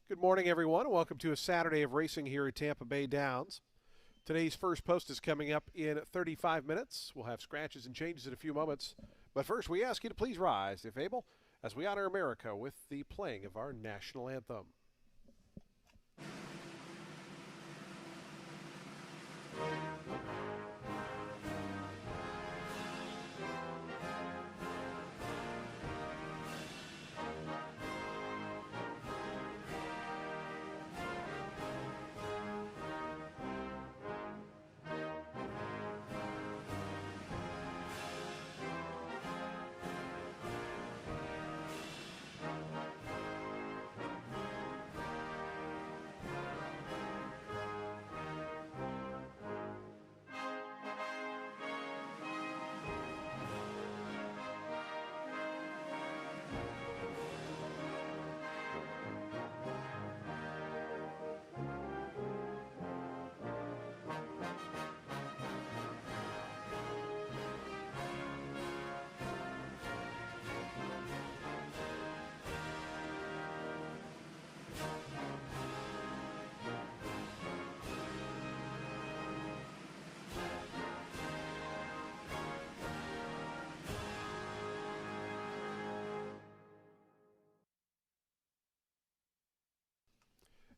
Good morning, everyone, and welcome to a Saturday of racing here at Tampa Bay Downs. Today's first post is coming up in 35 minutes. We'll have scratches and changes in a few moments. But first, we ask you to please rise, if able, as we honor America with the playing of our national anthem.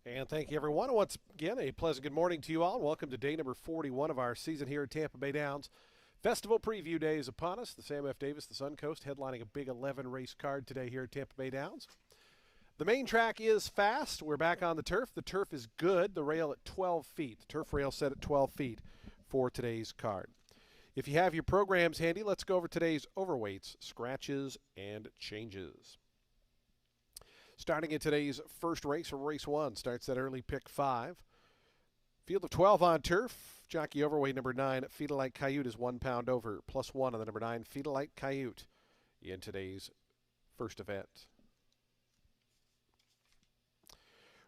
And thank you, everyone. Once again, a pleasant good morning to you all. Welcome to day number 41 of our season here at Tampa Bay Downs. Festival preview day is upon us. The Sam F. Davis, the Suncoast, headlining a big 11 race card today here at Tampa Bay Downs. The main track is fast. We're back on the turf. The turf is good. The rail at 12 feet. The turf rail set at 12 feet for today's card. If you have your programs handy, let's go over today's overweights, scratches, and changes. Starting in today's first race from race 1, starts that early pick 5. Field of 12 on turf. Jockey overweight number 9, Feedalite Coyote is 1 pound over, +1 on the number 9, Feedalite Coyote in today's first event.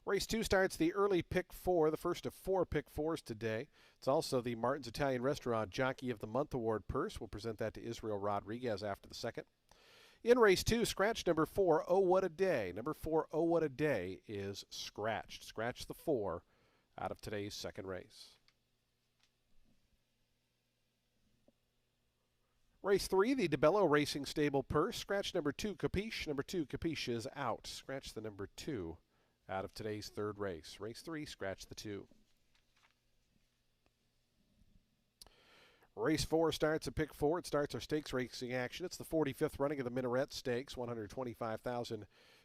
Race 2 starts the early pick 4, the first of 4 pick 4s today. It's also the Martin's Italian Restaurant Jockey of the Month Award purse. We'll present that to Israel Rodriguez after the second. In race 2, scratch number 4, Oh What a Day. Number 4, Oh What a Day is scratched. Scratch the 4 out of today's second race. Race 3, the DeBello Racing Stable purse. Scratch number 2, Capiche. Number 2, Capiche is out. Scratch the number 2 out of today's third race. Race 3, scratch the 2. Race 4 starts at pick 4. It starts our stakes racing action. It's the 45th running of the Minoret Stakes, $125,000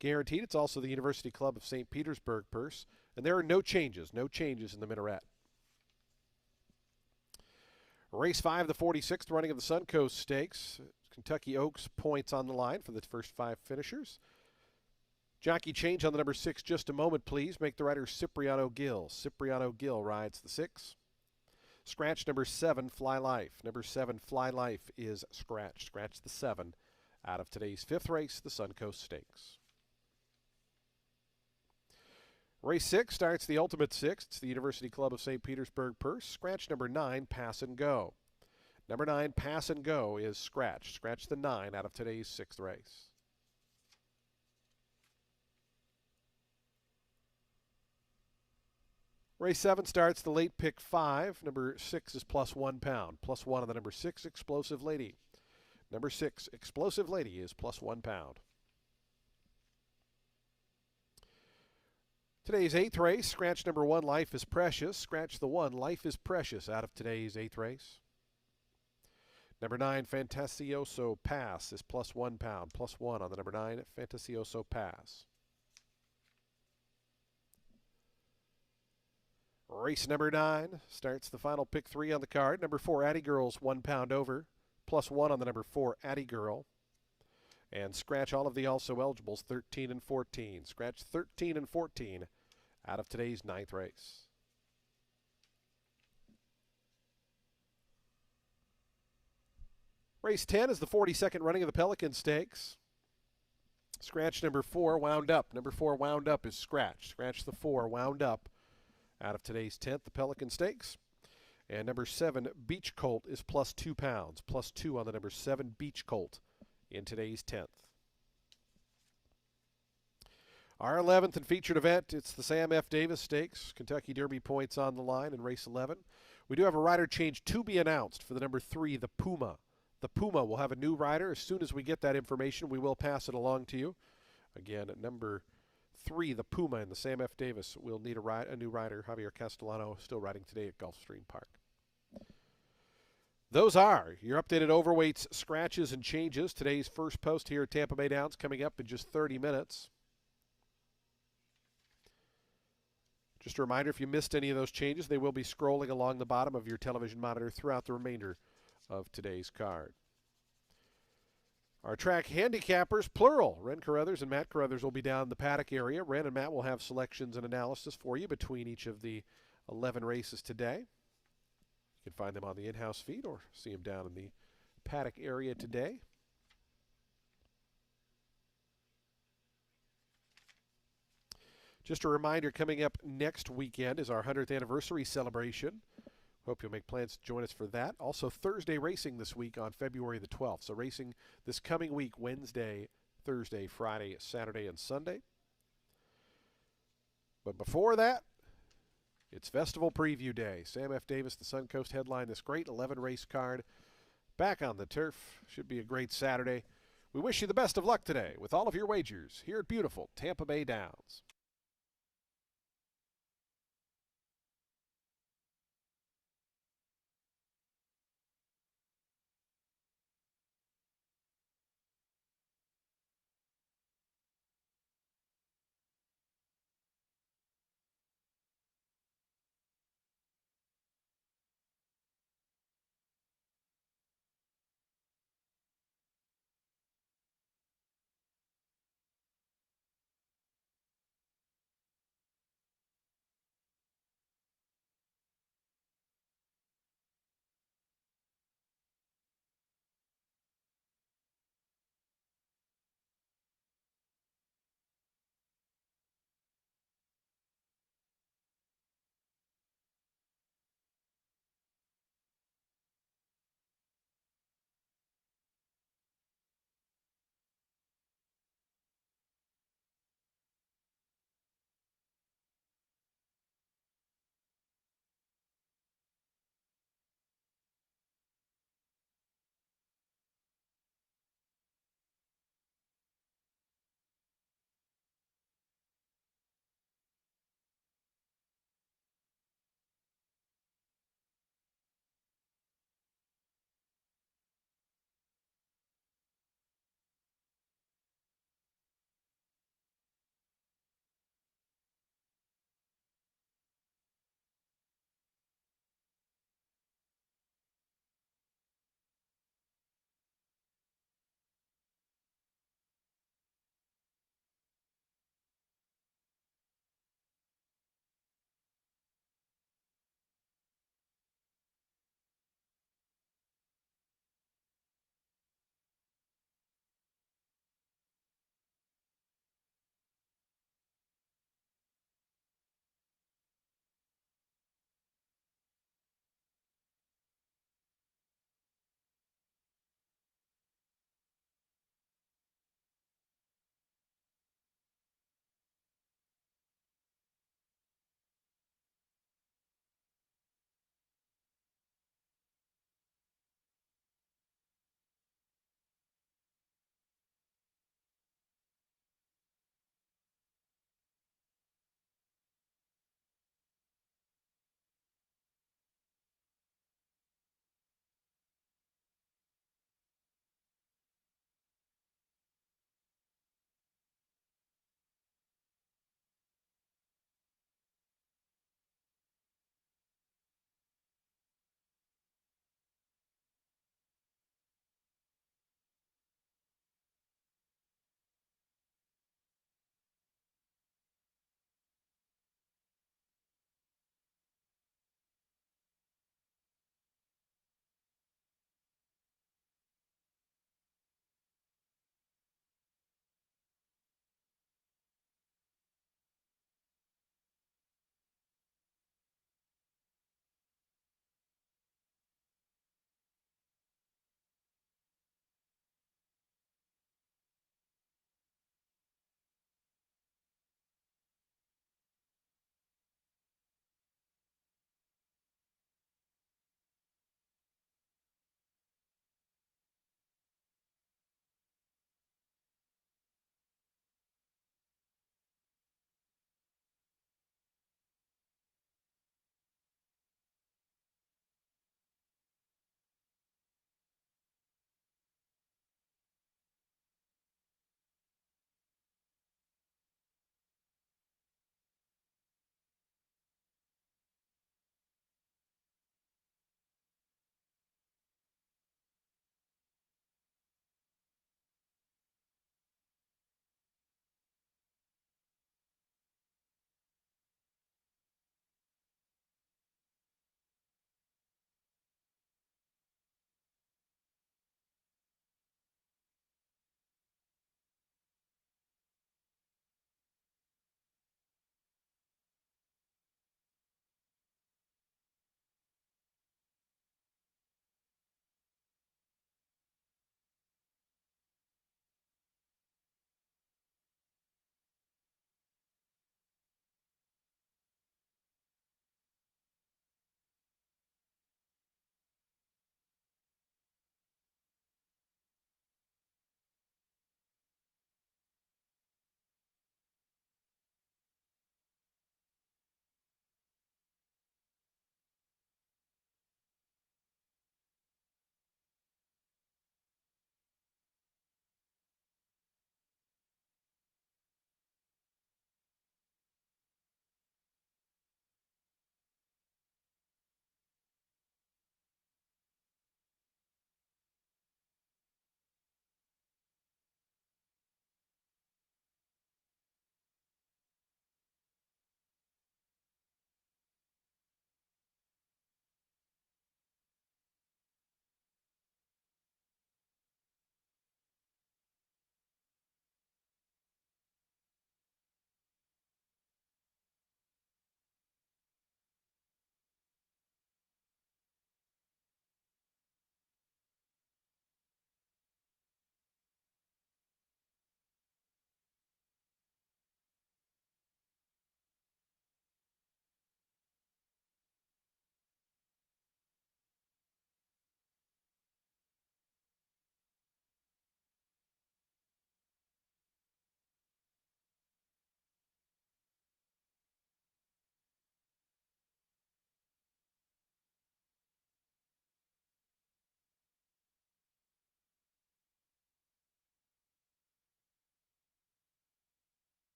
guaranteed. It's also the University Club of St. Petersburg purse. And there are no changes in the Minoret. Race 5, the 46th running of the Suncoast Stakes. Kentucky Oaks points on the line for the first 5 finishers. Jockey change on the number 6 just a moment, please. Make the rider Cipriano Gill. Cipriano Gill rides the 6. Scratch number 7, Fly Life. Number 7, Fly Life is scratched. Scratch the 7 out of today's 5th race, the Suncoast Stakes. Race 6 starts the Ultimate 6. It's the University Club of St. Petersburg purse. Scratch number 9, Pass and Go. Number 9, Pass and Go is scratched. Scratch the 9 out of today's 6th race. Race 7 starts the late pick 5. Number 6 is +1 pound. +1 on the number 6, Explosive Lady. Number 6, Explosive Lady is +1 pound. Today's 8th race, scratch number 1, Life is Precious. Scratch the 1, Life is Precious out of today's 8th race. Number 9, Fantasioso Pass is +1 pound. +1 on the number 9, Fantasioso Pass. Race number 9 starts the final pick 3 on the card. Number 4, Addy Girl's 1 pound over. +1 on the number 4, Addy Girl. And scratch all of the also eligibles, 13 and 14. Scratch 13 and 14 out of today's 9th race. Race 10 is the 42nd running of the Pelican Stakes. Scratch number 4, Wound Up. Number 4, Wound Up is scratched. Scratch the 4, Wound Up out of today's 10th, the Pelican Stakes. And number 7, Beach Colt is +2 pounds. +2 on the number 7, Beach Colt in today's 10th. Our 11th and featured event, it's the Sam F. Davis Stakes, Kentucky Derby points on the line in race 11. We do have a rider change to be announced for the number 3, the Puma. The Puma will have a new rider. As soon as we get that information, we will pass it along to you. Again, at number 3, the Puma in the Sam F. Davis will need a new rider. Javier Castellano still riding today at Gulfstream Park. Those are your updated overweights, scratches, and changes. Today's first post here at Tampa Bay Downs coming up in just 30 minutes. Just a reminder, if you missed any of those changes, they will be scrolling along the bottom of your television monitor throughout the remainder of today's card. Our track handicappers, plural. Ren Carruthers and Matt Carruthers will be down in the Paddock area. Ren and Matt will have selections and analysis for you between each of the 11 races today. You can find them on the in-house feed or see them down in the Paddock area today. Just a reminder, coming up next weekend is our 100th anniversary celebration. Hope you'll make plans to join us for that. Also, Thursday racing this week on February the 12th. So racing this coming week, Wednesday, Thursday, Friday, Saturday, and Sunday. But before that, it's Festival Preview Day. Sam F. Davis, the Suncoast headline, this great 11-race card. Back on the turf. Should be a great Saturday. We wish you the best of luck today with all of your wagers here at beautiful Tampa Bay Downs.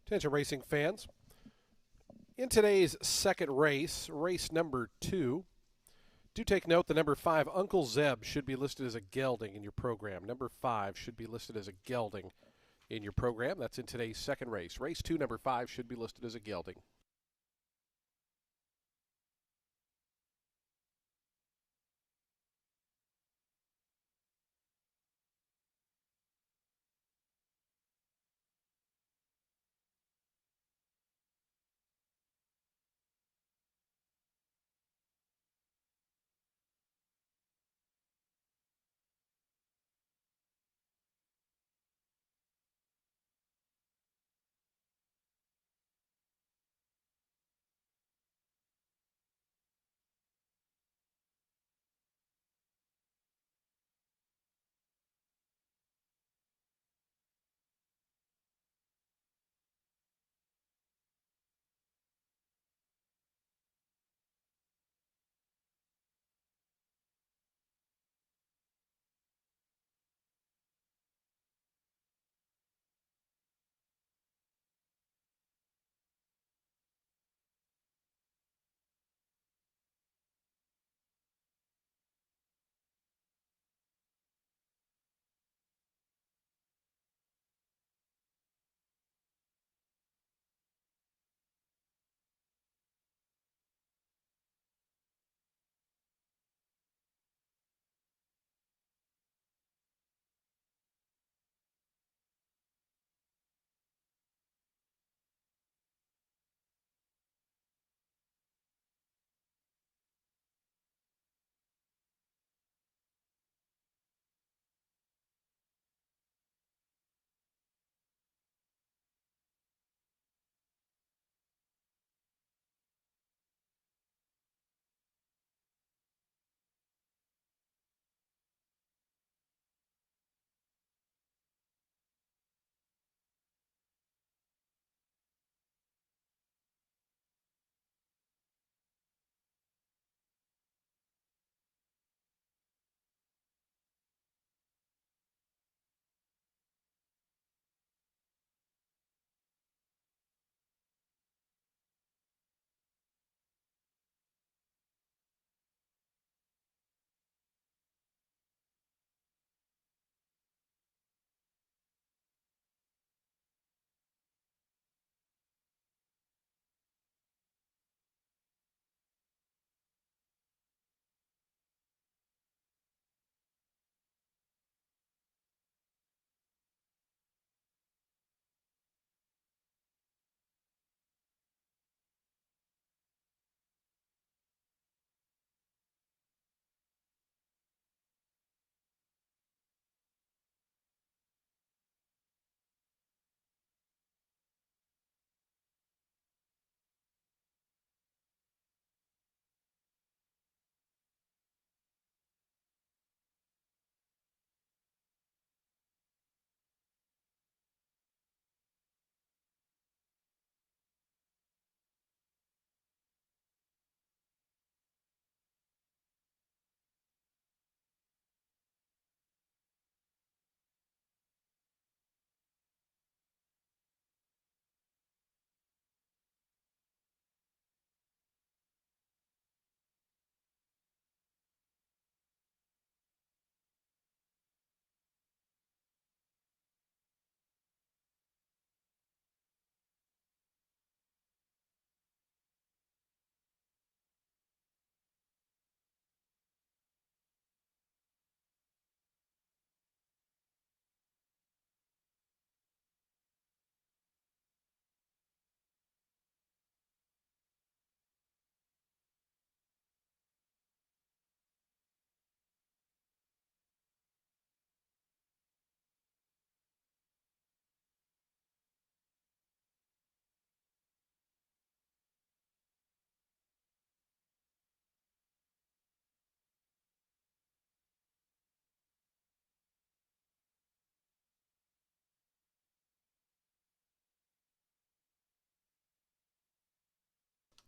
Attention racing fans. In today's second race, race number 2, do take note the number 5, Uncle Zeb, should be listed as a gelding in your program. Number 5 should be listed as a gelding in your program. That's in today's second race. Race 2, number 5 should be listed as a gelding.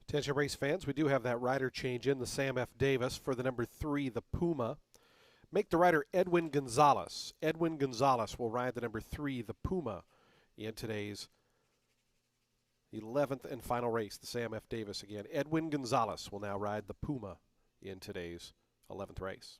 Attention race fans, we do have that rider change in, the Sam F. Davis for the number 3, the Puma. Make the rider Edwin Gonzalez. Edwin Gonzalez will ride the number 3, the Puma, in today's 11th and final race, the Sam F. Davis again. Edwin Gonzalez will now ride the Puma in today's 11th race.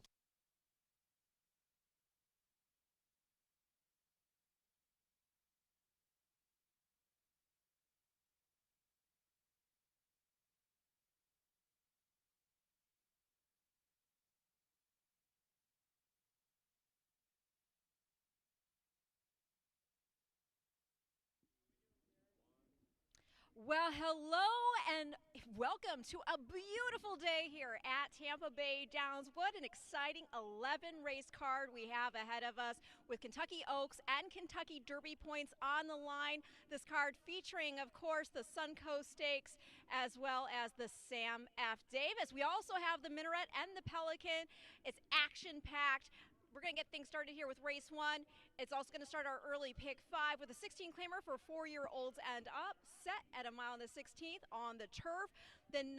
Well, hello and welcome to a beautiful day here at Tampa Bay Downs. What an exciting 11 race card we have ahead of us with Kentucky Oaks and Kentucky Derby points on the line. This card featuring, of course, the Suncoast Stakes as well as the Sam F. Davis. We also have the Minoret and the Pelican. It's action packed. We're going to get things started here with race one. It's also going to start our early pick five with a 16 claimer for 4-year-olds and up, set at a mile and the 16th on the turf. The 9,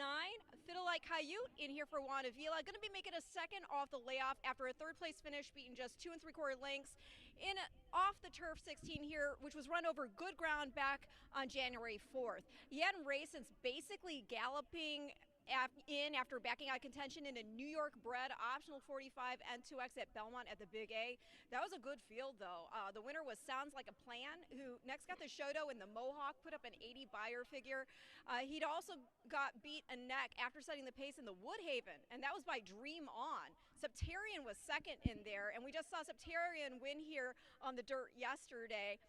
Fiddle Like Coyote, in here for Juan Avila. Going to be making a second off the layoff after a third place finish, beating just 2 3/4 lengths in off the turf 16 here, which was run over good ground back on January 4th. He hadn't raced since basically galloping in after backing out contention in a New York bred optional 45 and 2X at Belmont at the Big A. That was a good field though. The winner was Sounds Like a Plan, who next got the Shoto in the Mohawk, put up an 80 buyer figure. He'd also got beat a neck after setting the pace in the Woodhaven, and that was by Dream On. Septarian was second in there, and we just saw Septarian win here on the dirt yesterday.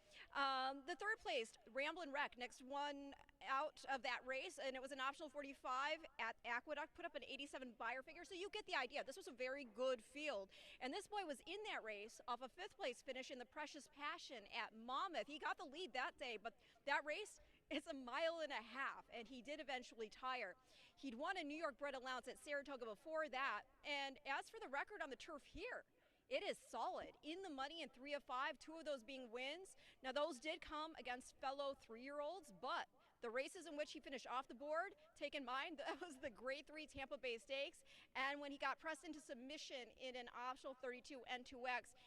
The third place, Ramblin' Wreck, next one out of that race, and it was an optional 45 at Aqueduct, put up an 87 buyer figure, so you get the idea. This was a very good field, and this boy was in that race off a fifth place finish in the Precious Passion at Monmouth. He got the lead that day, but that race, it's a mile and a half, and he did eventually tire. He'd won a New York bred allowance at Saratoga before that, and as for the record on the turf here, it is solid. In the money in 3 of 5, 2 of those being wins. Now those did come against fellow 3-year-olds, but the races in which he finished off the board, take in mind, that was the Grade 3 Tampa Bay Stakes, and when he got pressed into submission in an optional 32 N2X.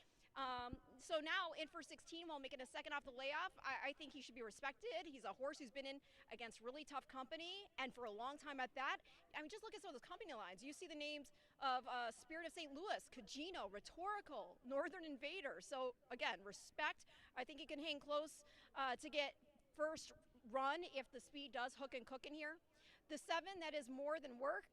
So now in for 16 while making a second off the layoff, I think he should be respected. He's a horse who's been in against really tough company, and for a long time at that. I mean, just look at some of those company lines. You see the names of Spirit of St. Louis, Cagino, Rhetorical, Northern Invader. So again, respect. I think he can hang close to get first run if the speed does hook and cook in here. The 7, that is More Than Work.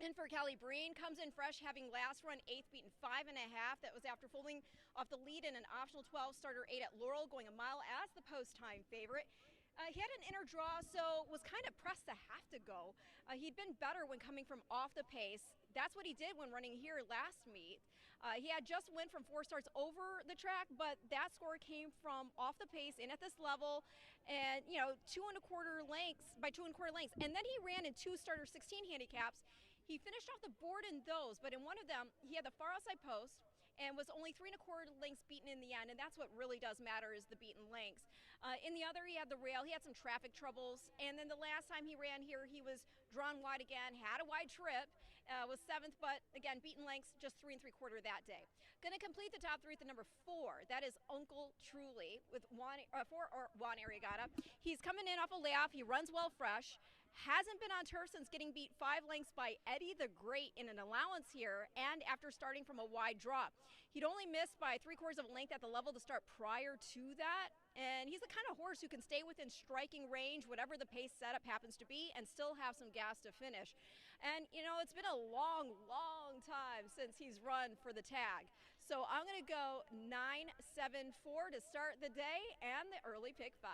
And for Callie Breen, comes in fresh, having last run 8th, beaten 5.5. That was after folding off the lead in an optional 12, starter 8 at Laurel, going a mile as the post time favorite. He had an inner draw, so was kind of pressed to have to go. He'd been better when coming from off the pace. That's what he did when running here last meet. He had just went from 4 starts over the track, but that score came from off the pace in at this level, and 2 1/4 lengths by 2 1/4 lengths. And then he ran in 2 starter 16 handicaps. He finished off the board in those, but in one of them, he had the far outside post and was only 3 1/4 lengths beaten in the end, and that's what really does matter, is the beaten lengths. In the other, he had the rail. He had some traffic troubles, and then the last time he ran here, he was drawn wide again, had a wide trip, was 7th, but again, beaten lengths, just 3 3/4 that day. Going to complete the top 3 at the number 4. That is Uncle Truly with Juan Arriagada. He's coming in off a layoff. He runs well fresh. Hasn't been on turf since getting beat 5 lengths by Eddie the Great in an allowance here, and after starting from a wide draw. He'd only missed by 3/4 of a length at the level to start prior to that, and he's the kind of horse who can stay within striking range, whatever the pace setup happens to be, and still have some gas to finish. And it's been a long, long time since he's run for the tag. So I'm going to go 9-7-4 to start the day and the early pick 5.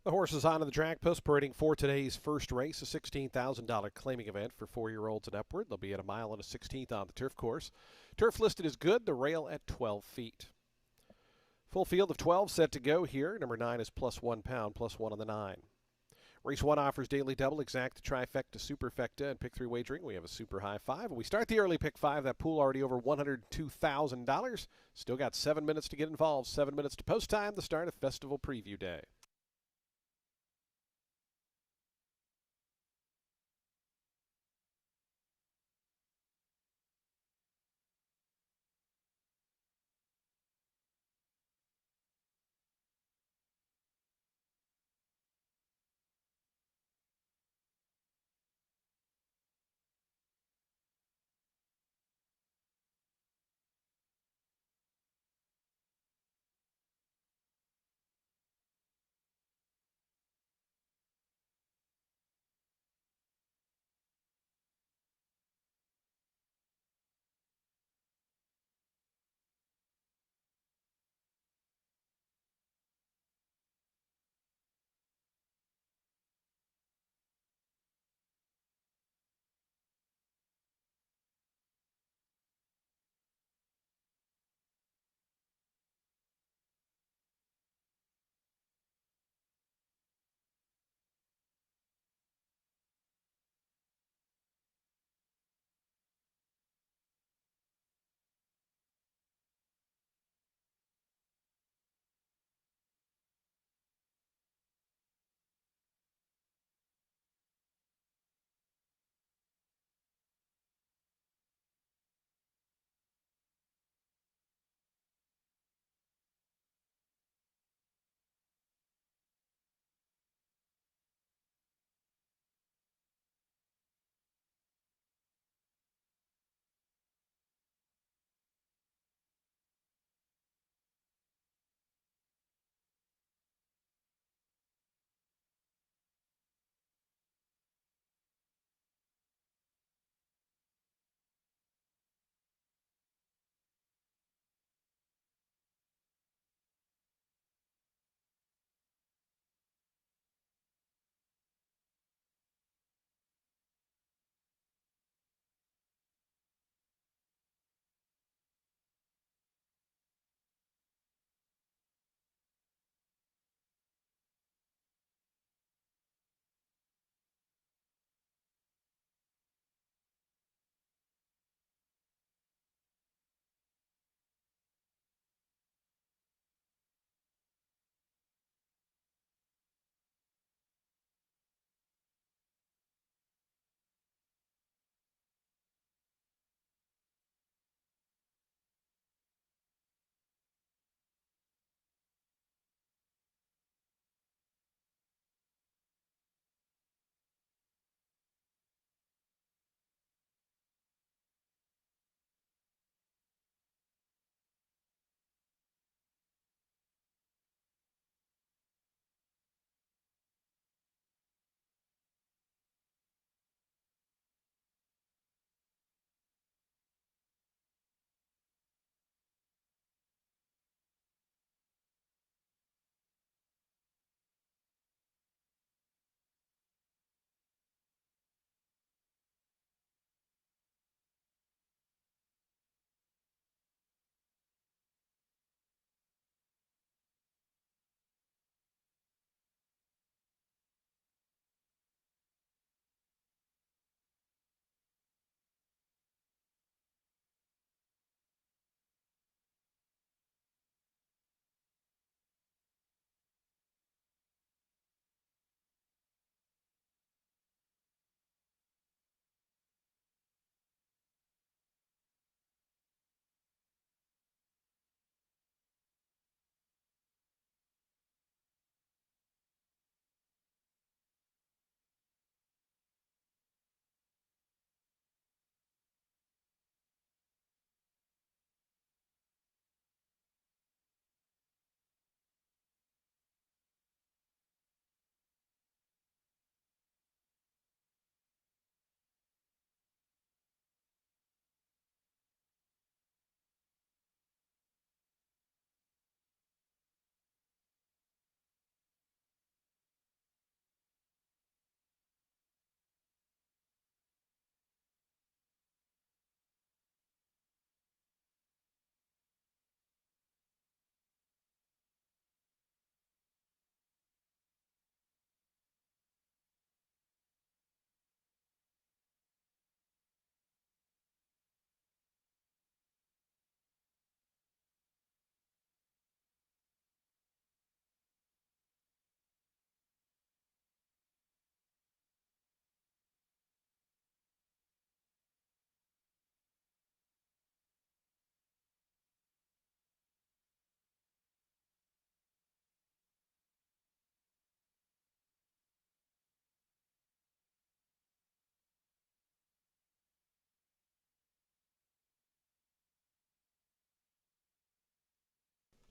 The horses onto the track, post parading for today's first race, a $16,000 claiming event for 4-year-olds and upward. They'll be at a mile and a 16th on the turf course. Turf listed as good, the rail at 12 feet. Full field of 12 set to go here. Number 9 is plus 1 pound, plus 1 on the 9. Race 1 offers daily double, exacta, trifecta, superfecta, and pick 3 wagering. We have a super high 5. We start the early pick 5. That pool already over $102,000. Still got 7 minutes to get involved. 7 minutes to post time, the start of Festival Preview Day.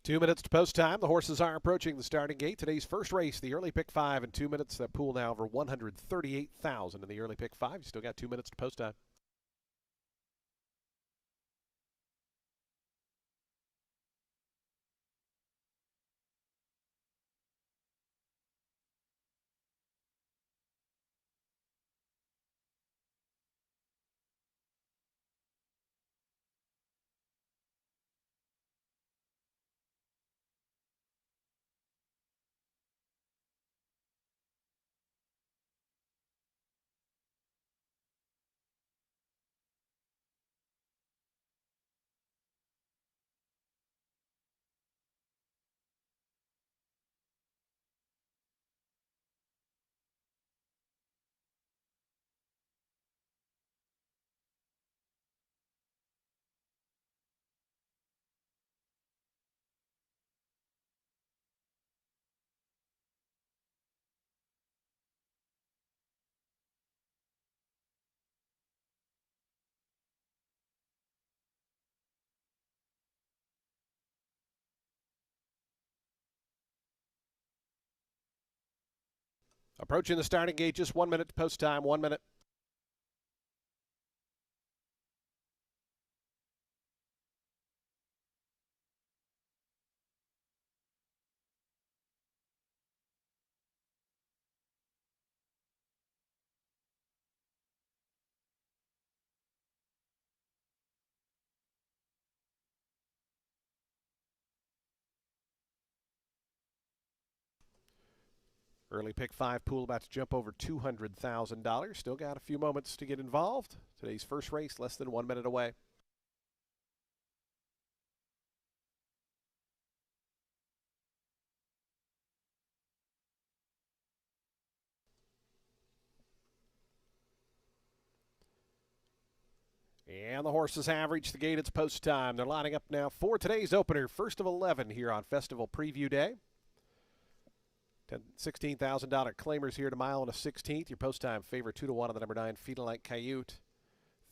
2 minutes to post time. The horses are approaching the starting gate. Today's first race, the early pick 5 in 2 minutes. That pool now over 138,000 in the early pick 5. You still got 2 minutes to post time. Approaching the starting gate, just 1 minute to post time. 1 minute. Early pick 5 pool about to jump over $200,000. Still got a few moments to get involved. Today's first race, less than 1 minute away. And the horses have reached the gate. It's post time. They're lining up now for today's opener, first of 11 here on Festival Preview Day. $16,000 claimers here to mile and a 16th. Your post time favorite 2-1 on the number 9, Feeding Like Coyote.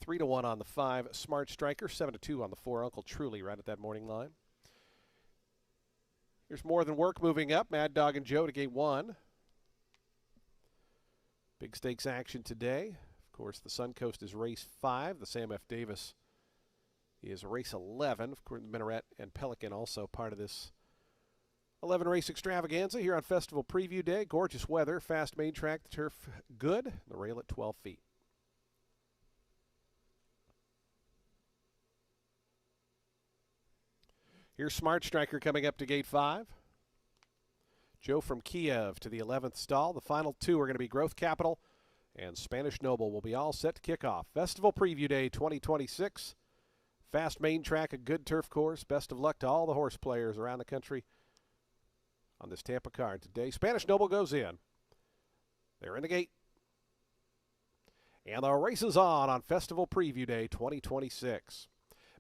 3-1 on the 5, Smart Striker. 7-2 on the 4, Uncle Truly, right at that morning line. Here's More Than Work moving up. Mad Dog and Joe to gate 1. Big stakes action today. Of course, the Suncoast is race 5. The Sam F. Davis is race 11. Of course, Minoret and Pelican also part of this 11 race extravaganza here on Festival Preview Day. Gorgeous weather, fast main track, the turf good, the rail at 12 feet. Here's Smart Striker coming up to gate 5. Joe from Kiev to the 11th stall. The final 2 are going to be Growth Capital and Spanish Noble will be all set to kick off. Festival Preview Day 2026. Fast main track, a good turf course. Best of luck to all the horse players around the country on this Tampa card today. Spanish Noble goes in. They're in the gate. And the race is on Festival Preview Day 2026.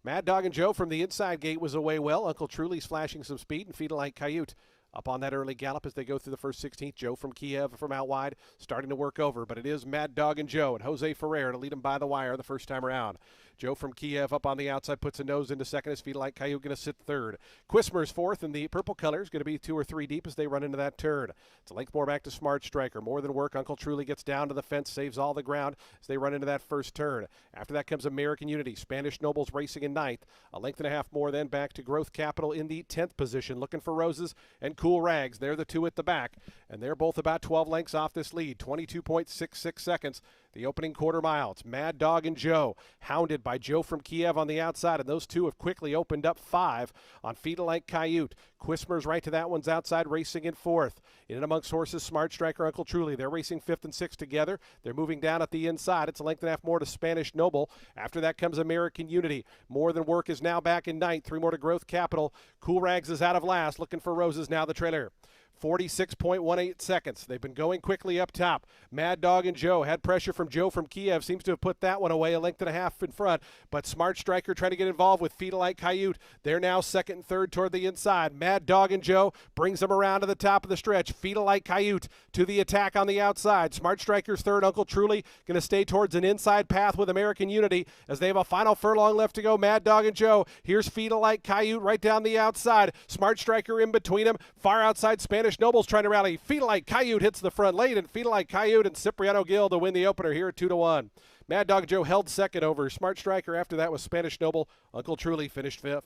Mad Dog and Joe from the inside gate was away well. Uncle Truly's flashing some speed and Feeding Like Coyote up on that early gallop as they go through the first 16th. Joe from Kiev from out wide starting to work over, but it is Mad Dog and Joe and Jose Ferrer to lead him by the wire the first time around. Joe from Kiev up on the outside puts a nose into second as Feeding Like Coyote going to sit third. Quismer's fourth, and the purple colors going to be 2 or 3 deep as they run into that turn. It's a length more back to Smart Striker. More Than Work. Uncle Truly gets down to the fence, saves all the ground as they run into that first turn. After that comes American Unity. Spanish Nobles racing in ninth. A length and a half more then back to Growth Capital in the 10th position. Looking for Roses and Cool Rags. They're the 2 at the back, and they're both about 12 lengths off this lead. 22.66 seconds. The opening quarter mile. It's Mad Dog and Joe, hounded by Joe from Kiev on the outside, and those 2 have quickly opened up 5 on Feeding Like Coyote. Quismer's right to that one's outside, racing in 4th. In and amongst horses, Smart Striker, Uncle Truly. They're racing 5th and 6th together. They're moving down at the inside. It's a length and a half more to Spanish Noble. After that comes American Unity. More Than Work is now back in ninth. 3 more to Growth Capital. Cool Rags is out of last, looking for Roses now the trailer. 46.18 seconds. They've been going quickly up top. Mad Dog and Joe had pressure from Joe from Kiev. Seems to have put that one away, a length and a half in front. But Smart Striker trying to get involved with Feet-Alike Coyote. They're now second and third toward the inside. Mad Dog and Joe brings them around to the top of the stretch. Feet-Alike Coyote to the attack on the outside. Smart Striker's third. Uncle Truly going to stay towards an inside path with American Unity as they have a final furlong left to go. Mad Dog and Joe. Here's Feet-Alike Coyote right down the outside. Smart Striker in between them. Far outside Spanish Noble's trying to rally. Feet-Alike Coyote hits the front lane, and Feet-Alike Coyote and Cipriano Gil to win the opener here at 2-1. Mad Dog Joe held second over Smart Striker. After that was Spanish Noble. Uncle Truly finished fifth.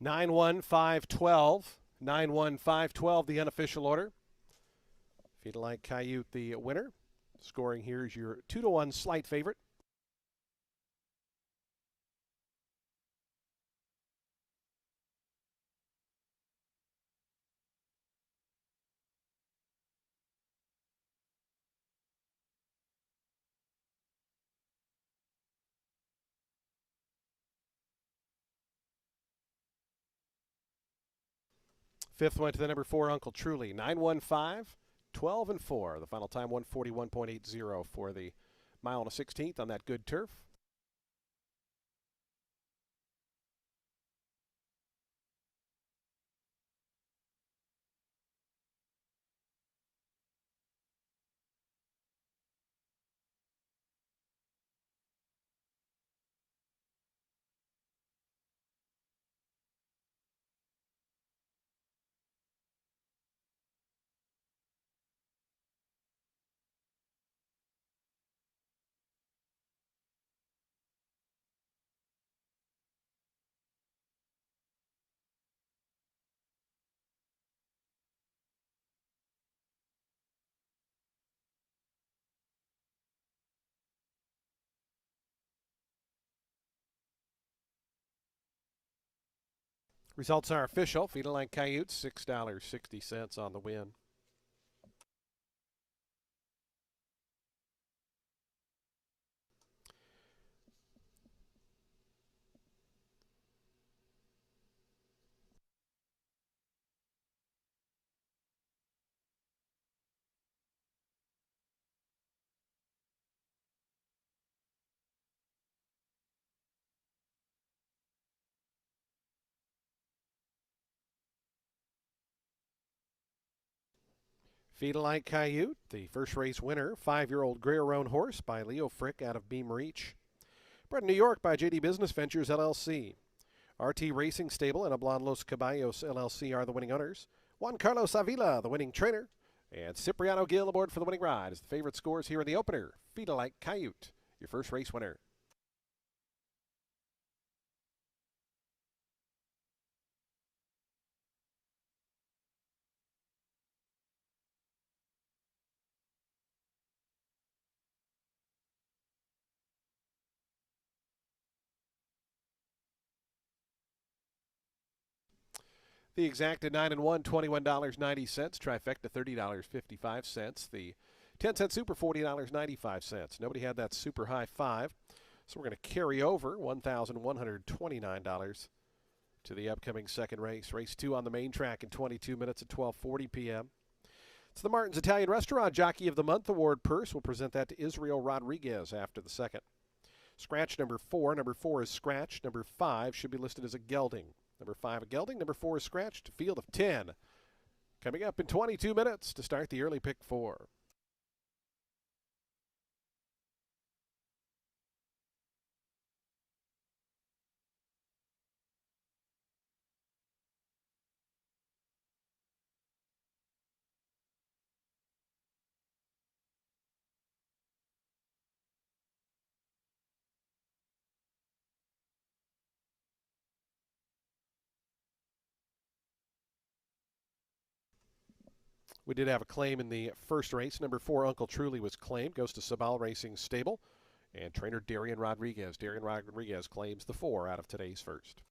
Nine one 5-12. 9-1 5-12 the unofficial order. Feet-Alike Coyote the winner. Scoring here is your 2-1 slight favorite. Fifth went to the number 4, Uncle Truly. 9-1-5, 12-4. The final time 141.80 for the mile and a 16th on that good turf. Results are official. Feet-Alike Coyote, $6.60 on the win. Feet-Alike Coyote, the first race winner, 5-year-old Greer-Roan horse by Leo Frick out of Beam Reach. Bred in New York by JD Business Ventures, LLC. RT Racing Stable and Ablon Los Caballos, LLC are the winning owners. Juan Carlos Avila, the winning trainer. And Cipriano Gil aboard for the winning ride as the favorite scores here in the opener. Feet-Alike Coyote, your first race winner. The exacted 9-1, $21.90. Trifecta, $30.55. The 10-cent super, $40.95. Nobody had that super high five. So we're going to carry over $1,129 to to the upcoming second race. Race 2 on the main track in 22 minutes at 12:40 p.m. It's the Martin's Italian Restaurant Jockey of the Month Award purse. We'll present that to Israel Rodriguez after the second. Scratch number 4. Number 4 is scratched. Number 5 should be listed as a gelding. Number 5 a gelding. Number 4 is scratched. Field of 10. Coming up in 22 minutes to start the early pick 4. We did have a claim in the first race. Number 4, Uncle Truly, was claimed. Goes to Sabal Racing Stable. And trainer Darian Rodriguez. Darian Rodriguez claims the 4 out of today's first.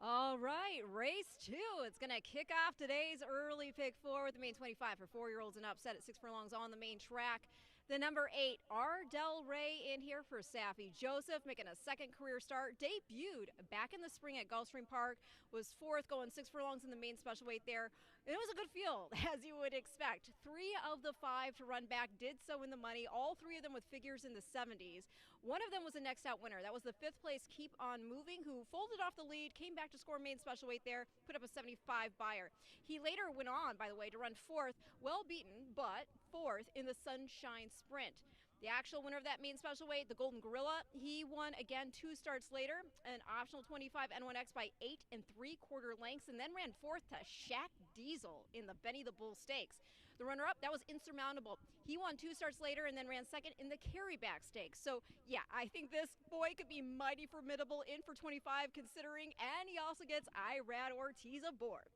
All right, race two. It's going to kick off today's early pick four with the main 25 for 4-year-olds and up, set at 6 furlongs on the main track. The number 8, Ardell Ray, in here for Saffy Joseph, making a second career start. Debuted back in the spring at Gulfstream Park, was fourth, going 6 furlongs in the main special weight there. It was a good field, as you would expect. 3 of the 5 to run back did so in the money, all 3 of them with figures in the 70s. One of them was a next out winner. That was the 5th place Keep On Moving, who folded off the lead, came back to score main special weight there, put up a 75 buyer. He later went on, by the way, to run 4th, well beaten, but 4th in the Sunshine Sprint. The actual winner of that main special weight, the Golden Gorilla, he won again 2 starts later, an optional 25 N1X by 8 3/4 lengths, and then ran 4th to Shaq Diesel in the Benny the Bull Stakes. The runner-up, that was Insurmountable. He won 2 starts later and then ran second in the Carryback Stakes. So, yeah, I think this boy could be mighty formidable in for 25 considering, and he also gets Irad Ortiz aboard.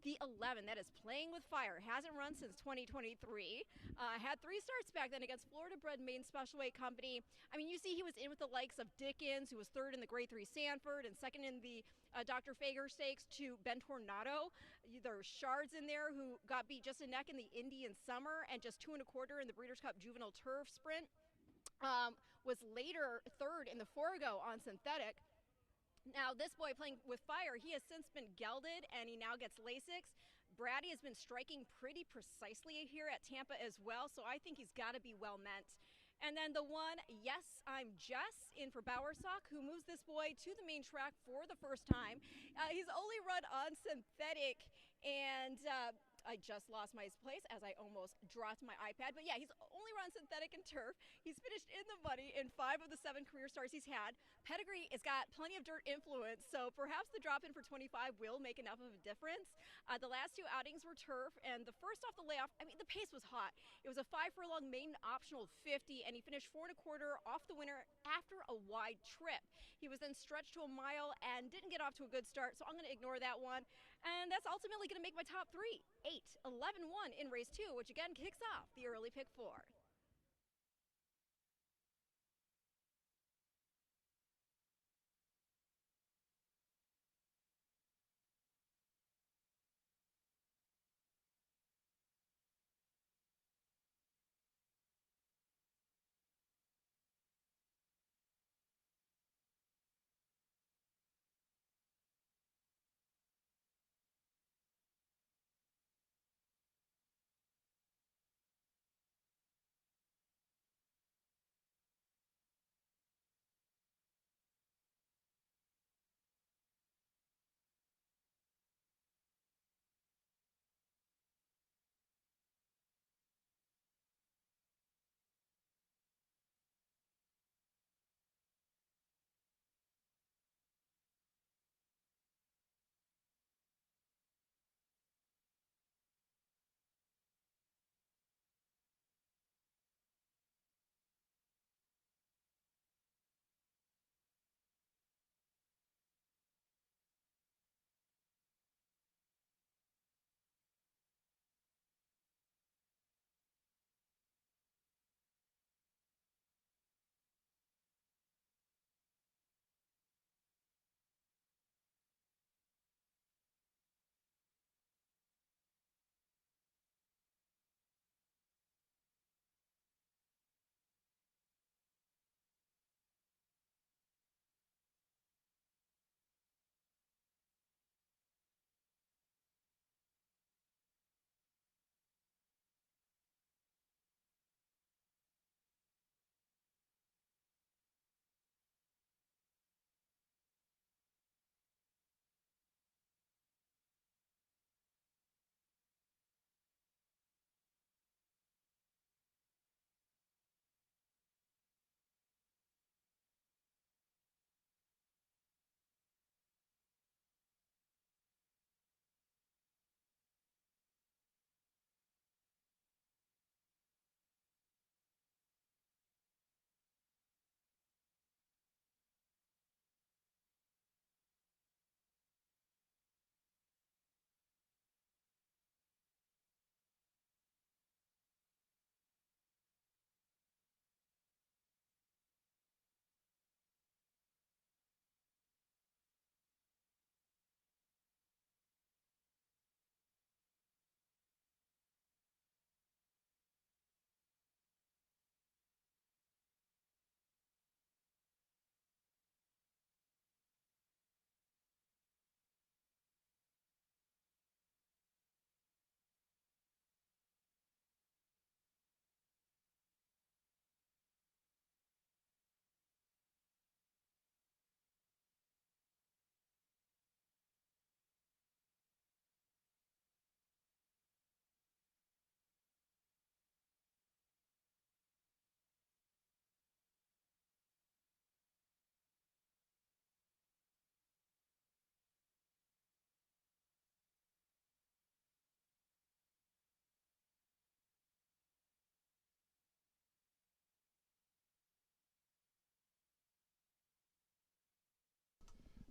The 11, that is Playing with Fire, hasn't run since 2023. Had 3 starts back then against Florida-bred Maine Special Weight Company. I mean, you see he was in with the likes of Dickens, who was 3rd in the Grade 3 Sanford and 2nd in the Dr. Fager Stakes, to Ben Tornado. There's Shards in there, who got beat just a neck in the Indian Summer and just 2 1/4 in the Breeders' Cup Juvenile Turf Sprint. Was later 3rd in the Forego on Synthetic. Now, this boy Playing with Fire, he has since been gelded, and he now gets Lasix. Brady has been striking pretty precisely here at Tampa as well, so I think he's got to be well meant. And then the one, Yes, I'm Jess, in for Bowersock, who moves this boy to the main track for the first time. He's only run on Synthetic, and I just lost my place as I almost dropped my iPad. But yeah, he's only run Synthetic and Turf. He's finished in the money in 5 of the 7 career starts he's had. Pedigree has got plenty of dirt influence, so perhaps the drop in for 25 will make enough of a difference. The last 2 outings were Turf, and the first off the layoff, I mean, the pace was hot. It was a 5 furlong maiden optional 50, and he finished 4 1/4 off the winner after a wide trip. He was then stretched to a mile and didn't get off to a good start, so I'm going to ignore that one. And that's ultimately going to make my top 3. 8, 11, 1 in race 2, which again kicks off the early pick 4.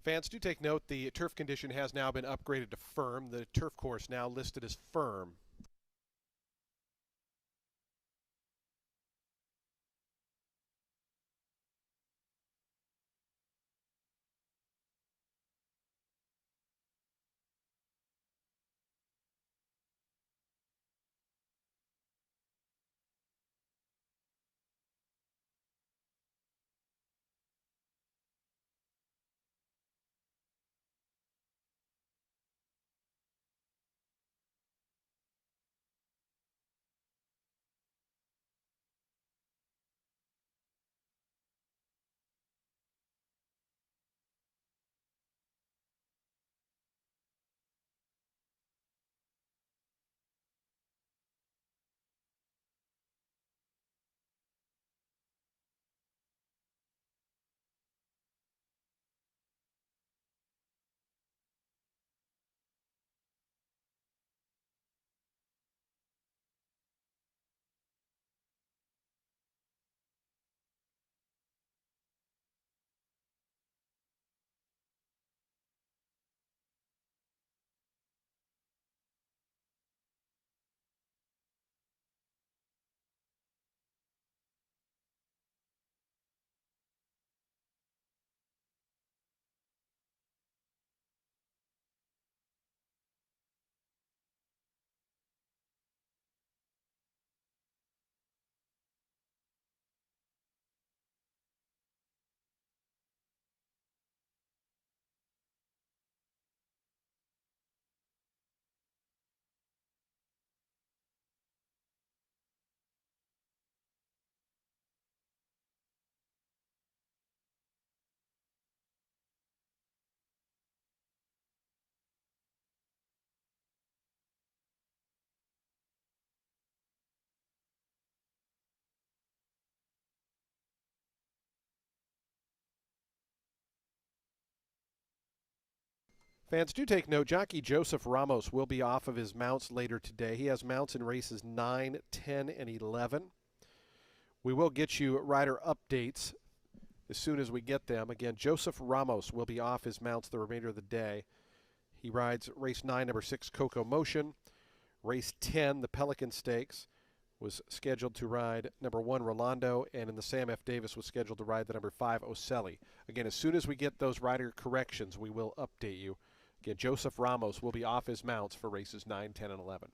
Fans, do take note the turf condition has now been upgraded to firm. The turf course now listed as firm. Fans, do take note, jockey Joseph Ramos will be off of his mounts later today. He has mounts in races 9, 10, and 11. We will get you rider updates as soon as we get them. Again, Joseph Ramos will be off his mounts the remainder of the day. He rides race 9, number 6, Coco Motion. Race 10, the Pelican Stakes, was scheduled to ride number 1, Rolando, and in the Sam F. Davis was scheduled to ride the number 5, Ocelli. Again, as soon as we get those rider corrections, we will update you. Again, Joseph Ramos will be off his mounts for races 9, 10, and 11.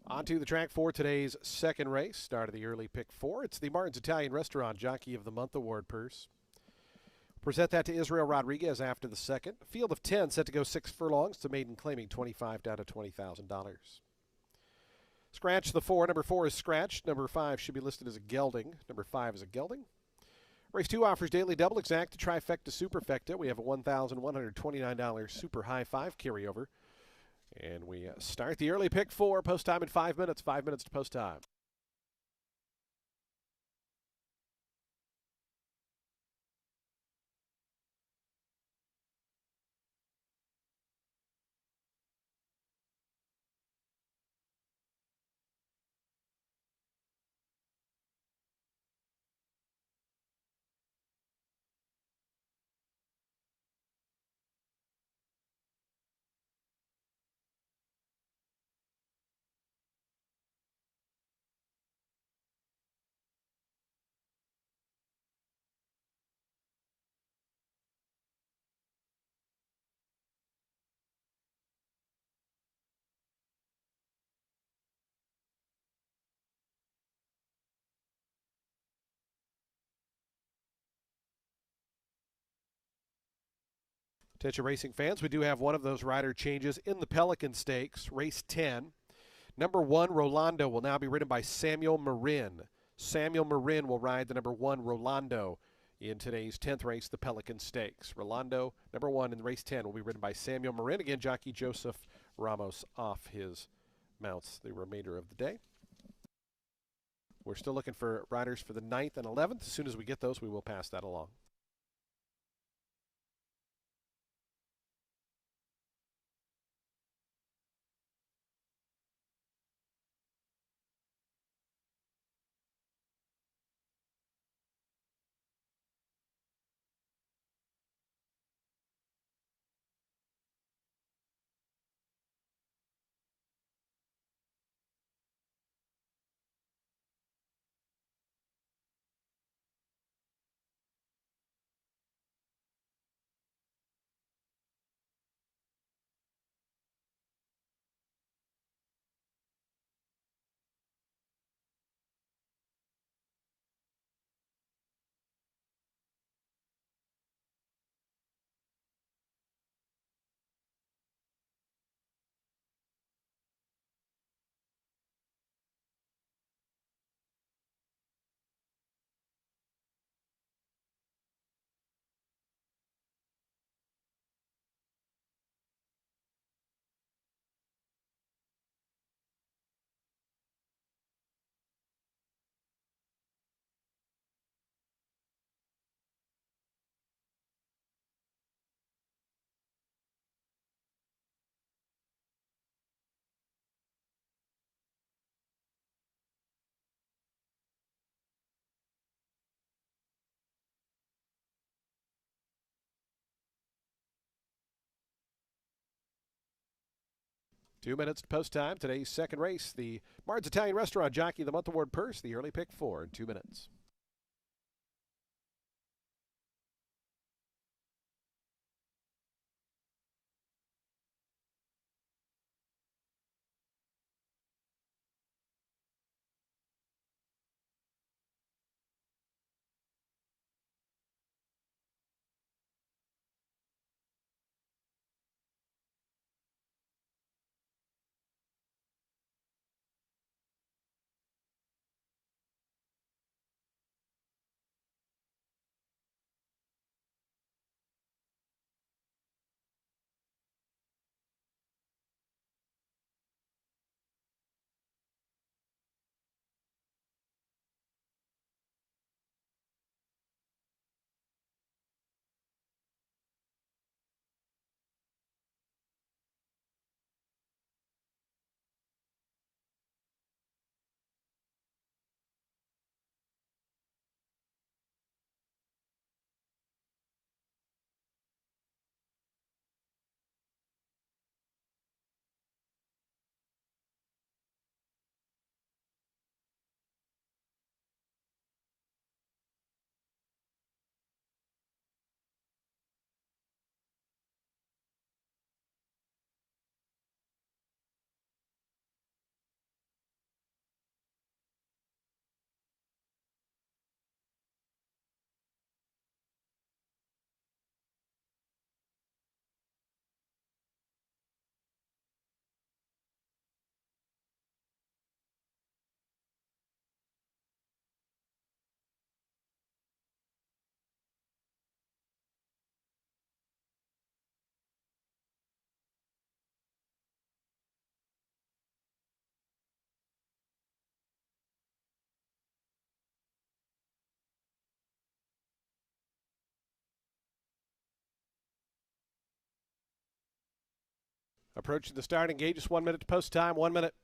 Onto the track for today's second race. Start of the early pick 4. It's the Martin's Italian Restaurant Jockey of the Month Award purse. Present that to Israel Rodriguez after the second. Field of 10 set to go 6 furlongs to maiden claiming $25 down to $20,000. Scratch the 4. Number 4 is scratched. Number 5 should be listed as a gelding. Number 5 is a gelding. Race 2 offers daily double exacta, trifecta, superfecta. We have a $1,129 super high 5 carryover. And we start the early pick 4. Post time in 5 minutes. 5 minutes to post time. Attention racing fans, we do have one of those rider changes in the Pelican Stakes, race 10. Number 1, Rolando, will now be ridden by Samuel Marin. Samuel Marin will ride the number 1, Rolando, in today's 10th race, the Pelican Stakes. Rolando, number 1 in race 10, will be ridden by Samuel Marin. Again, jockey Joseph Ramos off his mounts the remainder of the day. We're still looking for riders for the 9th and 11th. As soon as we get those, we will pass that along. Two minutes to post time. Today's second race, the Bard's Italian Restaurant Jockey of the Month Award Purse, the early pick 4 in 2 minutes. Approaching the starting gate, just 1 minute to post time, 1 minute.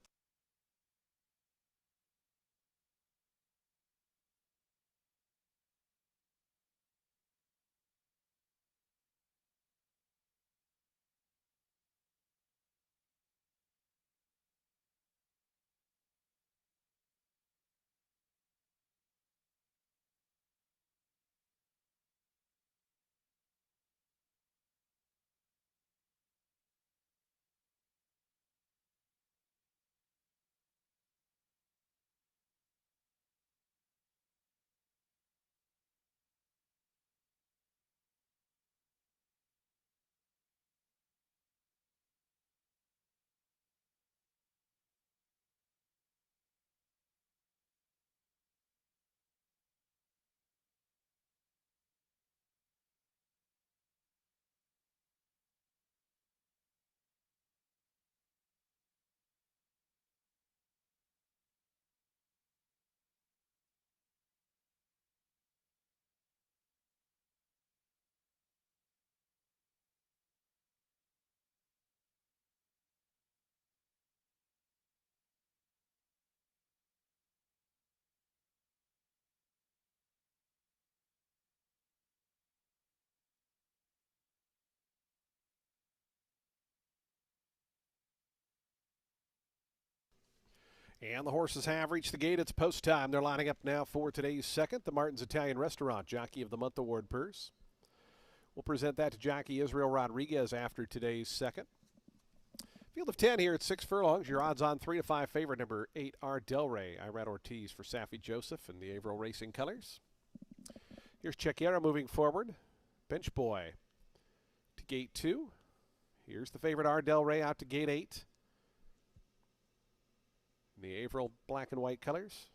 And the horses have reached the gate. It's post time. They're lining up now for today's second, the Martin's Italian Restaurant Jockey of the Month Award purse. We'll present that to jockey Israel Rodriguez after today's second. Field of 10 here at 6 furlongs. Your odds on 3 to 5 favorite, number 8, R. Del Rey. Irad Ortiz for Safi Joseph in the Averill Racing colors. Here's Chequera moving forward. Bench Boy to gate 2. Here's the favorite, R. Del Rey, out to gate 8. In the Averill black and white colors.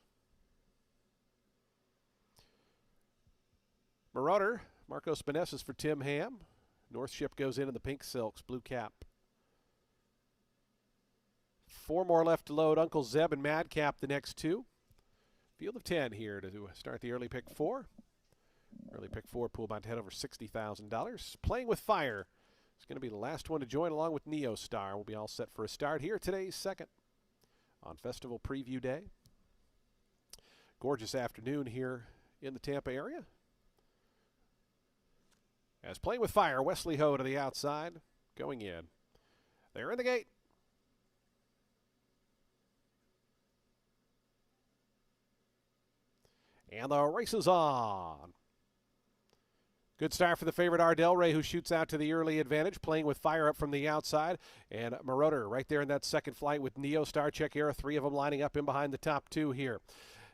Marauder, Marcos Benesses for Tim Ham. North Ship goes in the pink silks, blue cap. 4 more left to load. Uncle Zeb and Madcap the next 2. Field of 10 here to start the early pick 4. Early pick 4 pool about to head over $60,000. Playing with Fire. It's going to be the last one to join along with Neo Star. We'll be all set for a start here today's second on Festival Preview Day. Gorgeous afternoon here in the Tampa area. As Playing with Fire, Wesley Ho to the outside, going in. They're in the gate. And the race is on. Good start for the favorite, R. Del Rey, who shoots out to the early advantage, Playing with Fire up from the outside. And Marauder right there in that second flight with Neo Star, Chequera, 3 of them lining up in behind the top 2 here.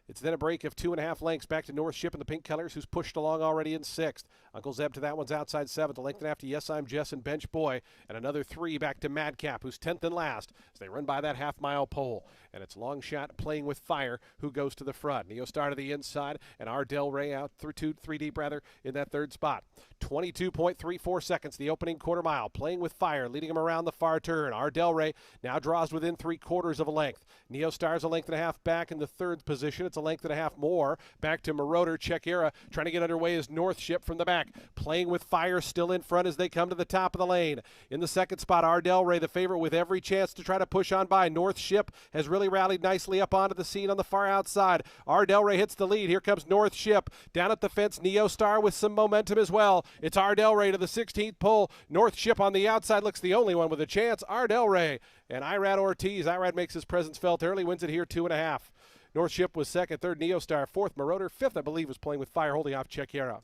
It's then a break of 2.5 lengths back to North Ship in the pink colors, who's pushed along already in 6th. Uncle Zeb to that one's outside 7th. A length and a half to Yes, I'm Jess and Bench Boy. And another 3 back to Madcap, who's 10th and last as they run by that half-mile pole. And it's Long Shot Playing with Fire, who goes to the front. Neo Star to the inside, and R. Del Rey out through 3 deep in that third spot. 22.34 seconds, the opening quarter mile. Playing with Fire, leading him around the far turn. R. Del Rey now draws within 3/4 of a length. Neo Star's a length and a half back in the third position. It's a length and a half more. Back to Marauder. Chequera trying to get underway as North Ship from the back. Playing with Fire still in front as they come to the top of the lane. In the second spot, R. Del Rey, the favorite, with every chance to try to push on by. North Ship has really rallied nicely up onto the scene on the far outside. R. Del Rey hits the lead. Here comes North Ship. Down at the fence, Neo Star with some momentum as well. It's R. Del Rey to the 16th pole. North Ship on the outside looks the only one with a chance. R. Del Rey and Irad Ortiz. Irad makes his presence felt early, wins it here 2.5. North Ship was second, third Neo Star, 4th Marauder, 5th I believe was Playing with Fire, holding off Chequera.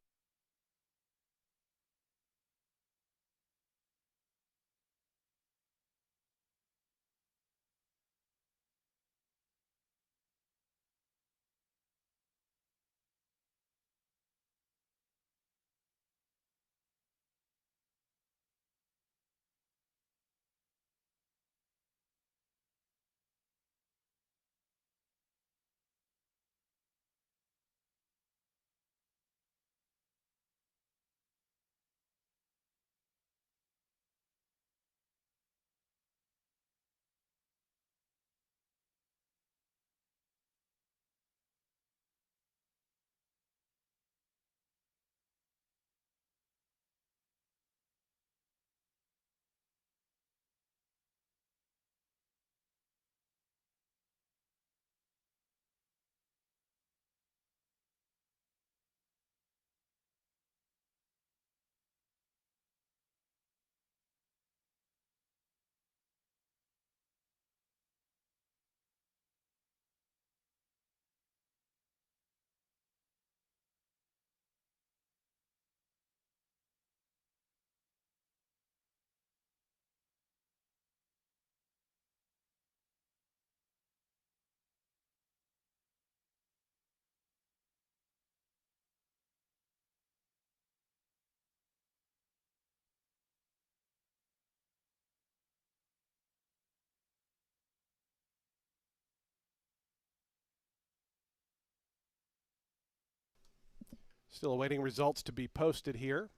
Still awaiting results to be posted here.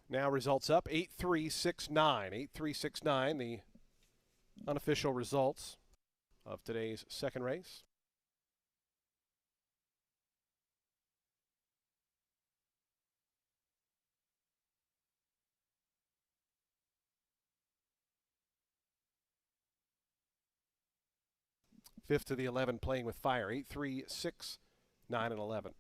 Now results up 8-3-6-9. 8-3-6-9, the unofficial results of today's second race. Fifth to the 11 playing with fire. 8-3-6-9 and 11.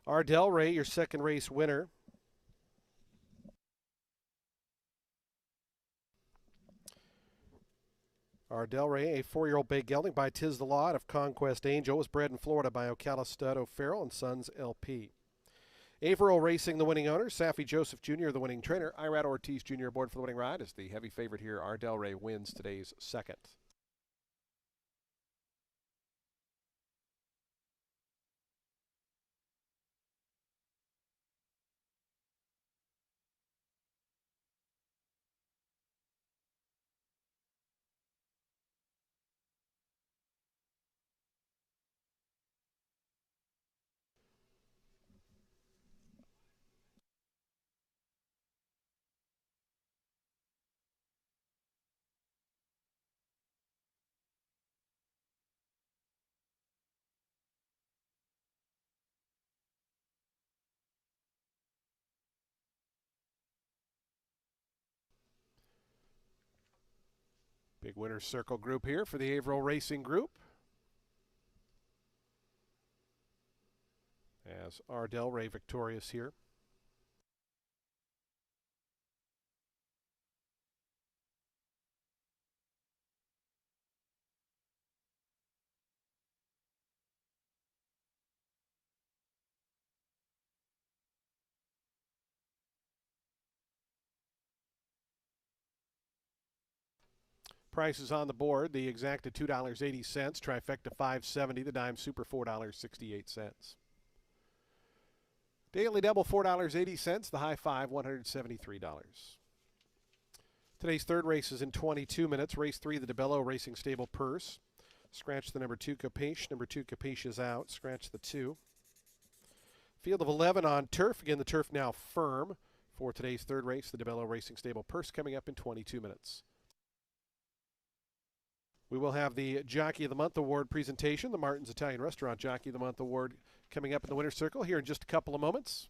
Ardell Ray, your second race winner. Ardell Ray, a 4-year-old bay gelding by Tiz the Law out of Conquest Angel, was bred in Florida by Ocala Stud O'Farrell and Sons LP. Averill Racing, the winning owner. Safi Joseph Jr., the winning trainer. Irad Ortiz Jr. aboard for the winning ride is the heavy favorite here. Ardell Ray wins today's second. Big winner's circle group here for the Averill Racing Group. As Ardell Ray victorious here. Prices on the board. The exacta $2.80. Trifecta $5.70. The dime super $4.68. Daily double $4.80. The high five $173. Today's third race is in 22 minutes. Race 3, the DeBello Racing Stable Purse. Scratch the number 2 Capiche. Number 2 Capiche is out. Scratch the 2. Field of 11 on turf. Again, the turf now firm for today's third race, the DeBello Racing Stable Purse, coming up in 22 minutes. We will have the Jockey of the Month Award presentation, the Martin's Italian Restaurant Jockey of the Month Award, coming up in the winner's circle here in just a couple of moments.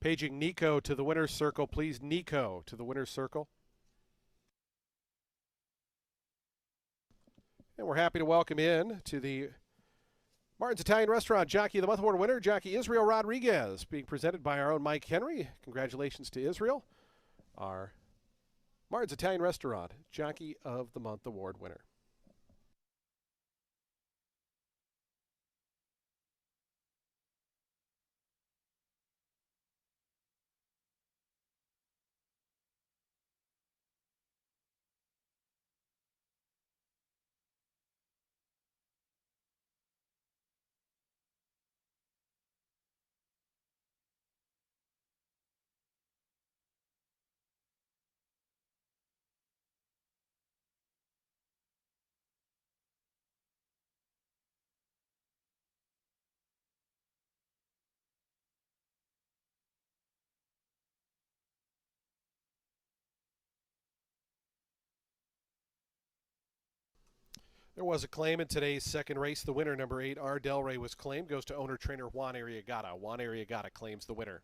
Paging Nico to the winner's circle, please. Nico to the winner's circle. And we're happy to welcome in to the Martin's Italian Restaurant Jockey of the Month Award winner, Jockey Israel Rodriguez, being presented by our own Mike Henry. Congratulations to Israel, our Martin's Italian Restaurant Jockey of the Month Award winner. There was a claim in today's second race. The winner, number 8, Ardell Ray, was claimed. Goes to owner-trainer Juan Arriagada. Juan Arriagada claims the winner.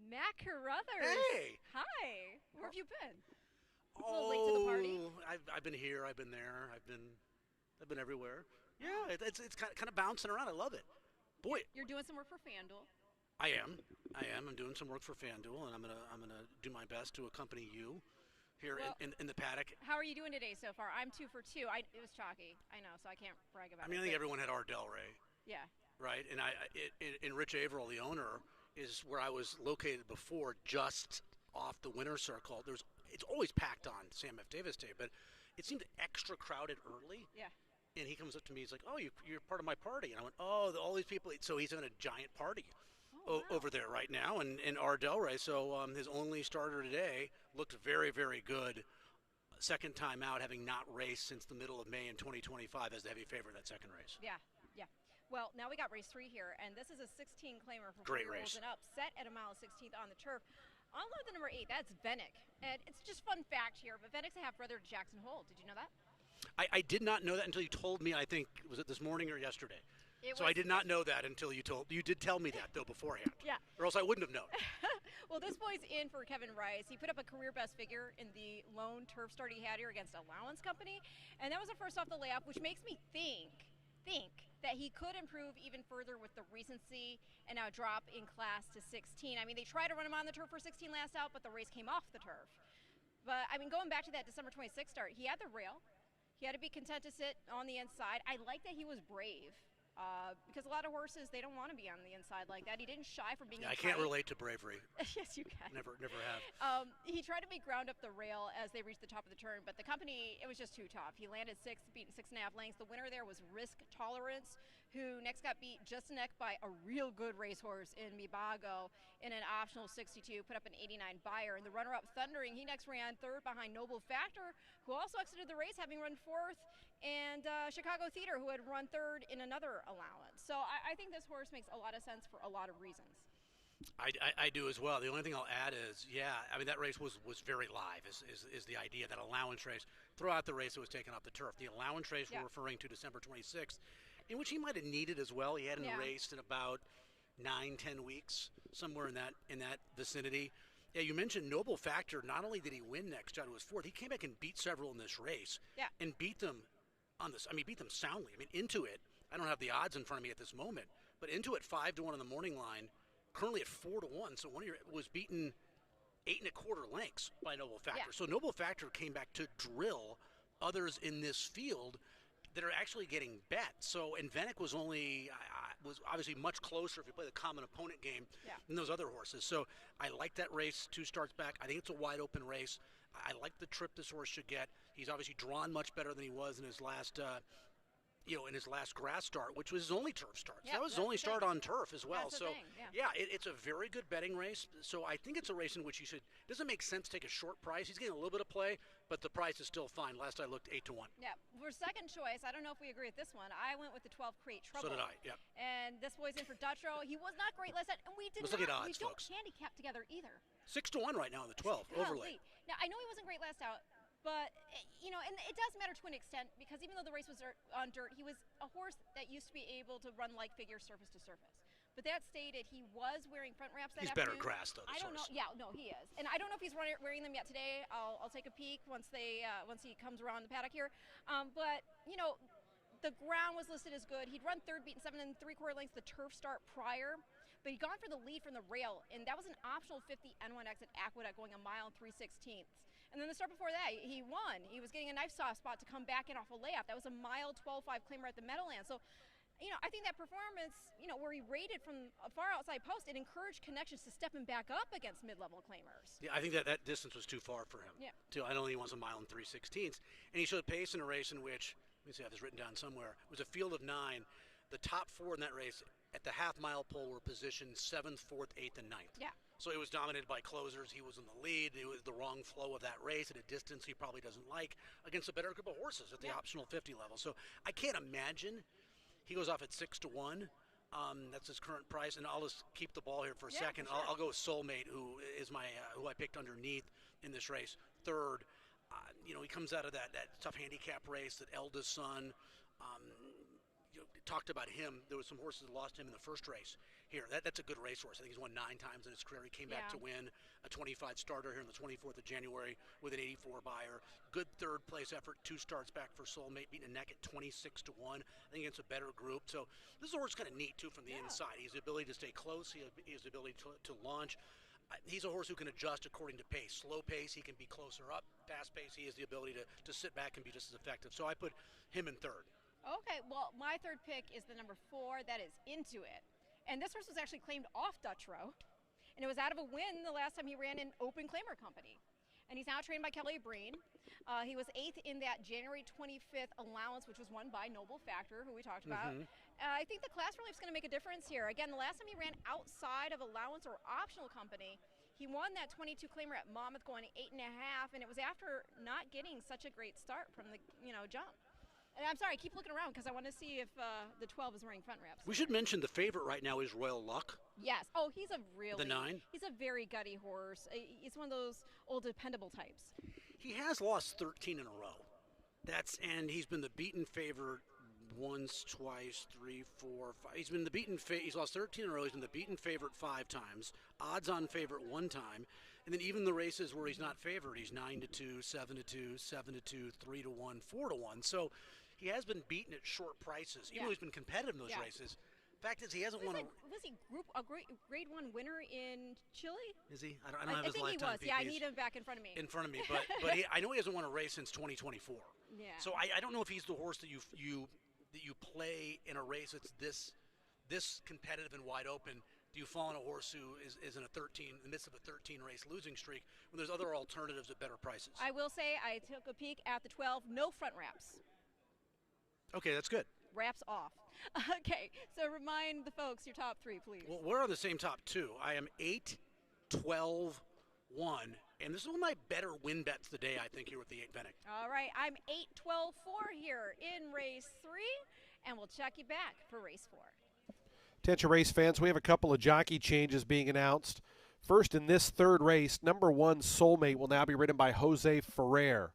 Matt Carruthers. Hey! Hi. Where have you been? A little late to the party. I've been here. I've been there. I've been everywhere. Yeah, it's kind of bouncing around. I love it. Boy, You're doing some work for FanDuel. I am. I'm doing some work for FanDuel, and I'm gonna do my best to accompany you here Well- in the paddock. How are you doing today so far? I'm 2 for 2. It was chalky. I know, so I can't brag about I it. mean, I think but- everyone had Ardell Ray, Yeah. right? And in Rich Averill, the owner, is where I was located before, just off the winner's circle. It's always packed on Sam F. Davis Day, but it seemed extra crowded early. Yeah. And he comes up to me, he's like, "Oh, you're part of my party." And I went, "Oh, all these people." So he's having a giant party Oh, wow. over there right now, and Ardell Ray. So his only starter today looked very, very good. Second time out, having not raced since the middle of May in 2025 as the heavy favorite that second race. Yeah. Well, now we got race 3 here, and this is a 16 claimer for Great 4-year-olds race. and up, set at a mile 16th on the turf. On load the number 8, that's Vennick. And it's just fun fact here, but Vennick's a half-brother to Jackson Hole. Did you know that? I did not know that until you told me. I think was it this morning or yesterday. So I did not know that until you did tell me that though beforehand. Yeah. Or else I wouldn't have known. Well, this boy's in for Kevin Rice. He put up a career best figure in the lone turf start he had here against Allowance Company, and that was the first off the layup, which makes me think that he could improve even further with the recency and now drop in class to 16. I mean, they tried to run him on the turf for 16 last out, but the race came off the turf. But I mean, going back to that December 26th start, he had the rail. He had to be content to sit on the inside. I like that he was brave. Because a lot of horses, they don't want to be on the inside like that. He didn't shy from being I can't relate to bravery. Yes, you can. Never have. He tried to make ground up the rail as they reached the top of the turn, but the company, it was just too tough. He landed 6, beaten 6.5 lengths. The winner there was Risk Tolerance, who next got beat just a neck by a real good racehorse in Mibago in an optional 62, put up an 89 buyer. And the runner-up Thundering, he next ran third behind Noble Factor, who also exited the race having run fourth, and Chicago Theater, who had run third in another allowance. So I think this horse makes a lot of sense for a lot of reasons. I do as well. The only thing I'll add is, I mean, that race was very live, is the idea, that allowance race. Throughout the race, it was taken off the turf. The allowance race we're referring to December 26th, in which he might have needed as well. He hadn't raced in about 9-10 weeks, somewhere in that vicinity. Yeah, you mentioned Noble Factor. Not only did he win next, John, was fourth, he came back and beat several in this race. Yeah. And beat them beat them soundly. I mean, Into It, I don't have the odds in front of me at this moment, but Into It 5-1 on the morning line, currently at 4-1. So was beaten 8 1/4 lengths by Noble Factor. Yeah. So Noble Factor came back to drill others in this field that are actually getting bet. So, and Vennick was was obviously much closer if you play the common opponent game than those other horses. So I like that race 2 starts back. I think it's a wide open race. I like the trip this horse should get. He's obviously drawn much better than he was in his last in his last grass start, which was his only turf start. So that was his only start on turf as well. That's the So, thing, it's a very good betting race. So I think it's a race in which it doesn't make sense to take a short price. He's getting a little bit of play, but the price is still fine. Last I looked, 8-1. Yeah, for second choice, I don't know if we agree with this one. I went with the 12 Create Trouble. So did I, yep. And this boy's in for Dutro. He was not great last night, and we Let's look at we odds, don't folks. handicap together either. 6-1 right now on the 12 overlay. Golly. Now, I know he wasn't great last out, but, and it does matter to an extent, because even though the race was on dirt, he was a horse that used to be able to run like figure surface to surface. But that stated, he was wearing front wraps that He's afternoon. better at grass, though, this I don't know. horse. Yeah, no, he is. And I don't know if he's wearing them yet today. I'll take a peek once he comes around the paddock here. But, the ground was listed as good. He'd run third, beaten 7 3/4 lengths the turf start prior. But he'd gone for the lead from the rail, and that was an optional 50 N1 exit Aqueduct going a mile and 3/16. And then the start before that, he won. He was getting a knife soft spot to come back in off a layup. That was a mile 12.5 claimer at the Meadowlands. So, I think that performance, where he rated from a far outside post, it encouraged Connections to step him back up against mid-level claimers. Yeah, I think that distance was too far for him. Yeah. I don't think he wants a mile and 3/16. And he showed pace in a race in which, let me see, I have this written down somewhere. It was a field of 9. The top 4 in that race at the half-mile pole were positioned 7th, 4th, 8th, and 9th. Yeah. So it was dominated by closers. He was in the lead. It was the wrong flow of that race at a distance he probably doesn't like against a better group of horses at the optional 50 level. So I can't imagine he goes off at 6-1. That's his current price, and I'll just keep the ball here for a second. For sure. I'll go with Soulmate, who is my who I picked underneath in this race, third. He comes out of that tough handicap race, that eldest son. Talked about him. There was some horses that lost him in the first race. here. That's a good racehorse. I think he's won 9 times in his career. He came back to win a 25 starter here on the 24th of January with an 84 buyer. Good third place effort, 2 starts back for Soulmate, beating a neck at 26 to 1. I think against a better group. So this horse is kind of neat too from the inside. He has the ability to stay close. He has the ability to launch. He's a horse who can adjust according to pace. Slow pace, he can be closer up. Fast pace, he has the ability to sit back and be just as effective. So I put him in third. Okay, well, my third pick is the number 4. That is Into It. And this horse was actually claimed off Dutch Row. And it was out of a win the last time he ran in Open Claimer Company. And he's now trained by Kelly Breen. He was 8th in that January 25th allowance, which was won by Noble Factor, who we talked about. I think the class relief is going to make a difference here. Again, the last time he ran outside of allowance or optional company, he won that 22 claimer at Monmouth going 8.5, and it was after not getting such a great start from the jump. And I'm sorry, I keep looking around because I want to see if the 12 is wearing front wraps. We should mention the favorite right now is Royal Luck. Yes. Oh, he's a really... The 9? He's a very gutty horse. He's one of those old dependable types. He has lost 13 in a row. And he's been the beaten favorite once, twice, 3, 4, 5. He's been the beaten he's lost 13 in a row. He's been the beaten favorite 5 times. Odds on favorite 1 time. And then even the races where he's not favored, he's 9-2, 7-2, 7-2, 3-1, 4-1. So he has been beaten at short prices, even though he's been competitive in those races. Fact is, he hasn't won was he a grade 1 winner in Chile? Is he? I don't have his lifetime. I think he was. PPs Yeah, I need him back in front of me. But I know he hasn't won a race since 2024. Yeah. So I don't know if he's the horse that you play in a race that's this competitive and wide open. Do you fall on a horse who is in the midst of a 13 race losing streak when there's other alternatives at better prices? I will say I took a peek at the 12. No front wraps. Okay, that's good. Wraps off. Okay, so remind the folks your top 3, please. Well, we're on the same top 2. I am 8, 12, 1, and this is one of my better win bets today, I think, here with the 8 Fennec. All right, I'm 8, 12, 4 here in race 3, and we'll check you back for race 4. Attention race fans, we have a couple of jockey changes being announced. First, in this third race, number 1 Soulmate will now be ridden by Jose Ferrer.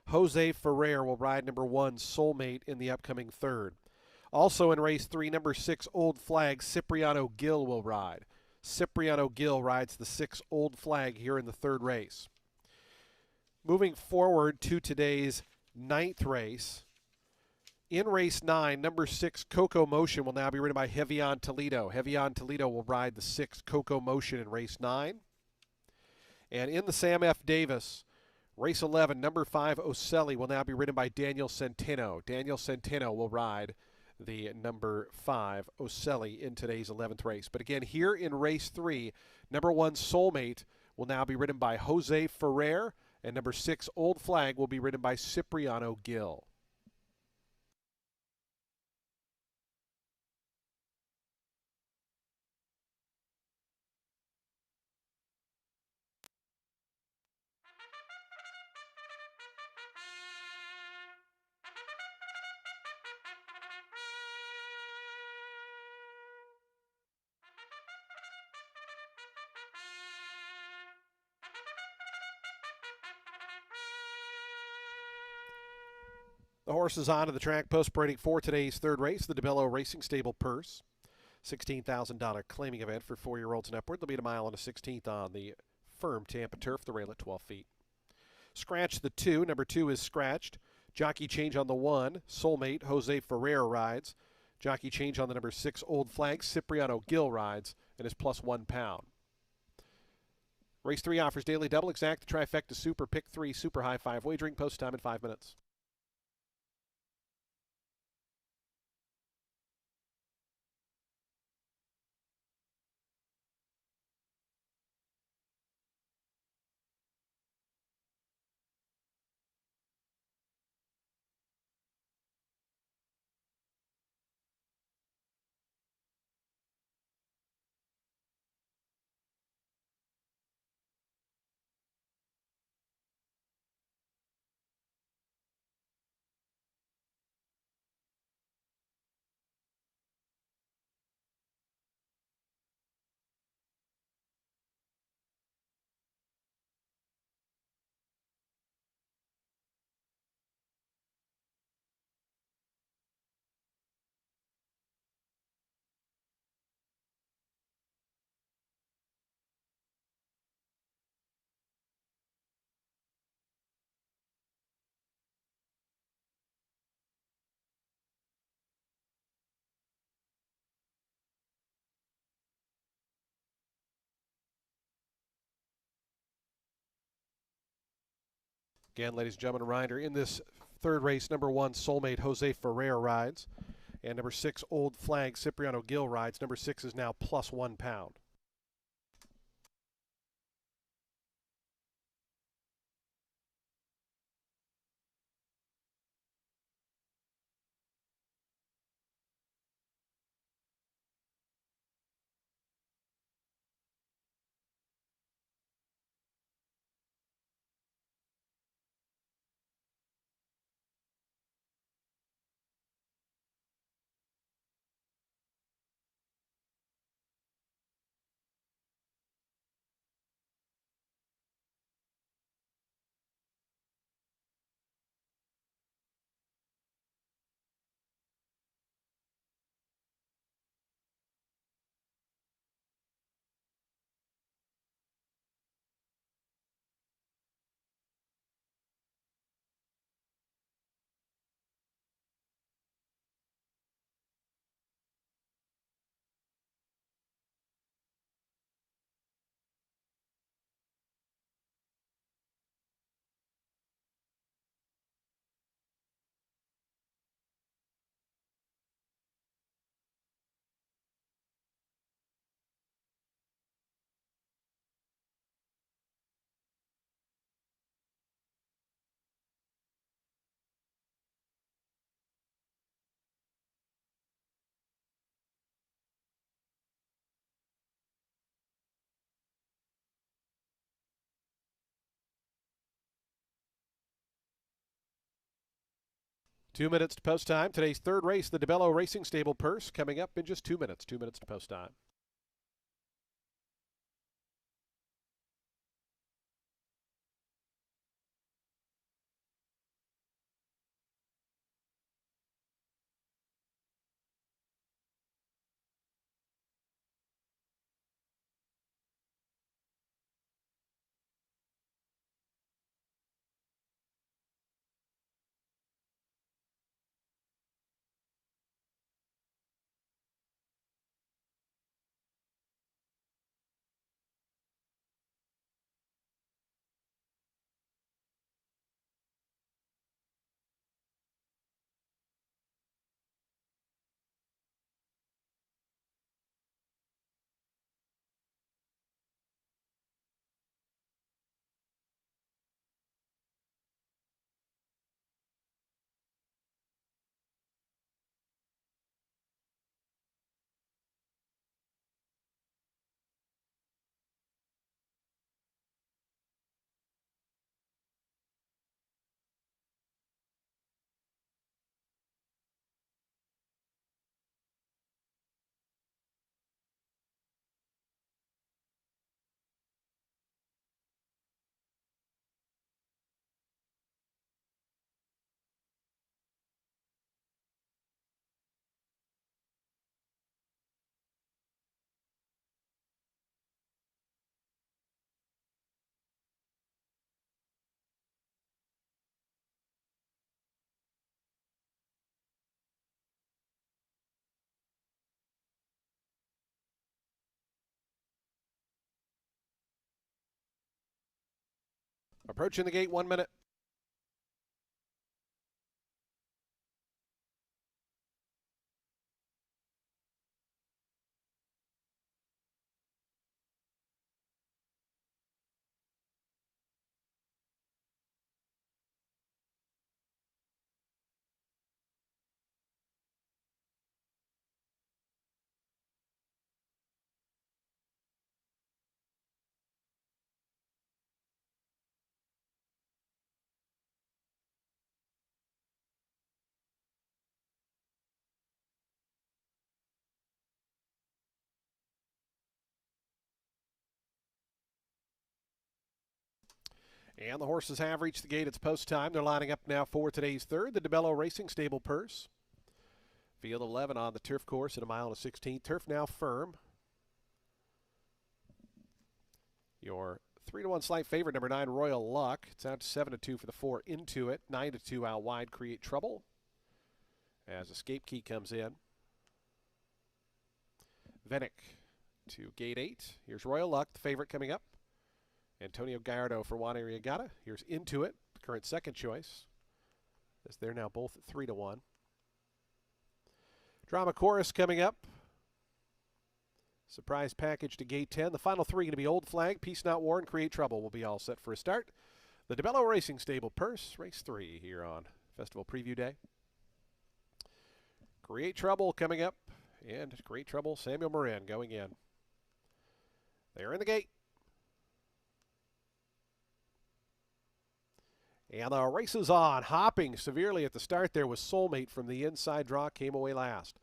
Jose Ferrer will ride number 1 Soulmate in the upcoming third. Also in race 3, number 6 Old Flag, Cipriano Gil will ride. Cipriano Gil rides the 6 Old Flag here in the third race. Moving forward to today's 9th race. In race 9, number 6 Coco Motion will now be ridden by Hevion Toledo. Hevion Toledo will ride the 6 Coco Motion in race 9. And in the Sam F. Davis, race 11, number 5 Ocelli will now be ridden by Daniel Centeno. Daniel Centeno will ride the number 5 Ocelli in today's 11th race. But again, here in race 3, number 1 Soulmate will now be ridden by Jose Ferrer, and number 6 Old Flag will be ridden by Cipriano Gil. The horse is onto the track post parading for today's third race, the DeBello Racing Stable Purse. $16,000 claiming event for 4-year-olds and upward. They'll be at a mile and a 16th on the firm Tampa turf, the rail at 12 feet. Scratch the 2. Number 2 is scratched. Jockey change on the 1. Soulmate, Jose Ferrer rides. Jockey change on the number 6 Old Flag. Cipriano Gil rides and is plus £1. Race 3 offers daily double exact, the trifecta super, pick 3, super high 5 wagering, post time in 5 minutes. Again, ladies and gentlemen, a reminder, in this third race, number 1, Soulmate Jose Ferrer rides. And number 6, Old Flag Cipriano Gill rides. Number 6 is now plus 1 pound. Two minutes to post time. Today's third race, the DeBello Racing Stable Purse, coming up in just 2 minutes. 2 minutes to post time. Approaching the gate, 1 minute. And the horses have reached the gate. It's post time. They're lining up now for today's third, the DeBello Racing Stable Purse. Field 11 on the turf course at 1.16 miles. Turf now firm. Your 3-1 slight favorite, number 9, Royal Luck. It's out to 7-2 for the 4 into it. 9-2 out wide, Create Trouble. As Escape Key comes in. Venick to gate 8. Here's Royal Luck, the favorite coming up. And Antonio Gallardo for Juan Arriagada. Here's Into It, the current second choice, as they're now both at 3-1. Drama Chorus coming up. Surprise package to gate 10. The final three going to be Old Flag, Peace Not War, and Create Trouble will be all set for a start. The DeBello Racing Stable Purse, race 3 here on Festival Preview Day. Create Trouble coming up, and Create Trouble, Samuel Morin going in. They're in the gate. And the race is on. Hopping severely at the start there was Soulmate from the inside draw, came away last.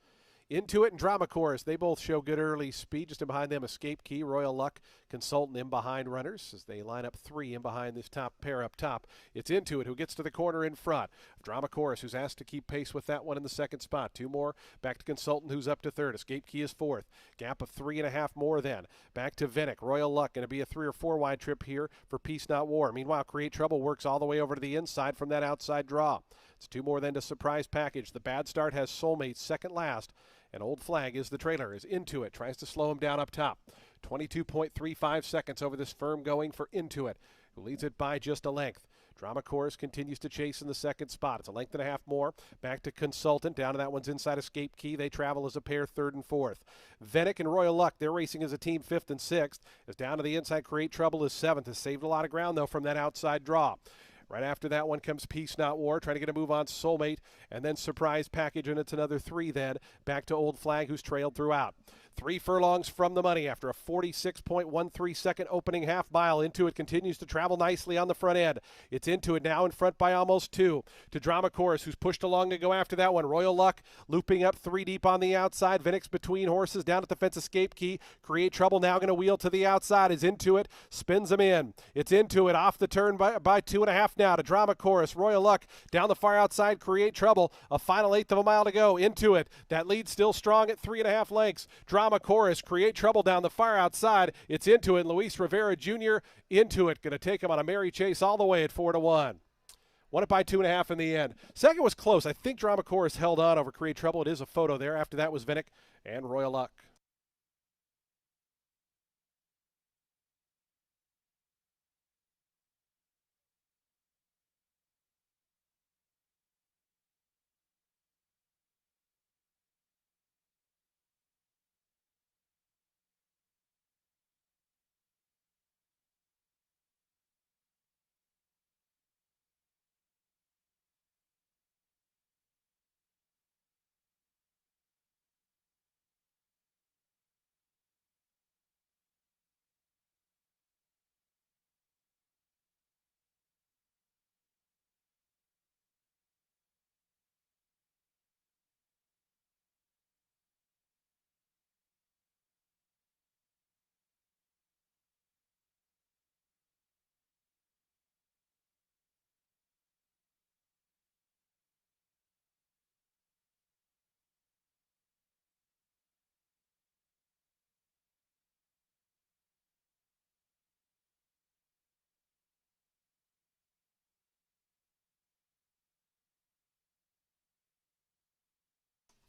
Into It and Drama Chorus, they both show good early speed. Just in behind them, Escape Key, Royal Luck, Consultant in behind runners as they line up 3 in behind this top pair up top. It's Into It who gets to the corner in front. Drama Chorus who's asked to keep pace with that one in the second spot. 2 more. Back to Consultant who's up to third. Escape Key is 4th. Gap of 3.5 more then. Back to Vinnick. Royal Luck going to be a 3 or 4 wide trip here for Peace Not War. Meanwhile, Create Trouble works all the way over to the inside from that outside draw. It's 2 more then to Surprise Package. The bad start has Soulmate second last. And Old Flag is the trailer, is Into It. Tries to slow him down up top. 22.35 seconds over this firm going for Into It, who leads it by just a length. Drama Chorus continues to chase in the second spot. It's a length and a half more. Back to Consultant. Down to that one's inside Escape Key. They travel as a pair, 3rd and 4th. Vinnick and Royal Luck, they're racing as a team 5th and 6th. As down to the inside, Create Trouble is 7th. Has saved a lot of ground, though, from that outside draw. Right after that one comes Peace Not War, trying to get a move on Soulmate, and then Surprise Package, and it's another 3 then. Back to Old Flag, who's trailed throughout. 3 furlongs from the money after a 46.13 second opening half mile. Into It continues to travel nicely on the front end. It's Into It now in front by almost 2. To Drama Chorus, who's pushed along to go after that one. Royal Luck looping up 3 deep on the outside. Vinnick's between horses down at the fence. Escape Key. Create Trouble now going to wheel to the outside. Is Into It. Spins him in. It's Into It off the turn by 2.5 now to Drama Chorus. Royal Luck down the far outside. Create Trouble. A final 1/8 of a mile to go. Into It. That lead still strong at 3.5 lengths. Drama Chorus, Create Trouble down the far outside. It's Into It. Luis Rivera Jr. Into It. Going to take him on a merry chase all the way at 4-1. Won it by 2.5 in the end. Second was close. I think Drama Chorus held on over Create Trouble. It is a photo there. After that was Vinnick and Royal Luck.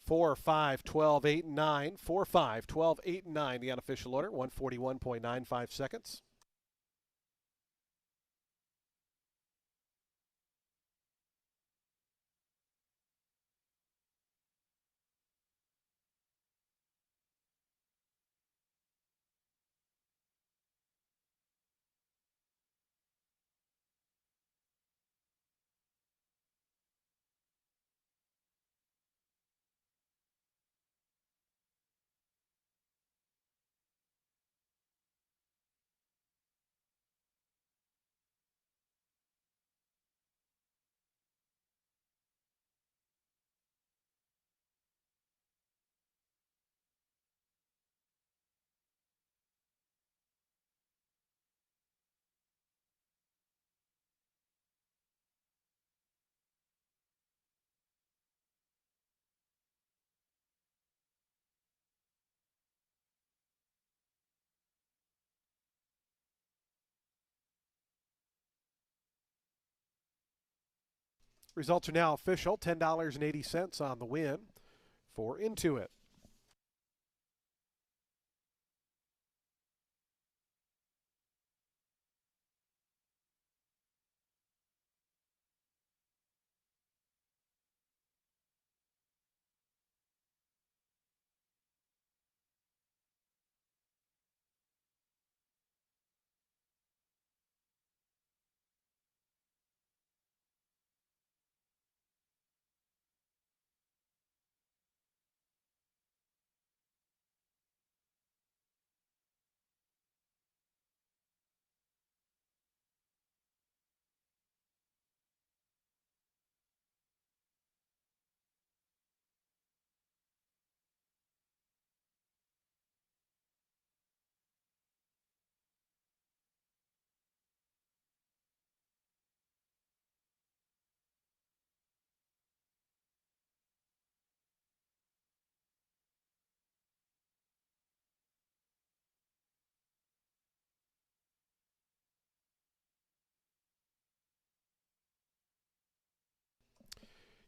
Four, 5, 12, 8, and 9. 4, 5, 12, 8, and 9. The unofficial order, 141.95 seconds. Results are now official. $10.80 on the win for Into It.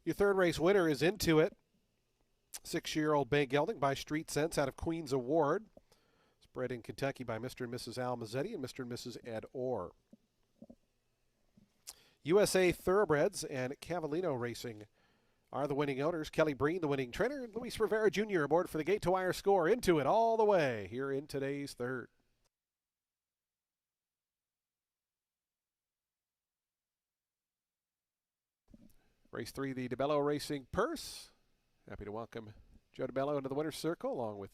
Your third race winner is Into It. 6-year-old Bay Gelding by Street Sense out of Queen's Award. It's bred in Kentucky by Mr. and Mrs. Al Mazzetti and Mr. and Mrs. Ed Orr. USA Thoroughbreds and Cavallino Racing are the winning owners. Kelly Breen, the winning trainer, and Luis Rivera Jr. aboard for the Gate to Wire score. Into It all the way here in today's third. Race 3, the DeBello Racing Purse. Happy to welcome Joe DeBello into the winner's circle along with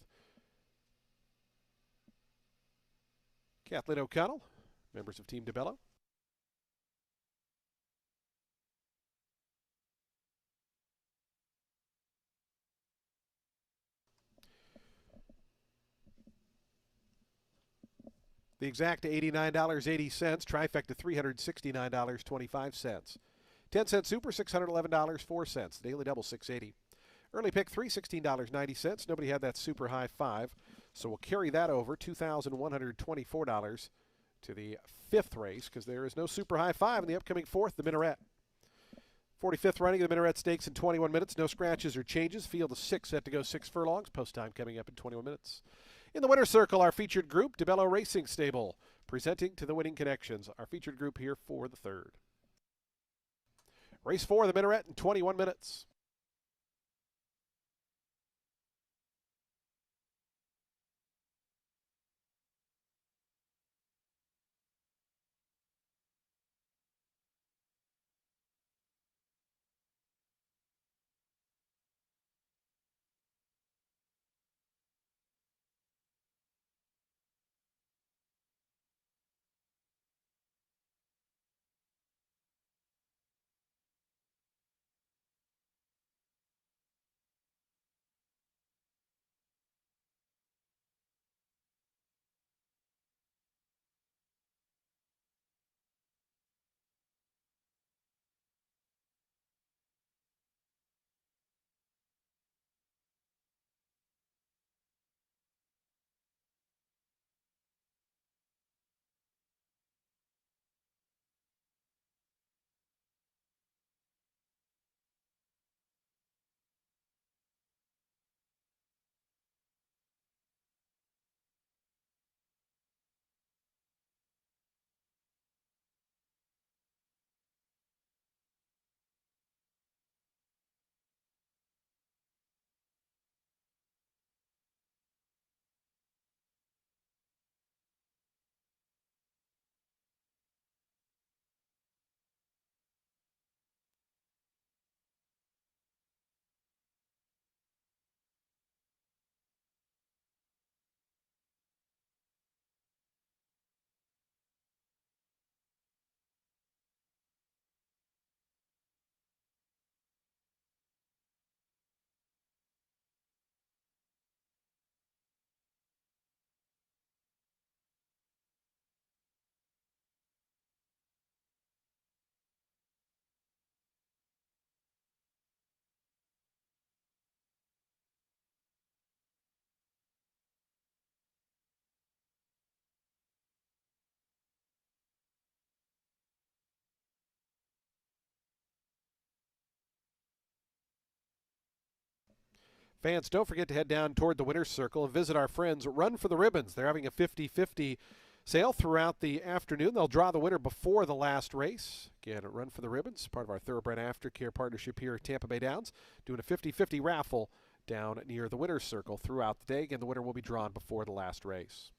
Kathleen O'Connell, members of Team DeBello. The exact $89.80, trifecta $369.25. 10-cent super, $611.04. Daily double, $680. Early pick three, $16.90. Nobody had that super high five, so we'll carry that over, $2,124 to the fifth race because there is no super high five in the upcoming fourth, the Minoret. 45th running of the Minoret Stakes in 21 minutes. No scratches or changes. Field of 6 set to go 6 furlongs. Post time coming up in 21 minutes. In the winner's circle, our featured group, DeBello Racing Stable, presenting to the winning connections. Our featured group here for the third. Race 4, the Minoret in 21 minutes. Fans, don't forget to head down toward the winner's circle and visit our friends Run for the Ribbons. They're having a 50-50 sale throughout the afternoon. They'll draw the winner before the last race. Again, Run for the Ribbons, part of our Thoroughbred Aftercare partnership here at Tampa Bay Downs, doing a 50-50 raffle down near the winner's circle throughout the day. Again, the winner will be drawn before the last race.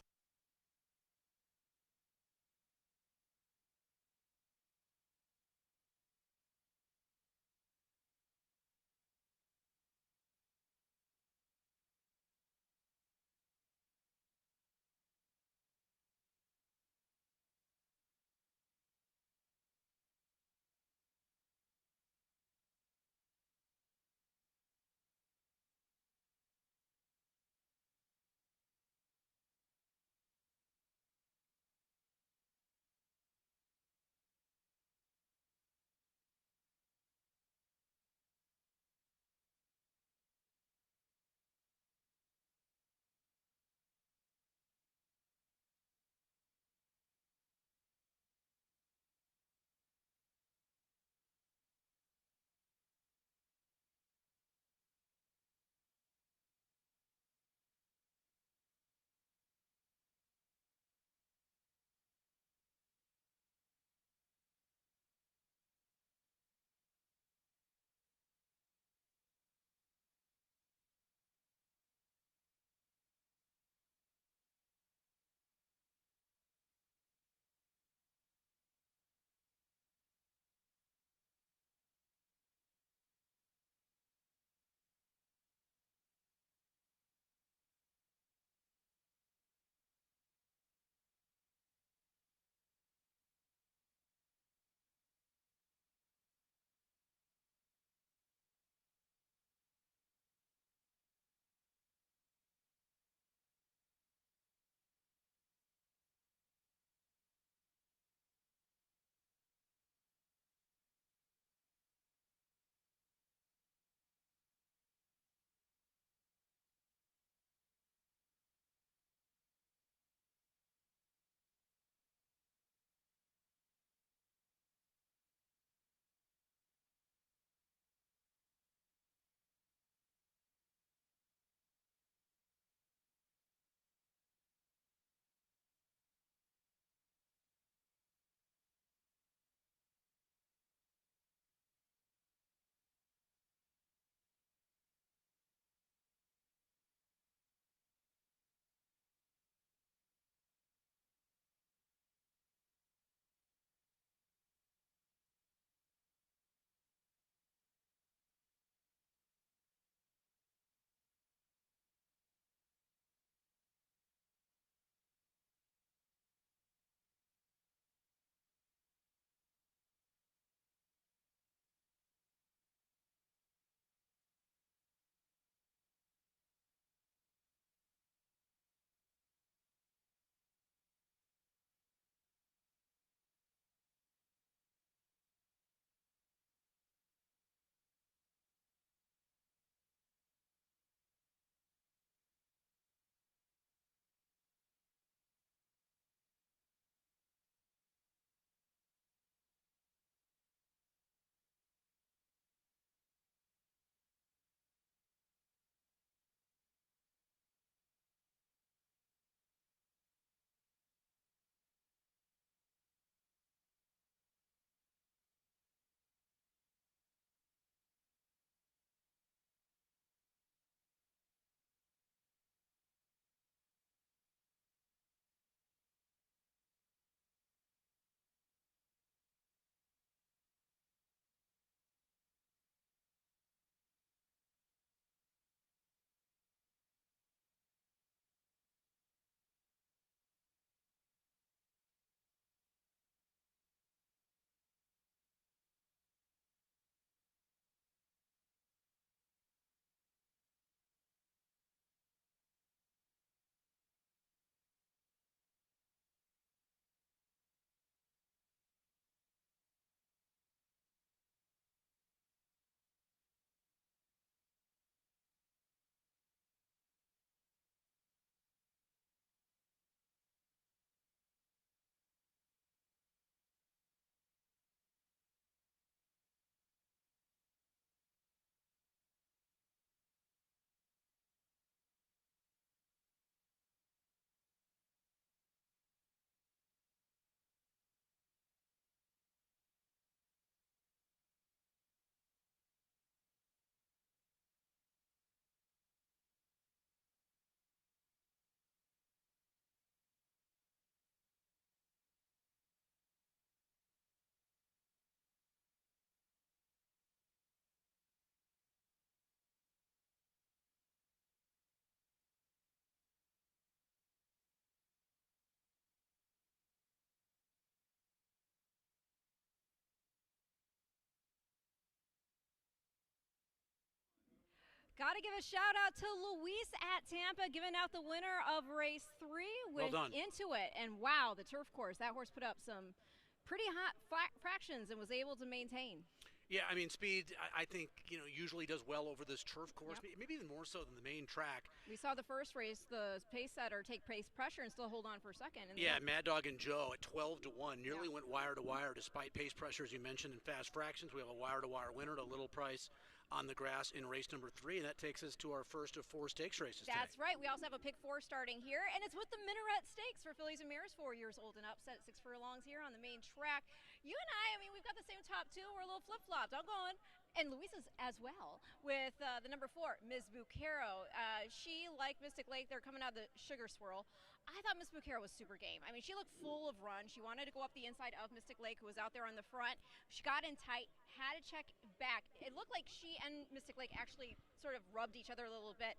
Got to give a shout out to Luis at Tampa, giving out the winner of race 3. Well done. Into it, and wow, the turf course. That horse put up some pretty hot fractions and was able to maintain. Yeah, I mean, Speed, I think, usually does well over this turf course, maybe even more so than the main track. We saw the first race, the pace setter take pace pressure and still hold on for a second. Yeah, Mad Dog and Joe at 12-1 nearly went wire to wire despite pace pressure, as you mentioned, in fast fractions. We have a wire to wire winner at a little price on the grass in race number 3, and that takes us to our first of 4 stakes races That's today. right. We also have a pick 4 starting here, and it's with the Minoret Stakes for fillies and mares 4 years old and up, set at 6 furlongs here on the main track. You and I mean, we've got the same top 2. We're a little flip-flopped. I'm going, and Luisa's as well, with the number 4, Ms. Bucaro. She, like Mystic Lake, they're coming out of the Sugar Swirl. I thought Miss Bucaro was super game. I mean, she looked full of run. She wanted to go up the inside of Mystic Lake, who was out there on the front. She got in tight, had to check back. It looked like she and Mystic Lake actually sort of rubbed each other a little bit.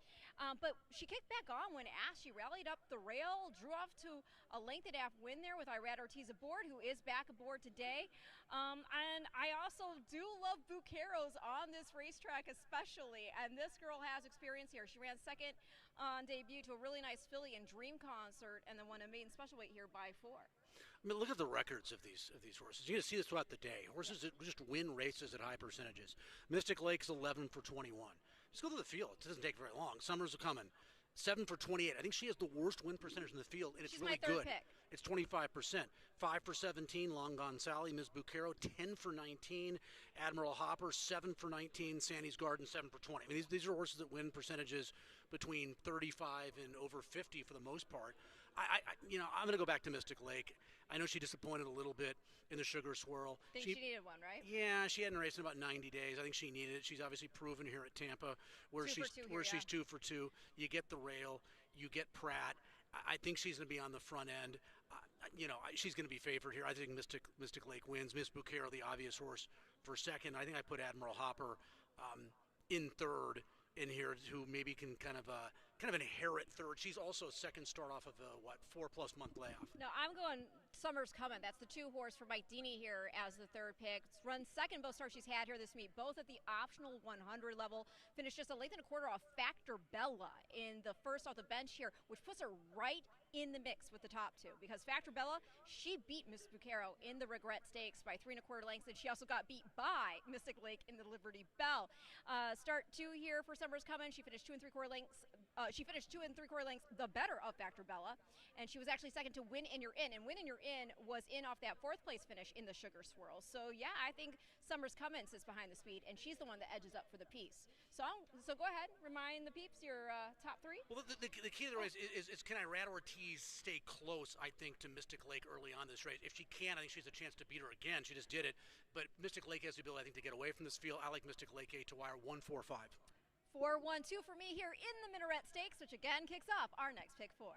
But she kicked back on when asked. She rallied up the rail, drew off to a length and a half win there with Irad Ortiz aboard, who is back aboard today. And I also do love Bucaro's on this racetrack especially. And this girl has experience here. She ran second on debut to a really nice filly in Dream Concert, and then won a maiden special weight here by 4. I mean, look at the records of these horses. You're going to see this throughout the day. Horses that just win races at high percentages. Mystic Lake's 11 for 21. Just go through the field. It doesn't take very long. Summers are coming. 7 for 28. I think she has the worst win percentage in the field, and it's She's really my third good. Pick. It's 25%. 5 for 17, Long Gone Sally. Ms. Bucaro, 10 for 19. Admiral Hopper, 7 for 19. Sandy's Garden, 7 for 20. I mean, these are horses that win percentages between 35 and over 50 for the most part. I'm going to go back to Mystic Lake. I know she disappointed a little bit in the Sugar Swirl. She needed one, right? Yeah, she hadn't raced in about 90 days. I think she needed it. She's obviously proven here at Tampa where she's 2 for 2. You get the rail, you get Pratt. I think she's going to be on the front end. She's going to be favored here. I think Mystic Lake wins. Miss Bucaro, the obvious horse, for second. I think I put Admiral Hopper in third in here, who maybe can kind of inherit third. She's also second start off of a 4+ month layoff. No, I'm going Summer's Coming. That's the 2 horse for Mike Dini here as the third pick. It's run second both starts she's had here this meet, both at the optional 100 level. Finished just a length and a quarter off Factor Bella in the first off the bench here, which puts her right in the mix with the top 2, because Factor Bella, she beat Miss Bucaro in the Regret Stakes by 3 1/4 lengths, and she also got beat by Mystic Lake in the Liberty Bell. Start 2 here for Summer's Coming. She finished 2 3/4 lengths. She finished 2 3/4 lengths the better of Factor Bella, and she was actually second to Win and You're In, and Win and You're In was in off that 4th place finish in the Sugar Swirl. So yeah, I think Summer's Coming sits behind the speed, and she's the one that edges up for the piece. So go ahead, remind the peeps your top 3. Well, the key to the race is can Irad Ortiz stay close, I think, to Mystic Lake early on this race. If she can, I think she has a chance to beat her again. She just did it. But Mystic Lake has the ability, I think, to get away from this field. I like Mystic Lake 8 to wire 1-4-5. 4-1-2 for me here in the Minoret Stakes, which again kicks off our next pick 4.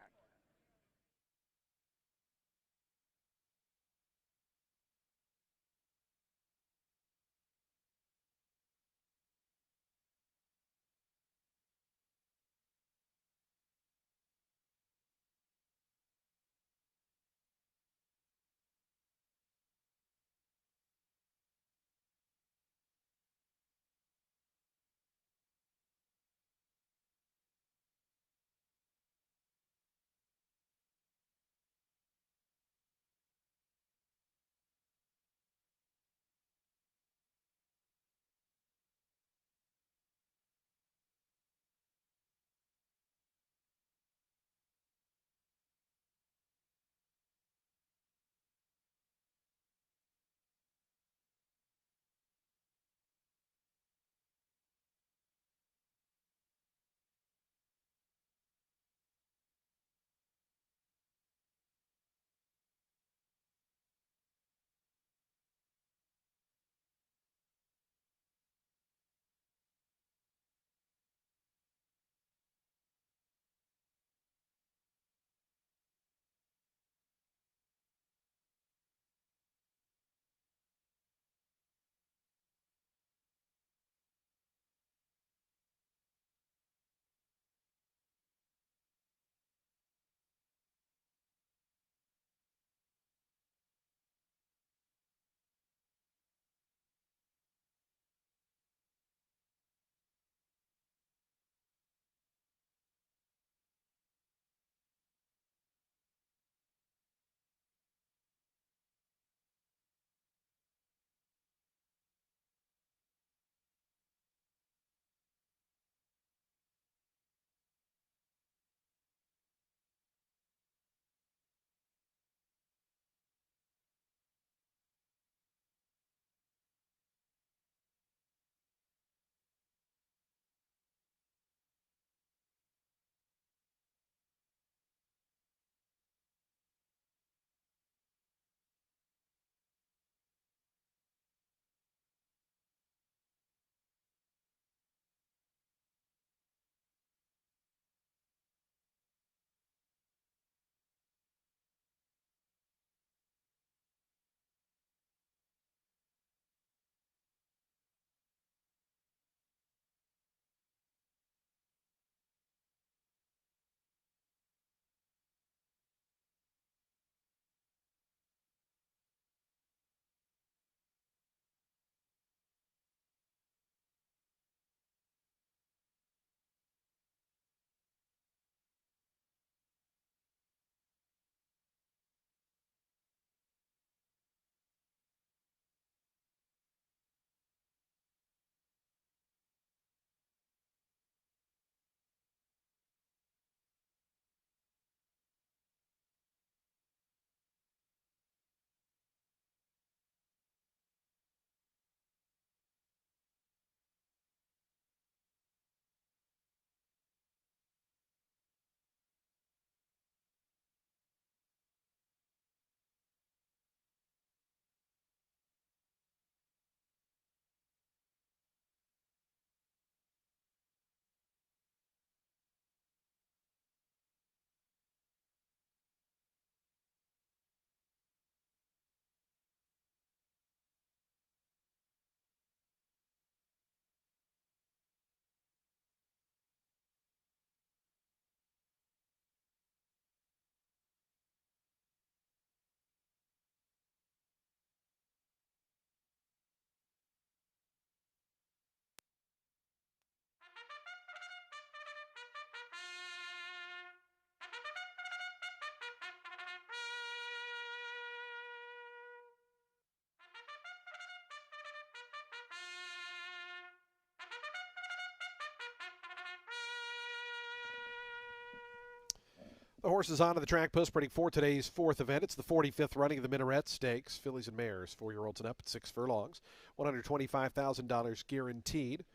The horses onto the track post spreading for today's fourth event. It's the 45th running of the Minoret Stakes. Fillies and mares, 4-year-olds and up at 6 furlongs. $125,000 guaranteed.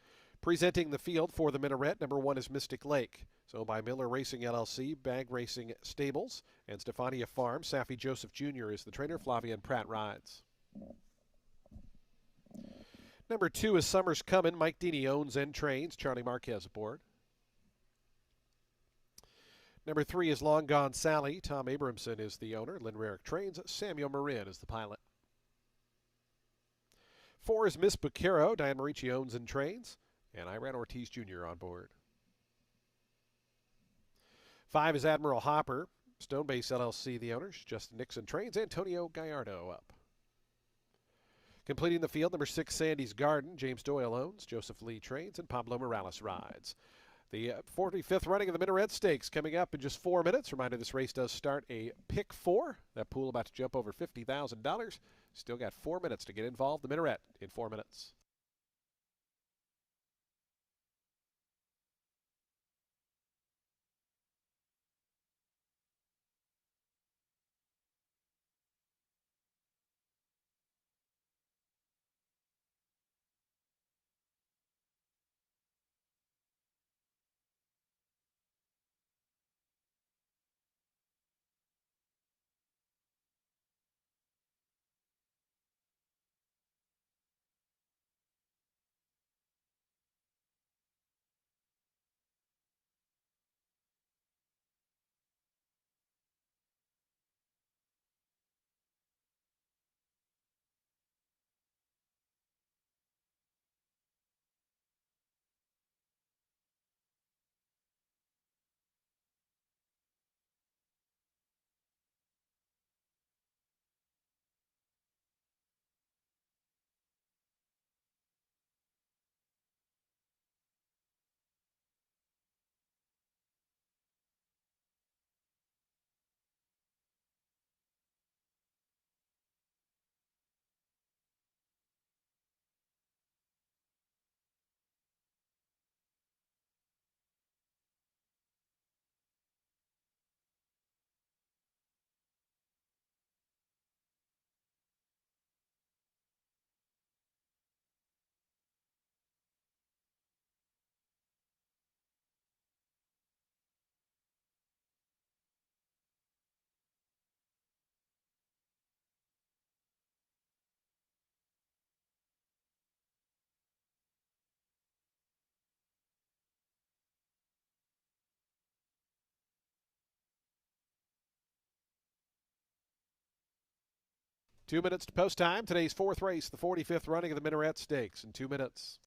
Presenting the field for the Minoret, number 1 is Mystic Lake. So by Miller Racing LLC, Bag Racing Stables, and Stefania Farm. Safi Joseph Jr. is the trainer. Flavian Pratt rides. Number 2 is Summer's Comin'. Mike Deeney owns and trains. Charlie Marquez aboard. Number 3 is Long Gone Sally. Tom Abramson is the owner. Lynn Rarick trains. Samuel Marin is the pilot. 4 is Miss Bucaro. Diane Marici owns and trains. And Iran Ortiz Jr. on board. 5 is Admiral Hopper. Stonebase LLC, the owners. Justin Nixon trains. Antonio Gallardo up. Completing the field, number 6, Sandy's Garden. James Doyle owns. Joseph Lee trains. And Pablo Morales rides. The 45th running of the Minoret Stakes coming up in just 4 minutes. Reminder, this race does start a pick 4. That pool about to jump over $50,000. Still got 4 minutes to get involved. The Minoret in 4 minutes. Two minutes to post time. Today's fourth race, the 45th running of the Minoret Stakes in 2 minutes.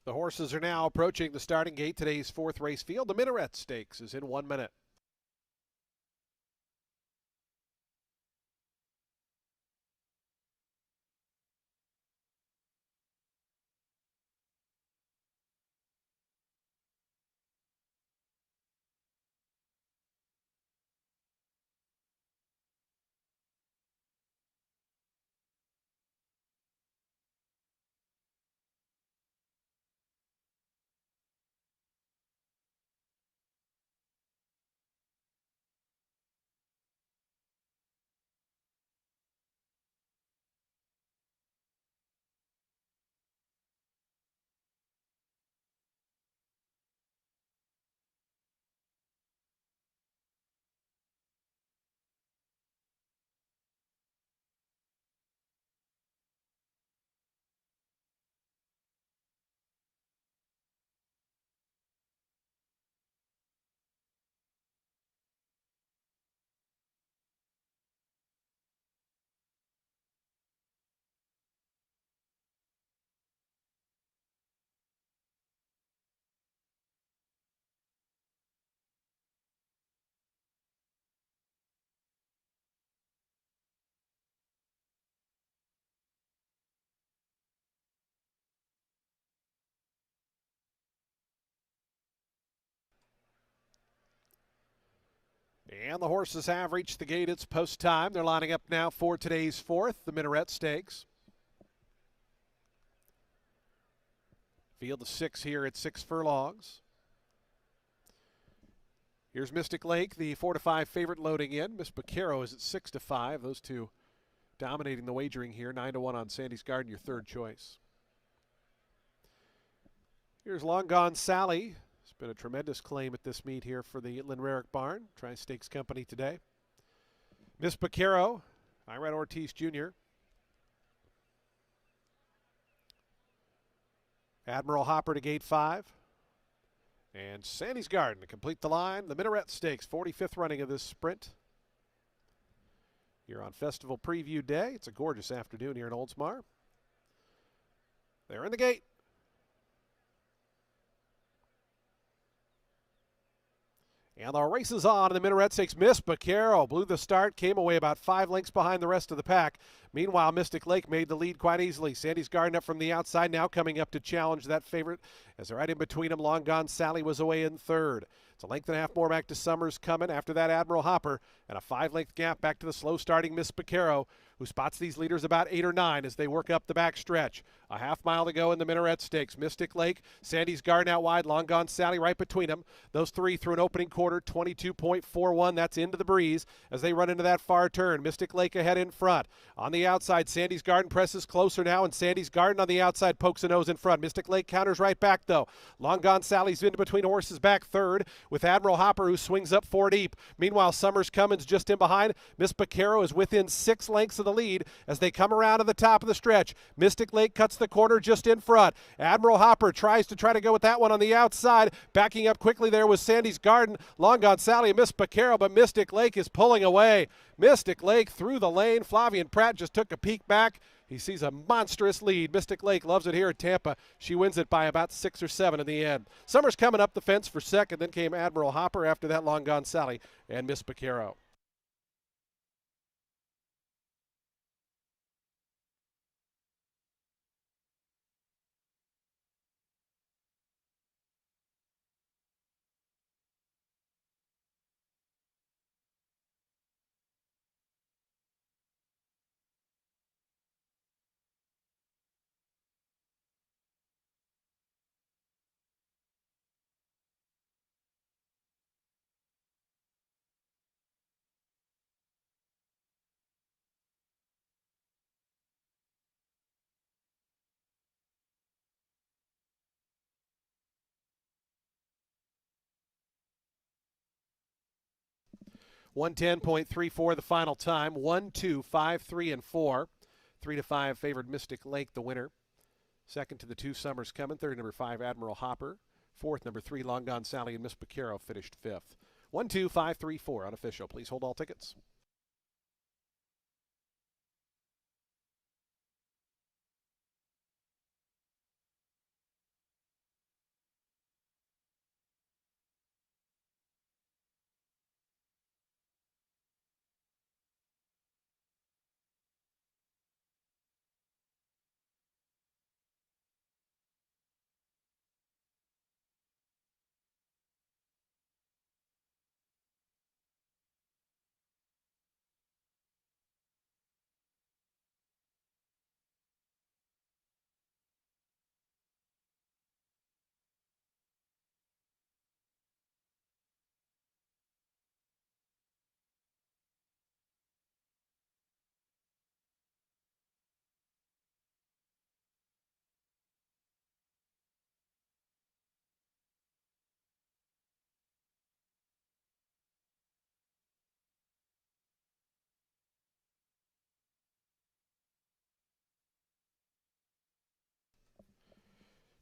The horses are now approaching the starting gate. Today's fourth race field. The Minoret Stakes is in 1 minute. And the horses have reached the gate. It's post time. They're lining up now for today's fourth, the Minoret Stakes. Field of 6 here at 6 furlongs. Here's Mystic Lake, the 4-5 favorite loading in. Miss Bacaro is at 6-5. Those two dominating the wagering here. 9-1 on Sandy's Garden, your third choice. Here's Long Gone Sally. It's been a tremendous claim at this meet here for the Linraric Barn, Tri-Stakes Company today. Miss Bacaro, Irad Ortiz Jr. Admiral Hopper to gate 5. And Sandy's Garden to complete the line. The Minoret Stakes, 45th running of this sprint. Here on Festival Preview Day. It's a gorgeous afternoon here in Oldsmar. They're in the gate. And the race is on in the Minoret Stakes. Miss Bacaro blew the start, came away about 5 lengths behind the rest of the pack. Meanwhile, Mystic Lake made the lead quite easily. Sandy's Garden up from the outside, now coming up to challenge that favorite. As they're right in between them, Long Gone Sally was away in third. It's a length and a half more back to Summers coming. After that, Admiral Hopper, and a 5-length gap back to the slow-starting Miss Bacaro, who spots these leaders about 8 or 9 as they work up the back stretch. A half mile to go in the Minoret Stakes. Mystic Lake, Sandy's Garden out wide, Long Gone Sally right between them. Those three through an opening quarter, 22.41. That's into the breeze as they run into that far turn. Mystic Lake ahead in front. On the outside, Sandy's Garden presses closer now, and Sandy's Garden on the outside pokes a nose in front. Mystic Lake counters right back, though. Long Gone Sally's in between horses back third with Admiral Hopper, who swings up 4 deep. Meanwhile, Summers Cummins just in behind. Miss Bacaro is within 6 lengths of the lead as they come around to the top of the stretch. Mystic Lake cuts the corner just in front. Admiral Hopper tries to go with that one on the outside. Backing up quickly there was Sandy's Garden, Long Gone Sally, and Miss Bacaro, but Mystic Lake is pulling away. Mystic Lake through the lane. Flavian Pratt just took a peek back. He sees a monstrous lead. Mystic Lake loves it here at Tampa. She wins it by about 6 or 7 in the end. Summers coming up the fence for second. Then came Admiral Hopper. After that, Long Gone Sally and Miss Bacaro. .34 the final time. 1, 2, 5, 3, and 4. 3-5 favored Mystic Lake, the winner. Second to the 2, Summers Coming. Third, number 5, Admiral Hopper. Fourth, number 3, Long Gone Sally, and Miss Bacaro finished 5th. 1, 2, 5, 3, 4 unofficial. Please hold all tickets.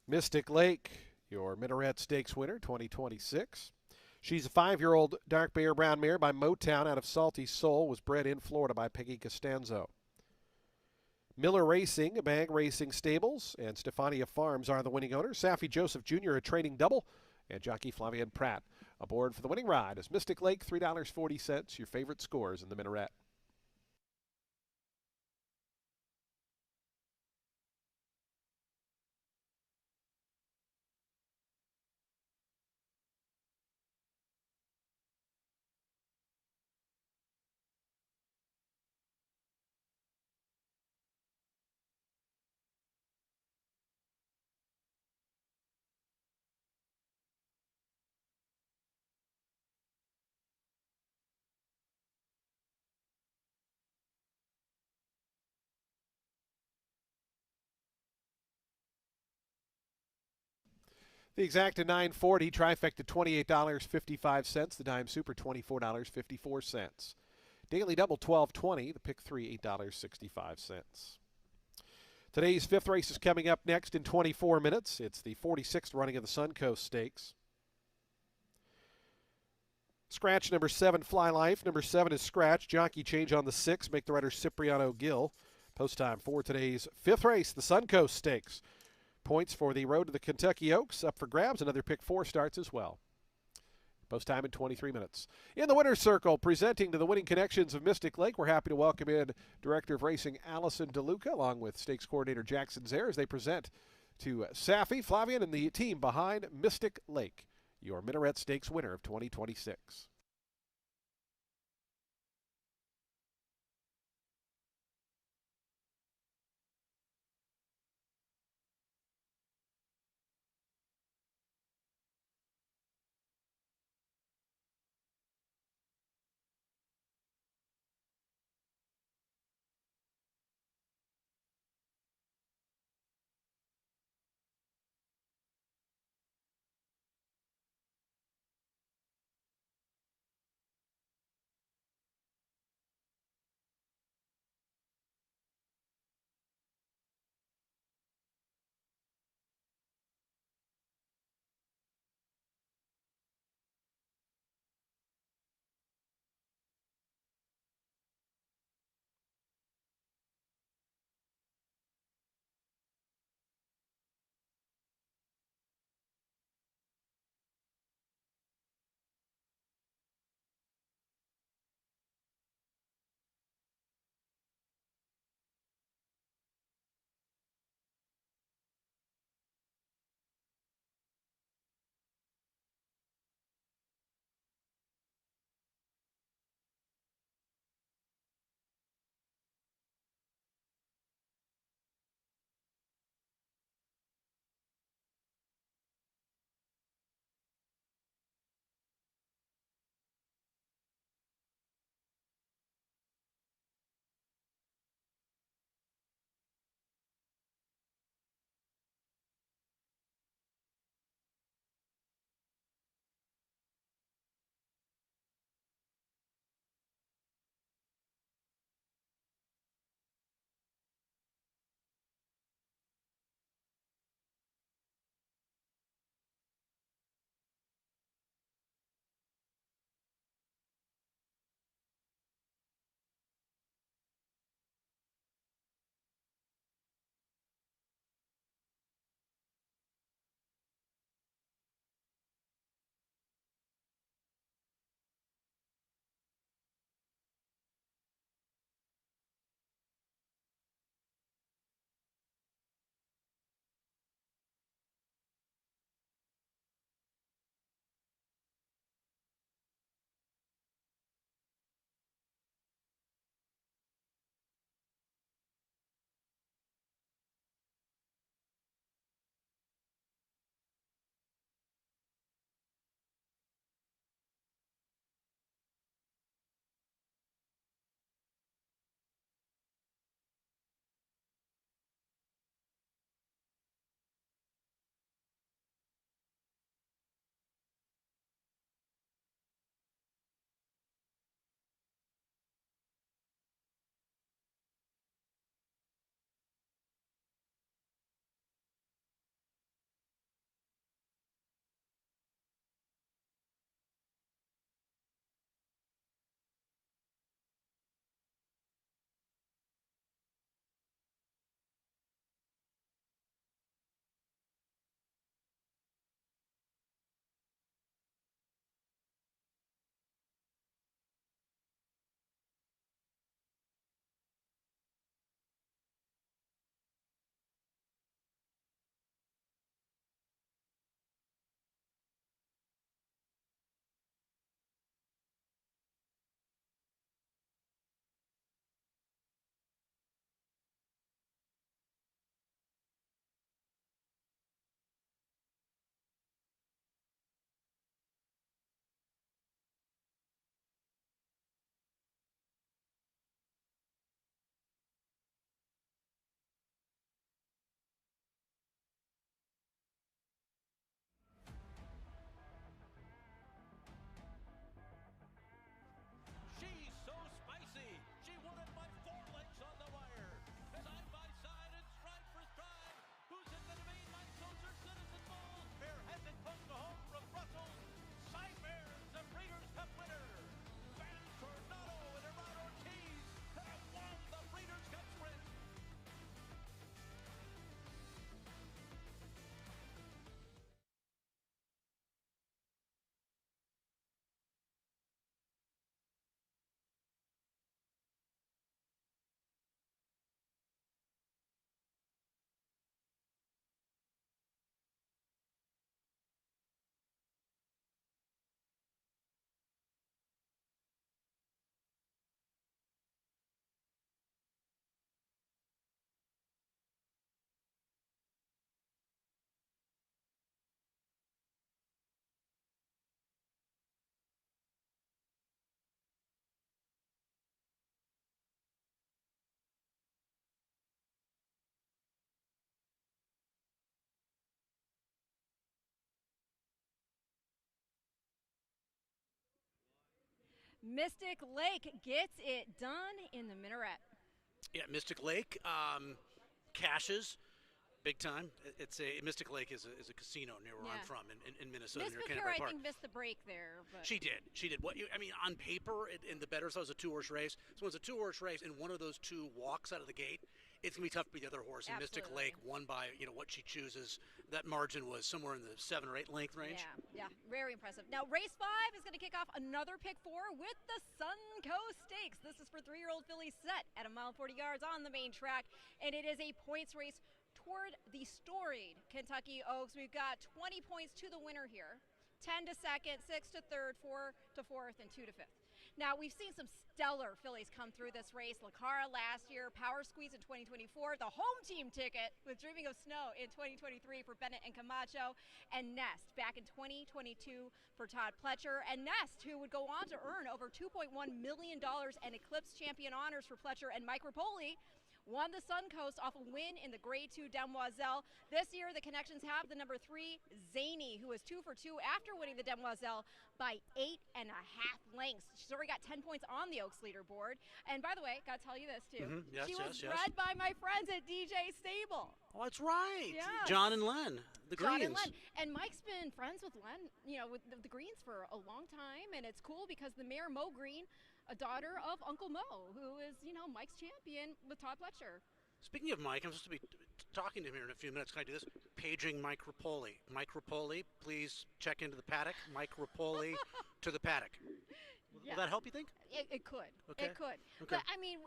Mystic Lake, your Minoret Stakes winner, 2026. She's a 5-year-old dark bear brown mare by Motown out of Salty Soul, was bred in Florida by Peggy Costanzo. Miller Racing, Bag Racing Stables, and Stefania Farms are the winning owners. Safi Joseph Jr., a training double, and jockey Flavian Pratt aboard for the winning ride as Mystic Lake, $3.40, your favorite scores in the Minaret. The exact at 940, trifecta $28.55, the dime super $24.54. Daily double $12.20, the pick three $8.65. Today's fifth race is coming up next in 24 minutes. It's the 46th running of the Suncoast Stakes. Scratch number 7, Fly Life. Number 7 is Scratch. Jockey change on the 6. Make the rider Cipriano Gill. Post time for today's fifth race, the Suncoast Stakes. Points for the Road to the Kentucky Oaks up for grabs. Another pick 4 starts as well. Post time in 23 minutes. In the winner's circle, presenting to the winning connections of Mystic Lake, we're happy to welcome in Director of Racing Allison DeLuca, along with Stakes Coordinator Jackson Zaire, as they present to Safi, Flavian, and the team behind Mystic Lake, your Minoret Stakes winner of 2026. Mystic Lake gets it done in the Minoret. Yeah, Mystic Lake cashes big time. It's a Mystic Lake is a casino near where I'm from in Minnesota. Mystic near here, I Park. think, missed the break there. But. She did. I mean, on paper, in the better, so it was a 2-horse race. So it's a 2-horse race, and one of those two walks out of the gate. It's gonna be tough to beat the other horse. And Mystic Lake won by what she chooses. That margin was somewhere in the 7 or 8 length range. Yeah, very impressive. Now race 5 is going to kick off another pick 4 with the Suncoast Stakes. This is for 3-year-old fillies set at 1 mile 40 yards on the main track, and it is a points race toward the storied Kentucky Oaks. We've got 20 points to the winner here. 10 to second, 6 to third, 4 to fourth, and 2 to fifth. Now, we've seen some stellar fillies come through this race. Lacara last year, Power Squeeze in 2024, the home team ticket with Dreaming of Snow in 2023 for Bennett and Camacho, and Nest back in 2022 for Todd Pletcher. And Nest, who would go on to earn over $2.1 million and Eclipse champion honors for Pletcher, and Mike Rapoli won the Suncoast off a win in the Grade 2 Demoiselle. This year, the connections have the number 3, Zany, who was 2 for 2 after winning the Demoiselle by 8.5 lengths. She's already got 10 points on the Oaks leaderboard. And by the way, got to tell you this, too. Yes, she was yes. bred by my friends at DJ Stable. Oh, that's right. Yes. John and Len, the John Greens. And Len. And Mike's been friends with Len, with the Greens for a long time. And it's cool because the mare, Mo Green, a daughter of Uncle Mo, who is, Mike's champion with Todd Pletcher. Speaking of Mike, I'm supposed to be talking to him here in a few minutes. Can I do this? Paging Mike Rapoli. Mike Rapoli, please check into the paddock. Mike Rapoli to the paddock. Will that help, you think? It could. Okay. It could. Okay. But, I mean,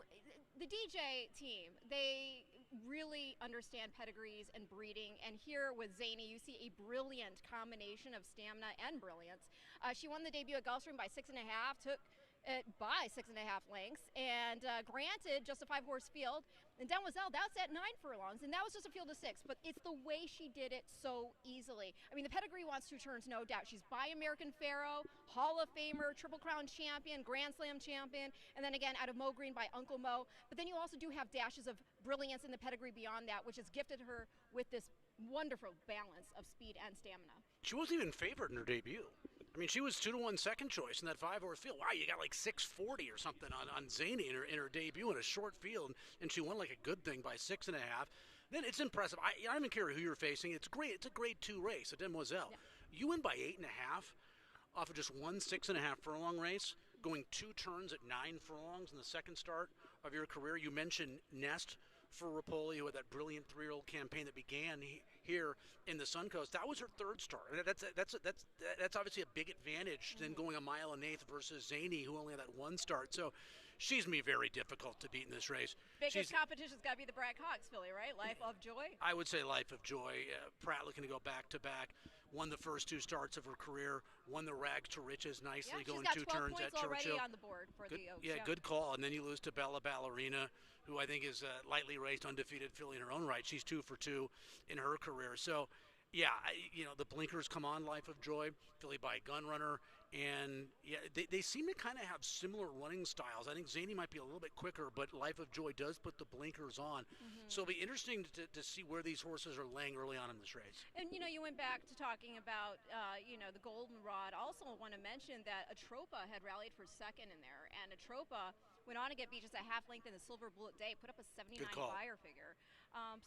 the DJ team, they really understand pedigrees and breeding. And here with Zany, you see a brilliant combination of stamina and brilliance. She won the debut at Gulfstream by 6.5, took it by 6.5 lengths, and granted, just a 5-horse field. And Demoiselle, that's at 9 furlongs, and that was just a field of 6, but it's the way she did it so easily. I mean, the pedigree wants 2 turns, no doubt. She's by American Pharoah, Hall of Famer, Triple Crown champion, Grand Slam champion, and then again out of Mo Green by Uncle Mo. But then you also do have dashes of brilliance in the pedigree beyond that, which has gifted her with this wonderful balance of speed and stamina. She wasn't even favored in her debut. I mean, she was 2-1 second choice in that 5-horse field. Wow, you got like 640 or something on Zany in her debut in a short field, and she won like a good thing by 6.5. Then it's impressive. I don't even care who you're facing. It's great. It's a Grade 2 race, a Demoiselle. Yeah. You win by 8.5 off of just one 6.5 furlong race, going 2 turns at 9 furlongs in the second start of your career. You mentioned Nest for Rapoli, who had that brilliant 3-year-old campaign that began here in the Suncoast. That was her 3rd start. That's obviously a big advantage than going 1.1 miles versus Zany, who only had that 1 start. So she's going to be very difficult to beat in this race. Biggest competition's got to be the Brad Cox filly, right? Life of Joy? I would say Life of Joy. Pratt looking to go back-to-back. Won the first 2 starts of her career. Won the Rags to Riches nicely, going 2 turns at Churchill. Already on the board for the Oaks. Yeah, good call. And then you lose to Bella Ballerina, who I think is a lightly raced, undefeated filly in her own right. She's 2 for 2 in her career. So, yeah, the blinkers come on, Life of Joy, filly by Gunrunner. And, yeah, they seem to kind of have similar running styles. I think Zany might be a little bit quicker, but Life of Joy does put the blinkers on. So it'll be interesting to see where these horses are laying early on in this race. And, you went back to talking about, the Goldenrod. Also want to mention that Atropa had rallied for second in there. And Atropa went on to get beat just a half length in the Silver Bullet Day, put up a 79 buyer figure.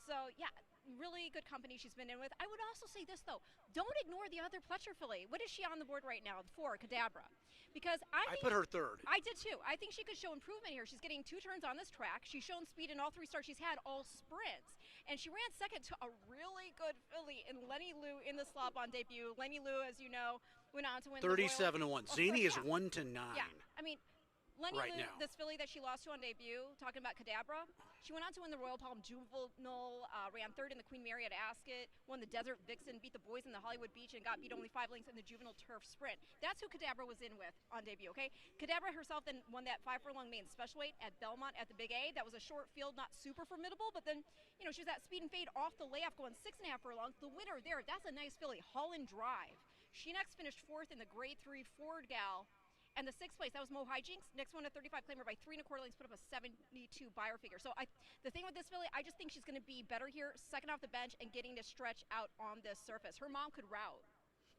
So, yeah, really good company she's been in with. I would also say this, though. Don't ignore the other Pletcher filly. What is she on the board right now? 4, Cadabra. Because I put her 3rd. I did, too. I think she could show improvement here. She's getting 2 turns on this track. She's shown speed in all 3 starts she's had, all sprints. And she ran second to a really good filly in Lenny Lou in the slop on debut. Lenny Lou, as you know, went on to win 37-1. Zany is 1-9. Yeah. I mean, Lenny right Lou, now. this filly that she lost to on debut, talking about Cadabra, she went on to win the Royal Palm Juvenile, ran 3rd in the Queen Mary at Ascot, won the Desert Vixen, beat the boys in the Hollywood Beach, and got beat only 5 lengths in the Juvenile Turf Sprint. That's who Cadabra was in with on debut, okay? Cadabra herself then won that 5-furlong main special weight at Belmont at the Big A. That was a short field, not super formidable, but then, she was that speed and fade off the layoff going 6.5 furlongs. The winner there, that's a nice filly, Holland Drive. She next finished 4th in the Grade 3 Ford Gal. And the 6th place, that was Mo Hijinks. Next one, a 35 claimer by 3.25 lengths, put up a 72 buyer figure. So the thing with this filly, I just think she's going to be better here, second off the bench, and getting to stretch out on this surface. Her mom could route.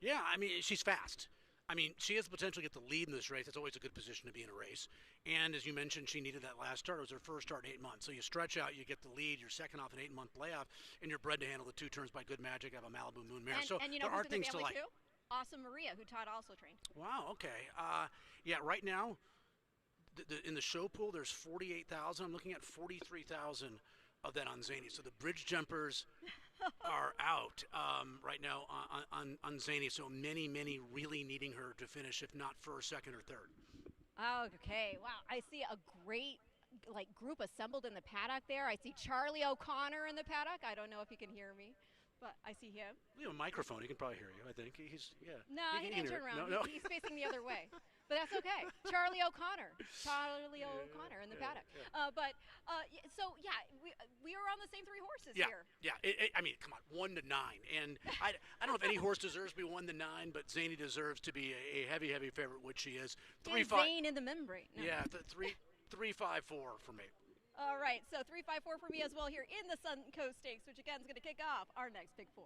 Yeah, I mean, she's fast. I mean, she has the potential to get the lead in this race. That's always a good position to be in a race. And as you mentioned, she needed that last start. It was her first start in 8 months. So you stretch out, you get the lead, you're second off an 8-month layoff, and you're bred to handle the 2 turns by good magic. Have a Malibu Moon mare. So and you know there who's are in the things to family like. too? Awesome Maria, who Todd also trained. Wow. Okay. Yeah. Right now, in the show pool, there's 48,000. I'm looking at 43,000 of that on Zany. So the bridge jumpers are out right now on Zany. So many really needing her to finish, if not first, second, or third. Okay, wow. I see a great group assembled in the paddock there. I see Charlie O'Connor in the paddock. I don't know if you can hear me, but I see him. We have a microphone. He can probably hear you, I think. Yeah. No, he didn't turn around. No. He's facing the other way. But that's okay. Charlie O'Connor in the paddock. So we are on the same 3 horses here. Yeah. I mean, come on, 1 to 9, and I don't know if any horse deserves to be 1 to 9, but Zany deserves to be a heavy favorite, which she is. 3-5. Zane in the membrane. No. Yeah, 3-5-4 for me. All right, so 3-5-4 for me as well here in the Suncoast Stakes, which again is going to kick off our next Big 4.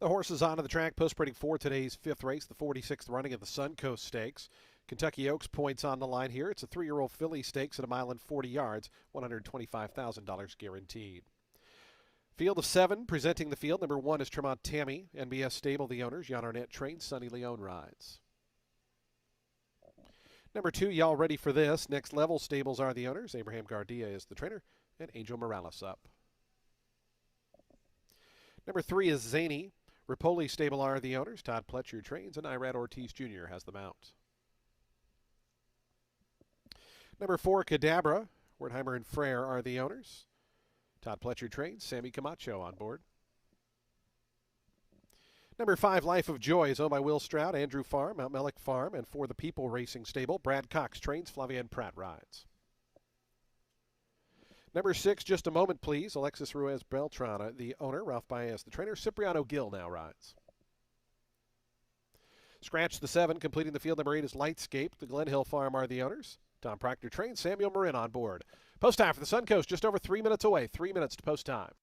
The horses onto the track post-printing for today's fifth race, the 46th running of the Suncoast Stakes. Kentucky Oaks points on the line here. It's a 3-year-old filly stakes at a mile and 40 yards, $125,000 guaranteed. Field of 7 presenting the field. Number 1 is Tremont Tammy, NBS Stable, the owners. Jan Arnett trains, Sonny Leone rides. Number 2, y'all ready for this? Next Level Stables are the owners. Abraham Gardia is the trainer, and Angel Morales up. Number 3 is Zany. Ripoli Stable are the owners. Todd Pletcher trains, and Irad Ortiz Jr. has the mount. Number 4, Cadabra. Wertheimer and Frere are the owners. Todd Pletcher trains, Sammy Camacho on board. Number 5, Life of Joy is owned by Will Stroud, Andrew Farm, Mount Mellick Farm, and For the People Racing Stable. Brad Cox trains, Flavian Pratt rides. Number 6, Just a Moment Please, Alexis Ruiz Beltran, the owner, Ralph Baez, the trainer. Cipriano Gill now rides. Scratch the 7, completing the field. Number 8 is Lightscape, the Glen Hill Farm are the owners. Tom Proctor trains, Samuel Marin on board. Post time for the Suncoast, just over 3 minutes away. 3 minutes to post time.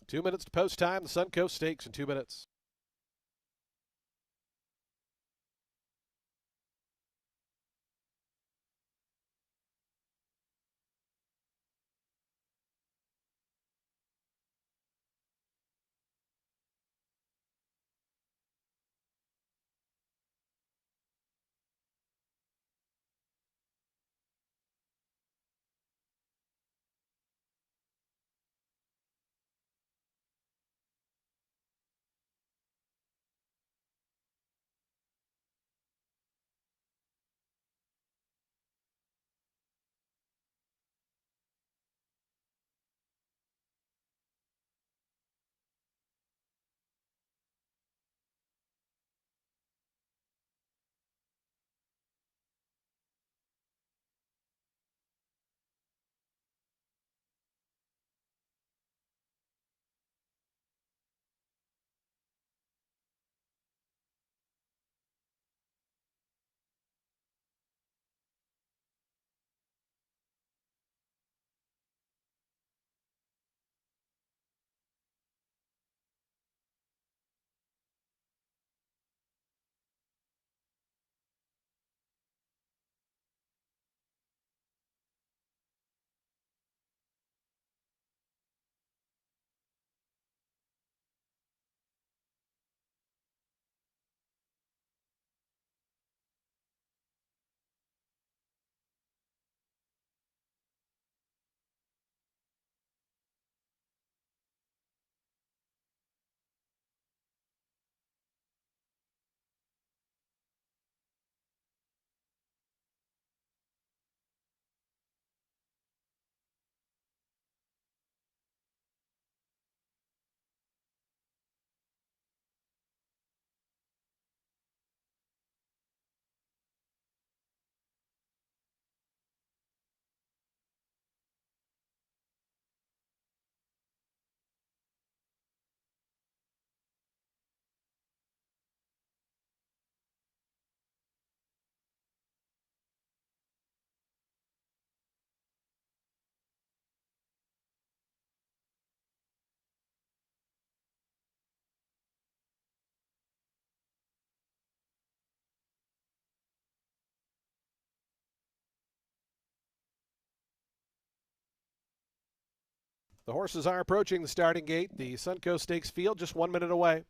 Two minutes to post time. The Suncoast Stakes in 2 minutes. The horses are approaching the starting gate. The Suncoast Stakes field just 1 minute away.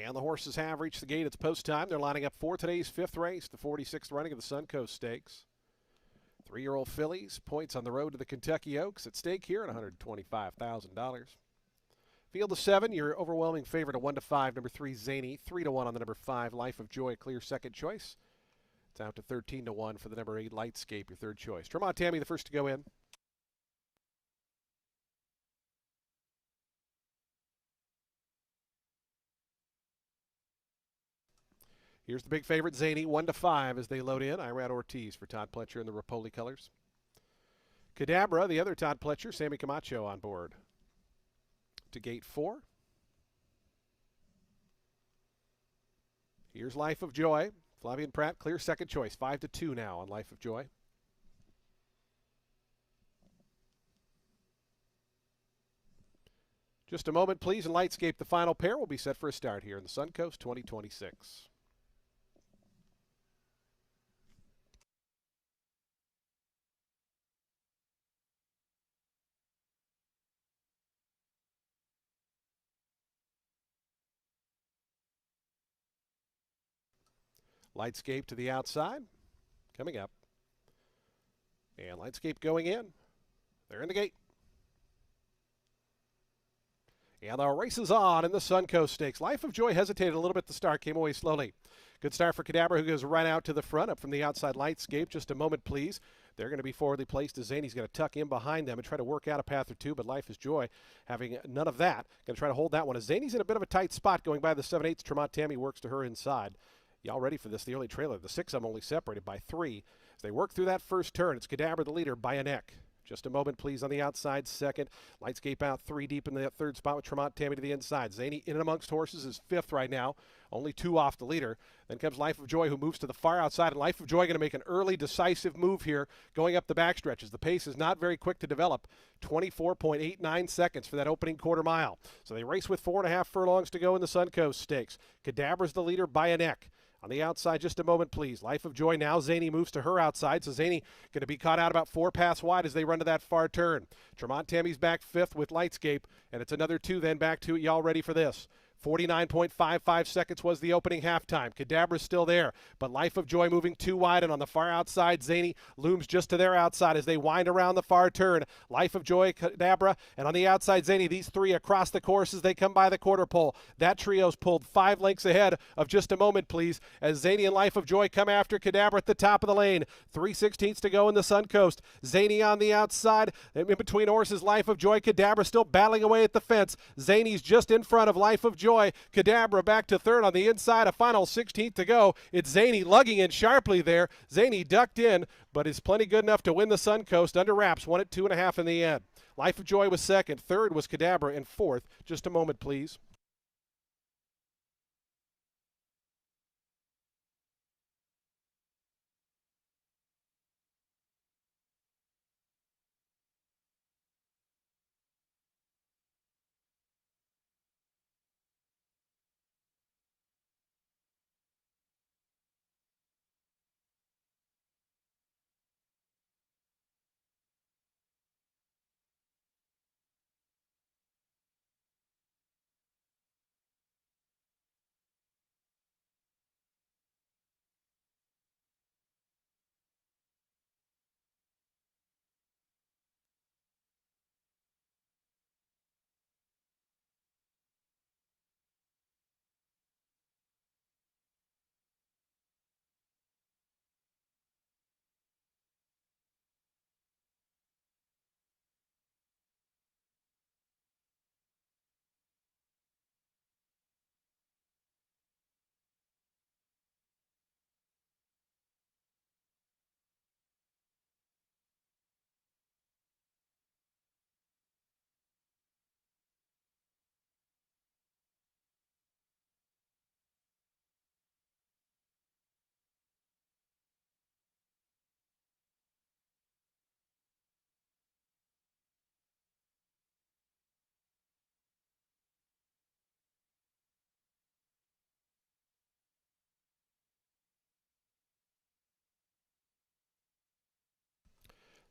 And the horses have reached the gate. It's post time. They're lining up for today's 5th race, the 46th running of the Suncoast Stakes. 3-year-old fillies, points on the road to the Kentucky Oaks at stake here at $125,000. Field of 7, your overwhelming favorite, a 1-5, number 3, Zany. 3-1 on the number 5, Life of Joy, clear second choice. It's out to 13-1 for the number 8, Lightscape, your third choice. Tremont Tammy, the first to go in. Here's the big favorite, Zany, 1-5 as they load in. Irad Ortiz for Todd Pletcher in the Rapoli colors. Cadabra, the other Todd Pletcher, Sammy Camacho on board. To gate 4. Here's Life of Joy. Flavian Pratt, clear second choice. 5-2 now on Life of Joy. Just a moment, please, and Lightscape, the final pair, will be set for a start here in the Suncoast 2026. Lightscape to the outside, coming up. And Lightscape going in. They're in the gate. And the race is on in the Suncoast Stakes. Life of Joy hesitated a little bit to start, came away slowly. Good start for Cadabra, who goes right out to the front, up from the outside. Lightscape, just a moment, please. They're going to be forwardly placed as Zany's going to tuck in behind them and try to work out a path or two, but Life is Joy having none of that. Going to try to hold that one. As Zany's in a bit of a tight spot going by the 7/8, Tremont Tammy works to her inside. Y'all ready for this? The early trailer. The 6 of them only separated by 3. As they work through that first turn, it's Cadabra the leader by a neck. Just a moment, please, on the outside, second. Lightscape out 3 deep in the third spot with Tremont Tammy to the inside. Zany in and amongst horses is 5th right now, only 2 off the leader. Then comes Life of Joy, who moves to the far outside, and Life of Joy going to make an early decisive move here going up the backstretches. The pace is not very quick to develop. 24.89 seconds for that opening quarter mile. So they race with 4.5 furlongs to go in the Suncoast Stakes. Cadabra's the leader by a neck. On the outside, just a moment, please. Life of Joy now. Zany moves to her outside, so Zany going to be caught out about 4 paths wide as they run to that far turn. Tremont Tammy's back 5th with Lightscape, and it's another 2 then back to y'all ready for this. 49.55 seconds was the opening halftime. Cadabra's still there, but Life of Joy moving 2 wide, and on the far outside, Zany looms just to their outside as they wind around the far turn. Life of Joy, Cadabra, and on the outside, Zany. These 3 across the course as they come by the quarter pole. That trio's pulled 5 lengths ahead of just a moment, please, as Zany and Life of Joy come after Cadabra at the top of the lane. 3/16 to go in the Suncoast. Zany on the outside. In between horses, Life of Joy. Cadabra still battling away at the fence. Zany's just in front of Life of Joy. Cadabra back to 3rd on the inside. A final 16th to go. It's Zany lugging in sharply there. Zany ducked in, but is plenty good enough to win the Suncoast under wraps. Won at 2.5 in the end. Life of Joy was 2nd. 3rd was Cadabra, and 4th. Just a moment, please.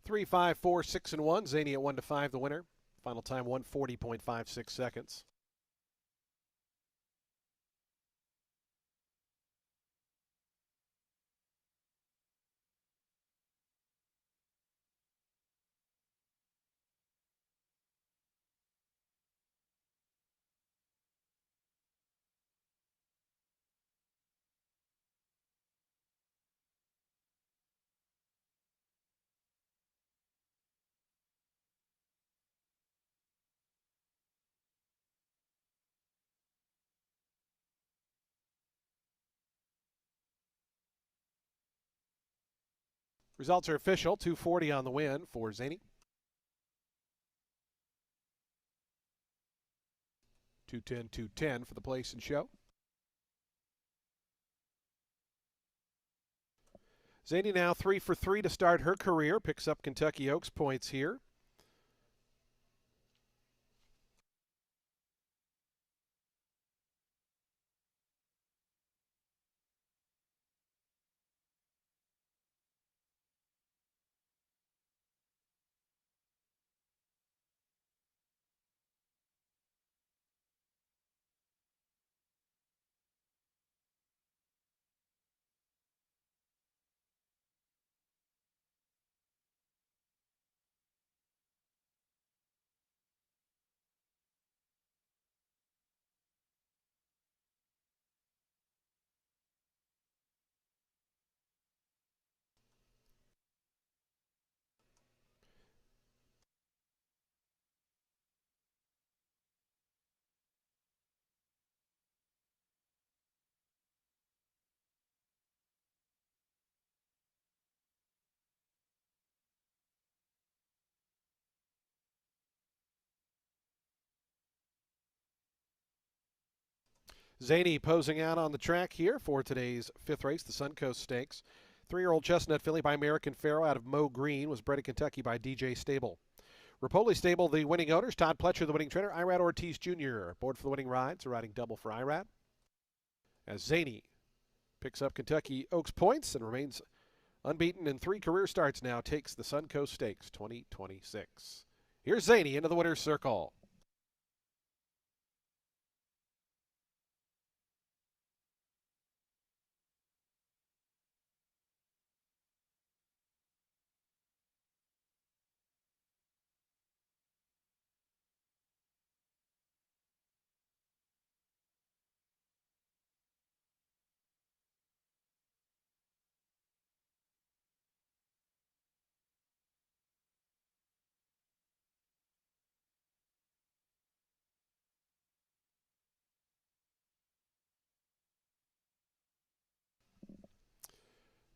3, 5, 4, 6, and 1. Zany at 1 to 5, the winner. Final time 140.56 seconds. Results are official. 240 on the win for Zany. 210, 210 for the place and show. Zany now 3 for 3 to start her career. Picks up Kentucky Oaks points here. Zany posing out on the track here for today's 5th race, the Suncoast Stakes. 3-year-old Chestnut filly by American Pharoah out of Mo Green was bred in Kentucky by DJ Stable. Rapoli Stable, the winning owners. Todd Pletcher, the winning trainer. Irad Ortiz Jr. Board for the winning ride, so riding double for Irad. As Zany picks up Kentucky Oaks points and remains unbeaten in 3 career starts now, takes the Suncoast Stakes 2026. Here's Zany into the winner's circle.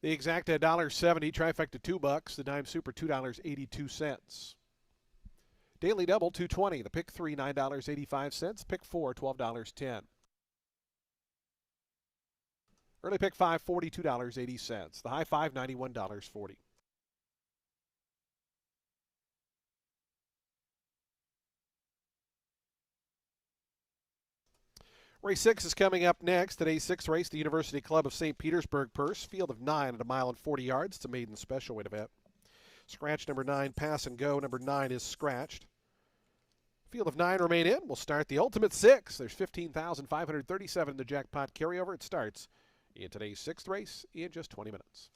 The exact $1.70, trifecta $2, the dime super $2.82. Daily double $2.20, the pick 3 $9.85, pick 4 $12.10. Early pick 5 $42.80, the high 5 $91.40. Race 6 is coming up next. Today's 6th race, the University Club of St. Petersburg Purse. Field of 9 at 1 mile and 40 yards. It's a maiden special weight event. Scratch number 9, pass and go. Number 9 is scratched. Field of 9 remain in. We'll start the ultimate 6. There's 15,537 in the jackpot carryover. It starts in today's 6th race in just 20 minutes.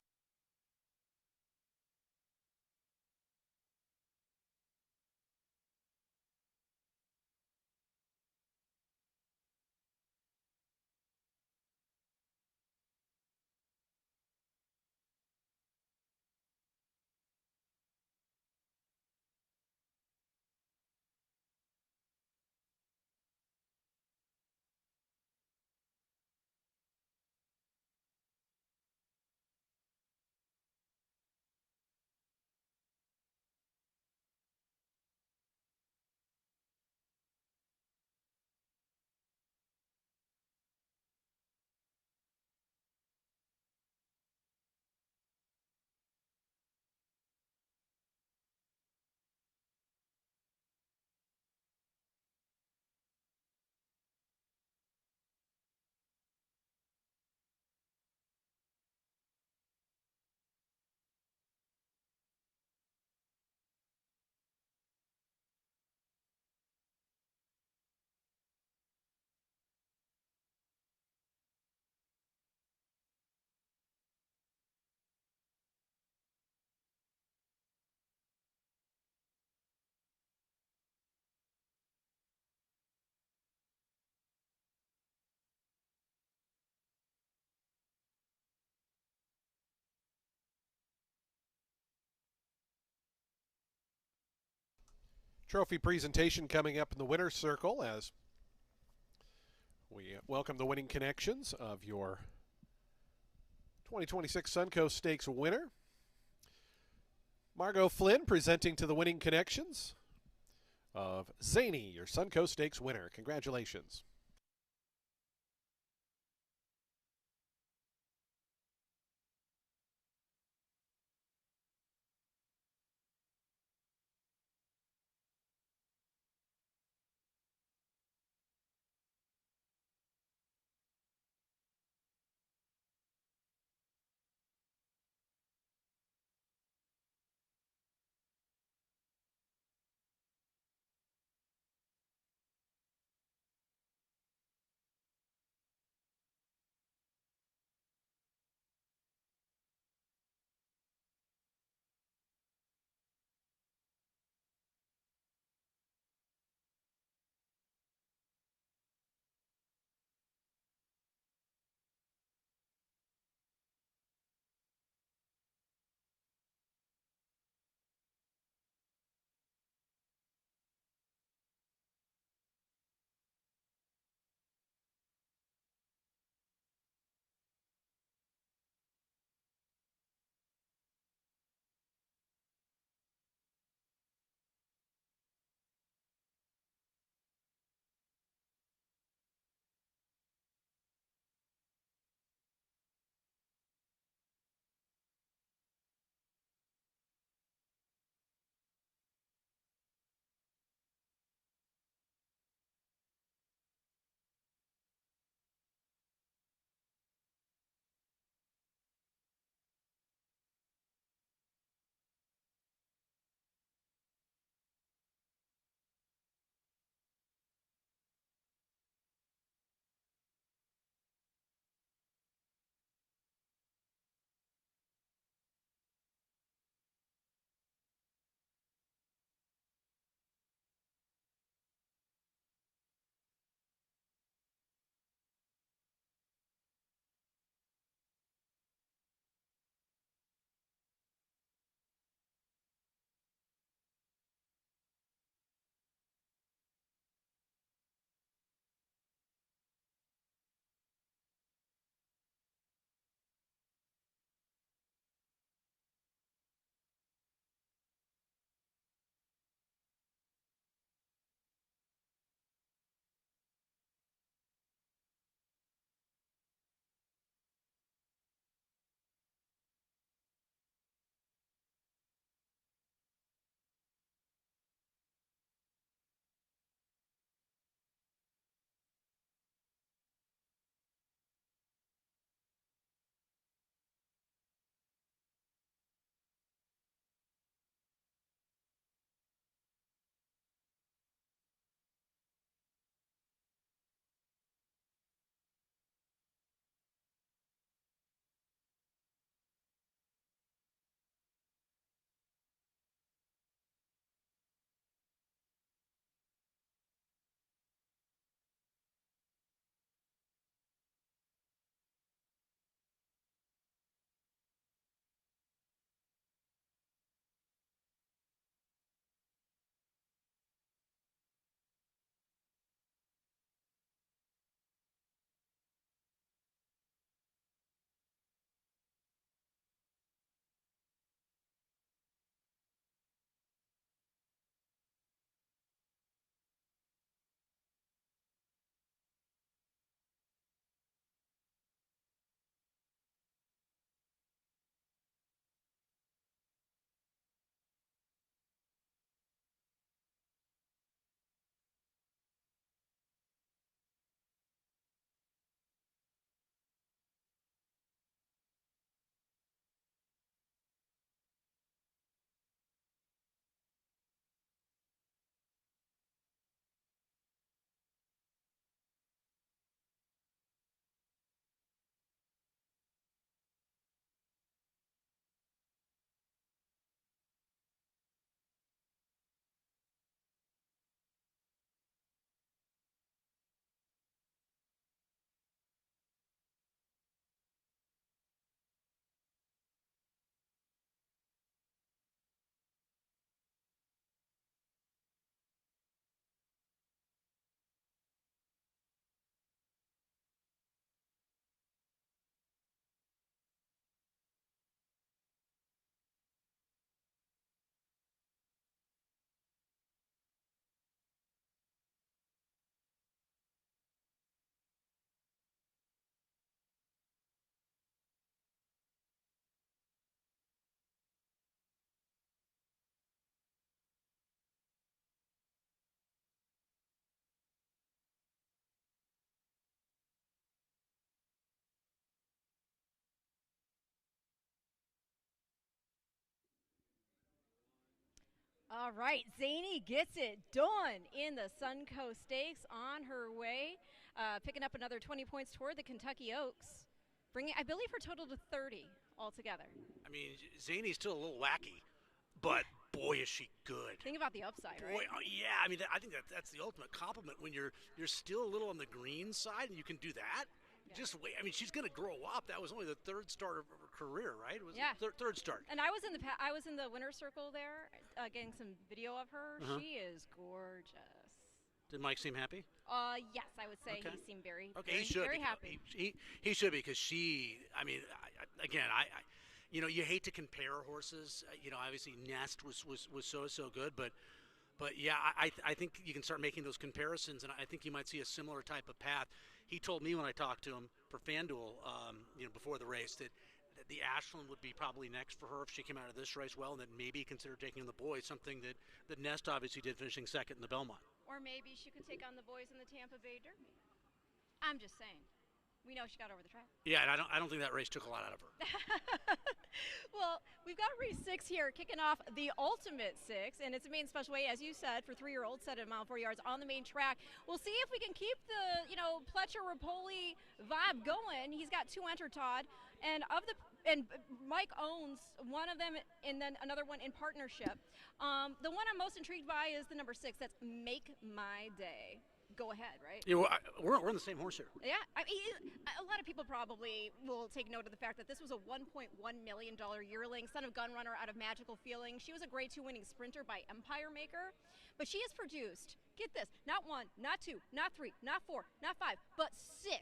Trophy presentation coming up in the winner's circle as we welcome the winning connections of your 2026 Suncoast Stakes winner. Margot Flynn presenting to the winning connections of Zany, your Suncoast Stakes winner. Congratulations. All right, Zany gets it done in the Suncoast Stakes on her way, picking up another 20 points toward the Kentucky Oaks, bringing, I believe, her total to 30 altogether. I mean, Zany's still a little wacky, but boy, is she good. Think about the upside, Boy, right? yeah, I mean, I think that's the ultimate compliment when you're still a little on the green side and you can do that. Yeah. Just wait. I mean, she's going to grow up. That was only the third start of her career, right? It was Yeah. Third start. And I was in the winner's circle there, getting some video of her. Uh-huh. She is gorgeous. Did Mike seem happy? Yes, I would say Okay. he seemed very, Okay, very, he should. very happy. He should, because she. I mean, again, you know, you hate to compare horses. You know, obviously Nest was so good, but yeah, I think you can start making those comparisons, and I think you might see a similar type of path. He told me when I talked to him for FanDuel, you know, before the race, that the Ashland would be probably next for her if she came out of this race well, and that maybe consider taking the boys, something that Nest obviously did, finishing second in the Belmont. Or maybe she could take on the boys in the Tampa Bay Derby. I'm just saying. We know she got over the track. Yeah, and I don't think that race took a lot out of her. Well, we've got race 6 here, kicking off the Ultimate 6, and it's a main special weight, as you said, for 3-year-olds, set at a mile 4 yards on the main track. We'll see if we can keep the, you know, Pletcher Rapoli vibe going. He's got 2 entered, Todd, and Mike owns one of them, and then another one in partnership. The one I'm most intrigued by is the number 6. That's Make My Day. Go ahead, right? You know, we're in the same horse here. Yeah, I mean, a lot of people probably will take note of the fact that this was a $1.1 million yearling, son of Gunrunner out of Magical Feeling. She was a Grade 2 winning sprinter by Empire Maker, but she has produced, get this, not 1, not 2, not 3, not 4, not 5, but 6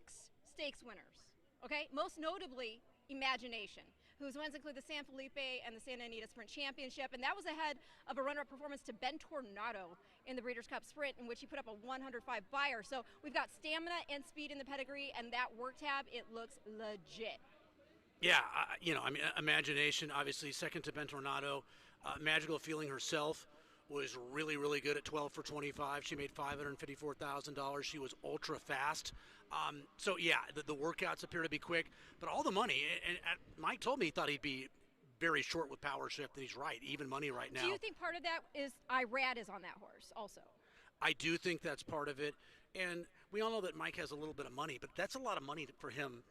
stakes winners, okay? Most notably, Imagination, whose wins include the San Felipe and the Santa Anita Sprint Championship, and that was ahead of a runner-up performance to Ben Tornado in the Breeders' Cup Sprint, in which he put up a 105 buyer. So we've got stamina and speed in the pedigree, and that work tab, it looks legit. Yeah, you know, I mean, Imagination, obviously, second to Ben Tornado. Magical Feeling herself was really, really good at 12 for 25. She made $554,000. She was ultra fast. So, yeah, the workouts appear to be quick, but all the money, and Mike told me he thought he'd be very short with Power Shift, and he's right, even money right now. Do you think part of that is Irad is on that horse also? I do think that's part of it, and we all know that Mike has a little bit of money, but that's a lot of money for him,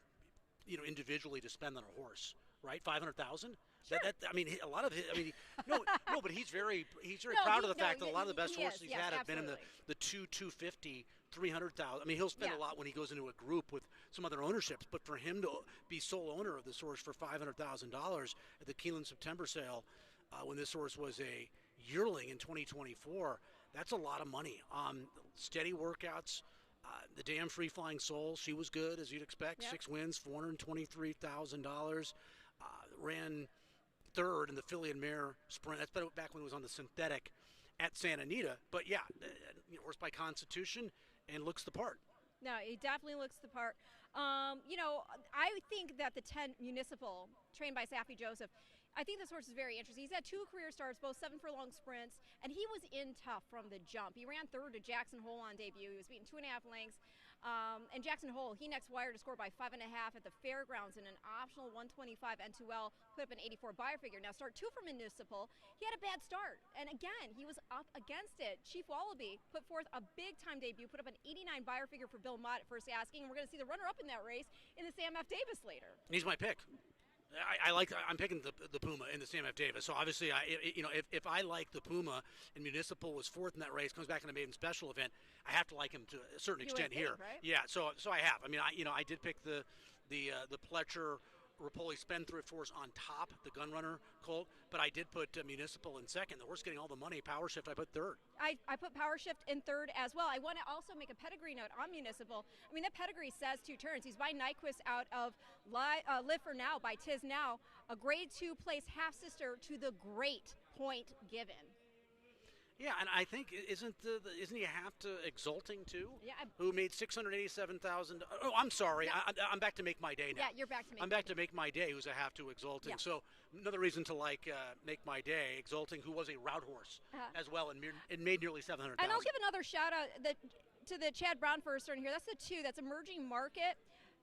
you know, individually to spend on a horse, right? $500,000. Sure. I mean, a lot of his. I mean, no, but he's very No, proud of the fact that a lot of the best horses he's yes, had have been in absolutely. the 250, 300,000. I mean, he'll spend a lot when he goes into a group with some other ownerships, but for him to be sole owner of this horse for $500,000 at the Keeneland September sale, when this horse was a yearling in 2024, that's a lot of money. Steady workouts. The Damn Free Flying Soul, she was good, as you'd expect. Yep. 6 wins, $423,000. Ran third in the Filly and Mare Sprint. That's back when it was on the synthetic at Santa Anita. But yeah, horse by constitution and looks the part. No, he definitely looks the part. You know, I think that the 10 Municipal, trained by Safi Joseph, I think this horse is very interesting. He's had 2 career starts, both 7 furlong sprints, and he was in tough from the jump. He ran third to Jackson Hole on debut. He was beaten 2.5 lengths. And Jackson Hole, he next wired to score by 5.5 at the Fairgrounds in an optional 125 N2L, put up an 84 buyer figure. Now start 2 for Municipal. He had a bad start, and again, he was up against it. Chief Wallaby put forth a big-time debut, put up an 89 buyer figure for Bill Mott at first asking, and we're going to see the runner-up in that race in the Sam F. Davis later. He's my pick. I'm picking the Puma in the Sam F. Davis. So obviously, if I like the Puma and Municipal was 4th in that race, comes back in a maiden special event, I have to like him to a certain extent here. Right? Yeah. So I have. I mean, I did pick the Pletcher Rapoli Spendthrift horse on top, the Gunrunner colt, but I did put Municipal in second. The horse getting all the money. Power Shift, I put third. I put Power Shift in third as well. I want to also make a pedigree note on Municipal. I mean, that pedigree says 2 turns. He's by Nyquist out of Live for Now by Tiz Now, a Grade 2 place half-sister to the great Point Given. Yeah, and I think isn't he a half to Exulting too? Yeah. Who made $687,000? Oh, I'm sorry. Yeah. I'm back to Make My Day now. Yeah, you're back to Make I'm back to Make My Day, who's a half to Exulting. Yeah. So another reason to like Make My Day, Exulting, who was a route horse as well, and made nearly $700,000. And I'll give another shout out to the Chad Brown first in here. That's the 2. That's Emerging Market.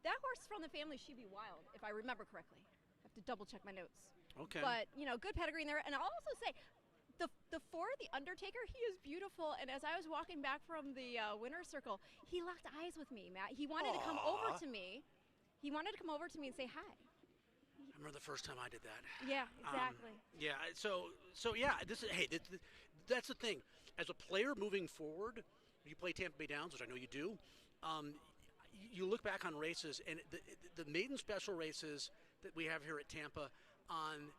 That horse is from the family She Be Wild, if I remember correctly. I have to double check my notes. Okay. But, you know, good pedigree in there. And I'll also say, the four, the Undertaker, he is beautiful. And as I was walking back from the winner's circle, he locked eyes with me, Matt. He wanted to come over to me. He wanted to come over to me and say hi. I remember the first time I did that. Yeah, exactly. Yeah. So yeah. That's the thing. As a player moving forward, you play Tampa Bay Downs, which I know you do. You look back on races, and the maiden special races that we have here at Tampa on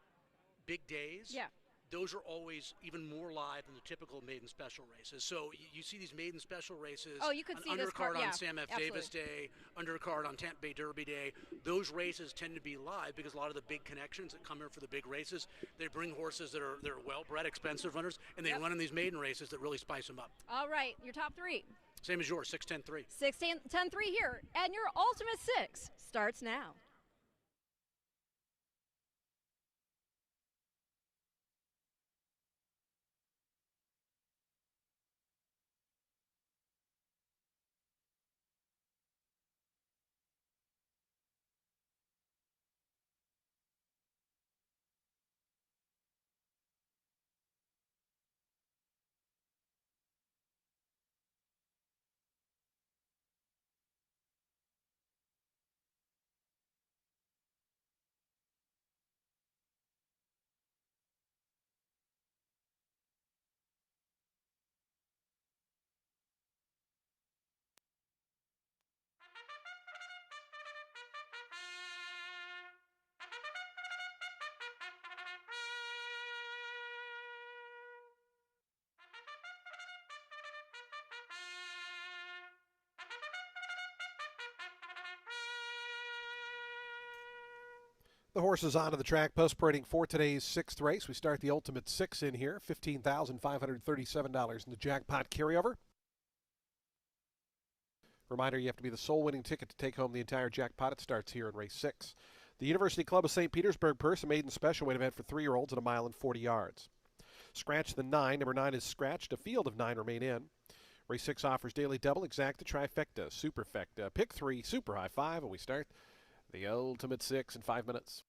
big days. Yeah. Those are always even more live than the typical maiden special races. So you see these maiden special races. Oh, you could see this undercard card, on Sam F. Davis Day, undercard on Tampa Bay Derby Day. Those races tend to be live because a lot of the big connections that come here for the big races, they bring horses that are well-bred, expensive runners, and they run in these maiden races that really spice them up. All right, your top three. Same as yours, 6-10-3. 6-10-3 here, and your ultimate six starts now. The horses onto the track, post parading for today's sixth race. We start the ultimate six in here, $15,537 in the jackpot carryover. Reminder, you have to be the sole winning ticket to take home the entire jackpot. It starts here in race 6. The University Club of St. Petersburg purse, a maiden special weight event for 3-year-olds at 1 mile and 40 yards. Scratch the 9. Number 9 is scratched. A field of 9 remain in. Race 6 offers daily double, exacta, trifecta, superfecta, pick 3, super high 5, and we start the ultimate 6 in 5 minutes.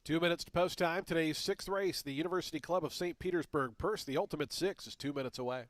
2 minutes to post time. Today's sixth race, the University Club of St. Petersburg Purse. The Ultimate Six is 2 minutes away.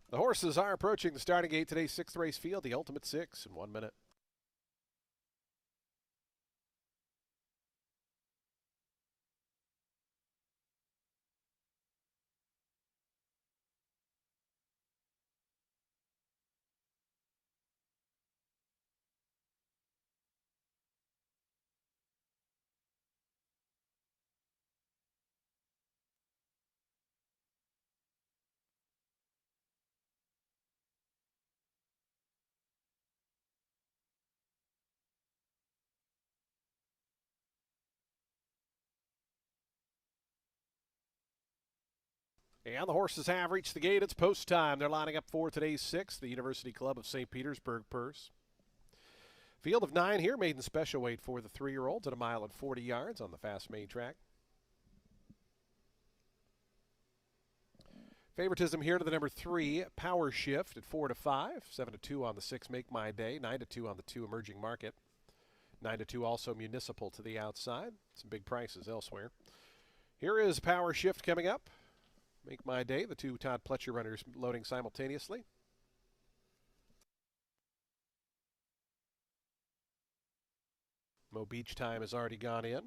The horses are approaching the starting gate. Today's sixth race field, the Ultimate Six, in 1 minute. And the horses have reached the gate. It's post time. They're lining up for today's sixth, the University Club of St. Petersburg Purse. Field of 9 here, maiden special weight for the 3-year-olds at 1.40 miles on the fast main track. Favoritism here to the number 3, Power Shift at 4-5, 7-2 on the 6, Make My Day, 9-2 on the 2, Emerging Market, 9-2 also Municipal to the outside. Some big prices elsewhere. Here is Power Shift coming up. Make My Day, the 2 Todd Pletcher runners loading simultaneously. Mo Beach Time has already gone in.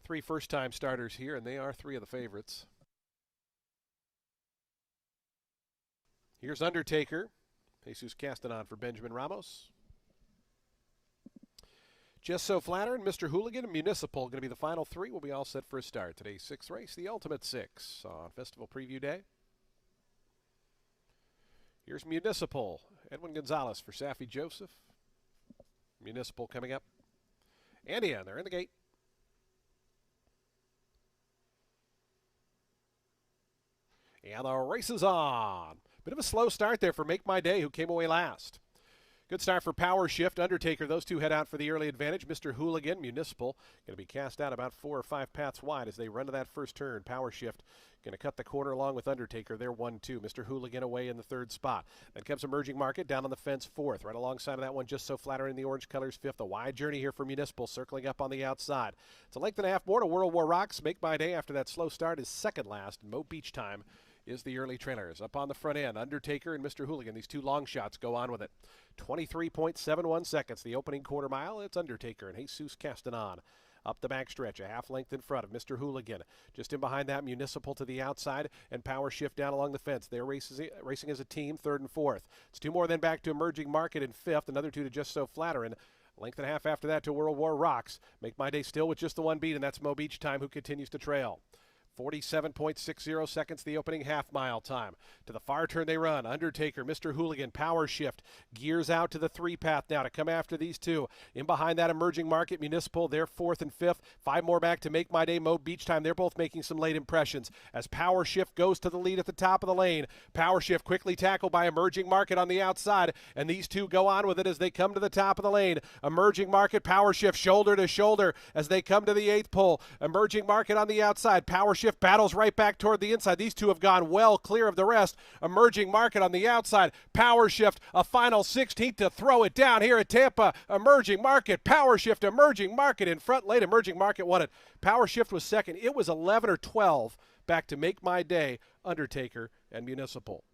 3 first-time starters here, and they are 3 of the favorites. Here's Undertaker. Jesus Castanon for Benjamin Ramos. Just So Flattering, Mr. Hooligan, and Municipal going to be the final 3. We'll be all set for a start. Today's sixth race, the Ultimate Six on Festival Preview Day. Here's Municipal. Edwin Gonzalez for Safi Joseph. Municipal coming up. And in, they're in the gate. And the race is on. Bit of a slow start there for Make My Day, who came away last. Good start for Power Shift, Undertaker. Those two head out for the early advantage. Mr. Hooligan, Municipal, going to be cast out about 4 or 5 paths wide as they run to that first turn. Power Shift going to cut the corner along with Undertaker. They're 1-2. Mr. Hooligan away in the third spot. Then comes Emerging Market down on the fence fourth. Right alongside of that one, Just So Flattering the orange colors fifth. A wide journey here for Municipal, circling up on the outside. It's a length and a half more to World War Rocks. Make My Day after that slow start is second last. Mo Beach Time is the early trailers. Up on the front end, Undertaker and Mr. Hooligan. These two long shots go on with it. 23.71 seconds. The opening quarter mile, it's Undertaker and Jesus Castanon. Up the backstretch, a half length in front of Mr. Hooligan. Just in behind that, Municipal to the outside and Power Shift down along the fence. They're racing as a team, third and fourth. It's two more then back to Emerging Market in fifth. Another two to Just So Flattering. Length and a half after that to World War Rocks. Make My Day still with just the one beat, and that's Mo Beach Time, who continues to trail. 47.60 seconds, the opening half-mile time. To the far turn they run. Undertaker, Mr. Hooligan, Power Shift, gears out to the three-path now to come after these two. In behind that, Emerging Market, Municipal, they're fourth and fifth. 5 more back to Make My Day, Mo Beach Time. They're both making some late impressions. As Power Shift goes to the lead at the top of the lane. Power Shift quickly tackled by Emerging Market on the outside, and these two go on with it as they come to the top of the lane. Emerging Market, Power Shift, shoulder to shoulder as they come to the 8th pole. Emerging Market on the outside. Power Shift battles right back toward the inside. These two have gone well clear of the rest. Emerging Market on the outside. Power Shift, a final 16th to throw it down here at Tampa. Emerging Market, Power Shift, Emerging Market in front. Late Emerging Market won it. Power Shift was second. It was 11 or 12 back to Make My Day, Undertaker, and Municipal.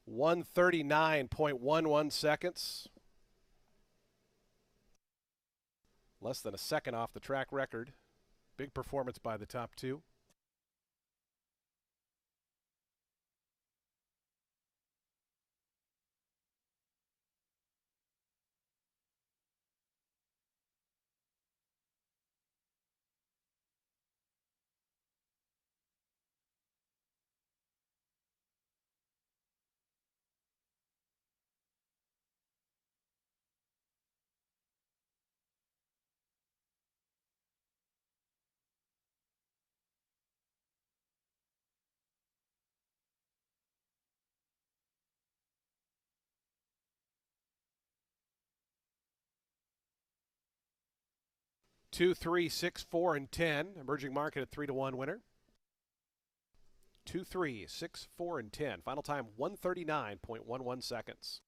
$139.11 seconds. Less than a second off the track record. Big performance by the top two. Two, 3, 6, 4, and 10. Emerging Market at 3-1 winner. 2, 3, 6, 4, and 10. Final time 139.11 seconds.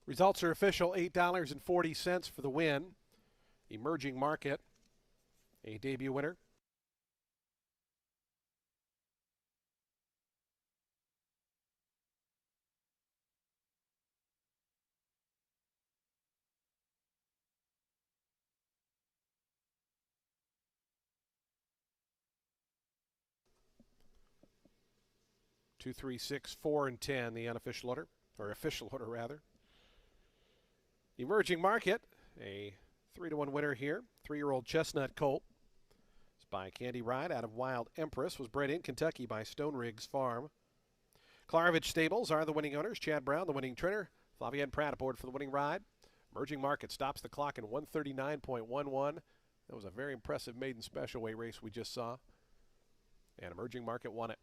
Results are official, $8.40 for the win. Emerging Market, a debut winner. Two, 3, 6, 4, and 10, the unofficial order, or official order rather. Emerging Market, a 3-1 winner here. 3-year-old Chestnut Colt. It's by Candy Ride out of Wild Empress. Was bred in Kentucky by Stone Riggs Farm. Klarovich Stables are the winning owners. Chad Brown, the winning trainer. Flavien Pratt aboard for the winning ride. Emerging Market stops the clock in 139.11. That was a very impressive maiden special weight race we just saw. And Emerging Market won it.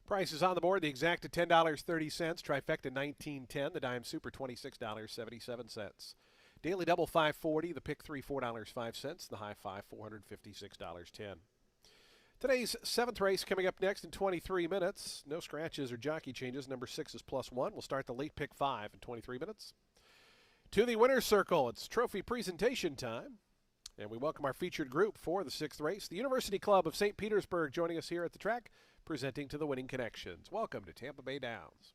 Prices on the board. The exact at $10.30. Trifecta $19.10. The dime super $26.77. Daily double $5.40. The pick three $4.05. The high five $456.10. Today's seventh race coming up next in 23 minutes. No scratches or jockey changes. Number 6 is +1. We'll start the late pick 5 in 23 minutes. To the winner's circle. It's trophy presentation time. And we welcome our featured group for the 6th race, the University Club of St. Petersburg, joining us here at the track, presenting to the Winning Connections. Welcome to Tampa Bay Downs.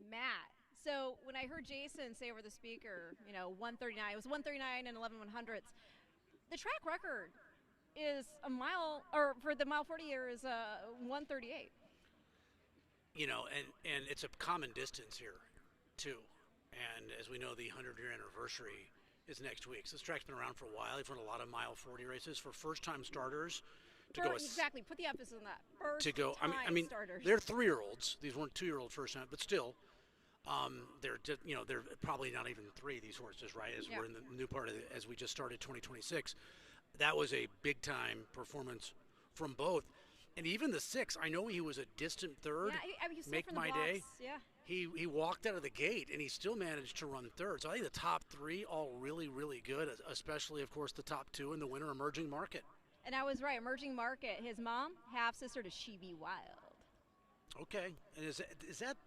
Matt, so when I heard Jason say over the speaker, 139, it was 139 and 11/100ths. The track record is a mile, or for the mile 40 year is 138. And it's a common distance here, too. And as we know, the 100-year anniversary is next week. So this track's been around for a while. They've run a lot of mile 40 races for first-time starters. Exactly. Put the emphasis on that. Starters. They're 3-year-olds. These weren't 2-year-old first time, but still, they're probably not even 3. These horses, right? As we're in the new part of as we just started 2026, that was a big-time performance from both. And even the 6, I know he was a distant third. Yeah, he was Make from my the box. day. Yeah. He walked out of the gate, and he still managed to run third. So I think the top 3 all really, really good, especially, of course, the top 2 in the winner Emerging Market. And I was right, Emerging Market. His mom, half-sister to She Be Wild. Okay. And is that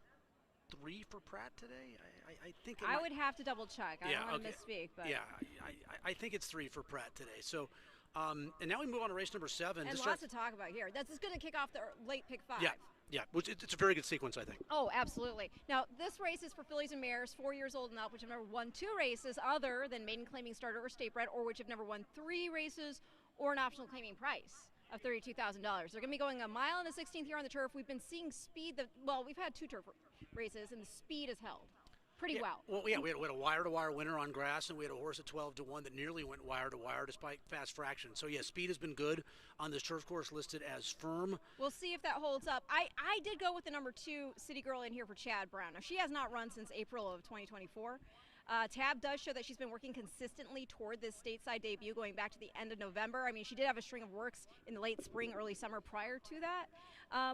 3 for Pratt today? I think I would have to double-check. I don't want to misspeak. But yeah, I think it's 3 for Pratt today. So, and now we move on to race number 7. And lots to talk about here. This is going to kick off the late pick 5. Yeah, which it's a very good sequence, I think. Oh, absolutely. Now, this race is for fillies and mares 4 years old and up, which have never won 2 races other than maiden claiming starter or state bred, or which have never won 3 races or an optional claiming price of $32,000. They're going to be going a mile and a 16th here on the turf. We've been seeing speed. We've had 2 turf races, and the speed is held pretty well. Well, yeah, we had a wire-to-wire winner on grass, and we had a horse at 12-1 that nearly went wire-to-wire despite fast fraction. So, yeah, speed has been good on this turf course, listed as firm. We'll see if that holds up. I did go with the number 2 City Girl in here for Chad Brown. Now, she has not run since April of 2024. Tab does show that she's been working consistently toward this stateside debut going back to the end of November. I mean, she did have a string of works in the late spring, early summer prior to that.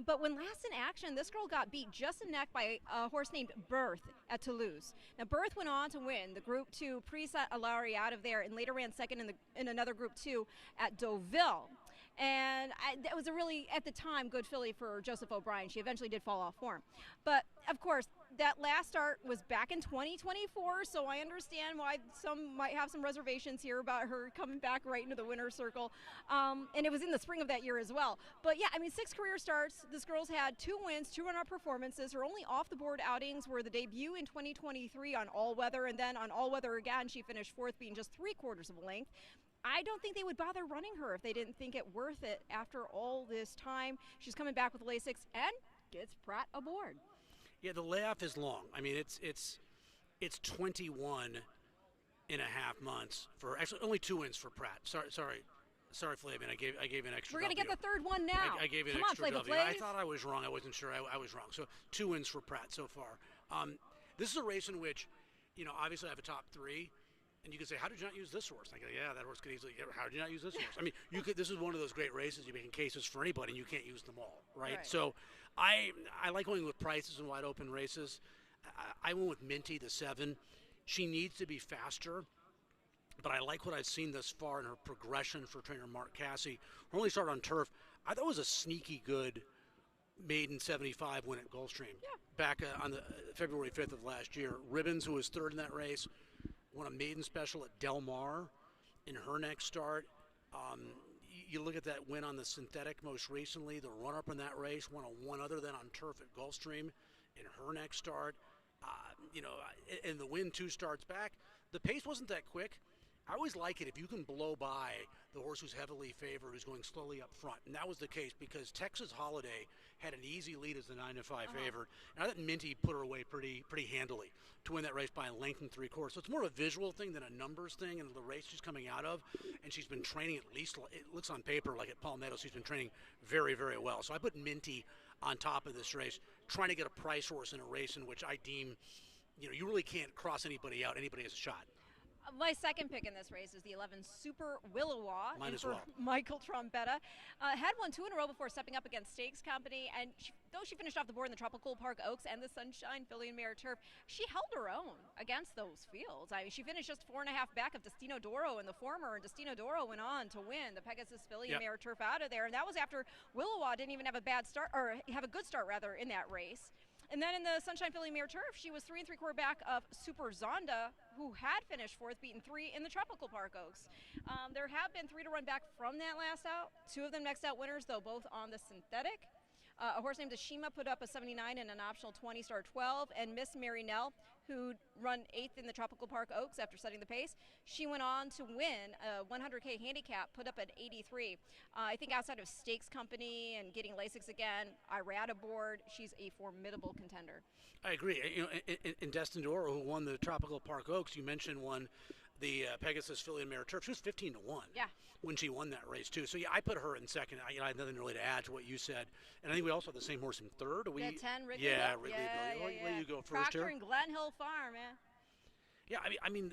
But when last in action, this girl got beat just a neck by a horse named Birth at Toulouse. Now, Birth went on to win the Group 2 Prix Alari out of there and later ran second in another Group 2 at Deauville. And that was a really, at the time, good filly for Joseph O'Brien. She eventually did fall off form. But, of course, that last start was back in 2024, so I understand why some might have some reservations here about her coming back right into the winner's circle. And it was in the spring of that year as well. But, yeah, I mean, 6 career starts. This girl's had 2 wins, 2 run-up performances. Her only off-the-board outings were the debut in 2023 on all-weather, and then on all-weather again, she finished 4th, being just 3/4 of a length. I don't think they would bother running her if they didn't think it worth it after all this time. She's coming back with Lasix and gets Pratt aboard. Yeah, the layoff is long. I mean, it's 21 and a half months for actually only 2 wins for Pratt. Sorry, Flavien. I gave an extra. We're gonna get the 3rd one now. I gave an extra W. I thought I was wrong. I wasn't sure. I was wrong. So 2 wins for Pratt so far. This is a race in which, obviously I have a top 3. And you could say, how did you not use this horse? I go, yeah, that horse could easily. How did you not use this horse? I mean, this is one of those great races. You're making cases for anybody, and you can't use them all, right? So, I like going with prices and wide open races. I went with Minty, the 7. She needs to be faster, but I like what I've seen thus far in her progression for trainer Mark Casse. Her only start on turf, I thought it was a sneaky good maiden 75 win at Gulfstream back on the February 5th of last year. Ribbons, who was 3rd in that race, won a maiden special at Del Mar in her next start. You look at that win on the synthetic most recently, the run-up in that race, won a 1 other than on turf at Gulfstream in her next start. And the win 2 starts back. The pace wasn't that quick. I always like it if you can blow by the horse who's heavily favored, who's going slowly up front. And that was the case because Texas Holiday had an easy lead as the 9-5 favorite. And I thought Minty put her away pretty handily to win that race by a length and 3/4. So it's more a visual thing than a numbers thing. And the race she's coming out of, and she's been training at least, it looks on paper like at Palmetto, she's been training very, very well. So I put Minty on top of this race, trying to get a price horse in a race in which I deem, you really can't cross anybody out. Anybody has a shot. My second pick in this race is the 11 Super Willowa. Mine as well. Michael Trombetta. Had won 2 in a row before stepping up against Stakes Company, and though she finished off the board in the Tropical Park Oaks and the Sunshine Filly and Mare Turf, she held her own against those fields. I mean, she finished just 4.5 back of Destino d'Oro in the former, and Destino d'Oro went on to win the Pegasus Filly and Mare Turf out of there, and that was after Willowa didn't even have a bad start, or have a good start rather, in that race. And then in the Sunshine Filly Mare Turf, she was 3 3/4 back of Super Zonda, who had finished 4th, beaten 3 in the Tropical Park Oaks. There have been 3 to run back from that last out. 2 of them next out winners, though both on the synthetic. A horse named Ashima put up a 79 and an optional 20, star 12, and Miss Mary Nell, who run 8th in the Tropical Park Oaks after setting the pace, she went on to win a 100K handicap, put up an 83. I think outside of Stakes Company and getting Lasix again, Irad aboard, she's a formidable contender. I agree. You know, in Destin Doro, who won the Tropical Park Oaks, you mentioned won the Pegasus Filly and Mare Turf. She was 15 to 1 when she won that race too. So yeah, I put her in second. I had nothing really to add to what you said. And I think we also have the same horse in third. The 10 Ridley. Yeah, Ridley. Where you go first Proctor here? and Glen Hill Farm, man. Yeah, I mean,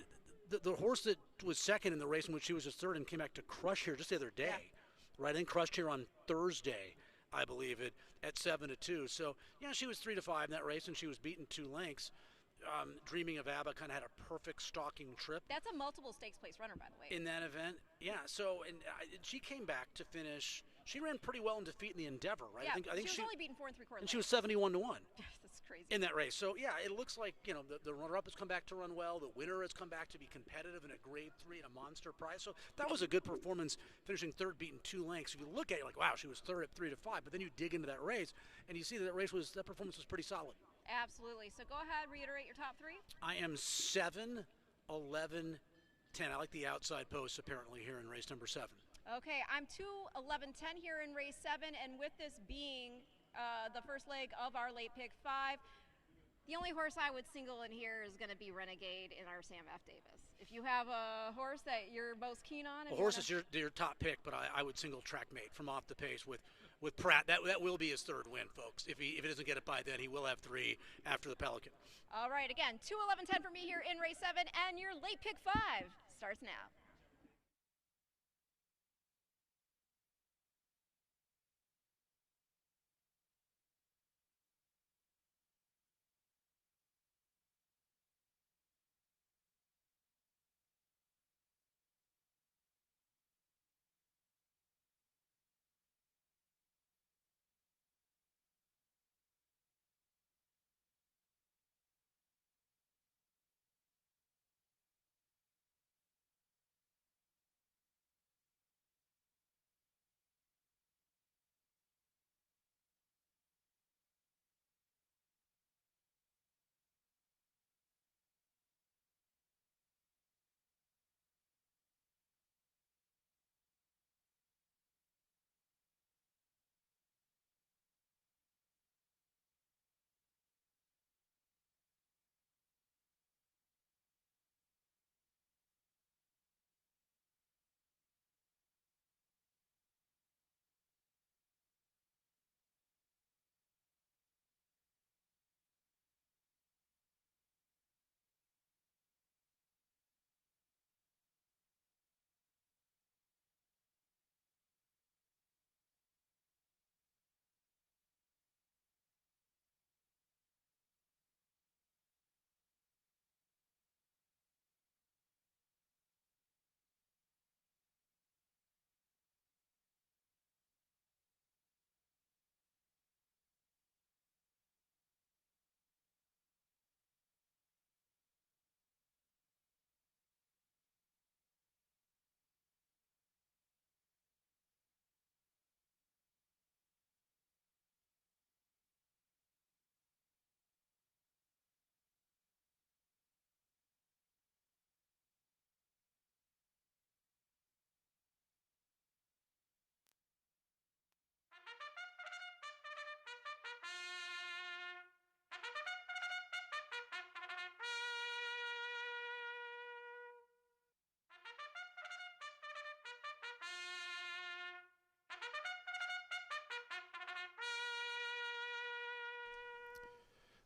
the horse that was second in the race in which she was just third and came back to crush here just the other day, right? And crushed here on Thursday, I believe it, at 7 to 2. So yeah, she was 3 to 5 in that race, and she was beaten 2 lengths. Dreaming of ABBA kind of had a perfect stalking trip. That's a multiple stakes place runner, by the way. In that event, yeah. So and she came back to finish. She ran pretty well in defeat in the Endeavor, right? Yeah, I think she was only beaten 4 3/4 lengths. And she was 71 to 1. That's crazy. In that race. So yeah, it looks like, you know, the runner-up has come back to run well. The winner has come back to be competitive in a grade 3 and a monster prize. So that was a good performance, finishing third, beating 2 lengths. If you look at it, you're like, wow, she was third at 3 to 5. But then you dig into that race, and you see that performance was pretty solid. Absolutely. So go ahead, reiterate your top 3. I am 7, 11, 10. I like the outside posts apparently here in race number 7. Okay, I'm 2, 11, 10 here in race 7, and with this being the first leg of our late pick 5, the only horse I would single in here is going to be Renegade in our Sam F. Davis. If you have a horse that you're most keen on, A horse is your top pick, but I would single Trackmate from off the pace with Pratt. That will be his third win, folks. If he doesn't get it by then, he will have 3 after the Pelican. All right, again, 2, 11, 10 for me here in race 7, and your late pick 5 starts now.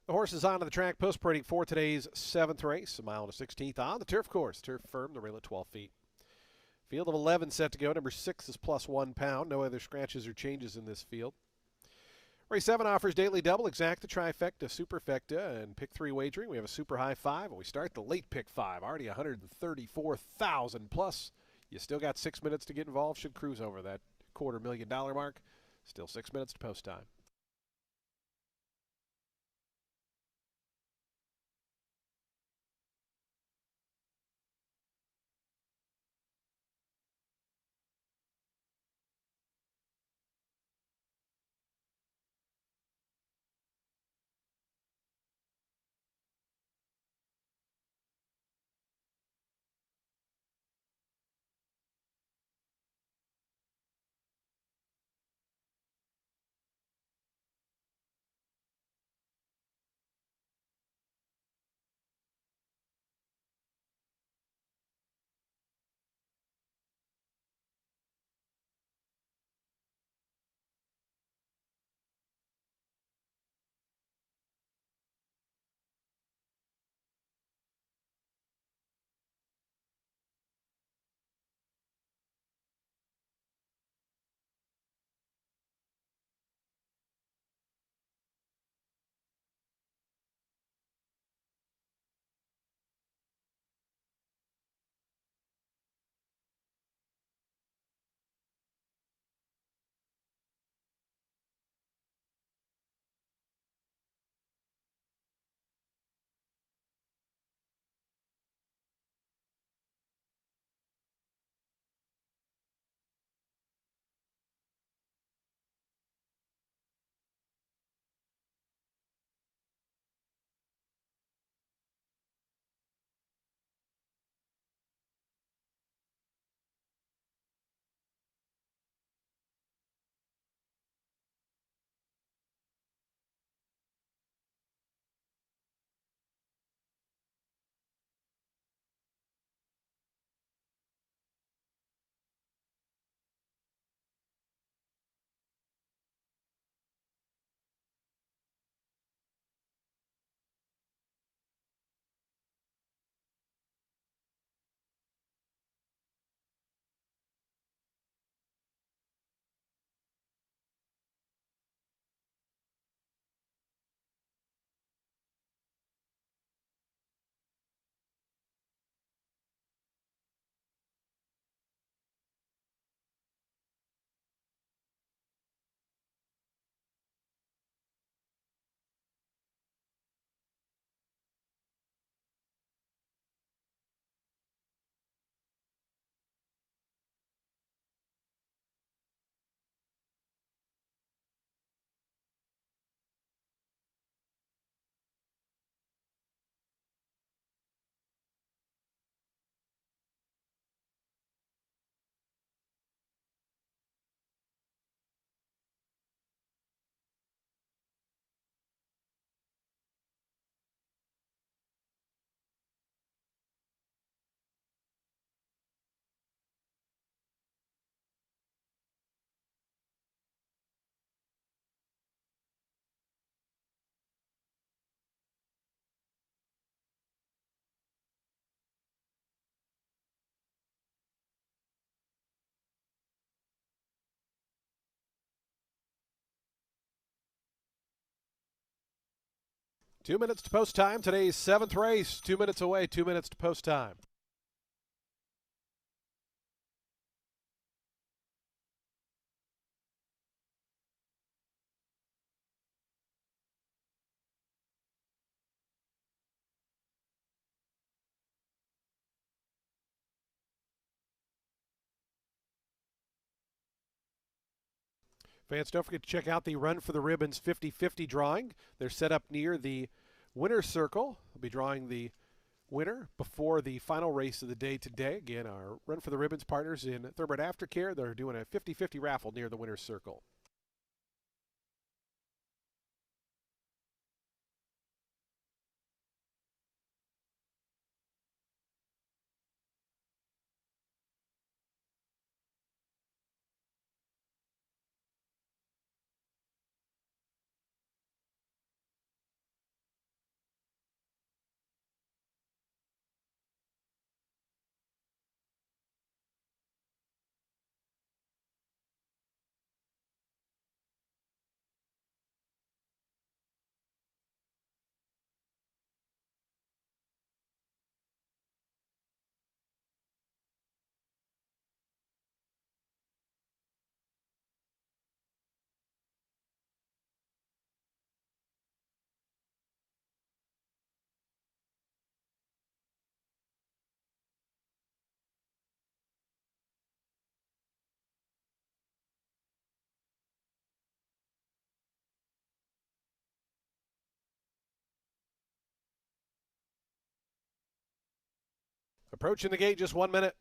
The horse is onto the track, post parading for today's 7th race, a mile and a 16th on the turf course. Turf firm, the rail at 12 feet. Field of 11 set to go. Number 6 is plus 1 pound. No other scratches or changes in this field. Race 7 offers daily double, exacta, trifecta, superfecta, and pick 3 wagering. We have a super high 5, and we start the late pick 5. Already 134,000 plus. You still got 6 minutes to get involved. Should cruise over that $250,000 mark. Still 6 minutes to post time. 2 minutes to post time. Today's 7th race. 2 minutes away, 2 minutes to post time. Fans, don't forget to check out the Run for the Ribbons 50-50 drawing. They're set up near the winner's circle. We'll be drawing the winner before the final race of the day today. Again, our Run for the Ribbons partners in Thoroughbred Aftercare, they're doing a 50-50 raffle near the winner's circle. Approaching the gate, just 1 minute.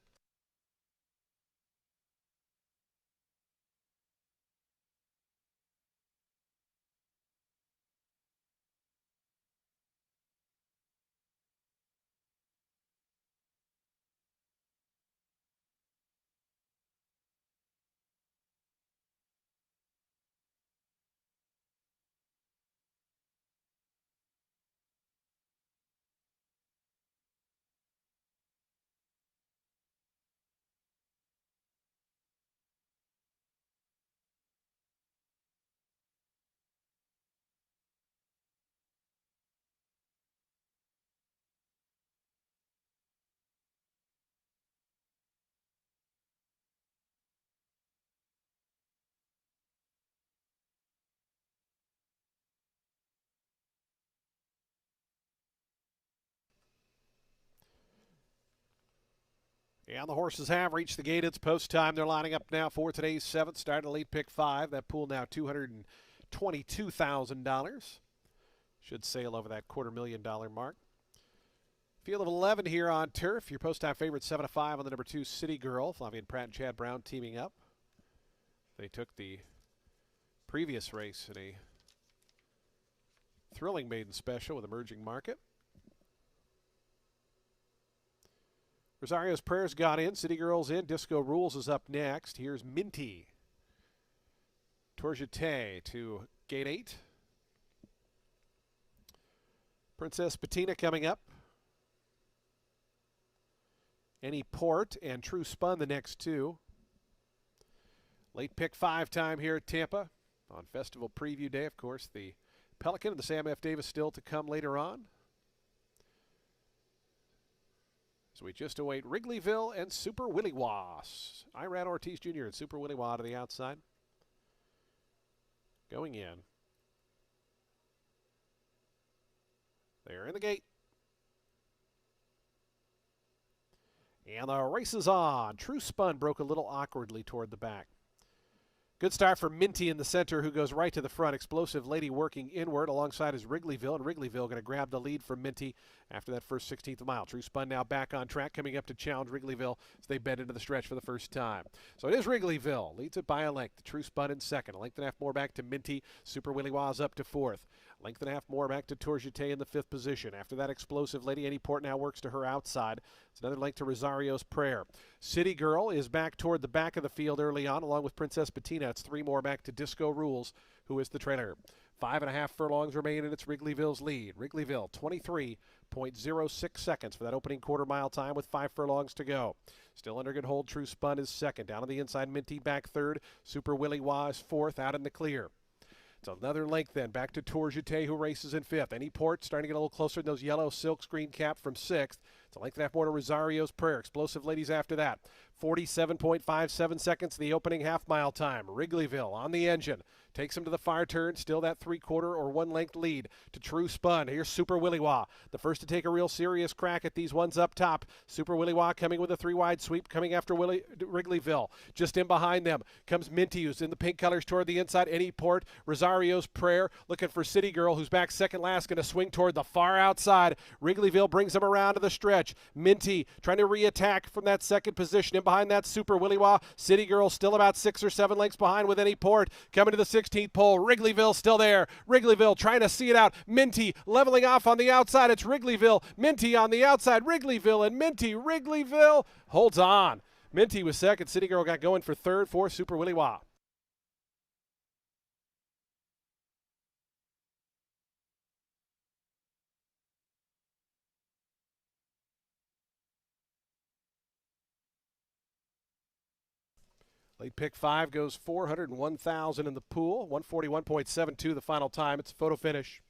And the horses have reached the gate. It's post time. They're lining up now for today's 7th. Starting late pick 5. That pool now $222,000. Should sail over that $250,000 mark. Field of 11 here on turf. Your post time favorite 7-5 on the number 2 City Girl. Flavian Pratt and Chad Brown teaming up. They took the previous race in a thrilling maiden special with Emerging Market. Rosario's Prayers got in. City Girls in. Disco Rules is up next. Here's Minty. Tourjete to gate 8. Princess Patina coming up. Any Port and True Spun the next 2. Late pick 5 time here at Tampa on Festival Preview Day. Of course, the Pelican and the Sam F. Davis still to come later on. So we just await Wrigleyville and Super Willie Was. Iran Ortiz Jr. and Super Willie Was to the outside. Going in. They're in the gate. And the race is on. True Spun broke a little awkwardly toward the back. Good start for Minty in the center, who goes right to the front. Explosive Lady working inward alongside is Wrigleyville, and Wrigleyville going to grab the lead from Minty after that first 16th mile. True Spun now back on track, coming up to challenge Wrigleyville as they bed into the stretch for the first time. So it is Wrigleyville, leads it by a length. True Spun in second. A length and a half more back to Minty. Super Willie Was up to 4th. Length and a half more back to Tourjete in the 5th position. After that, Explosive Lady Annie Port now works to her outside. It's another length to Rosario's Prayer. City Girl is back toward the back of the field early on, along with Princess Patina. It's 3 more back to Disco Rules, who is the trailer. 5.5 furlongs remain in its Wrigleyville's lead. Wrigleyville, 23.06 seconds for that opening quarter-mile time with 5 furlongs to go. Still under good hold, True Spun is second. Down on the inside, Minty back third. Super Willie Was fourth, out in the clear. So another length then, back to Tourjete, who races in 5th. Anyport starting to get a little closer to those yellow silkscreen cap from 6th. It's a length and a half more to Rosario's Prayer. Explosive Ladies after that. 47.57 seconds, the opening half-mile time. Wrigleyville on the engine. Takes him to the far turn. Still that 3/4 or 1 length lead to True Spun. Here's Super Willy Wah, the first to take a real serious crack at these ones up top. Super Willy Wah coming with a 3-wide sweep, coming after Wrigleyville. Just in behind them comes Minty, who's in the pink colors toward the inside. Anyport, Rosario's Prayer, looking for City Girl, who's back second last, going to swing toward the far outside. Wrigleyville brings him around to the stretch. Minty trying to re-attack from that second position. In behind that, Super Willy Wah. City Girl still about 6 or 7 lengths behind with Anyport. Coming to the 16th pole. Wrigleyville still there. Wrigleyville trying to see it out. Minty leveling off on the outside. It's Wrigleyville. Minty on the outside. Wrigleyville and Minty. Wrigleyville holds on. Minty was second. City Girl got going for third. Fourth, Super Willy Wah. Late pick 5 goes 401,000 in the pool. 141.72 the final time. It's a photo finish.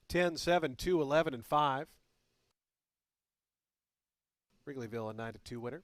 Ten, 7, 2, 11, and 5. Wrigleyville a 9-2 winner.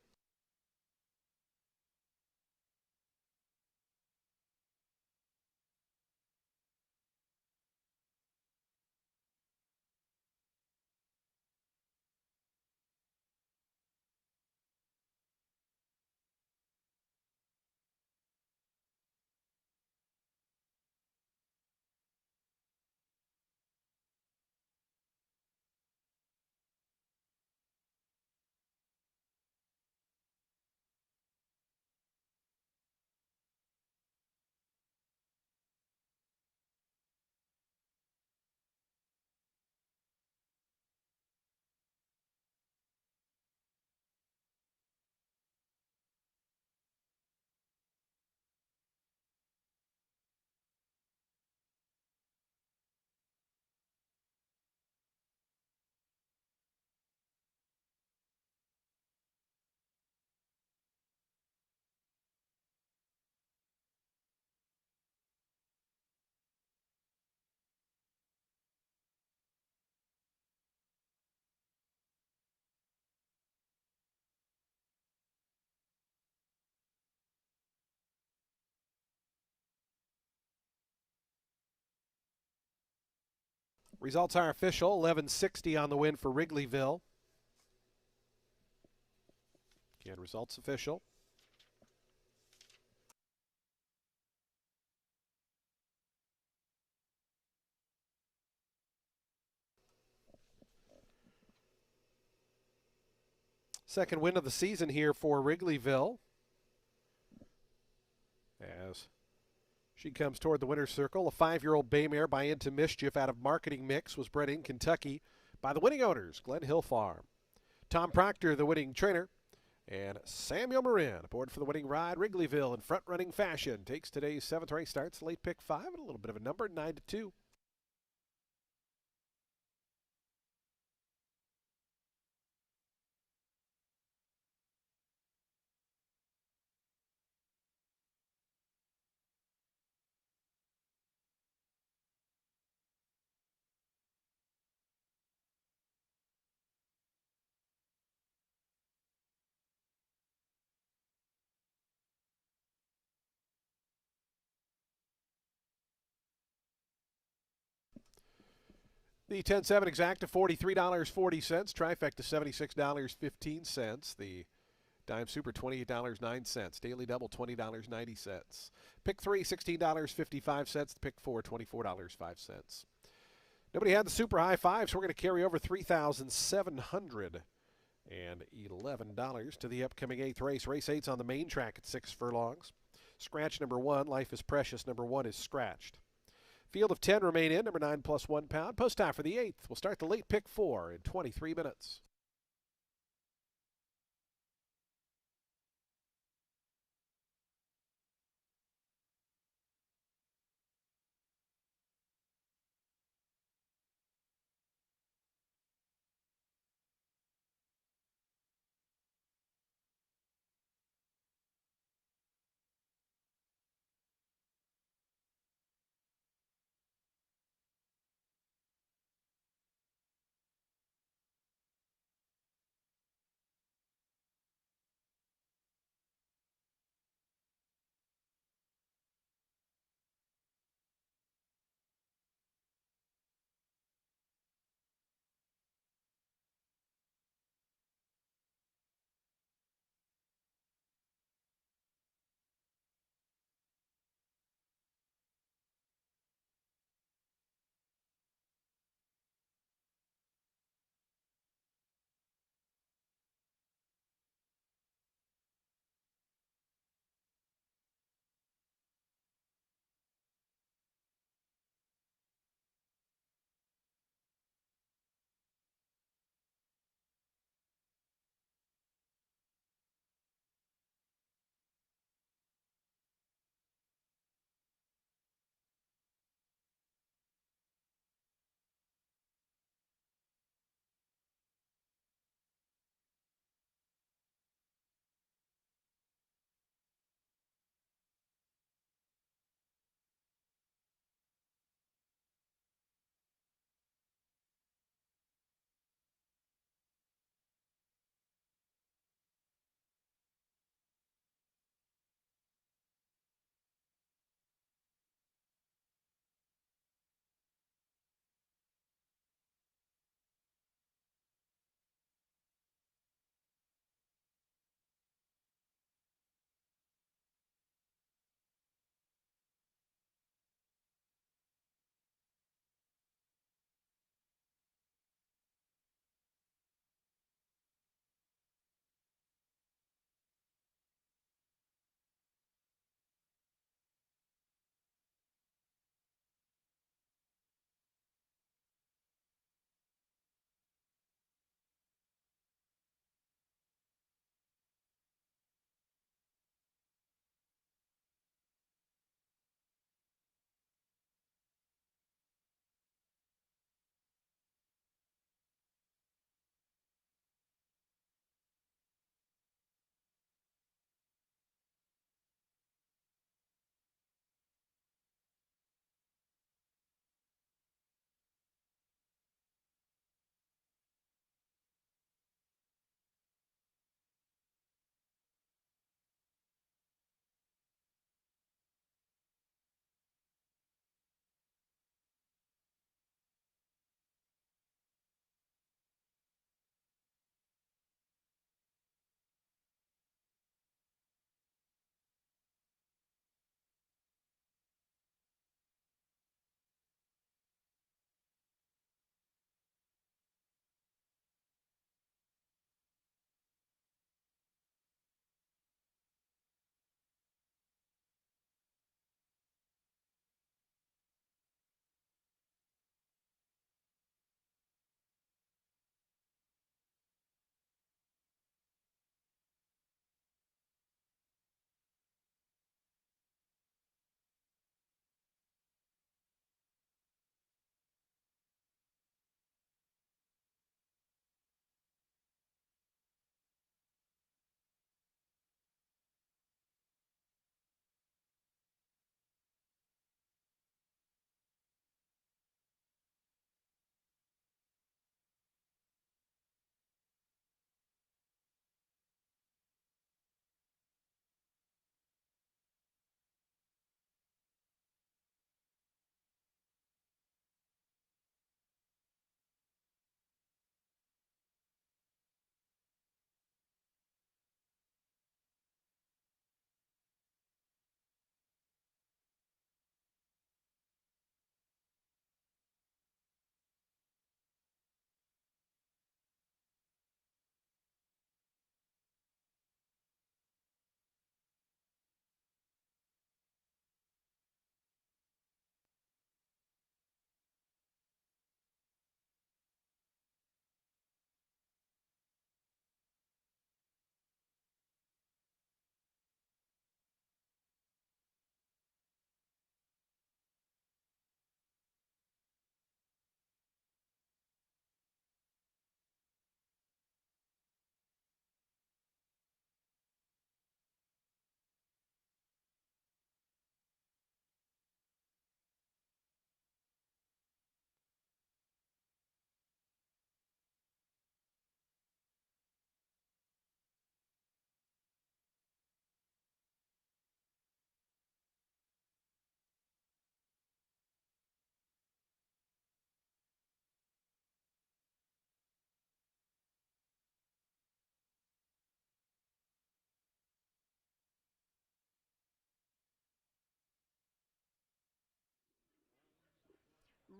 Results are official. 1160 on the win for Wrigleyville. Again, results official. Second win of the season here for Wrigleyville. As she comes toward the winner's circle, a 5-year-old bay mare by Into Mischief out of Marketing Mix was bred in Kentucky by the winning owners, Glen Hill Farm. Tom Proctor, the winning trainer, and Samuel Marin aboard for the winning ride. Wrigleyville in front-running fashion takes today's 7th race. Starts late pick 5 and a little bit of a number, 9-2. The 10-7 exacta, $43.40. Trifecta, $76.15. The Dime Super, $28.09. Daily Double, $20.90. Pick 3, $16.55. The Pick 4, $24.05. Nobody had the super high five, so we're going to carry over $3,711 to the upcoming 8th race. Race 8's on the main track at 6 furlongs. Scratch number 1, Life is Precious. Number 1 is scratched. Field of 10 remain in. Number 9 plus 1 pound. Post time for the 8th. We'll start the late pick 4 in 23 minutes.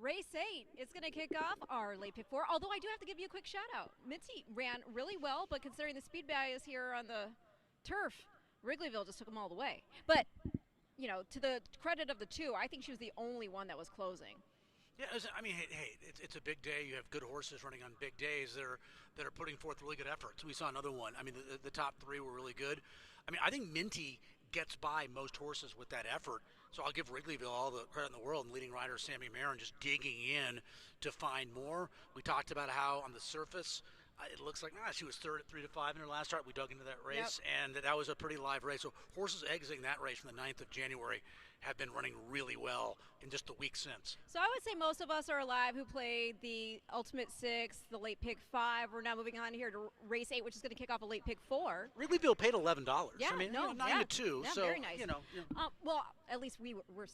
Race 8 is going to kick off our late pick 4, although I do have to give you a quick shout out. Mitzi ran really well, but considering the speed bias here on the turf, Wrigleyville just took them all the way. But, you know, to the credit of the two, I think she was the only one that was closing. Yeah, I mean, hey, it's a big day. You have good horses running on big days that are putting forth really good efforts. We saw another one. I mean, the top three were really good. I mean, I think Minty gets by most horses with that effort. So I'll give Wrigleyville all the credit in the world, and leading rider Sammy Marin just digging in to find more. We talked about how on the surface it looks like she was third at 3 to 5 in her last start. We dug into that race, and that was a pretty live race. So horses exiting that race from the 9th of January have been running really well in just the week since. So I would say most of us are alive who played the Ultimate 6, the late pick 5. We're now moving on here to race 8, which is going to kick off a late pick 4. Wrigleyville paid $11. Yeah, I mean, no, 9 to 2. Yeah, so very nice. you know. Well, at least we're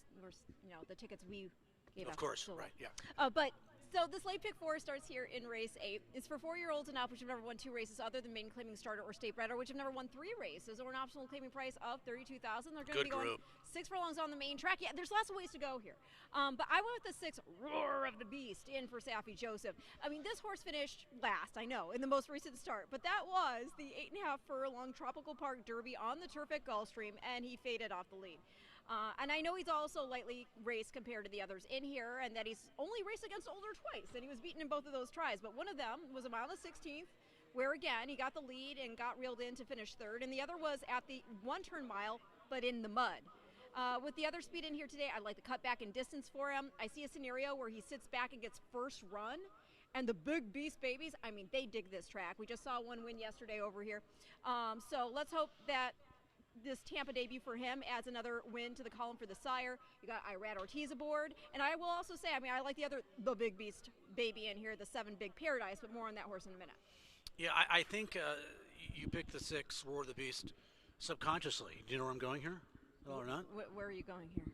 the tickets we gave out. Of course, so, right? Yeah. But. So this late pick 4 starts here in race 8. It's for 4-year-olds and up, which have never won 2 races other than maiden claiming starter or state bred, or which have never won 3 races, or an optional claiming price of $32,000. They're going to be going 6 furlongs on the main track. Yeah, there's lots of ways to go here. But I went with the 6 Roar of the Beast in for Saffie Joseph. I mean, this horse finished last, I know, in the most recent start, but that was the 8.5 furlong Tropical Park Derby on the turf at Gulfstream, and he faded off the lead. And I know he's also lightly raced compared to the others in here, and that he's only raced against older twice, and he was beaten in both of those tries. But one of them was a mile and 16th, where again he got the lead and got reeled in to finish 3rd, and the other was at the 1-turn mile, but in the mud. With the other speed in here today, I'd like to cut back in distance for him. I see a scenario where he sits back and gets first run, and the Big Beast babies, I mean, they dig this track. We just saw one win yesterday over here. So let's hope that this Tampa debut for him adds another win to the column for the sire. You got Irad Ortiz aboard, and I will also say, I mean, I like the Big Beast baby in here, the 7 Big Paradise, but more on that horse in a minute. Yeah, I think you picked the 6 Roar of the Beast subconsciously. Do you know where I'm going here? Or not? Where are you going here?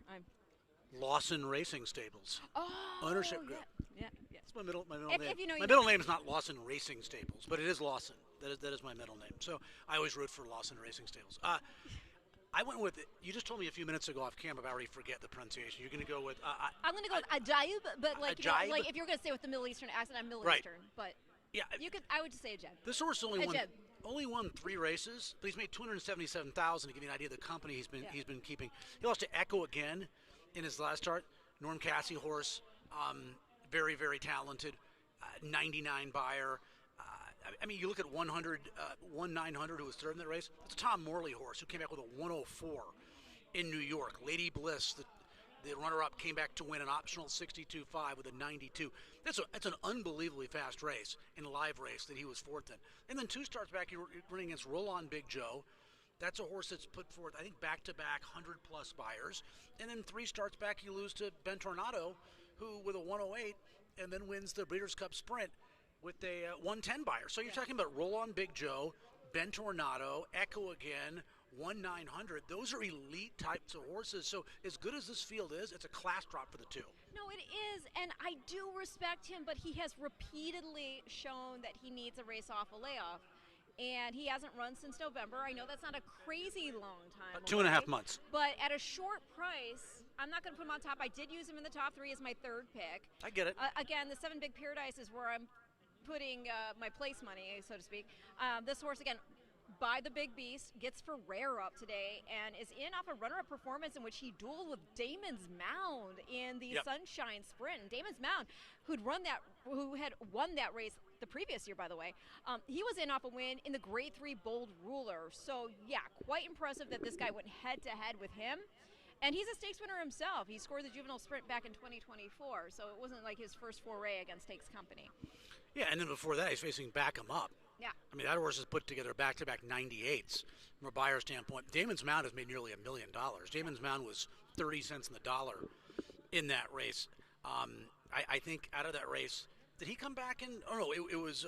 Lawson Racing Stables. Oh, ownership group. Yeah. It's my middle name. If you know, my middle name is not Lawson Racing Stables, but it is Lawson. That is my middle name. So I always root for Lawson Racing Stables. I went with it. You just told me a few minutes ago off camera, but I already forget the pronunciation. You're going to go with. I'm going to go with Ajaib, but like, you know, like if you're going to say with the Middle Eastern accent, I'm Middle Eastern, but yeah, you could. I would just say Ajaib. This horse only won 3 races, but he's made $277,000 to give you an idea of the company he's been keeping. He lost to Echo again in his last start. Norm Cassie horse, very, very talented, 99 buyer. I mean, you look at 100, 1-900, who was 3rd in that race. It's a Tom Morley horse who came back with a 104 in New York. Lady Bliss, the runner-up, came back to win an optional 62.5 with a 92. That's an unbelievably fast race in a live race that he was 4th in. And then 2 starts back, you're running against Roll On Big Joe. That's a horse that's put forth, I think, back-to-back 100-plus buyers. And then 3 starts back, you lose to Ben Tornado, who with a 108, and then wins the Breeders' Cup Sprint with a 110 buyer. So you're talking about Roll On Big Joe, Ben Tornado, Echo again, 1-900. Those are elite types of horses. So as good as this field is, it's a class drop for the 2. No, it is, and I do respect him, but he has repeatedly shown that he needs a race off a layoff. And he hasn't run since November. I know that's not a crazy long time. 2.5 months. But at a short price, I'm not going to put him on top. I did use him in the top 3 as my 3rd pick. I get it. Again, the 7 Big Paradise is where I'm putting my place money, so to speak. This horse, again, by the Big Beast, gets Ferrer up today and is in off a runner-up performance in which he dueled with Damon's Mound in the Sunshine Sprint. And Damon's Mound, who had won that race the previous year, by the way, he was in off a win in the Grade 3 Bold Ruler. So, yeah, quite impressive that this guy went head-to-head with him. And he's a stakes winner himself. He scored the Juvenile Sprint back in 2024, so it wasn't like his first foray against Stakes Company. Yeah, and then before that, he's facing Back 'em Up. Yeah. I mean, that horse has put together back-to-back 98s from a buyer's standpoint. Damon's Mound has made nearly $1 million. Damon's Mound was 30 cents in the dollar in that race. I think out of that race, did he come back in? Oh, no, it was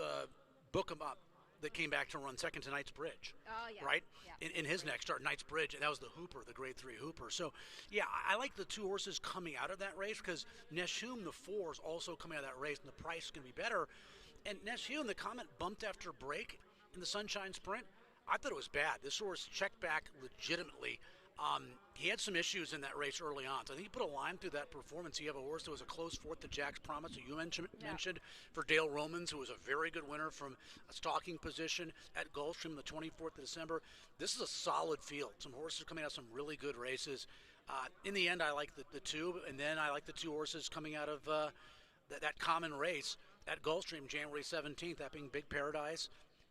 Book 'em Up that came back to run second to Knight's Bridge. Oh, yeah. Right? Yeah. In his next start, Knight's Bridge, and that was the Hooper, the Grade 3 Hooper. So, yeah, I like the 2 horses coming out of that race because Neshum, the 4, is also coming out of that race, and the price is going to be better. And Neshum, the comment bumped after break in the Sunshine Sprint, I thought it was bad. This horse checked back legitimately He had some issues in that race early on. So I think he put a line through that performance. You have a horse that was a close fourth to Jack's Promise, who you mentioned for Dale Romans, who was a very good winner from a stalking position at Gulfstream the 24th of December. This is a solid field. Some horses coming out of some really good races. In the end, I like the two, and then I like the two horses coming out of that common race at Gulfstream January 17th, that being Big Paradise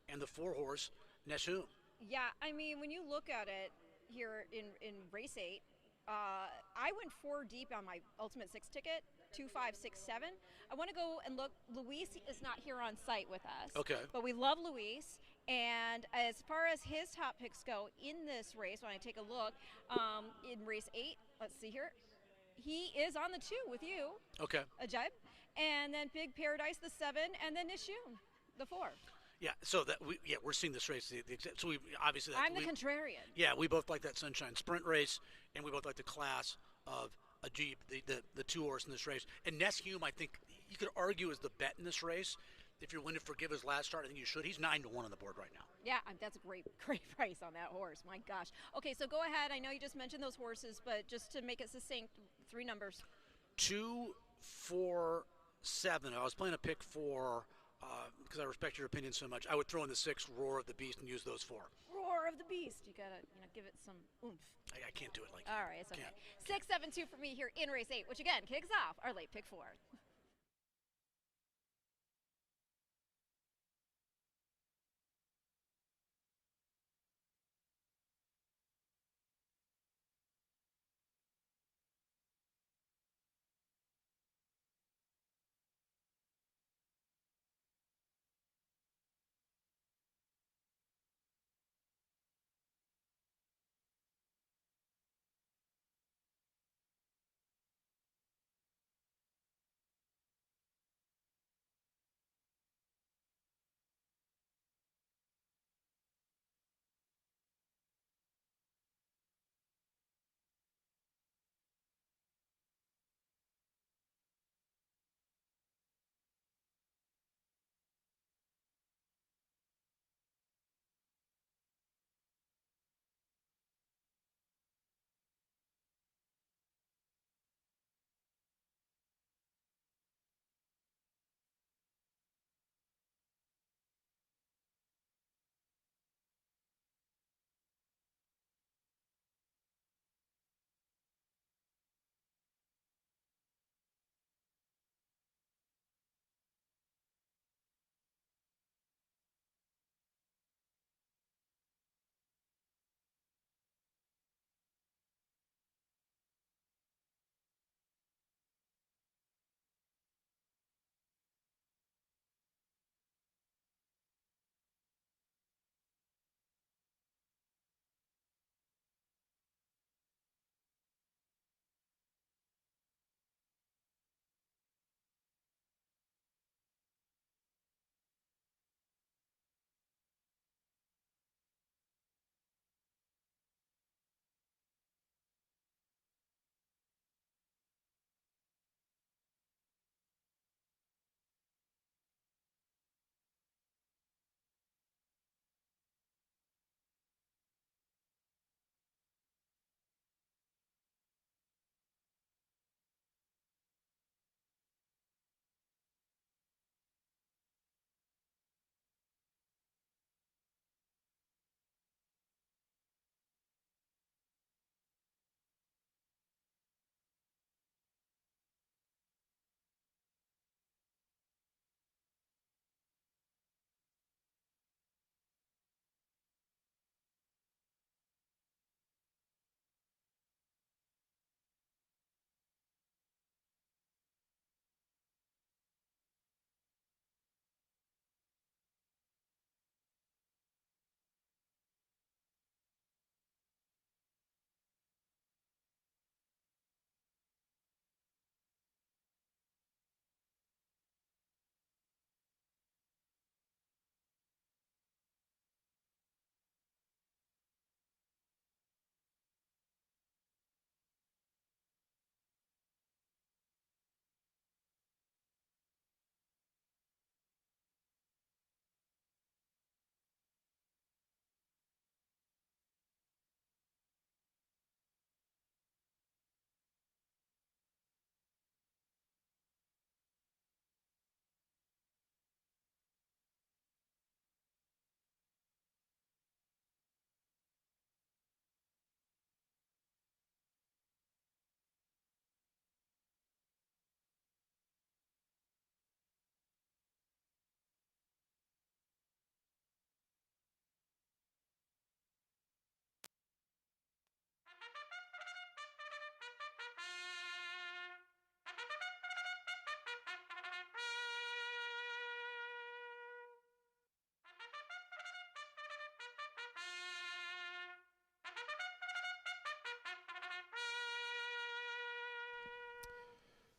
and the four-horse Neshum. Yeah, I mean, when you look at it here in race 8, I went 4 deep on my Ultimate 6 ticket, 2, 5, 6, 7. I want to go and look. Luis is not here on site with us. Okay. But we love Luis. And as far as his top picks go in this race, when I take a look, in race 8, let's see here, he is on the 2 with you. Okay. Ajib. And then Big Paradise, the 7, and then Nishun, the 4. Yeah, so we're seeing this race. So we obviously I'm the contrarian. Yeah, we both like that Sunshine Sprint race, and we both like the class of a Jeep, the two horse in this race. And Neshum, I think you could argue is the bet in this race. If you're willing to forgive his last start, I think you should. He's 9-1 on the board right now. Yeah, that's a great price on that horse. My gosh. Okay, so go ahead. I know you just mentioned those horses, but just to make it succinct, 3 numbers. 2, 4, 7. I was playing a pick 4. Because I respect your opinion so much, I would throw in the 6, Roar of the Beast, and use those 4. Roar of the Beast. You gotta, give it some oomph. I can't do it like All right, it's okay. 6, 7, 2 for me here in race 8, which again kicks off our late pick 4.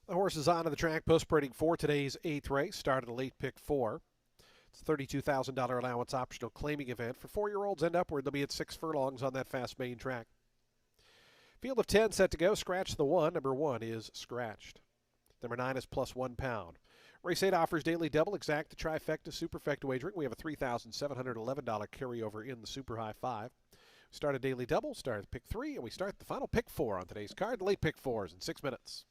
The horse is onto the track, post parading for today's 8th race. Started a late pick 4. It's a $32,000 allowance optional claiming event. For 4-year-olds and upward, they'll be at 6 furlongs on that fast main track. Field of 10 set to go. Scratch the 1. Number 1 is scratched. Number 9 is plus £1. Race 8 offers daily double, exacta, trifecta, superfecta wagering. We have a $3,711 carryover in the Super High 5. Start a daily double, start at pick 3, and we start the final pick 4 on today's card. The late pick 4s in 6 minutes.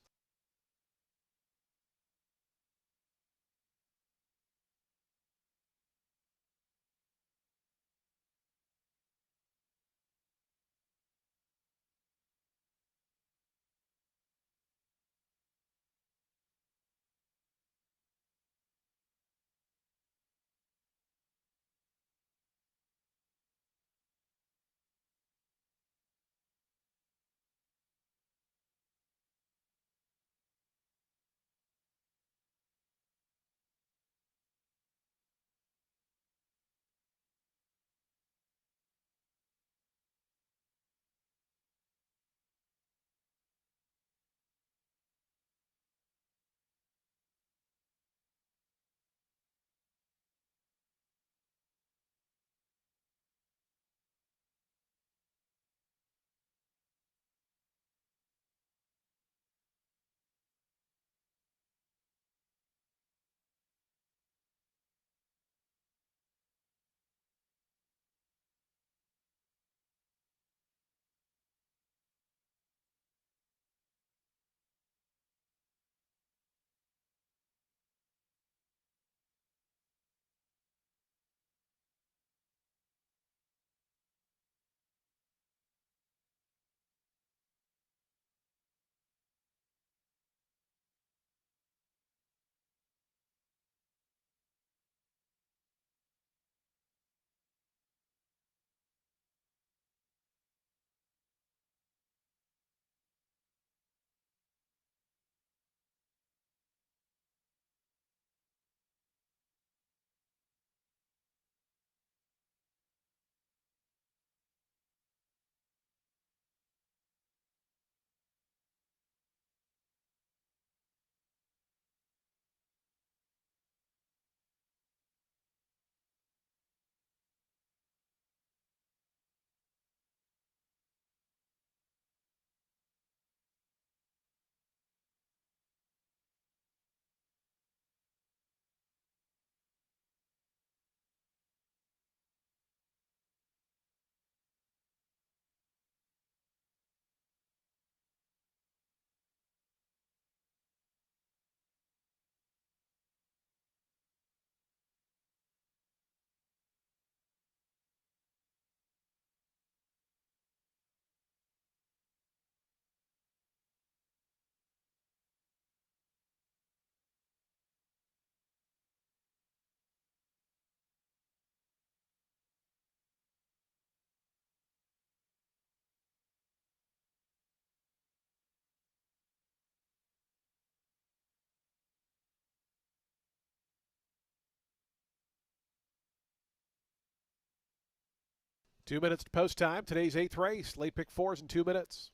Two minutes to post time. Today's 8th race. Late pick 4s in 2 minutes.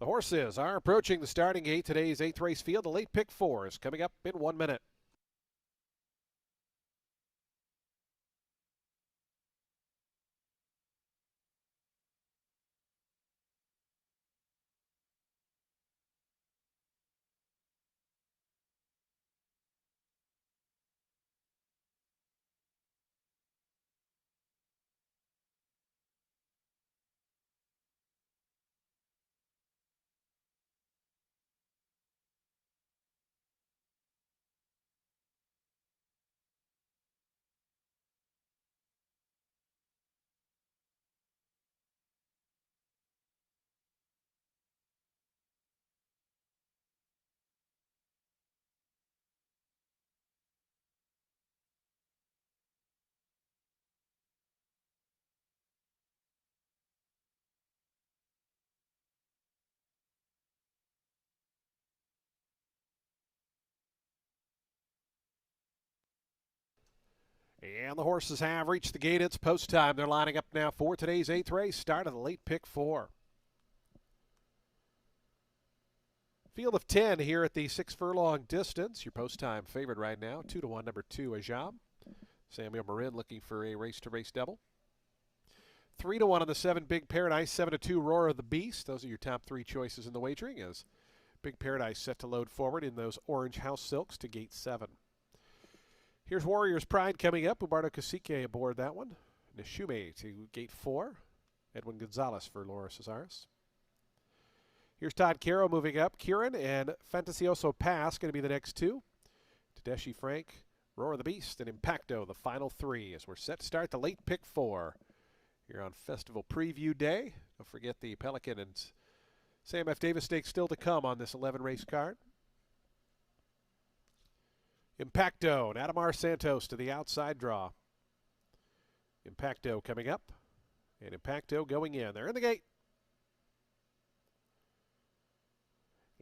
The horses are approaching the starting gate. Today's 8th race field. The late pick 4 is coming up in 1 minute. And the horses have reached the gate. It's post time. They're lining up now for today's 8th race. Start of the late pick 4. Field of 10 here at the 6 furlong distance. Your post time favorite right now, 2-1, number 2, Ajab. Samuel Marin looking for a race-to-race double. 3-1 on the 7, Big Paradise. 7-2, Roar of the Beast. Those are your top 3 choices in the wagering as Big Paradise set to load forward in those orange house silks to gate 7. Here's Warrior's Pride coming up. Ubardo Cacique aboard that one. Nishume to gate 4. Edwin Gonzalez for Laura Cesaris. Here's Todd Caro moving up. Kieran and Fantasioso Pass going to be the next 2. Tedeschi Frank, Roar of the Beast, and Impacto, the final 3, as we're set to start the late pick 4 here on Festival Preview Day. Don't forget the Pelican and Sam F. Davis Stakes still to come on this 11 race card. Impacto and Adamar Santos to the outside draw. Impacto coming up, and Impacto going in. They're in the gate.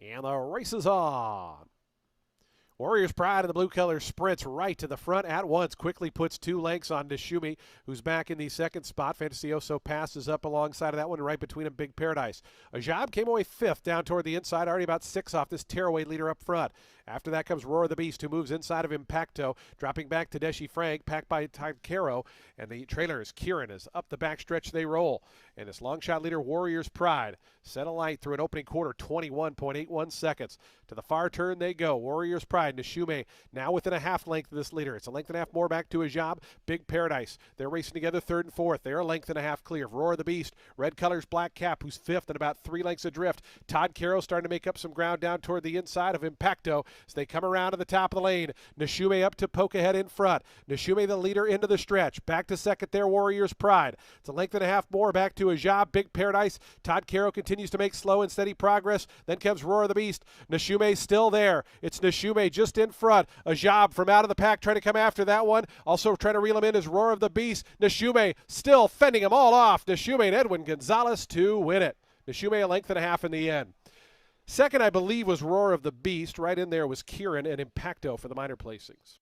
And the race is on. Warriors Pride in the blue color sprints right to the front at once. Quickly puts 2 lengths on Nishumi, who's back in the second spot. Fantasioso passes up alongside of that one, right between them, Big Paradise. Ajab came away 5th down toward the inside, already about 6 off this tearaway leader up front. After that comes Roar of the Beast, who moves inside of Impacto, dropping back to Tedeschi Frank, packed by Todd Caro, and the trailers, Kieran, is up the backstretch they roll. And this long shot leader, Warriors Pride, set alight through an opening quarter, 21.81 seconds. To the far turn they go. Warriors Pride, Nishume, now within a half length of this leader. It's a length and a half more back to Ajab. Big Paradise, they're racing together 3rd and 4th. They're a length and a half clear. Roar of the Beast, red colors, Black Cap, who's 5th and about 3 lengths adrift. Todd Caro starting to make up some ground down toward the inside of Impacto as they come around to the top of the lane. Nishume up to poke ahead in front. Nishume the leader into the stretch. Back to second there, Warriors Pride. It's a length and a half more back to Ajab. Big Paradise. Todd Caro continues to make slow and steady progress. Then comes Roar of the Beast. Nishume still there. It's Nishume just in front. Ajab from out of the pack trying to come after that one. Also trying to reel him in is Roar of the Beast. Nishume still fending them all off. Nishume and Edwin Gonzalez to win it. Nishume a length and a half in the end. Second, I believe, was Roar of the Beast. Right in there was Kieran and Impacto for the minor placings.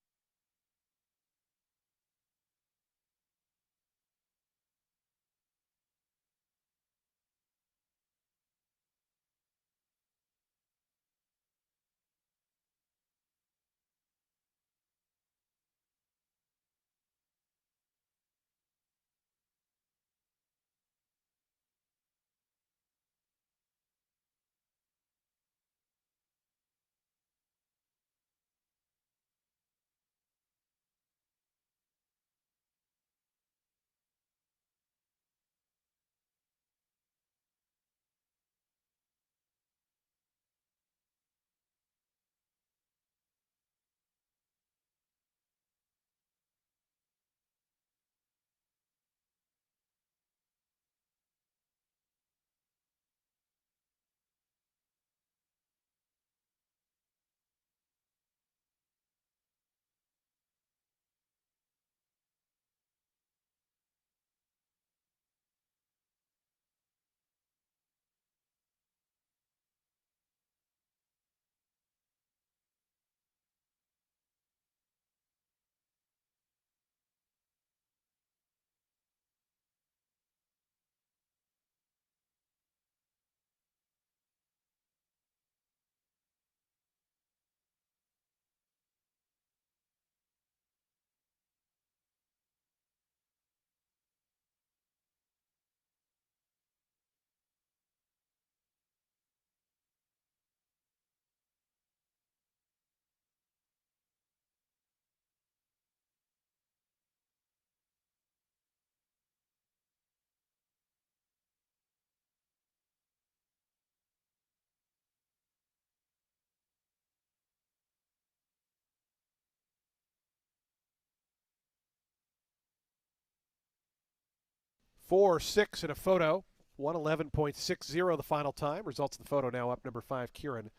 4-6 in a photo. 111.60 the final time. Results of the photo now up number 5, Kieran,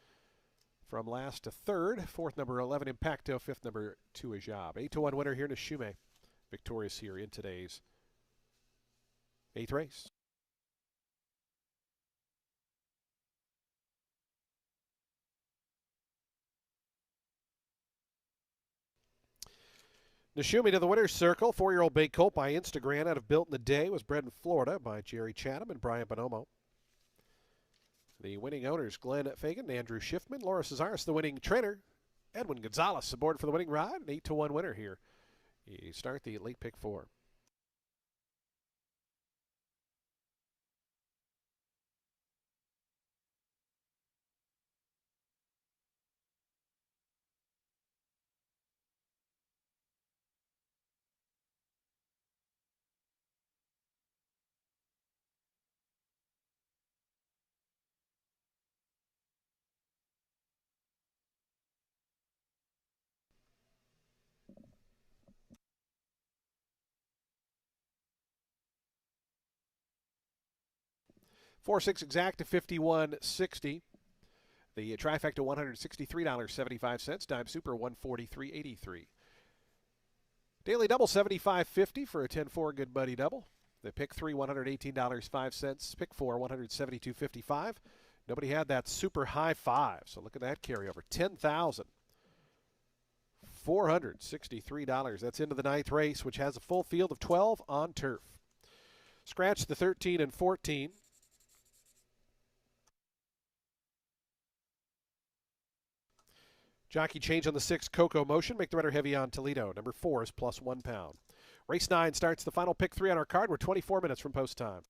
from last to third. Fourth, number 11, Impacto. Fifth, number 2, Ajab. 8-1 winner here, Nishume. Victorious here in today's 8th race. Nishume to the winner's circle. 4-year-old bay colt by Instagram out of Built in the Day, was bred in Florida by Jerry Chatham and Brian Bonomo. The winning owners, Glenn Fagan and Andrew Schiffman. Laura Cesaris, the winning trainer. Edwin Gonzalez aboard for the winning ride. An 8-1 winner here. You start the late pick 4. Four six exact to 51.60. The trifecta $163.75. Dime Super $143.83. Daily double $75.50 for a 10-4 good buddy double. The pick 3 $118.05. Pick 4 $172.55. Nobody had that super high 5, so look at that carryover. $10,463. That's into the 9th race, which has a full field of 12 on turf. Scratch the 13 and 14. Jockey change on the 6, Coco Motion. Make the rider heavy on Toledo. Number 4 is plus 1 pound. Race 9 starts the final pick 3 on our card. We're 24 minutes from post time.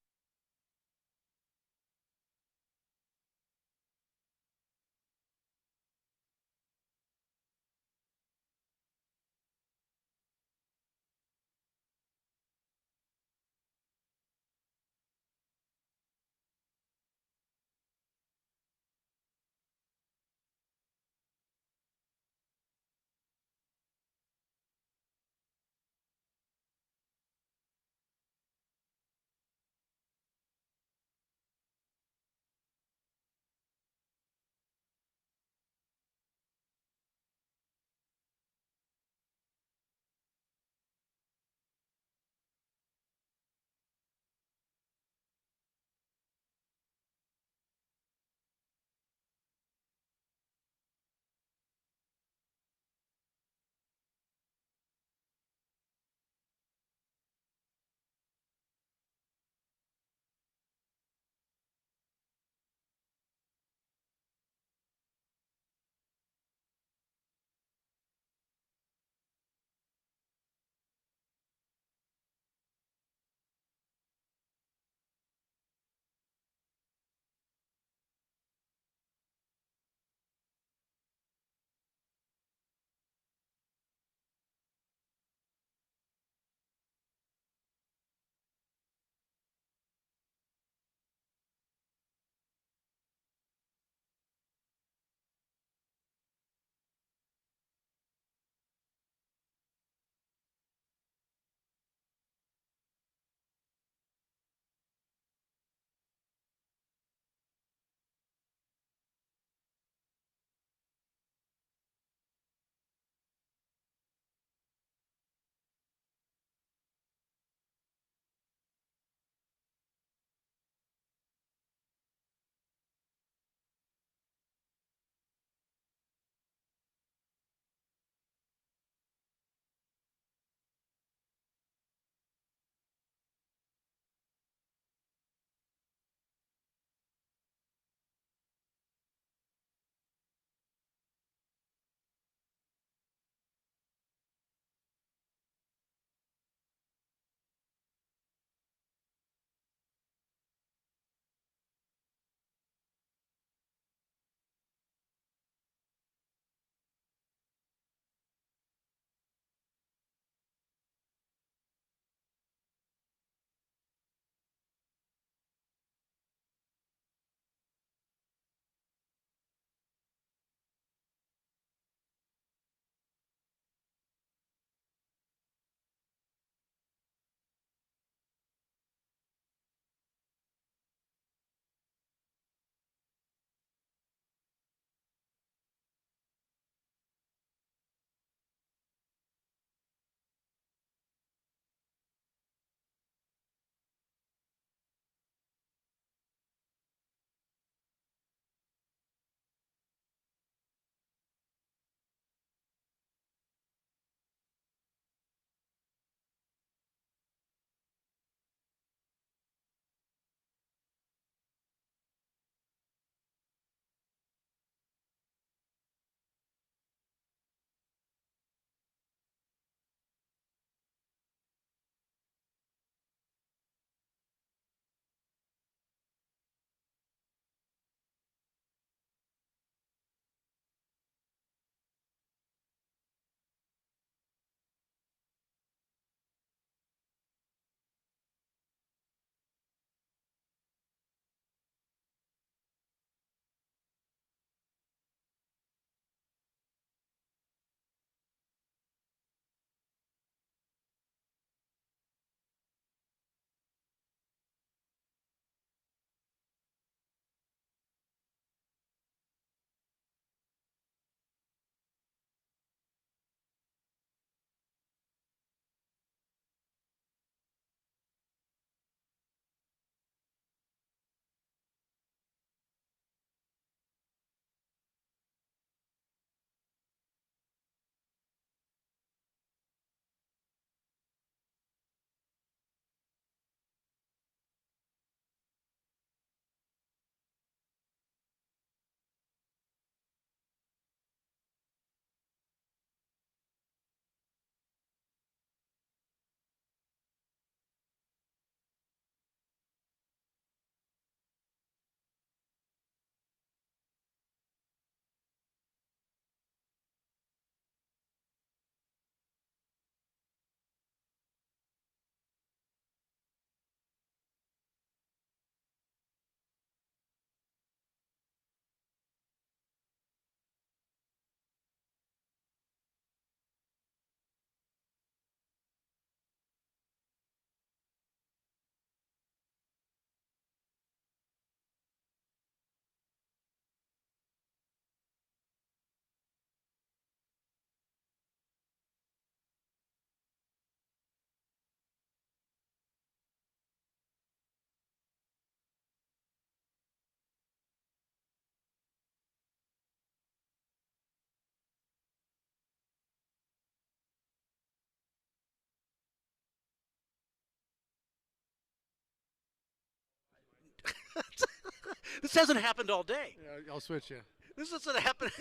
This hasn't happened all day. Yeah, I'll switch you. This isn't happening.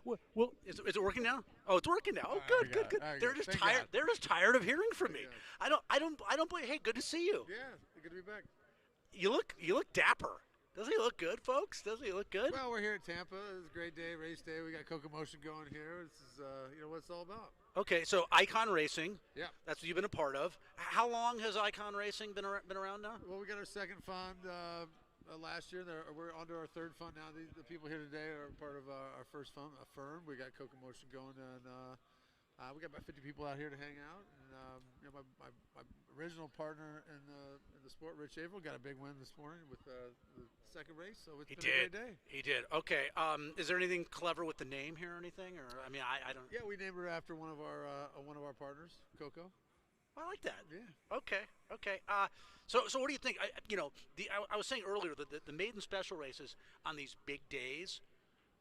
Well, is it working now? Oh, it's working now. Oh, good, good, good. They're just tired. God. They're just tired of hearing from me. Yeah. I don't believe. Hey, good to see you. Yeah, good to be back. You look dapper. Doesn't he look good, folks? Doesn't he look good? Well, we're here at Tampa. It's a great day, race day. We got Coco-Motion going here. This is what it's all about. Okay, so Icon Racing. Yeah. That's what you've been a part of. How long has Icon Racing been around now? Well, we got our second fund last year. We're onto our third fund now. The people here today are part of our first fund, a firm. We got Coco-Motion going, and we got about 50 people out here to hang out. And my original partner in the sport, Rich Averill, got a big win this morning with the second race. So it's been a great day. He did. Okay. Is there anything clever with the name here or anything? Or I mean, I don't. Yeah, we named her after one of our partners, Coco. I like that. Yeah. Okay. So what do you think? I was saying earlier that the maiden special races on these big days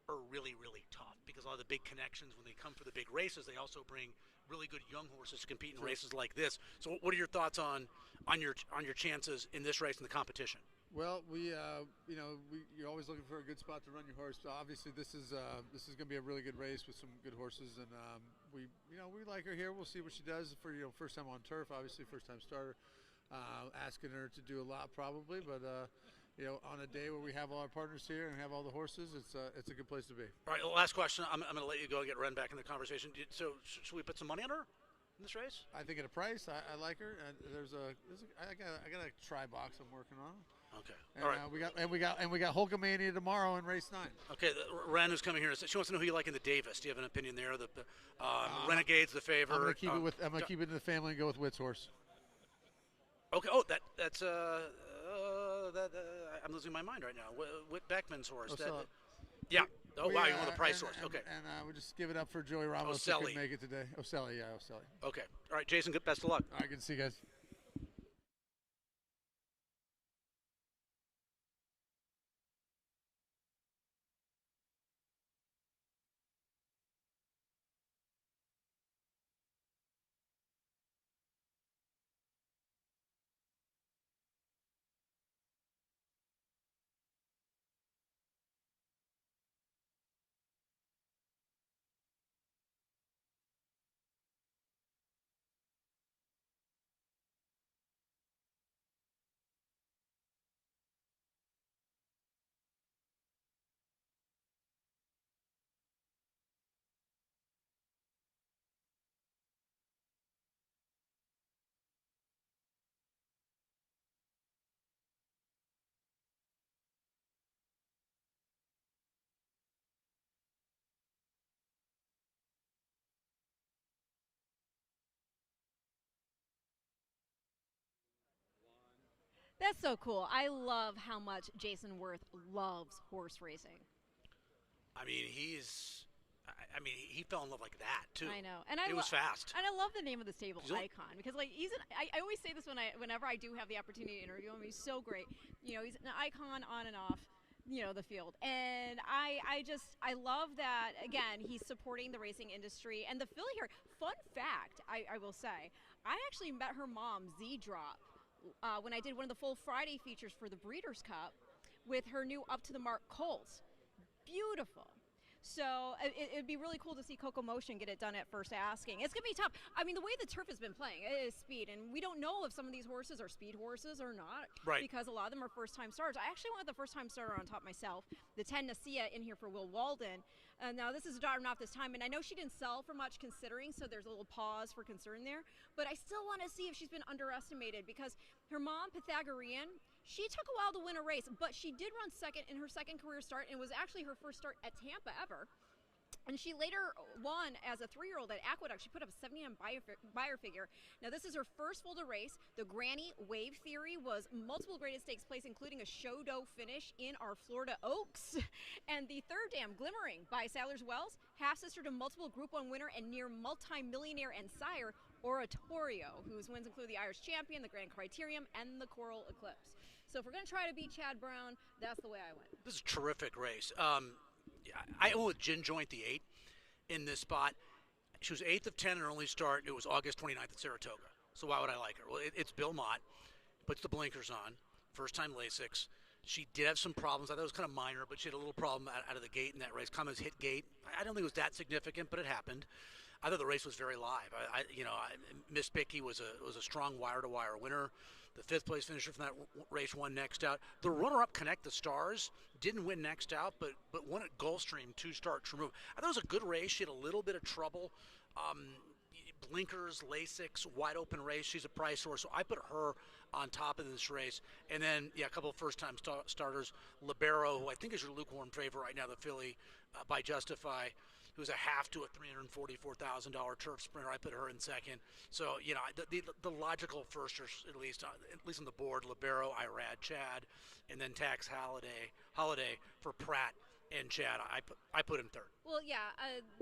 are really, really tough because a lot of the big connections, when they come for the big races, they also bring really good young horses to compete in races like this. So what are your thoughts on your chances in this race and the competition? Well, you're always looking for a good spot to run your horse. So obviously, this is going to be a really good race with some good horses, and we like her here. We'll see what she does for first time on turf. Obviously, first time starter. Asking her to do a lot probably, but on a day where we have all our partners here and have all the horses, it's a good place to be. All right, last question. I'm going to let you go and get Ren back in the conversation. So should we put some money on her in this race? I think at a price, I like her, and I got a try box I'm working on. Okay. And, all right. We got Hulkamania tomorrow in race 9. Okay. Ren is coming here. She wants to know who you like in the Davis. Do you have an opinion there? The Renegade's the favorite. I'm going to keep it in the family and go with Witt's horse. Okay. Oh, that's I'm losing my mind right now. Whit Beckman's horse. Yeah. Oh, wow, you want the price horse. Okay. And we just give it up for Joey Ramos who couldn't make it today. Oselli, yeah, Oselli. Okay. All right, Jason, best of luck. All right, good to see you guys. That's so cool. I love how much Jason Worth loves horse racing. I mean, he fell in love like that too. I know, and it was fast. And I love the name of the stable, Icon, because like I always say this whenever I do have the opportunity to interview him. He's so great. He's an icon on and off, the field. And I love that again. He's supporting the racing industry and the filly here. Fun fact, I will say, I actually met her mom, Z Drop, when I did one of the full Friday features for the Breeders' Cup with her new Up to the Mark colt. Beautiful. So it'd be really cool to see Coco-Motion get it done at first asking. It's going to be tough. I mean, the way the turf has been playing, it is speed, and we don't know if some of these horses are speed horses or not, right? Because a lot of them are first-time starters. I actually wanted the first-time starter on top myself, the 10 Nasia in here for Will Walden. Now, this is a daughter not this time, and I know she didn't sell for much considering, so there's a little pause for concern there. But I still want to see if she's been underestimated because her mom, Pythagorean, she took a while to win a race, but she did run second in her second career start and was actually her first start at Tampa ever. And she later won as a 3-year-old at Aqueduct. She put up a 79 buyer figure. Now, this is her first full to race. The Granny Wave Theory was multiple graded stakes place, including a show doe finish in our Florida Oaks. And the third dam, Glimmering by Sailor's Wells, half-sister to multiple Group 1 winner and near multi-millionaire and sire, Oratorio, whose wins include the Irish Champion, the Grand Criterium, and the Coral Eclipse. So if we're going to try to beat Chad Brown, that's the way I went. This is a terrific race. I own with Gin Joint the 8 in this spot. She was 8th of 10 in her only start. It was August 29th at Saratoga. So why would I like her? Well, it's Bill Mott. Puts the blinkers on. First time Lasix. She did have some problems. I thought it was kind of minor, but she had a little problem out of the gate in that race. Cummins hit gate. I don't think it was that significant, but it happened. I thought the race was very live. Miss Bickey was a strong wire-to-wire winner. The fifth place finisher from that race won next out. The runner-up, Connect the Stars, didn't win next out, but won at Gulfstream 2 starts removed. I thought it was a good race. She had a little bit of trouble. Blinkers, Lasix, wide open race. She's a price horse, so I put her on top of this race. And then, a couple of first-time starters. Libero, who I think is your lukewarm favorite right now, the filly by Justify, who's a half to a $344,000 turf sprinter. I put her in second. So, the logical firsters, at least on the board, Libero, Irad, Chad, and then Tax Holiday for Pratt and Chad. I put him third. Well, yeah,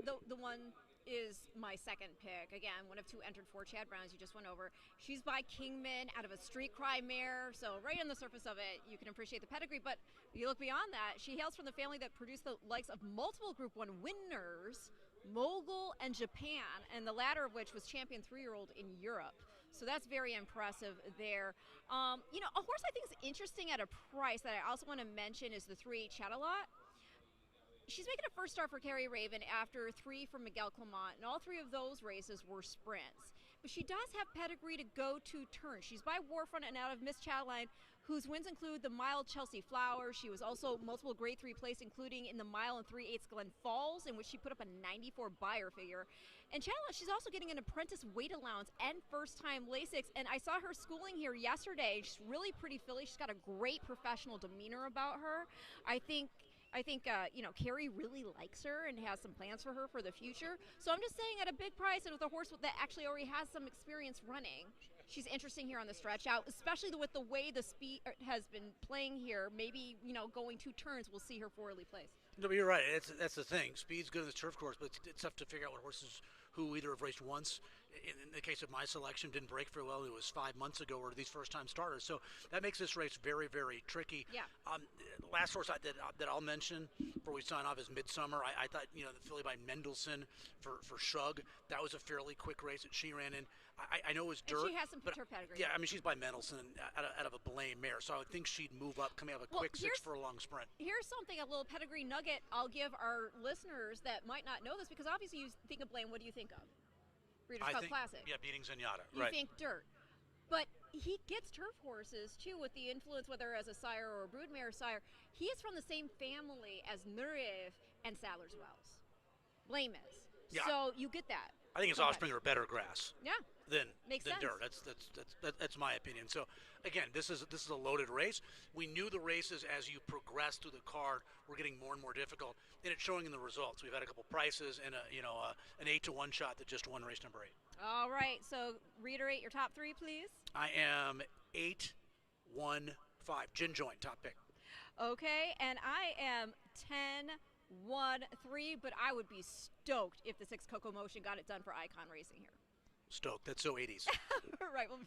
the one is my second pick. Again, one of two entered for Chad Browns. You just went over. She's by Kingman out of a Street Cry mare. So right on the surface of it, you can appreciate the pedigree. But you look beyond that, she hails from the family that produced the likes of multiple Group 1 winners, Mogul and Japan, and the latter of which was champion 3-year-old in Europe. So that's very impressive there. A horse I think is interesting at a price that I also want to mention is the 3-8 Chattelot. She's making a first start for Carrie Raven after 3 from Miguel Clement, and all 3 of those races were sprints. But she does have pedigree to go 2 turns. She's by Warfront and out of Miss Chatline, whose wins include the mile Chelsea Flower. She was also multiple grade 3 place, including in the mile and 3/8 Glen Falls, in which she put up a 94 buyer figure. And Chatline, she's also getting an apprentice weight allowance and first-time Lasix. And I saw her schooling here yesterday. She's really pretty filly. She's got a great professional demeanor about her. I think Carrie really likes her and has some plans for her for the future. So I'm just saying, at a big price and with a horse that actually already has some experience running, she's interesting here on the stretch out, especially with the way the speed has been playing here. Maybe, going 2 turns, we'll see her for early place. No, but you're right. That's the thing. Speed's good in the turf course, but it's tough to figure out what horses who either have raced once. In the case of my selection, didn't break very well. It was 5 months ago, or these first-time starters. So that makes this race very, very tricky. Yeah. Last horse that I'll mention before we sign off is Midsummer. I thought the filly by Mendelssohn for Shug, that was a fairly quick race that she ran in. I know it was dirt. And she has some turf pedigree. Yeah, I mean, she's by Mendelssohn out of a Blame mare, so I would think she'd move up, coming out of a quick 6 for a long sprint. Here's something, a little pedigree nugget I'll give our listeners that might not know this, because obviously you think of Blame, what do you think of? Breeders' Cup Classic. Yeah, beating Zenyatta. You think dirt. But he gets turf horses, too, with the influence, whether as a sire or a broodmare sire. He is from the same family as Nureyev and Sadler's Wells. Blame is. Yeah. So you get that. I think his offspring are better grass. Yeah. Than Makes sense. dirt. That's my opinion. So again, this is a loaded race. We knew the races as you progress through the card were getting more and more difficult, and it's showing in the results. We've had a couple prices and an 8-to-1 shot that just won race number 8. All right. So reiterate your top 3, please. I am 8-1-5. Gin Joint, top pick. Okay, and I am 10-1-3, but I would be stoked if the 6 Coco Motion got it done for Icon Racing here. Stoked. That's so 80s. Right. Well,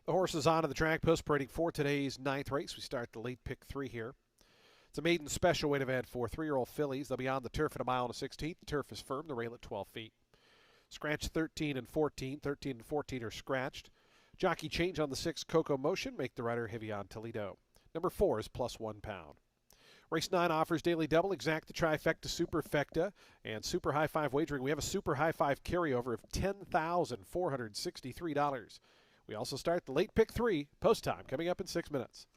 The horses onto the track post parading for today's 9th race. We start the late pick 3 here. It's a maiden special weight event for 3-year-old fillies. They'll be on the turf at 1 1/16. The turf is firm. The rail at 12 feet. Scratch 13 and 14. 13 and 14 are scratched. Jockey change on the 6, Coco Motion. Make the rider heavy on Toledo. Number 4 is plus £1. Race 9 offers daily double, exact the trifecta, superfecta, and super high five wagering. We have a super high five carryover of $10,463. We also start the late pick 3, post time, coming up in 6 minutes.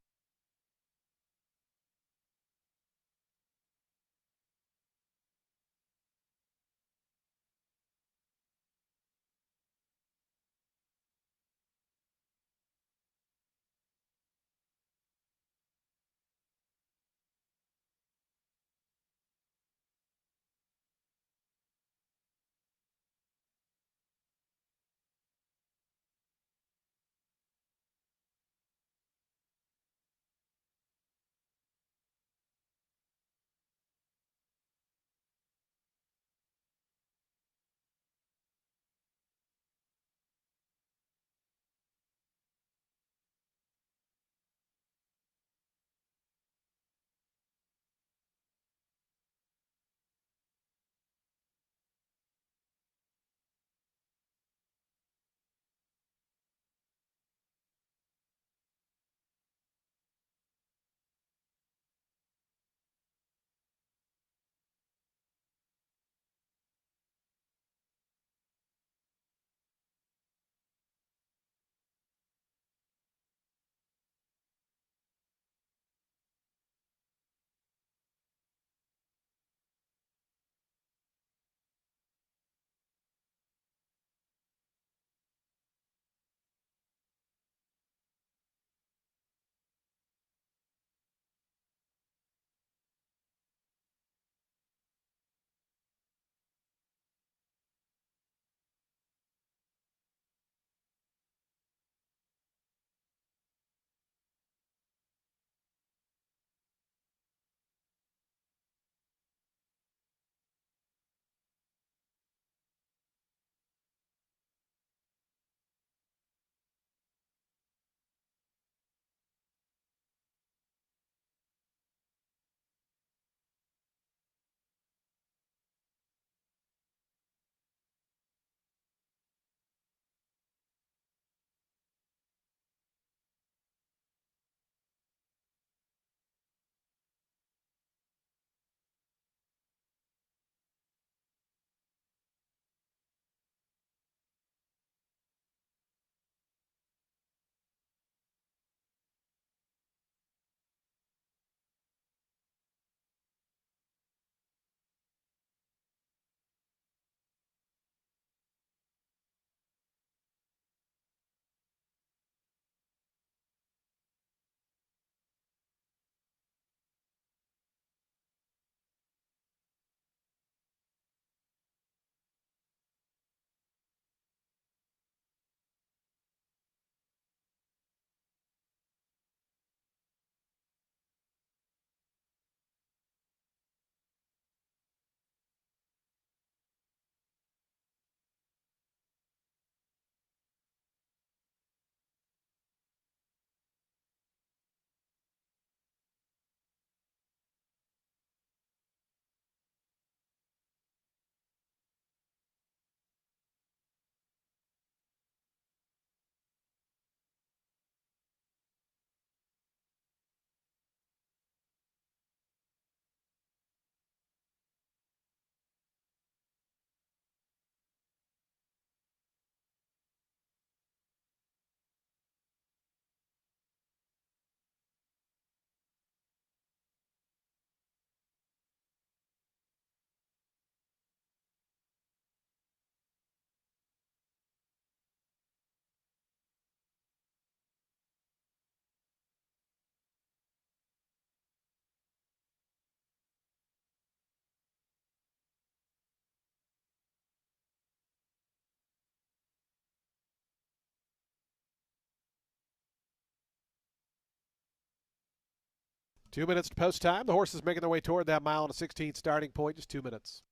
Two minutes to post time. The horses making their way toward that 1 1/16 starting point, just 2 minutes.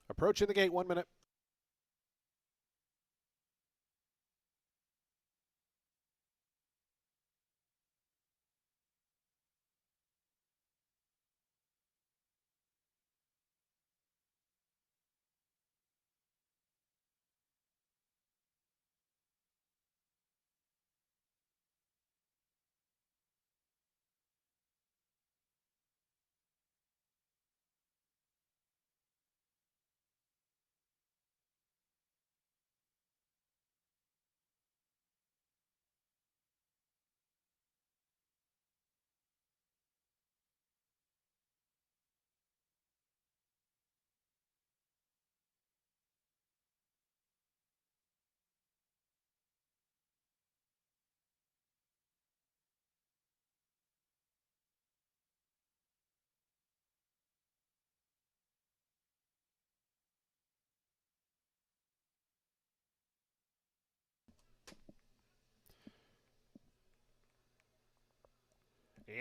Approaching the gate, 1 minute.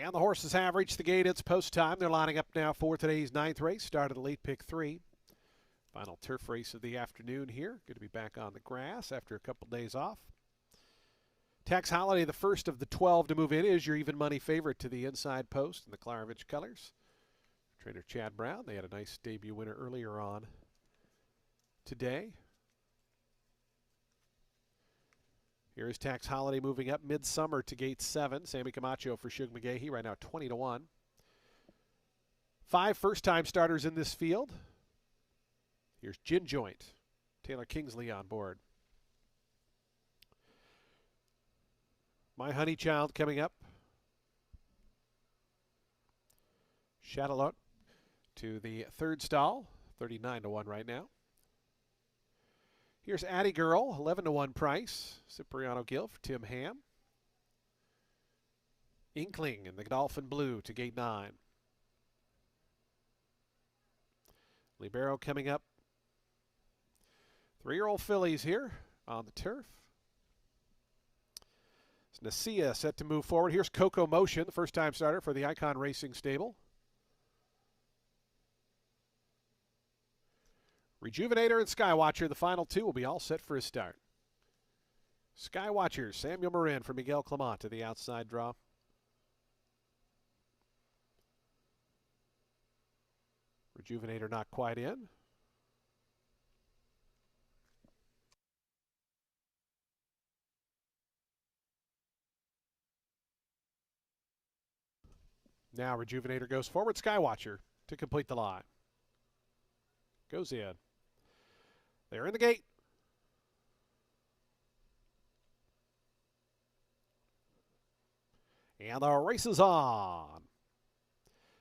And the horses have reached the gate. It's post time. They're lining up now for today's 9th race. Started at late pick 3. Final turf race of the afternoon here. Good to be back on the grass after a couple days off. Tex Holiday, the first of the 12 to move in, is your even money favorite to the inside post in the Klarovich colors. Trainer Chad Brown, they had a nice debut winner earlier on today. Here is Tex Holiday moving up midsummer to gate 7. Sammy Camacho for Shug McGahee right now 20-1. 5 first-time starters in this field. Here's Gin Joint. Taylor Kingsley on board. My Honey Child coming up. Shadowlot to the 3rd stall. 39-1 right now. Here's Addie Girl, 11-1 price. Cipriano Gill for Tim Ham. Inkling in the Dolphin Blue to gate 9. Libero coming up. 3-year-old fillies here on the turf. It's Nasia set to move forward. Here's Coco Motion, the first-time starter for the Icon Racing stable. Rejuvenator and Skywatcher, the final 2, will be all set for his start. Skywatcher, Samuel Marin for Miguel Clement to the outside draw. Rejuvenator not quite in. Now Rejuvenator goes forward. Skywatcher to complete the line. Goes in. They're in the gate. And the race is on.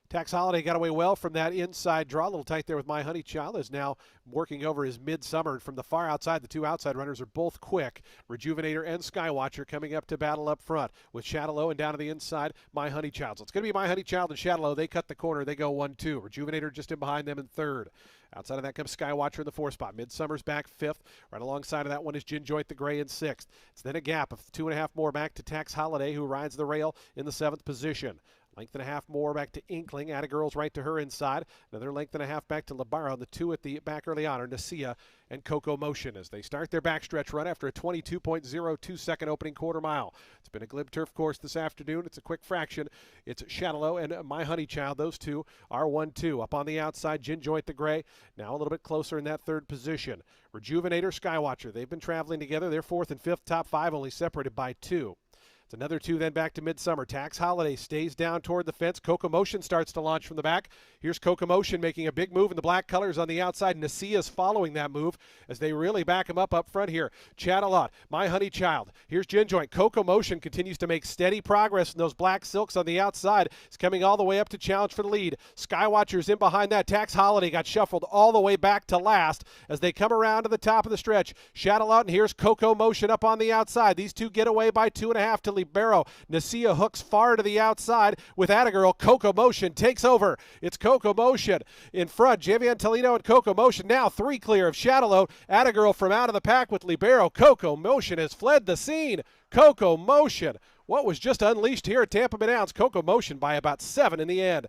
Tex Holiday got away well from that inside draw. A little tight there with My Honey Child. Is now working over his midsummer from the far outside. The 2 outside runners are both quick. Rejuvenator and Skywatcher coming up to battle up front with Shadowlow and down to the inside, My Honey Child. So it's going to be My Honey Child and Shadowlow. They cut the corner. They go 1-2. Rejuvenator just in behind them in 3rd. Outside of that comes Skywatcher in the 4th spot. Midsummer's back 5th. Right alongside of that one is Gin Joint the Gray in 6th. It's then a gap of 2.5 more back to Tex Holiday, who rides the rail in the 7th position. Length and a half more back to Inkling. Attagirl's right to her inside. Another length and a half back to Libero. The 2 at the back early on are Nasia and Coco Motion as they start their backstretch run after a 22.02 second opening quarter mile. It's been a glib turf course this afternoon. It's a quick fraction. It's Shadowlow and My Honey Child. Those 2 are 1-2. Up on the outside, Gin Joint the Gray. Now a little bit closer in that 3rd position. Rejuvenator, Skywatcher. They've been traveling together. They're 4th and 5th. Top 5 only separated by 2. It's another 2 then back to Midsummer. Tex Holiday stays down toward the fence. Coco Motion starts to launch from the back. Here's Coco Motion making a big move in the black colors on the outside. Nasia's following that move as they really back him up front here. Chat a lot. My Honey Child. Here's Gin Joint. Coco Motion continues to make steady progress in those black silks on the outside. It's coming all the way up to challenge for the lead. Skywatcher's in behind that. Tex Holiday got shuffled all the way back to last as they come around to the top of the stretch. Shadow out, and here's Coco Motion up on the outside. These 2 get away by 2.5 to Libero. Nasia hooks far to the outside with Attagirl. Coco Motion takes over. It's Coco Motion in front. Javian Toledo and Coco Motion now 3 clear of Shadowlow. Attagirl from out of the pack with Libero. Coco Motion has fled the scene. Coco Motion. What was just unleashed here at Tampa Bay Downs. Coco Motion by about 7 in the end.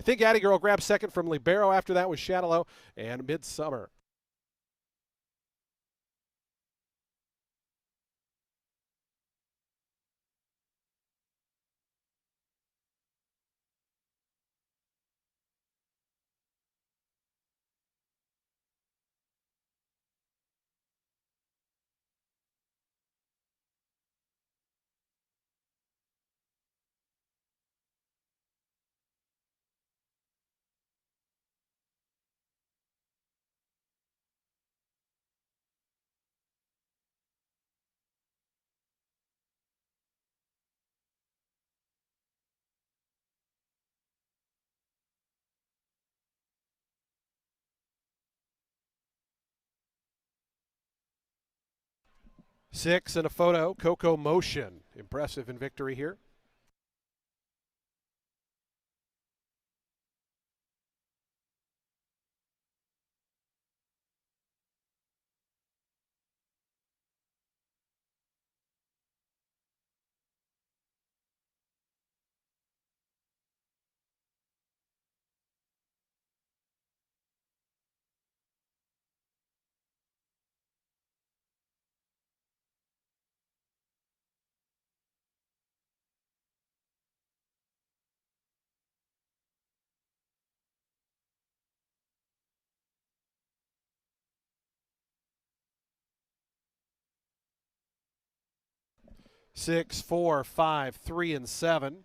I think Addie Girl grabbed second from Libero. After that was Shadalow and Midsummer. Six and a photo. Coco Motion. Impressive in victory here. Six, 4, 5, 3, and 7.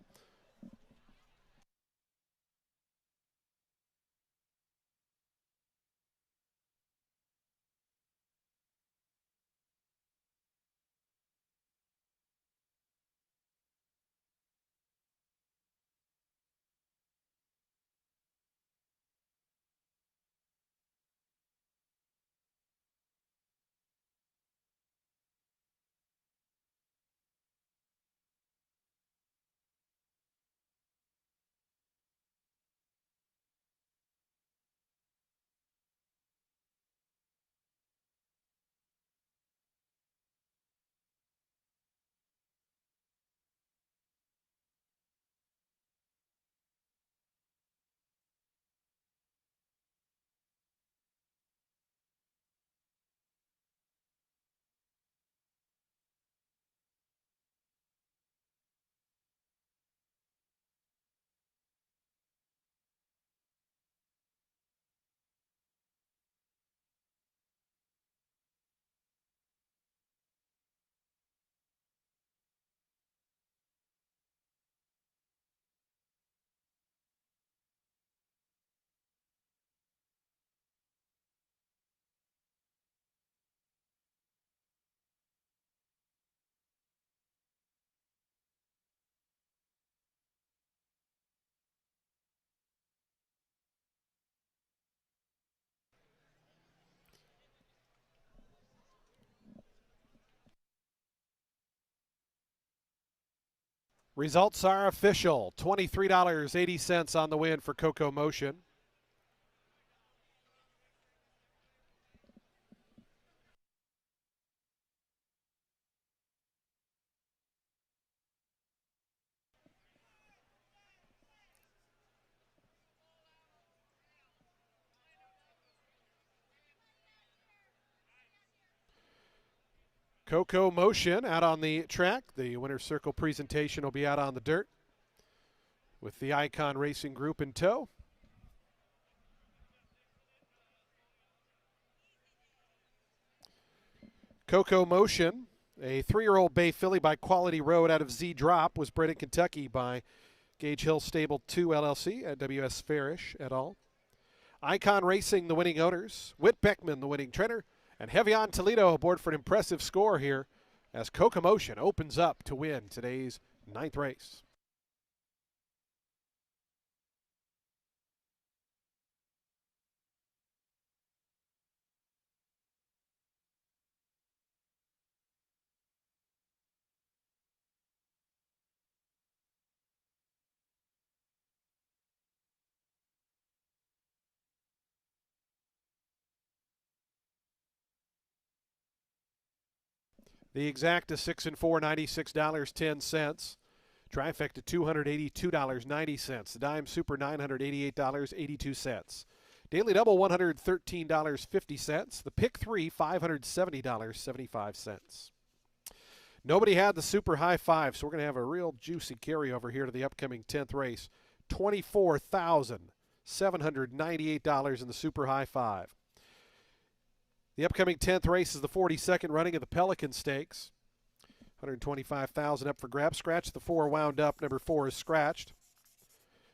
Results are official. $23.80 on the win for Coco Motion. Coco Motion out on the track. The winner's circle presentation will be out on the dirt with the Icon Racing Group in tow. Coco Motion, a 3-year-old bay filly by Quality Road out of Z Drop, was bred in Kentucky by Gage Hill Stable 2 LLC at W.S. Farish et al. Icon Racing, the winning owners. Whit Beckman, the winning trainer. And Heavy on Toledo aboard for an impressive score here as Coco Motion opens up to win today's 9th race. The exacta 6 and 4, $96.10. Trifecta $282.90. The Dime Super $988.82. Daily Double $113.50. The Pick 3 $570.75. Nobody had the Super High Five, so we're going to have a real juicy carryover here to the upcoming 10th race. $24,798 in the Super High Five. The upcoming 10th race is the 42nd running of the Pelican Stakes. $125,000 up for grabs. Scratch the 4 wound up. Number 4 is scratched.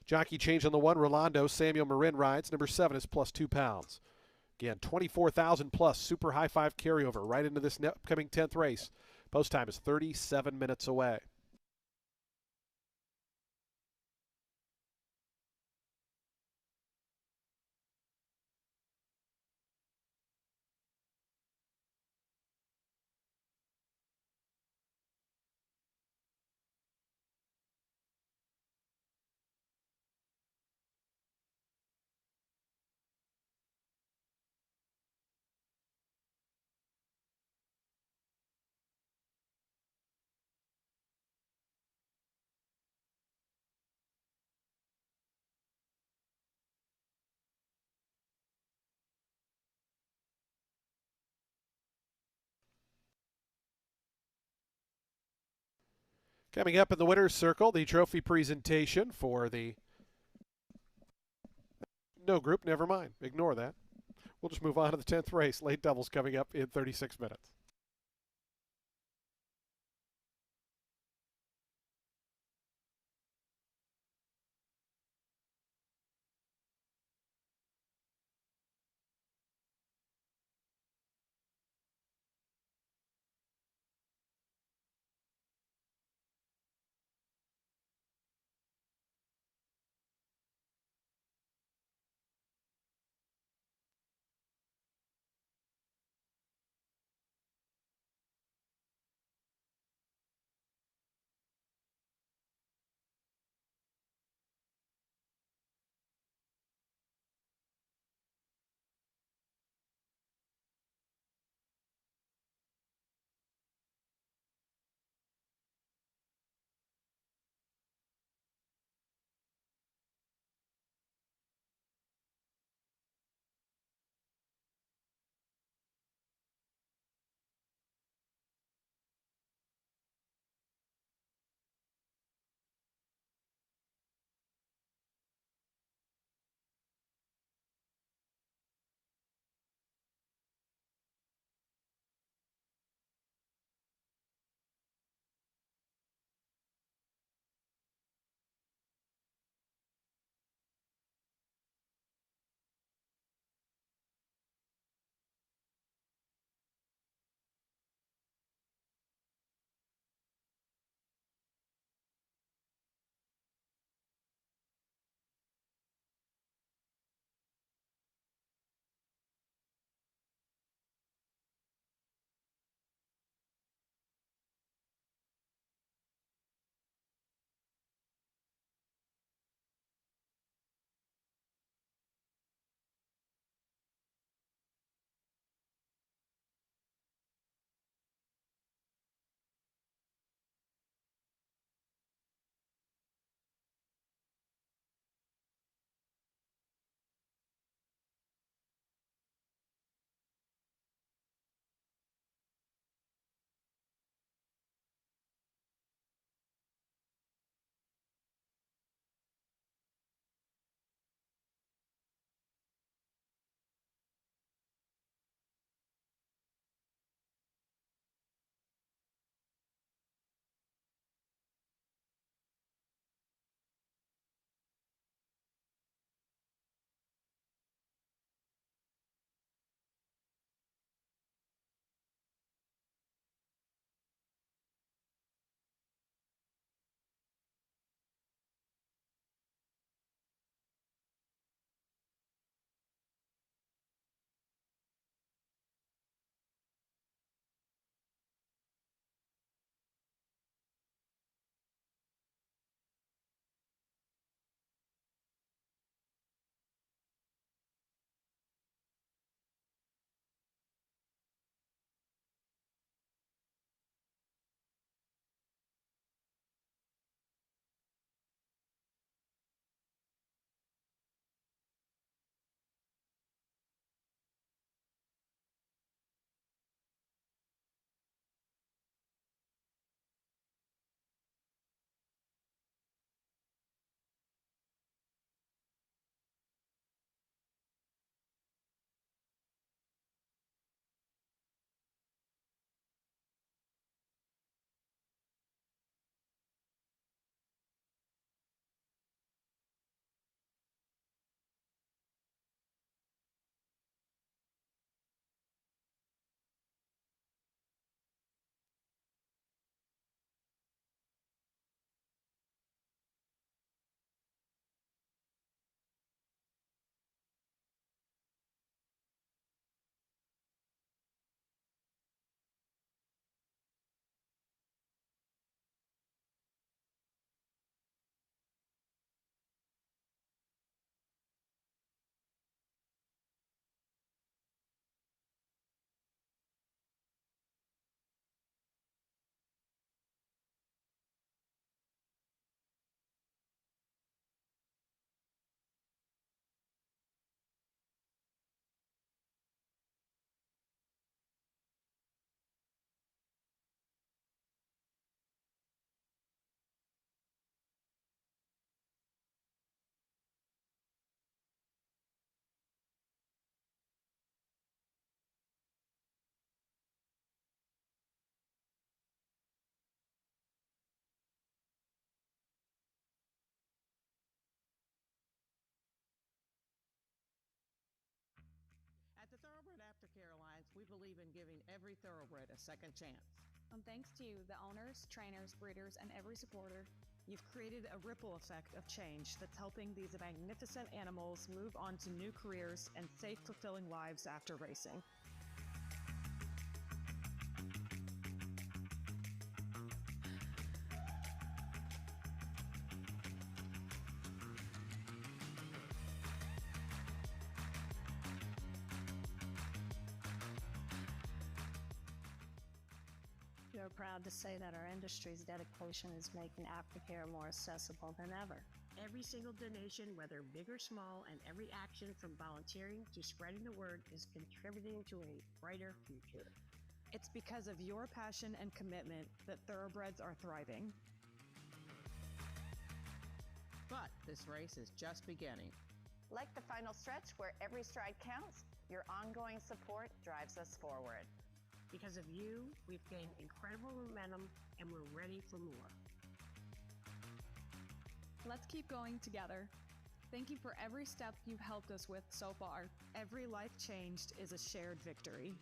Jockey change on the 1. Rolando. Samuel Marin rides. Number 7 is plus £2. Again, $24,000 plus Super High Five carryover right into this upcoming 10th race. Post time is 37 minutes away. Coming up in the winner's circle, the trophy presentation for the no group. Never mind. Ignore that. We'll just move on to the 10th race. Late doubles coming up in 36 minutes. Aftercare Alliance, we believe in giving every thoroughbred a second chance. And thanks to you, the owners, trainers, breeders, and every supporter, You've created a ripple effect of change that's helping these magnificent animals move on to new careers and safe, fulfilling lives after racing. We're proud to say that our industry's dedication is making aftercare more accessible than ever. Every single donation, whether big or small, and every action from volunteering to spreading the word is contributing to a brighter future. It's because of your passion and commitment that thoroughbreds are thriving. But this race is just beginning. Like the final stretch where every stride counts, your ongoing support drives us forward. Because of you, we've gained incredible momentum and we're ready for more. Let's keep going together. Thank you for every step you've helped us with so far. Every life changed is a shared victory.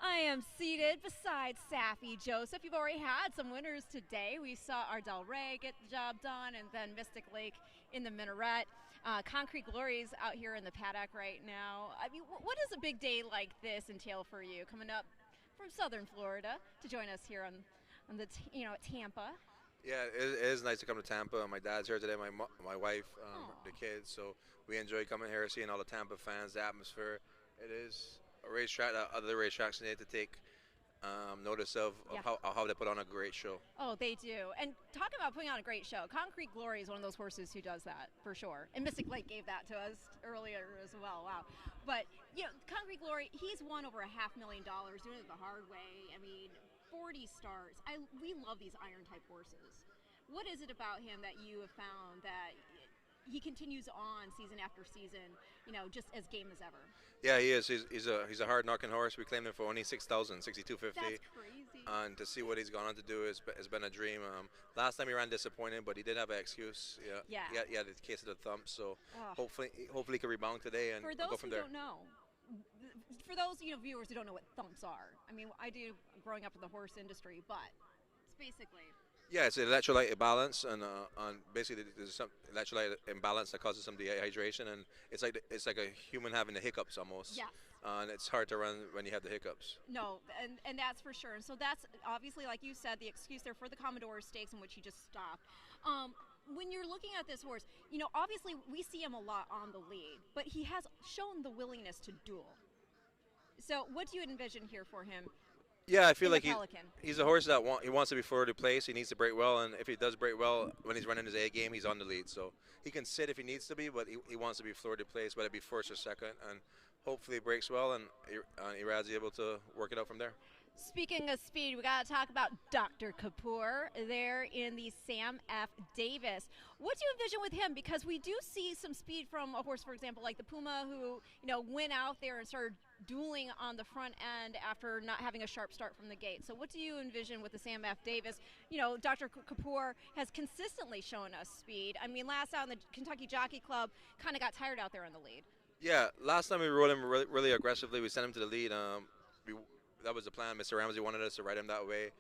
I am seated beside Safi Joseph. You've already had some winners today. We saw Ardell Ray get the job done, and then Mystic Lake in the Minoret. Concrete Glories out here in the Paddock right now. I mean, what does a big day like this entail for you, coming up from Southern Florida to join us here on the at Tampa? Yeah, it is nice to come to Tampa. My dad's here today, my wife, the kids. So we enjoy coming here, seeing all the Tampa fans, the atmosphere. It is a racetrack that other racetracks need to take notice of how they put on a great show. Oh, they do. And talking about putting on a great show, Concrete Glory is one of those horses who does that, for sure. And Mystic Lake gave that to us earlier as well. Wow. But, Concrete Glory, he's won over $500,000 doing it the hard way. I mean, 40 starts. We love these iron-type horses. What is it about him that you have found that he continues on season after season, just as game as ever? Yeah, he is. He's a hard knocking horse. We claimed him for only 6,000, 62.50. That's crazy. And to see what he's gone on to do has been a dream. Last time he ran disappointed, but he did have an excuse. Yeah. He had the case of the thump, so hopefully he can rebound today and go from there. For those who don't know, for those viewers who don't know what thumps are, I mean, I do growing up in the horse industry, but it's basically. Yeah, it's an electrolyte imbalance, and basically there's some electrolyte imbalance that causes some dehydration, and it's like a human having the hiccups almost. Yeah. And it's hard to run when you have the hiccups. No, and that's for sure. And so that's obviously, like you said, the excuse there for the Commodore Stakes, in which he just stopped. When you're looking at this horse, obviously we see him a lot on the lead, but he has shown the willingness to duel. So what do you envision here for him? Yeah, I feel like he's a horse that he wants to be forward to place. He needs to break well, and if he does break well when he's running his A game, he's on the lead. So he can sit if he needs to be, but he wants to be forward to place, whether it be first or second, and hopefully he breaks well, and Irad's able to work it out from there. Speaking of speed, we got to talk about Dr. Kapoor there in the Sam F. Davis. What do you envision with him? Because we do see some speed from a horse, for example, like the Puma, who went out there and started dueling on the front end after not having a sharp start from the gate. So what do you envision with the Sam F. Davis? Dr. Kapoor has consistently shown us speed. I mean, last out in the Kentucky Jockey Club, kind of got tired out there in the lead. Yeah, last time we rode him really aggressively. We sent him to the lead. That was the plan. Mr. Ramsey wanted us to ride him that way.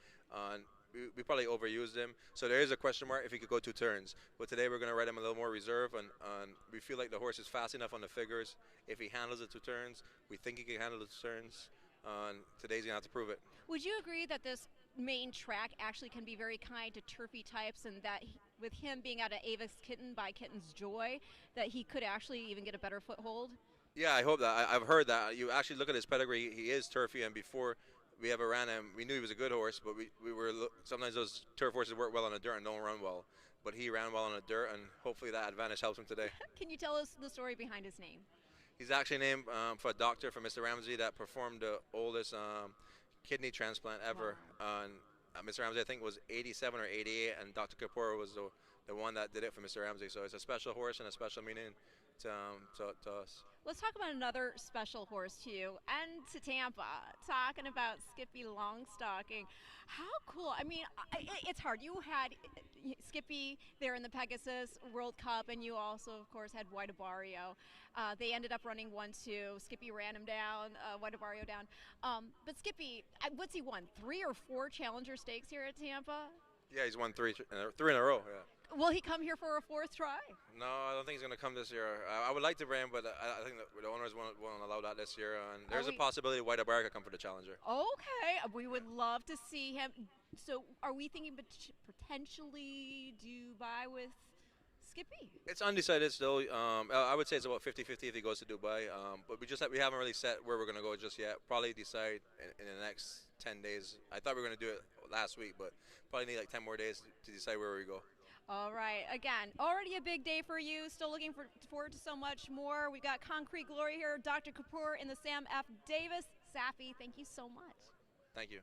We probably overused him. So there is a question mark if he could go 2 turns. But today we're going to ride him a little more reserve, and we feel like the horse is fast enough on the figures. If he handles the 2 turns, we think he can handle the 2 turns. Today's going to have to prove it. Would you agree that this main track actually can be very kind to turfy types, and that with him being out of Ava's Kitten by Kitten's Joy, that he could actually even get a better foothold? Yeah, I hope that. I've heard that. You actually look at his pedigree, he is turfy, and before we ever ran him, we knew he was a good horse, but we were sometimes those turf horses work well on the dirt and don't run well. But he ran well on the dirt, and hopefully that advantage helps him today. Can you tell us the story behind his name? He's actually named for a doctor, for Mr. Ramsey, that performed the oldest kidney transplant ever. Mr. Ramsey, I think, was 87 or 88, and Dr. Kapoor was the one that did it for Mr. Ramsey. So it's a special horse and a special meaning to us. Let's talk about another special horse to you and to Tampa. Talking about Skippy Longstocking. How cool. I mean, it's hard. You had Skippy there in the Pegasus World Cup, and you also, of course, had Whiteabario. They ended up running 1-2. Skippy ran him down, Whiteabario down. But Skippy, what's he won? 3 or 4 Challenger Stakes here at Tampa? Yeah, he's won 3 in a row, yeah. Will he come here for a 4th try? No, I don't think he's going to come this year. I would like to bring him, but I think that the owners won't allow that this year. And there's a possibility Whiteabario could come for the Challenger. Okay, we would love to see him. So are we thinking potentially Dubai with Skippy? It's undecided still. I would say it's about 50-50 if he goes to Dubai. But we haven't really set where we're going to go just yet. Probably decide in the next 10 days. I thought we were going to do it last week, but probably need like 10 more days to decide where we go. All right. Again, already a big day for you. Still looking forward to so much more. We've got Concrete Glory here, Dr. Kapoor in the Sam F. Davis. Safi, thank you so much. Thank you.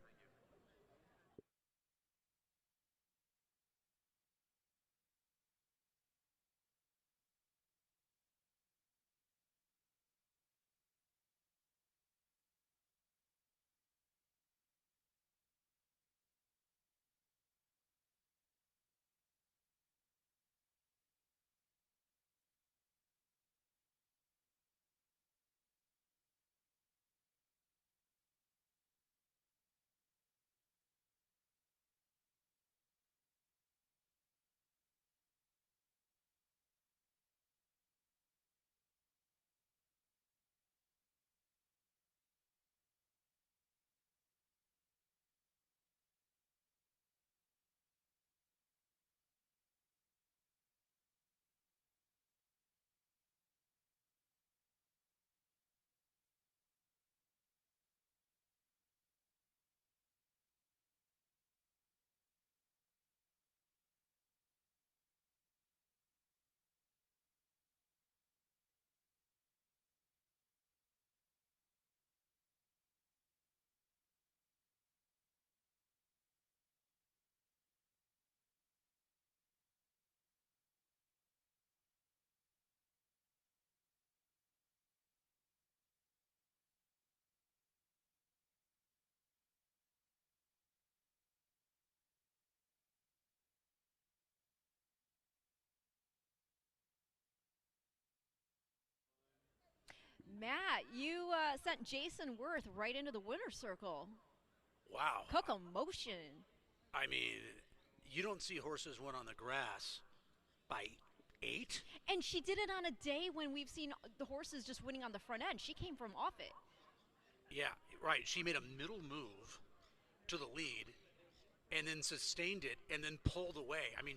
Matt, you sent Jason Worth right into the winner's circle. Wow. Cocomotion. I mean, you don't see horses win on the grass by 8. And she did it on a day when we've seen the horses just winning on the front end. She came from off it. Yeah, right. She made a middle move to the lead and then sustained it and then pulled away. I mean,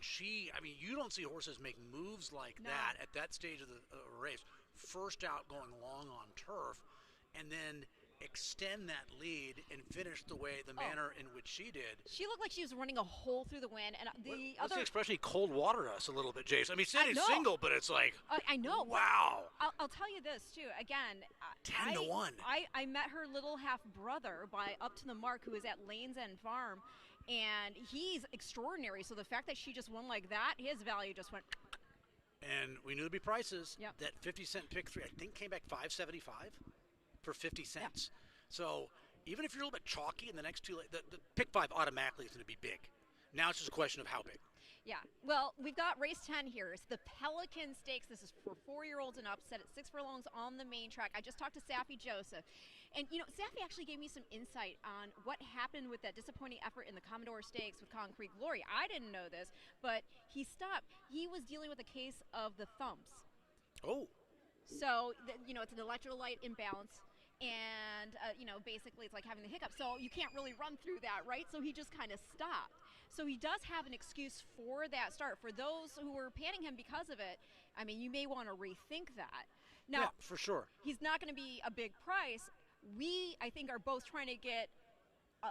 you don't see horses make moves like that at that stage of the race. First out going long on turf and then extend that lead and finish the manner in which she did. She looked like she was running a hole through the wind. And What's the expression? He cold watered us a little bit, Jason. I mean, standing single, but it's like, I know. Wow. I'll tell you this too. Again, 10-1. I met her little half brother by Up to the Mark, who is at Lane's End Farm, and he's extraordinary. So the fact that she just won like that, his value just went. And we knew there'd be prices. Yep. That 50-cent pick 3, I think, came back $5.75 for 50 cents. Yep. So even if you're a little bit chalky in the next two, the pick 5 automatically is going to be big. Now it's just a question of how big. Yeah. Well, we've got race 10 here. It's the Pelican Stakes. This is for 4-year-olds and up, set at 6 furlongs on the main track. I just talked to Saffie Joseph. And, Saffie actually gave me some insight on what happened with that disappointing effort in the Commodore Stakes with Concrete Glory. I didn't know this, but he stopped. He was dealing with a case of the thumps. Oh. So, it's an electrolyte imbalance. And, basically it's like having the hiccup. So you can't really run through that, right? So he just kind of stopped. So he does have an excuse for that start. For those who were panning him because of it, I mean, you may want to rethink that. Now, yeah, for sure. He's not going to be a big price. We, I think, are both trying to get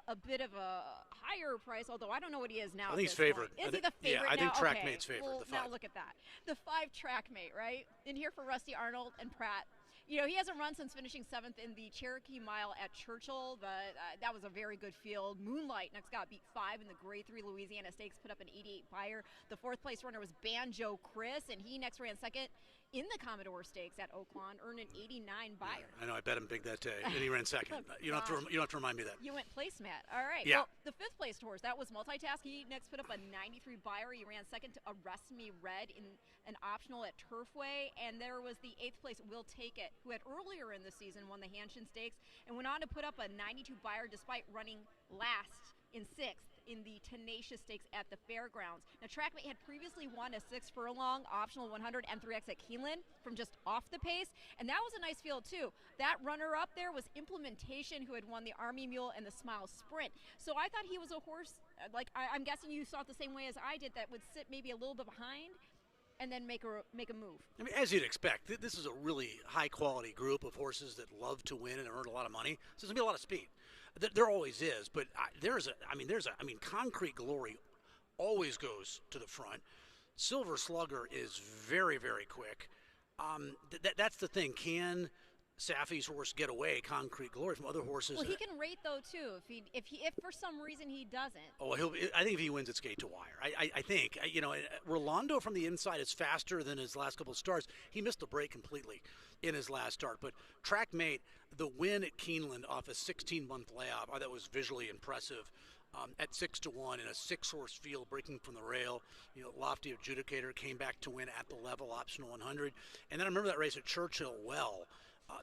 a bit of a higher price, although I don't know what he is now. I think he's favored. Is he the favorite now? Yeah, I think now? Trackmate's Okay. favored, Well, the 5. now look at that. The 5 Trackmate, right? In here for Rusty Arnold and Pratt. He hasn't run since finishing 7th in the Cherokee Mile at Churchill, but that was a very good field. Moonlight next got beat 5 in the Grade 3 Louisiana Stakes, put up an 88 buyer. The 4th place runner was Banjo Chris, and he next ran 2nd in the Commodore Stakes at Oaklawn, earned an 89 buyer. I know, I bet him big that day, and he ran 2nd. You don't have to remind me of that. You went placemat. All right. Yeah. Well, the 5th place horse, that was Multitask. He next put up a 93 buyer. He ran 2nd to Arrest Me Red in an optional at Turfway. And there was the 8th place Will Take It, who had earlier in the season won the Hanshin Stakes and went on to put up a 92 buyer despite running last in 6th in the Tenacious Stakes at the Fairgrounds. Now, Trackmate had previously won a 6 furlong optional 100 and 3X at Keeneland from just off the pace, and that was a nice field too. That runner-up there was Implementation, who had won the Army Mule and the Smile Sprint. So I thought he was a horse, like I'm guessing you saw it the same way as I did, that would sit maybe a little bit behind and then make a move. I mean, as you'd expect, this is a really high-quality group of horses that love to win and earn a lot of money. So there's going to be a lot of speed. There always is, but Concrete Glory always goes to the front. Silver Slugger is very, very quick. That's the thing. Can Saffie's horse get away, Concrete Glory, from other horses? Well, he can rate though too. If for some reason he doesn't. Oh, I think if he wins, it's gate to wire. I think Rolando from the inside is faster than his last couple of starts. He missed the break completely in his last start, but Trackmate, the win at Keeneland off a 16-month layoff, that was visually impressive. At 6-1 in a 6-horse field, breaking from the rail. Lofty Adjudicator came back to win at the level, optional 100. And then I remember that race at Churchill well,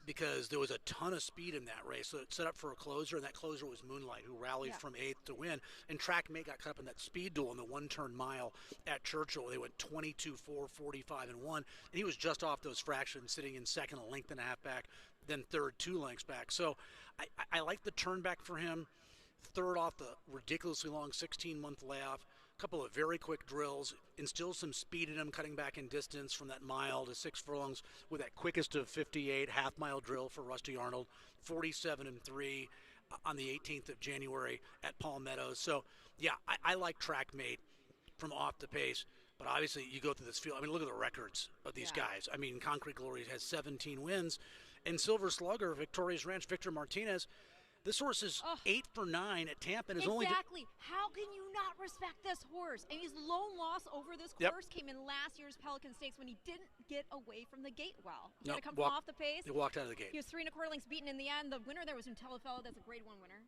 because there was a ton of speed in that race. So it set up for a closer, and that closer was Moonlight, who rallied from 8th to win. And Trackmate got caught up in that speed duel in the one-turn mile at Churchill. They went 22-4, 45-1, and he was just off those fractions, sitting in 2nd, a length and a half back, then 3rd, 2 lengths back. So I like the turn back for him. 3rd off the ridiculously long 16-month layoff. A couple of very quick drills, instills some speed in him, cutting back in distance from that mile to 6 furlongs with that quickest of 58 half-mile drill for Rusty Arnold, 47-3 on the 18th of January at Palmettos. So, yeah, I like Trackmate from off the pace, but obviously you go through this field. I mean, look at the records of these guys. I mean, Concrete Glory has 17 wins, and Silver Slugger, Victoria's Ranch, Victor Martinez, this horse is 8 for 9 at Tampa and is only... Exactly. How can you not respect this horse? And his lone loss over this course came in last year's Pelican Stakes when he didn't get away from the gate well. He had to come from off the pace. He walked out of the gate. He was 3 1/4 lengths beaten in the end. The winner there was Intellifellow. That's a Grade 1 winner.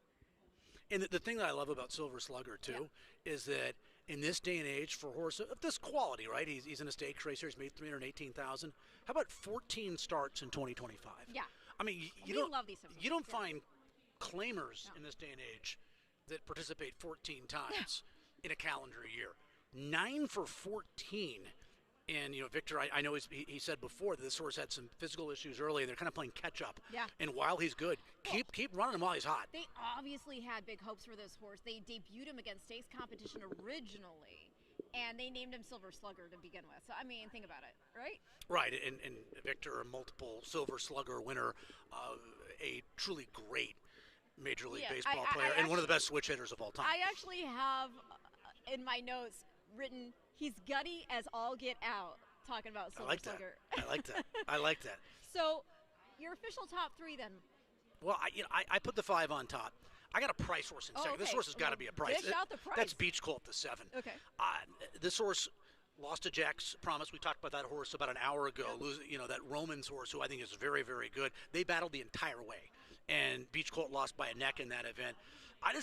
And the thing that I love about Silver Slugger, too, is that in this day and age for a horse of this quality, right? He's in a stakes race here. He's made $318,000. How about 14 starts in 2025? Yeah. I mean, we love these Simpsons. You don't find claimers in this day and age that participate 14 times in a calendar year. 9 for 14. And, Victor, I know he said before that this horse had some physical issues early, and they're kind of playing catch-up. Yeah. And while he's good, keep running him while he's hot. They obviously had big hopes for this horse. They debuted him against stakes competition originally, and they named him Silver Slugger to begin with. So, I mean, think about it, right? Right, and Victor, a multiple Silver Slugger winner, a truly great Major League Baseball player, and one of the best switch hitters of all time. I actually have in my notes written, he's gutty as all get out, talking about Silver Slugger. I like that. I like that. So, your official top 3 then? Well, I put the 5 on top. I got a price horse in second. Okay. This horse has got to be a price. Dish out the price. That's Beach Colt, the 7. Okay. This horse lost to Jack's Promise. We talked about that horse about an hour ago. That Romans horse, who I think is very, very good. They battled the entire way, and Beach Colt lost by a neck in that event. I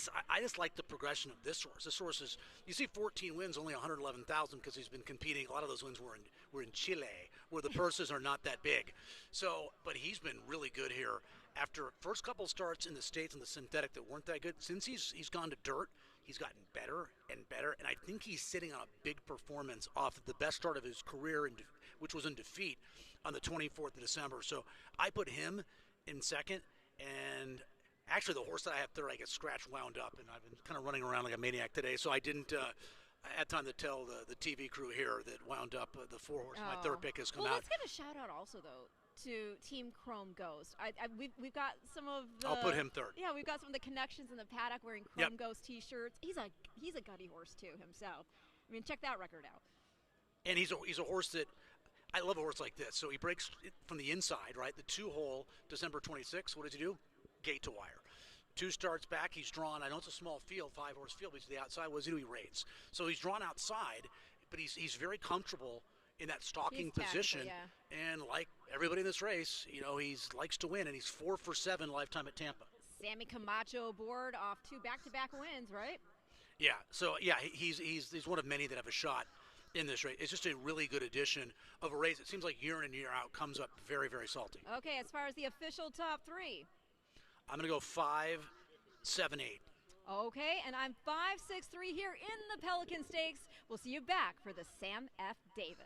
just like the progression of this horse. This horse is, you see 14 wins, only 111,000 because he's been competing. A lot of those wins were in Chile, where the purses are not that big. So, but he's been really good here. After first couple starts in the States and the synthetic that weren't that good, since he's gone to dirt, he's gotten better and better. And I think he's sitting on a big performance off of the best start of his career, which was in defeat on the 24th of December. So I put him in second, and actually, the horse that I have third, I get scratch wound up, and I've been kind of running around like a maniac today, so I didn't have time to tell the TV crew here that wound up the 4 horse. My third pick has come out. Let's give a shout out also though to Team Chrome Ghost. We've got some of the. I'll put him third. Yeah, we've got some of the connections in the paddock wearing Chrome Ghost T-shirts. He's a gutty horse too himself. I mean, check that record out. And he's a horse that. I love a horse like this. So he breaks from the inside, right? The 2-hole, December 26th. What does he do? Gate to wire. 2 starts back, he's drawn. I know it's a small field, 5-horse field, but he's to the outside. What does he do? He rates. So he's drawn outside, but he's very comfortable in that stalking position. And like everybody in this race, he likes to win, and he's 4 for 7 lifetime at Tampa. Sammy Camacho aboard off 2 back-to-back wins, right? Yeah. So yeah, he's one of many that have a shot in this race. It's just a really good addition of a race. It seems like year in and year out comes up very, very salty. Okay, as far as the official top 3. I'm going to go 5, 7, 8. Okay, and I'm 5, 6, 3 here in the Pelican Stakes. We'll see you back for the Sam F. Davis.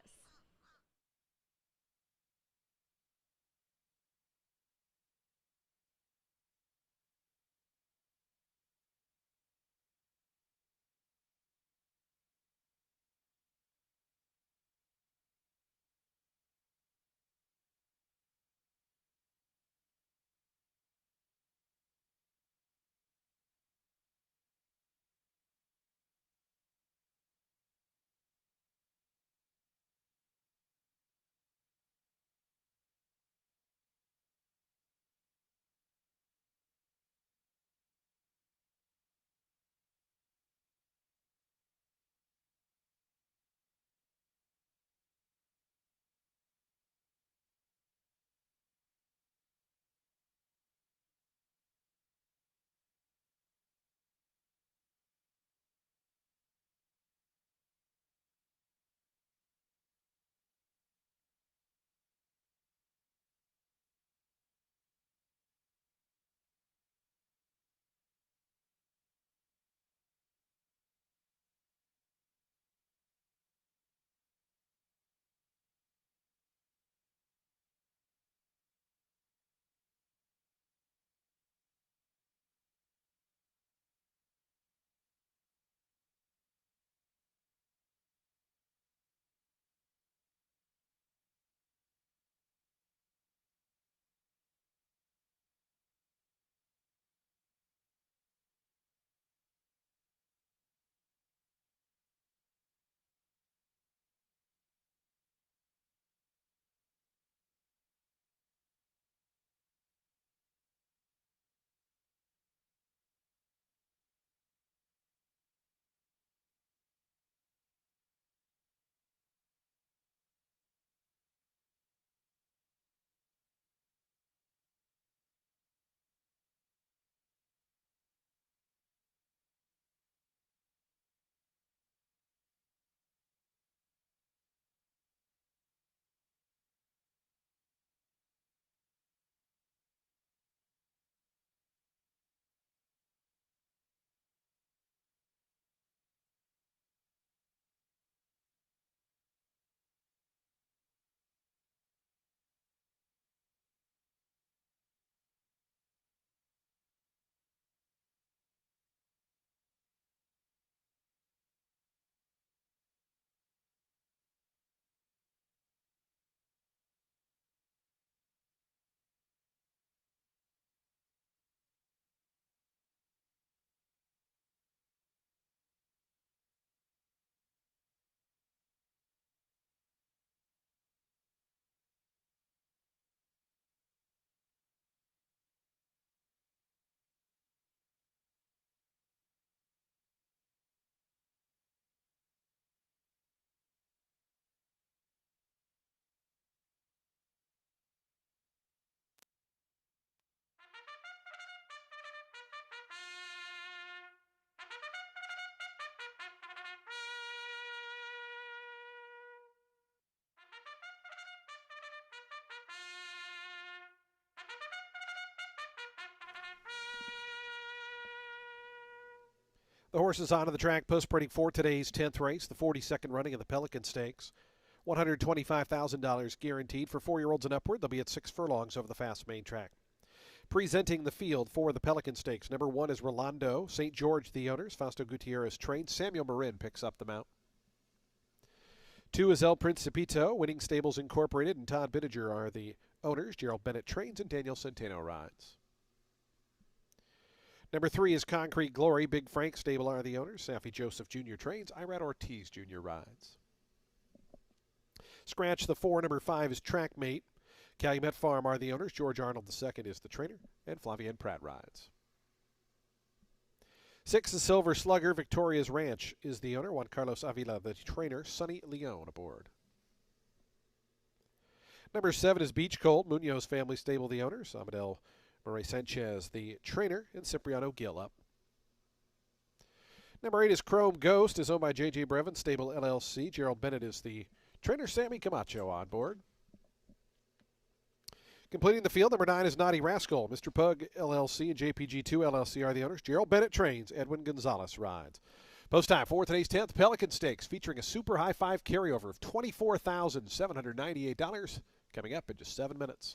The horses onto the track post-printing for today's 10th race, the 42nd running of the Pelican Stakes. $125,000 guaranteed for 4-year-olds and upward. They'll be at 6 furlongs over the fast main track. Presenting the field for the Pelican Stakes. Number 1 is Rolando. St. George, the owners. Fausto Gutierrez trained. Samuel Marin picks up the mount. 2 is El Principito. Winning Stables Incorporated and Todd Bittiger are the owners. Gerald Bennett trains and Daniel Centeno rides. Number 3 is Concrete Glory. Big Frank stable are the owners. Safi Joseph Jr. trains. Irad Ortiz Jr. rides. Scratch the 4. Number 5 is Trackmate. Calumet Farm are the owners. George Arnold II is the trainer. And Flavien Pratt rides. 6 is Silver Slugger. Victoria's Ranch is the owner. Juan Carlos Avila, the trainer. Sonny Leon aboard. Number 7 is Beach Cold. Munoz family stable, the owners. Amadel Murray Sanchez, the trainer. And Cipriano Gill up. Number 8 is Chrome Ghost, is owned by J.J. Brevin, Stable LLC. Gerald Bennett is the trainer. Sammy Camacho on board. Completing the field, number 9 is Naughty Rascal. Mr. Pug LLC and JPG2 LLC are the owners. Gerald Bennett trains. Edwin Gonzalez rides. Post time for today's 10th Pelican Stakes, featuring a super high 5 carryover of $24,798 coming up in just 7 minutes.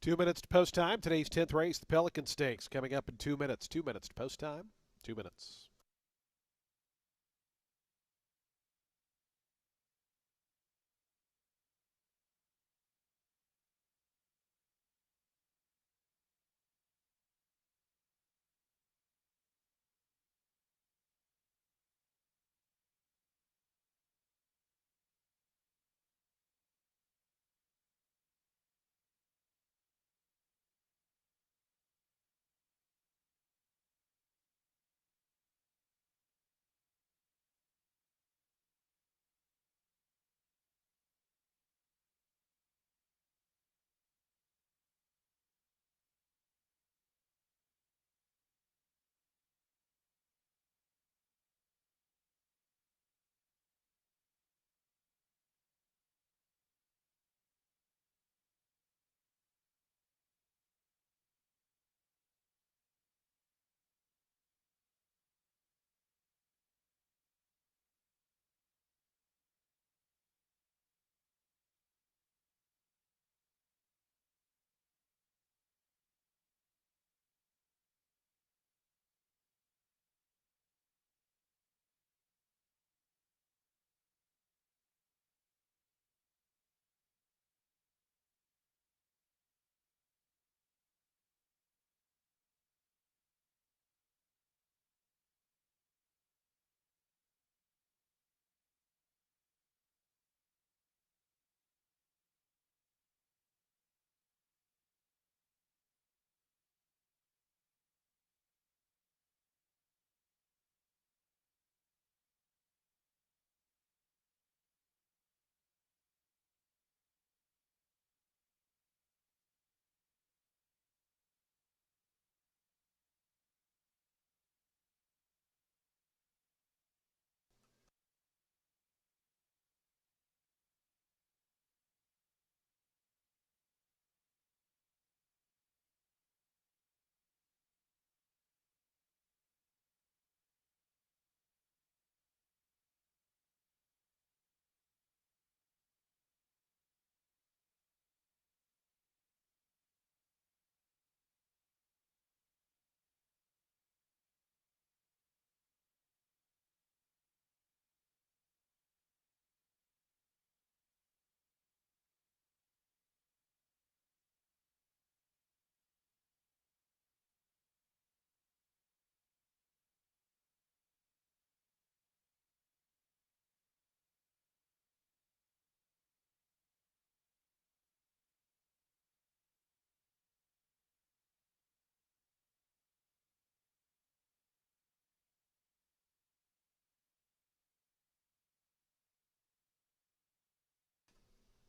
2 minutes to post time. Today's 10th race, the Pelican Stakes, coming up in 2 minutes. 2 minutes to post time. 2 minutes.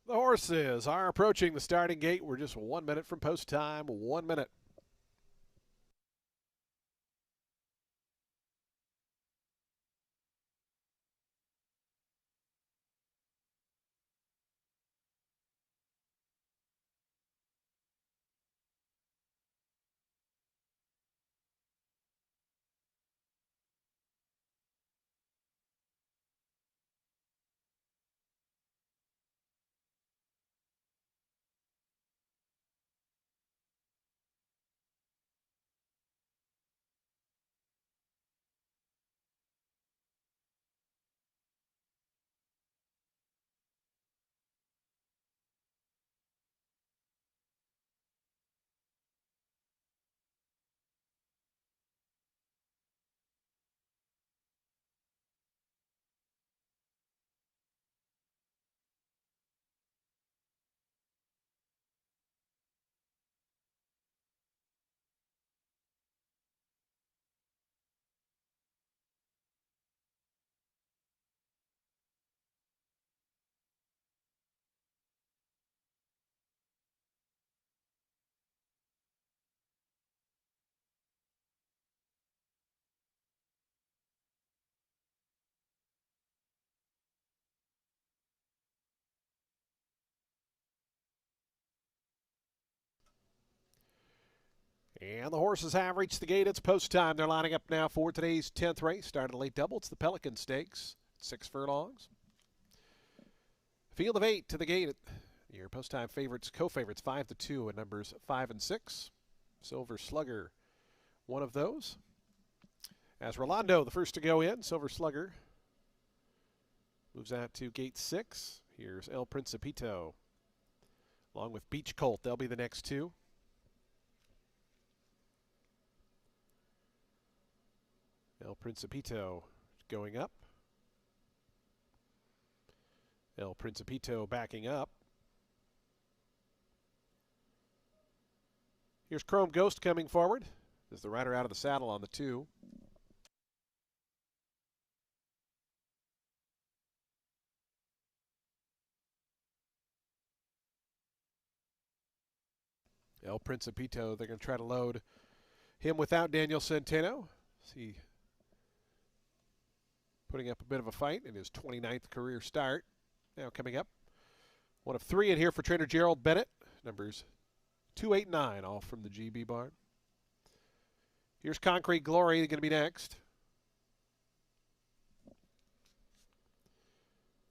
The horses are approaching the starting gate. We're just 1 minute from post time. 1 minute. And the horses have reached the gate. It's post time. They're lining up now for today's 10th race. Started a late double. It's the Pelican Stakes. 6 furlongs. Field of 8 to the gate. Your post-time favorites, co-favorites, 5-2 at numbers 5 and 6. Silver Slugger, one of those. As Rolando, the first to go in, Silver Slugger moves out to gate 6. Here's El Principito, along with Beach Colt. They'll be the next two. El Principito going up. El Principito backing up. Here's Chrome Ghost coming forward as the rider out of the saddle on the 2. El Principito, they're going to try to load him without Daniel Centeno. See, putting up a bit of a fight in his 29th career start. Now coming up, one of 3 in here for trainer Gerald Bennett. Numbers 2, 8, 9, all from the GB barn. Here's Concrete Glory going to be next.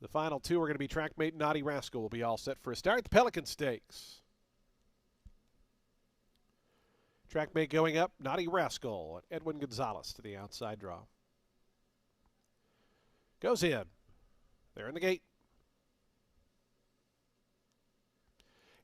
The final 2 are going to be Trackmate Naughty Rascal will be all set for a start. The Pelican Stakes. Trackmate going up, Naughty Rascal, and Edwin Gonzalez to the outside draw. Goes in. They're in the gate.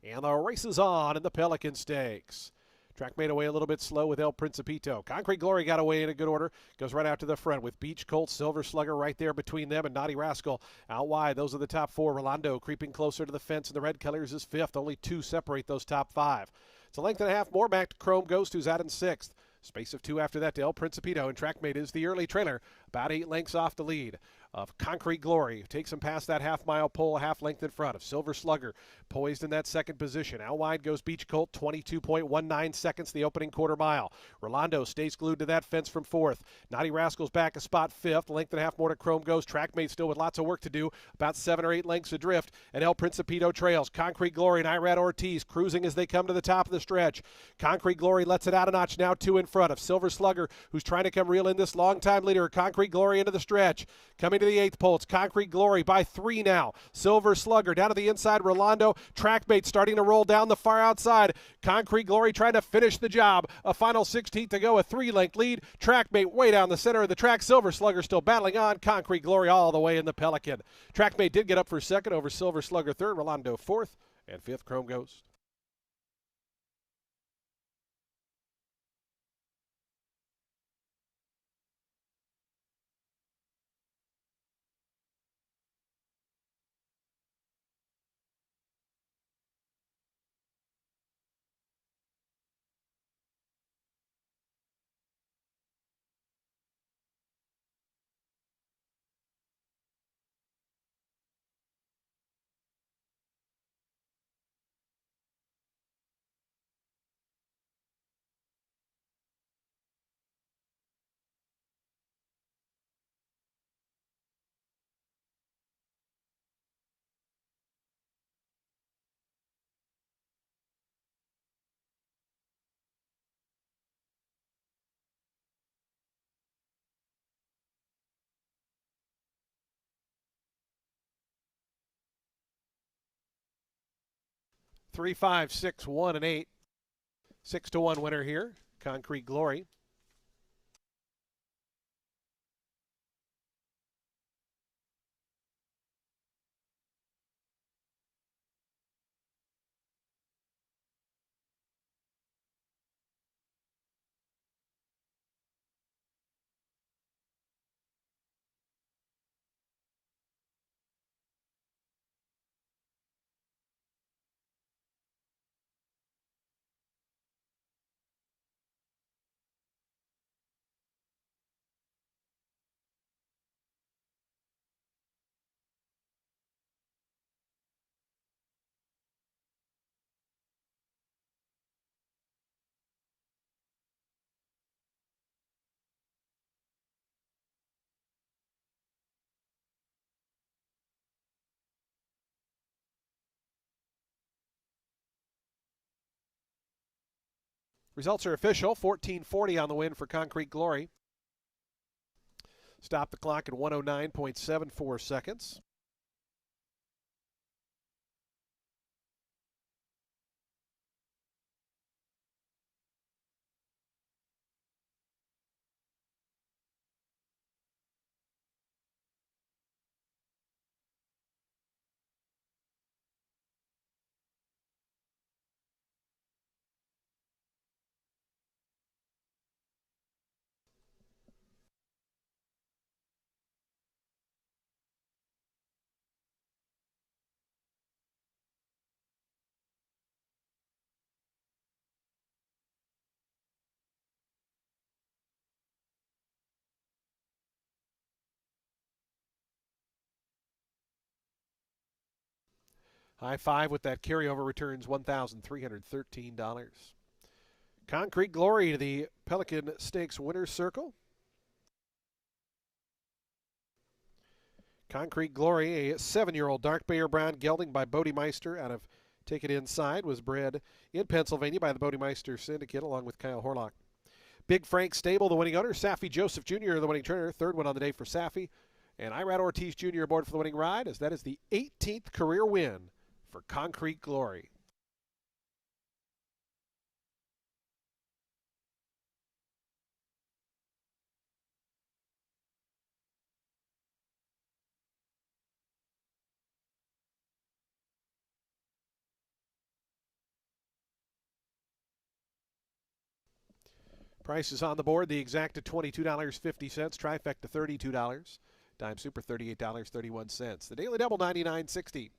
And the race is on in the Pelican Stakes. Trackmate away a little bit slow with El Principito. Concrete Glory got away in a good order. Goes right out to the front with Beach Colt, Silver Slugger right there between them, and Naughty Rascal out wide. Those are the top 4. Rolando creeping closer to the fence, and the red colors is 5th. Only 2 separate those top 5. It's a length and a half more back to Chrome Ghost, who's out in 6th. Space of 2 after that to El Principito, and Trackmate is the early trailer, about 8 lengths off the lead of Concrete Glory. Takes him past that half-mile pole, a half length in front of Silver Slugger, poised in that second position. Out wide goes Beach Colt, 22.19 seconds the opening quarter mile. Rolando stays glued to that fence from 4th. Naughty Rascal's back a spot 5th, length and a half more to Chrome Ghost. Trackmate still with lots of work to do, about 7 or 8 lengths adrift, and El Principito trails. Concrete Glory and Irad Ortiz cruising as they come to the top of the stretch. Concrete Glory lets it out a notch, now 2 in front of Silver Slugger, who's trying to come reel in this long-time leader, Concrete Glory, into the stretch. Coming to the 8th pole, it's Concrete Glory by 3 now. Silver Slugger down to the inside, Rolando. Trackmate starting to roll down the far outside. Concrete Glory trying to finish the job. A final 16th to go, a 3-length lead. Trackmate way down the center of the track. Silver Slugger still battling on. Concrete Glory all the way in the Pelican. Trackmate did get up for 2nd over Silver Slugger 3rd. Rolando 4th, and 5th Chrome Ghost. Three, 5, 6, 1, and 8. 6-1 winner here. Concrete Glory. Results are official. 14:40 on the win for Concrete Glory. Stop the clock at 109.74 seconds. High five with that carryover returns $1,313. Concrete Glory to the Pelican Stakes winner's circle. Concrete Glory, a 7-year-old dark Bayer brown gelding by Bodemeister out of Take It Inside, was bred in Pennsylvania by the Bodemeister Syndicate along with Kyle Horlock. Big Frank Stable, the winning owner. Safi Joseph Jr., the winning trainer. Third one on the day for Safi. And Irad Ortiz Jr. aboard for the winning ride, as that is the 18th career win for Concrete Glory. Prices on the board. The exact at $22.50. Trifecta $32. Dime Super $38.31. The Daily Double $99.60.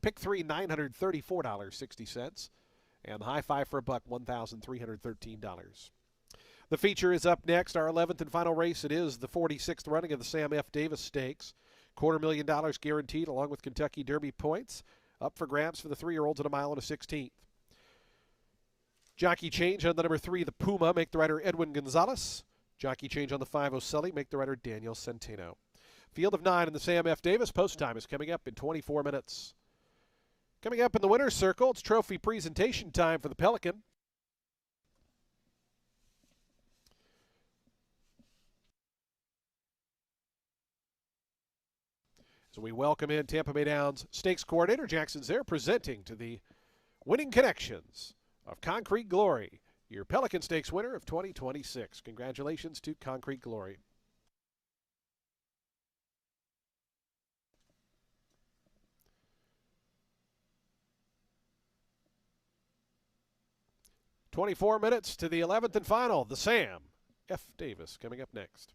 Pick 3 $934.60. And the high five for a buck $1,313. The feature is up next. Our 11th and final race. It is the 46th running of the Sam F. Davis Stakes. $250,000 guaranteed along with Kentucky Derby points. Up for grabs for the 3-year-olds at a mile and a 16th. Jockey change on the number 3, the Puma, make the rider Edwin Gonzalez. Jockey change on the 5, Oselli, make the rider Daniel Centeno. Field of 9 in the Sam F. Davis. Post time is coming up in 24 minutes. Coming up in the winner's circle, it's trophy presentation time for the Pelican. So we welcome in Tampa Bay Downs Stakes Coordinator Jackson Zaire, presenting to the winning connections of Concrete Glory, your Pelican Stakes winner of 2026. Congratulations to Concrete Glory. "24 minutes to the 11th and final, the Sam F. Davis, coming up next.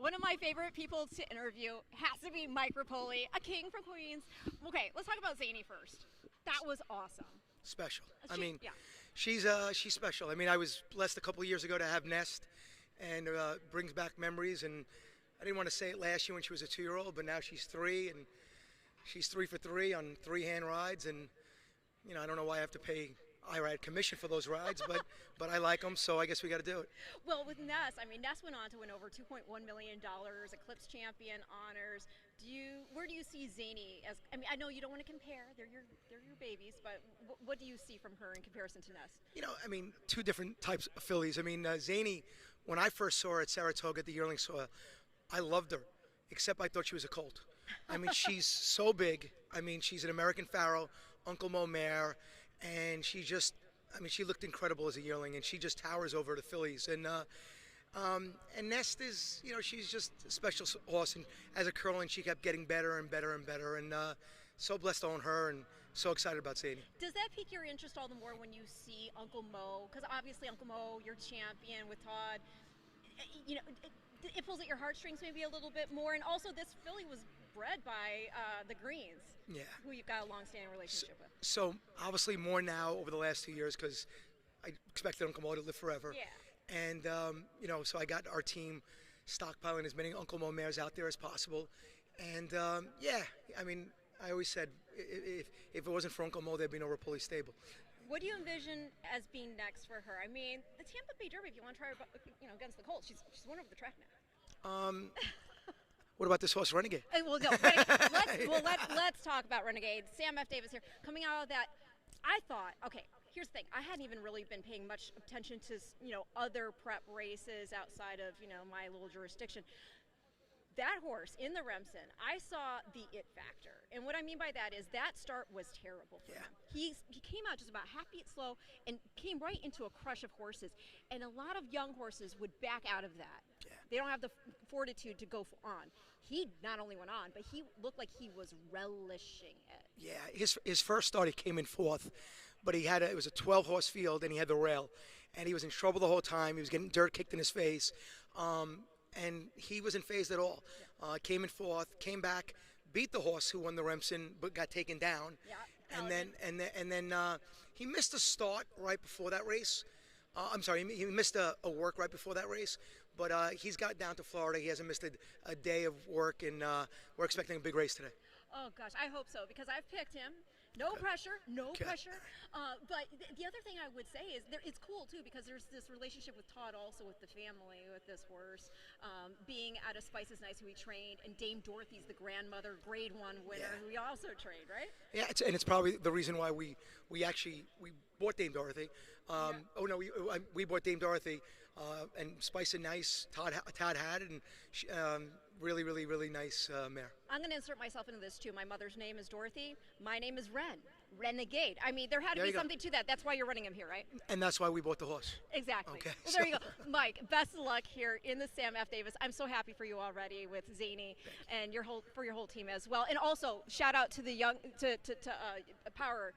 One of my favorite people to interview has to be Mike Rapoli, a king from Queens. Okay, let's talk about Zany first. That was awesome. Special. Yeah. She's special. I mean, I was blessed a couple of years ago to have Nest, and brings back memories. And I didn't want to say it last year when she was a 2-year-old, but now she's 3, and she's 3 for 3 on 3-hand rides. And I don't know why I have to pay IRAD commission for those rides, but I like them, so I guess we got to do it. Well, with Ness, Ness went on to win over $2.1 million, Eclipse champion honors. Where do you see Zany as? I know you don't want to compare; they're your babies, but what do you see from her in comparison to Ness? Two different types of fillies. Zany, when I first saw her at Saratoga at the yearling soil, I loved her, except I thought she was a colt. She's so big. She's an American Pharaoh, Uncle Mo mare. And she just, she looked incredible as a yearling, and she just towers over the fillies. And Nest is, she's just a special horse. And as a curling, she kept getting better and better and better. And so blessed to own her, and so excited about Zany. Does that pique your interest all the more when you see Uncle Mo? Because obviously Uncle Mo, your champion with Todd, it pulls at your heartstrings maybe a little bit more. And also this filly was bred by the Greens, who you've got a long-standing relationship with. So obviously more now over the last 2 years, because I expected Uncle Mo to live forever. Yeah. And so I got our team stockpiling as many Uncle Mo mares out there as possible. And I always said if it wasn't for Uncle Mo, there'd be no Rapoli stable. What do you envision as being next for her? The Tampa Bay Derby, if you want to try her, against the Colts, she's won over the track now. What about this horse, Renegade? Well, no, Renegade. Let's talk about Renegade. Sam F. Davis here. Coming out of that, I thought, okay, here's the thing. I hadn't even really been paying much attention to, other prep races outside of, my little jurisdiction. That horse in the Remsen, I saw the it factor. And what I mean by that is that start was terrible for him. He came out just about half beat slow and came right into a crush of horses. And a lot of young horses would back out of that. Yeah. They don't have the fortitude to go on. He not only went on, but he looked like he was relishing it. Yeah, his first start, he came in 4th, but it was a 12-horse field, and he had the rail. And he was in trouble the whole time. He was getting dirt kicked in his face. And he wasn't phased at all. Came in 4th, came back, beat the horse who won the Remsen, but got taken down. Yeah. And then he missed a start right before that race. I'm sorry, he missed a work right before that race. But he's got down to Florida. He hasn't missed a day of work, and we're expecting a big race today. Oh, gosh, I hope so, because I've picked him. No pressure. But the other thing I would say is it's cool, too, because there's this relationship with Todd also with the family, with this horse. Being out of Spice is Nice, who he trained, and Dame Dorothy's the grandmother, grade 1 winner, who he also trained, right? Yeah, and it's probably the reason why we bought Dame Dorothy. We bought Dame Dorothy, and Spice and Nice, Todd had, and she, really, really, really nice mare. I'm going to insert myself into this, too. My mother's name is Dorothy. My name is Renegade. There had to be something to that. That's why you're running him here, right? And that's why we bought the horse. Exactly. Okay. Well, there you go. Mike, best of luck here in the Sam F. Davis. I'm so happy for you already with Zany and for your whole team as well. And also, shout out to the young, to Power.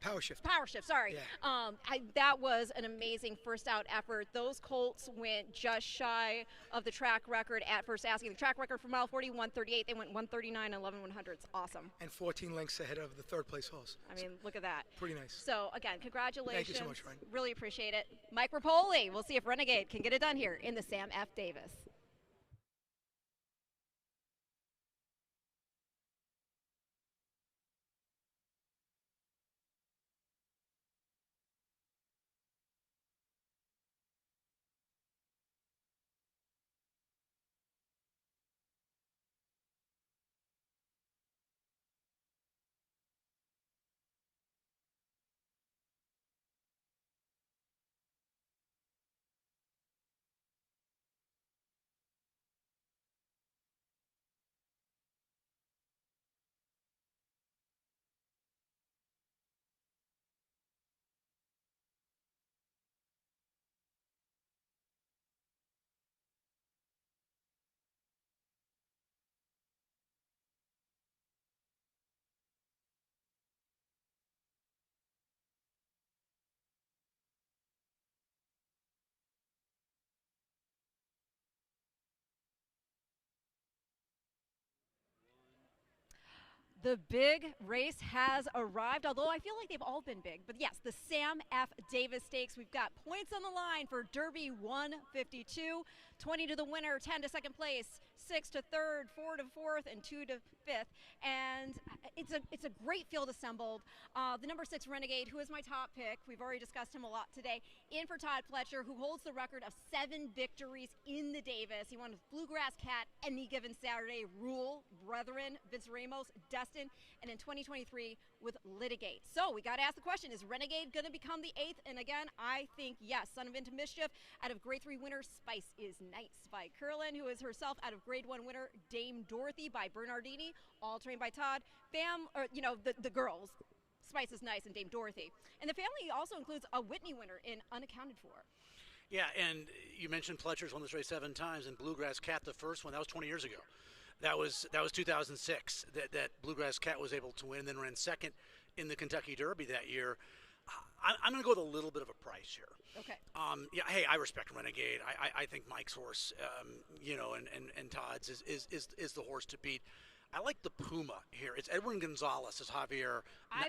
Power Shift. Sorry. Yeah. That was an amazing first out effort. Those colts went just shy of the track record at first asking. The track record for mile 40, 138. They went 139, 11/100. Awesome. And 14 lengths ahead of the 3rd place horse. Look at that. Pretty nice. So, again, congratulations. Thank you so much, Ryan. Really appreciate it. Mike Rapoli. We'll see if Renegade can get it done here in the Sam F. Davis. The big race has arrived, although I feel like they've all been big. But yes, the Sam F. Davis Stakes. We've got points on the line for Derby 152, 20 to the winner, 10 to second place, 6 to third, 4 to fourth, and 2 to fifth. And it's a great field assembled. The number 6 Renegade, who is my top pick, we've already discussed him a lot today, in for Todd Pletcher, who holds the record of 7 victories in the Davis. He won with Bluegrass Cat, Any Given Saturday, Rule, Brethren, Vince Ramos, Destin, and in 2023 with Litigate. So we got to ask the question, is Renegade going to become the 8th? And again, I think yes. Son of Into Mischief out of Grade 3 winner Spice is Nice by Curlin, who is herself out of Grade 1 winner Dame Dorothy by Bernardini, all trained by Todd. The girls, Spice is Nice and Dame Dorothy. And the family also includes a Whitney winner in Unaccounted For. Yeah, and you mentioned Pletcher's won this race 7 times, and Bluegrass Cat, the first one, that was 20 years ago. That was 2006 that Bluegrass Cat was able to win, and then ran second in the Kentucky Derby that year. I'm going to go with a little bit of a price here. Okay. Hey, I respect Renegade. I think Mike's horse, and Todd's is the horse to beat. I like the Puma here. It's Edwin Gonzalez as Javier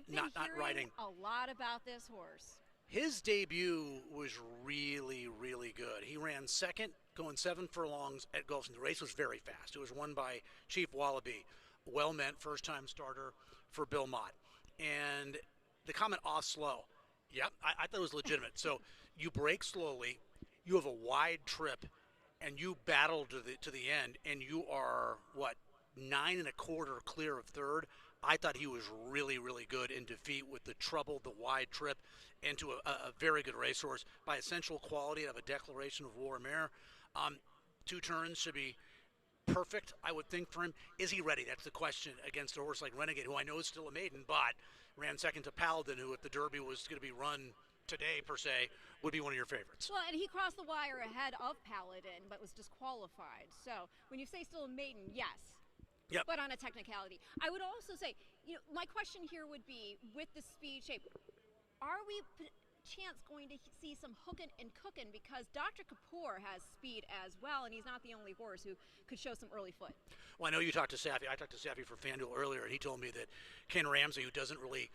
not riding. A lot about this horse. His debut was really, really good. He ran second, going 7 furlongs at Gulfstream. The race was very fast. It was won by Chief Wallaby, well-meant first-time starter for Bill Mott. And the comment off slow, yep, I thought it was legitimate. So you break slowly, you have a wide trip, and you battle to the end, and you are, 9 1/4 clear of third. I thought he was really, really good in defeat with the trouble, the wide trip, into a very good racehorse by essential quality of a declaration of war mare. 2 turns should be perfect, I would think, for him. Is he ready? That's the question against a horse like Renegade, who I know is still a maiden, but ran second to Paladin, who, if the Derby was going to be run today, per se, would be one of your favorites. Well, and he crossed the wire ahead of Paladin, but was disqualified. So when you say still a maiden, yes. Yep. But on a technicality. I would also say, my question here would be, with the speed shape, are we chance going to see some hookin' and cookin', because Dr. Kapoor has speed as well, and he's not the only horse who could show some early foot. Well, I know you talked to Safi. I talked to Safi for FanDuel earlier, and he told me that Ken Ramsey, who doesn't really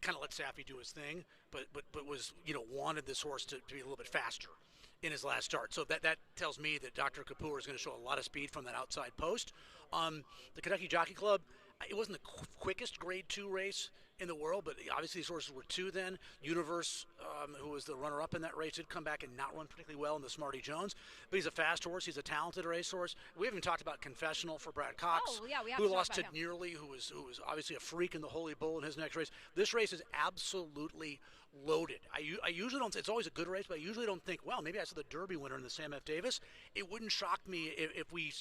kind of let Safi do his thing, but was, wanted this horse to be a little bit faster in his last start. So that tells me that Dr. Kapoor is going to show a lot of speed from that outside post. The Kentucky Jockey Club, it wasn't the quickest Grade 2 race in the world, but obviously these horses were 2 then. Universe, who was the runner-up in that race, did come back and not run particularly well in the Smarty Jones. But he's a fast horse. He's a talented racehorse. We haven't talked about Confessional for Brad Cox, who lost to Nearly, who was obviously a freak in the Holy Bull in his next race. This race is absolutely loaded. I usually don't. It's always a good race, but I usually don't think, well, maybe I saw the Derby winner in the Sam F. Davis. It wouldn't shock me if we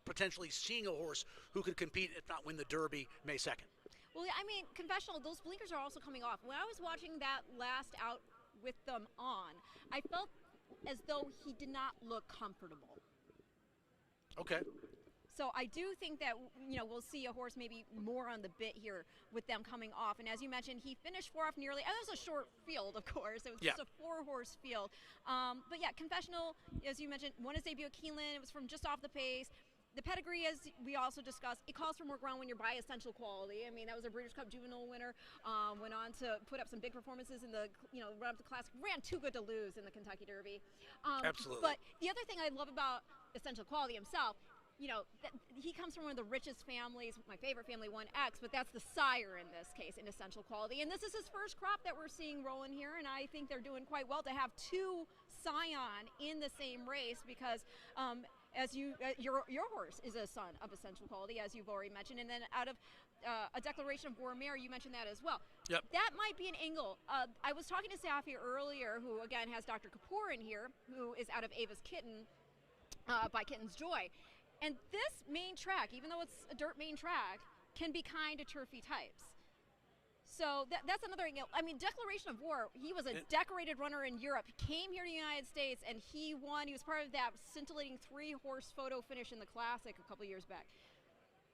potentially seeing a horse who could compete, if not win the Derby, May 2nd. Well, I mean, Confessional, those blinkers are also coming off. When I was watching that last out with them on, I felt as though he did not look comfortable. Okay. So I do think that, we'll see a horse maybe more on the bit here with them coming off. And as you mentioned, he finished 4 off Nearly. And it was a short field, of course. It was just a 4-horse field. But yeah, Confessional, as you mentioned, won his debut at Keeneland. It was from just off the pace. The pedigree, as we also discussed, it calls for more ground when you're by essential quality. I mean, that was a Breeders' Cup Juvenile winner. Went on to put up some big performances in the, run up the Classic. Ran too good to lose in the Kentucky Derby. Absolutely. But the other thing I love about essential quality himself, he comes from one of the richest families, my favorite family, 1X, but that's the sire in this case, in essential quality. And this is his first crop that we're seeing rolling here, and I think they're doing quite well to have 2 scion in the same race, because your horse is a son of essential quality, as you've already mentioned, and then out of a declaration of war mare, you mentioned that as well. Yep. That might be an angle. I was talking to Safi earlier, who again has Dr. Kapoor in here, who is out of Ava's Kitten by Kitten's Joy. And this main track, even though it's a dirt main track, can be kind to turfy types. So that's another, I mean, declaration of war, he was a decorated runner in Europe. He came here to the United States, and he won. He was part of that scintillating 3-horse photo finish in the Classic a couple years back.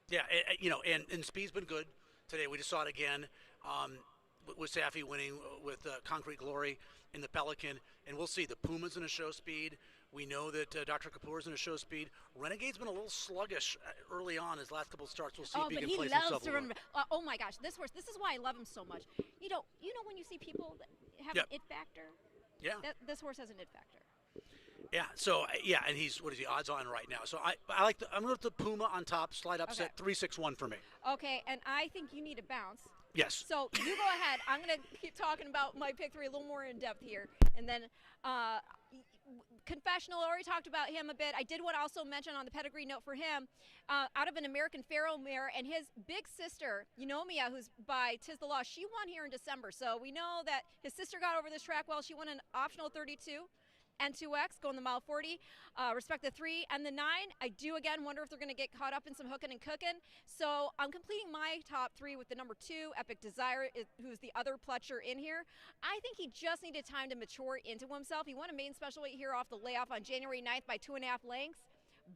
Yeah, and speed's been good today. We just saw it again. with Safi winning with Concrete Glory in the Pelican, and we'll see. The Puma's in a show speed. We know that Dr. Kapoor's in a show speed. Renegade's been a little sluggish early on his last couple of starts. We'll see if he can place himself. To run. Oh my gosh, this horse! This is why I love him so much. You know when you see people that have an it factor. Yeah. This horse has an it factor. Yeah. So and he's what is he odds on right now? So I like I'm going to put the Puma on top, slide upset 3-6-1 for me. Okay, and I think you need a bounce. Yes. So you go ahead. I'm going to keep talking about my pick 3 a little more in depth here, and then. Confessional, already talked about him a bit. I did want to also mention on the pedigree note for him, out of an American Pharaoh mare, and his big sister, Eunomia, who's by Tis the Law, she won here in December. So we know that his sister got over this track well. She won an optional 32 and 2X, going the mile 40, respect the 3 and the 9. I do, again, wonder if they're going to get caught up in some hooking and cooking. So I'm completing my top 3 with the number 2, Epic Desire, who's the other Pletcher in here. I think he just needed time to mature into himself. He won a main special weight here off the layoff on January 9th by 2.5 lengths.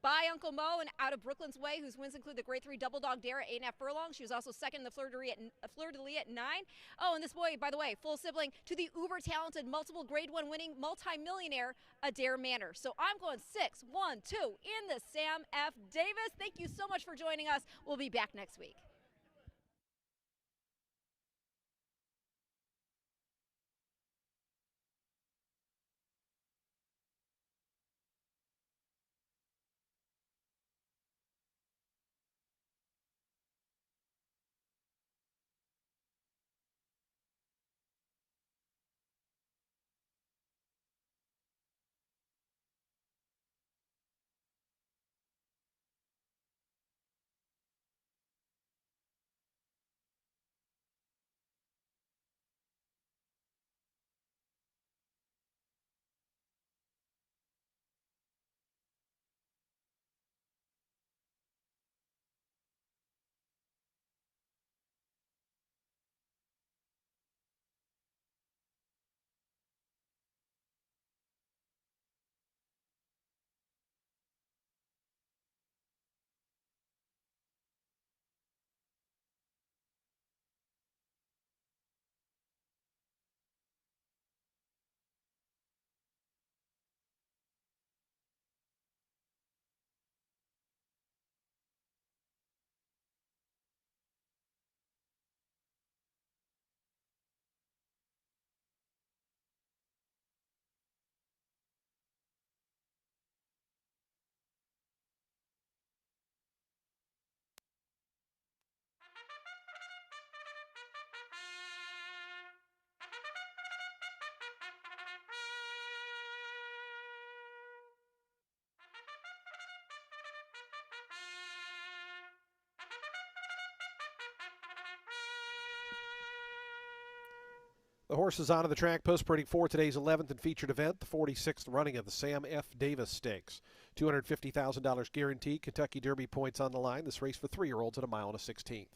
By Uncle Mo and out of Brooklyn's Way, whose wins include the Grade 3 Double Dog Dare at 8.5 furlongs. She was also second in the Fleur de Lis at 9. Oh, and this boy, by the way, full sibling to the uber-talented, multiple Grade 1 winning multi-millionaire Adair Manor. So I'm going 6-1-2 in the Sam F. Davis. Thank you so much for joining us. We'll be back next week. The horses onto the track post-printing for today's 11th and featured event, the 46th running of the Sam F. Davis Stakes. $250,000 guaranteed, Kentucky Derby points on the line. This race for 3-year-olds at 1 1/16.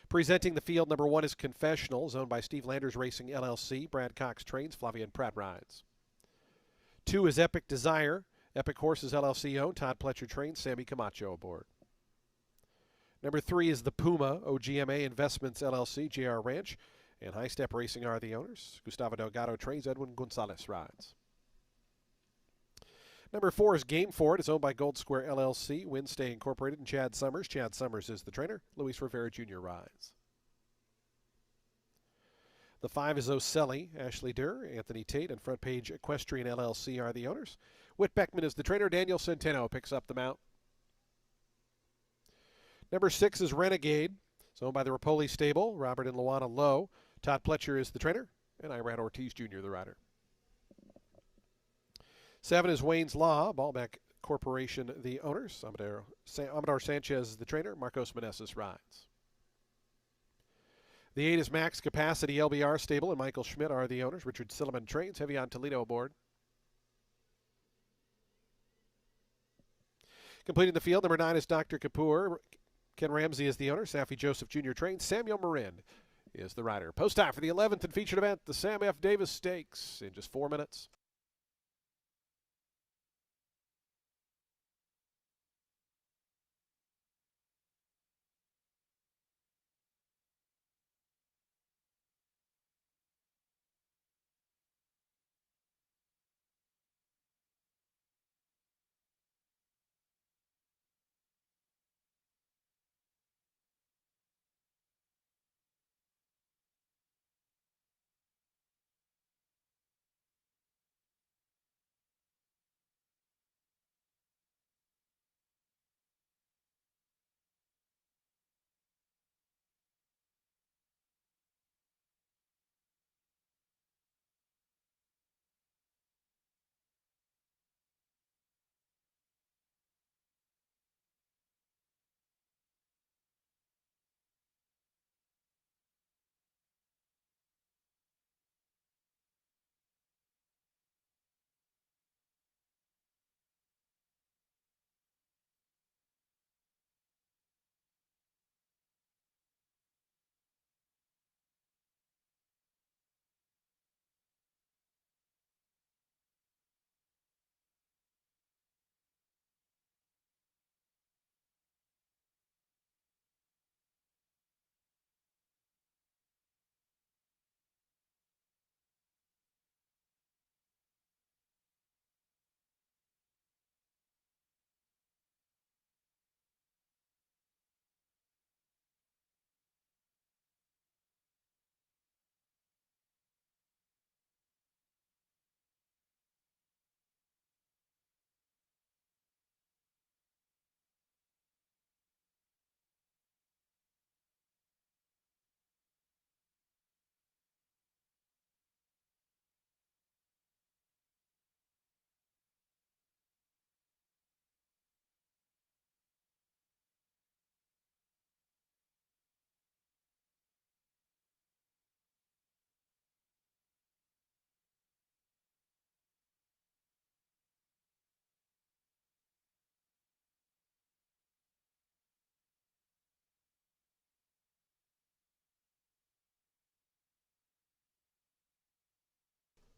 Presenting the field, number 1 is Confessional, owned by Steve Landers Racing LLC. Brad Cox trains, Flavian Pratt rides. 2 is Epic Desire. Epic Horses LLC owned, Todd Pletcher trains, Sammy Camacho aboard. Number 3 is the Puma, OGMA Investments LLC, JR Ranch. And High Step Racing are the owners. Gustavo Delgado trains, Edwin Gonzalez rides. Number 4 is Game For It. It's owned by Gold Square LLC, Wednesday Incorporated, and Chad Summers. Chad Summers is the trainer. Luis Rivera Jr. rides. The 5 is Ocelli. Ashley Durr, Anthony Tate, and Front Page Equestrian LLC are the owners. Whit Beckman is the trainer. Daniel Centeno picks up the mount. Number 6 is Renegade. It's owned by the Rapoli Stable, Robert and Luana Lowe. Todd Pletcher is the trainer, and Irad Ortiz Jr. the rider. 7 is Wayne's Law, Ballback Corporation the owners. Amador Sanchez is the trainer. Marcos Meneses rides. The 8 is Max Capacity LBR Stable, and Michael Schmidt are the owners. Richard Silliman trains. Heavy on Toledo aboard. Completing the field, number 9 is Dr. Kapoor. Ken Ramsey is the owner. Safi Joseph Jr. trains. Samuel Marin is the rider. Post time for the 11th and featured event, the Sam F. Davis Stakes, in just 4 minutes.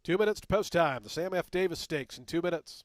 2 minutes to post time. The Sam F. Davis Stakes in 2 minutes.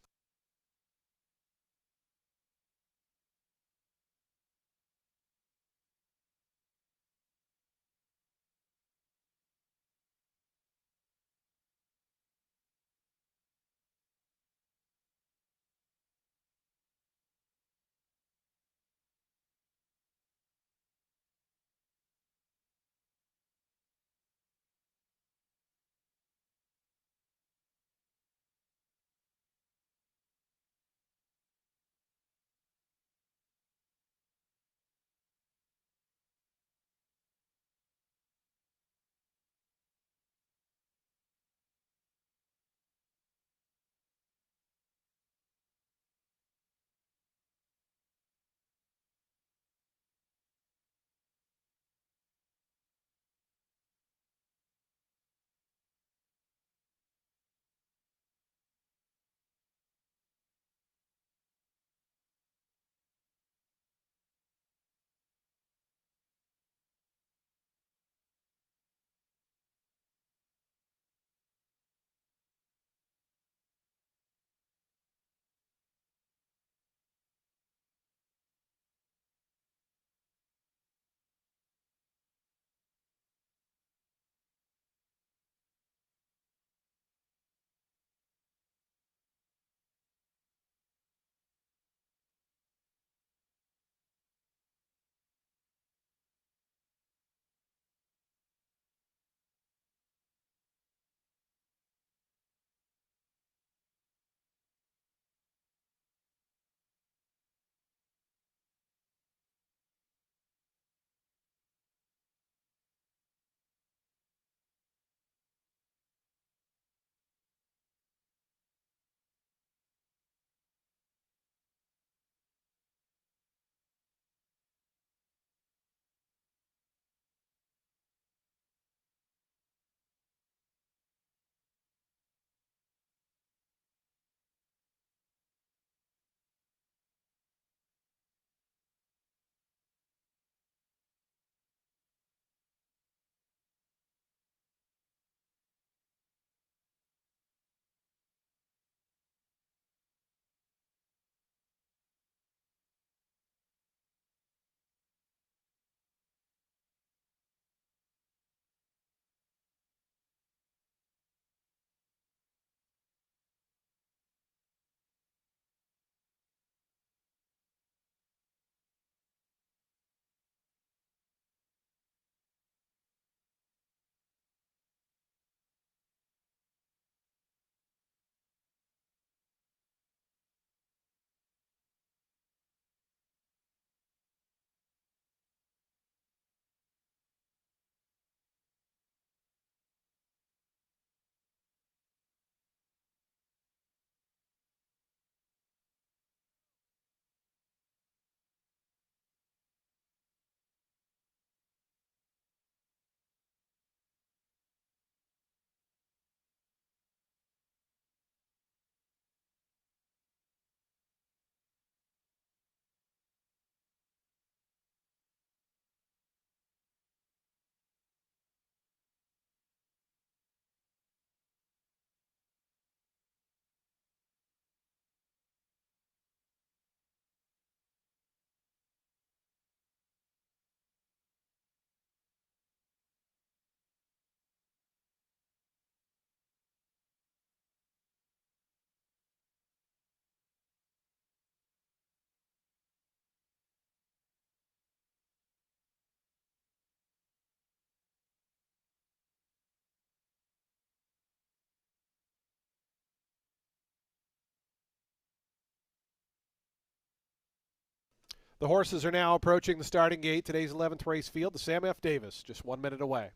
The horses are now approaching the starting gate. Today's 11th race field, the Sam F. Davis, just 1 minute away.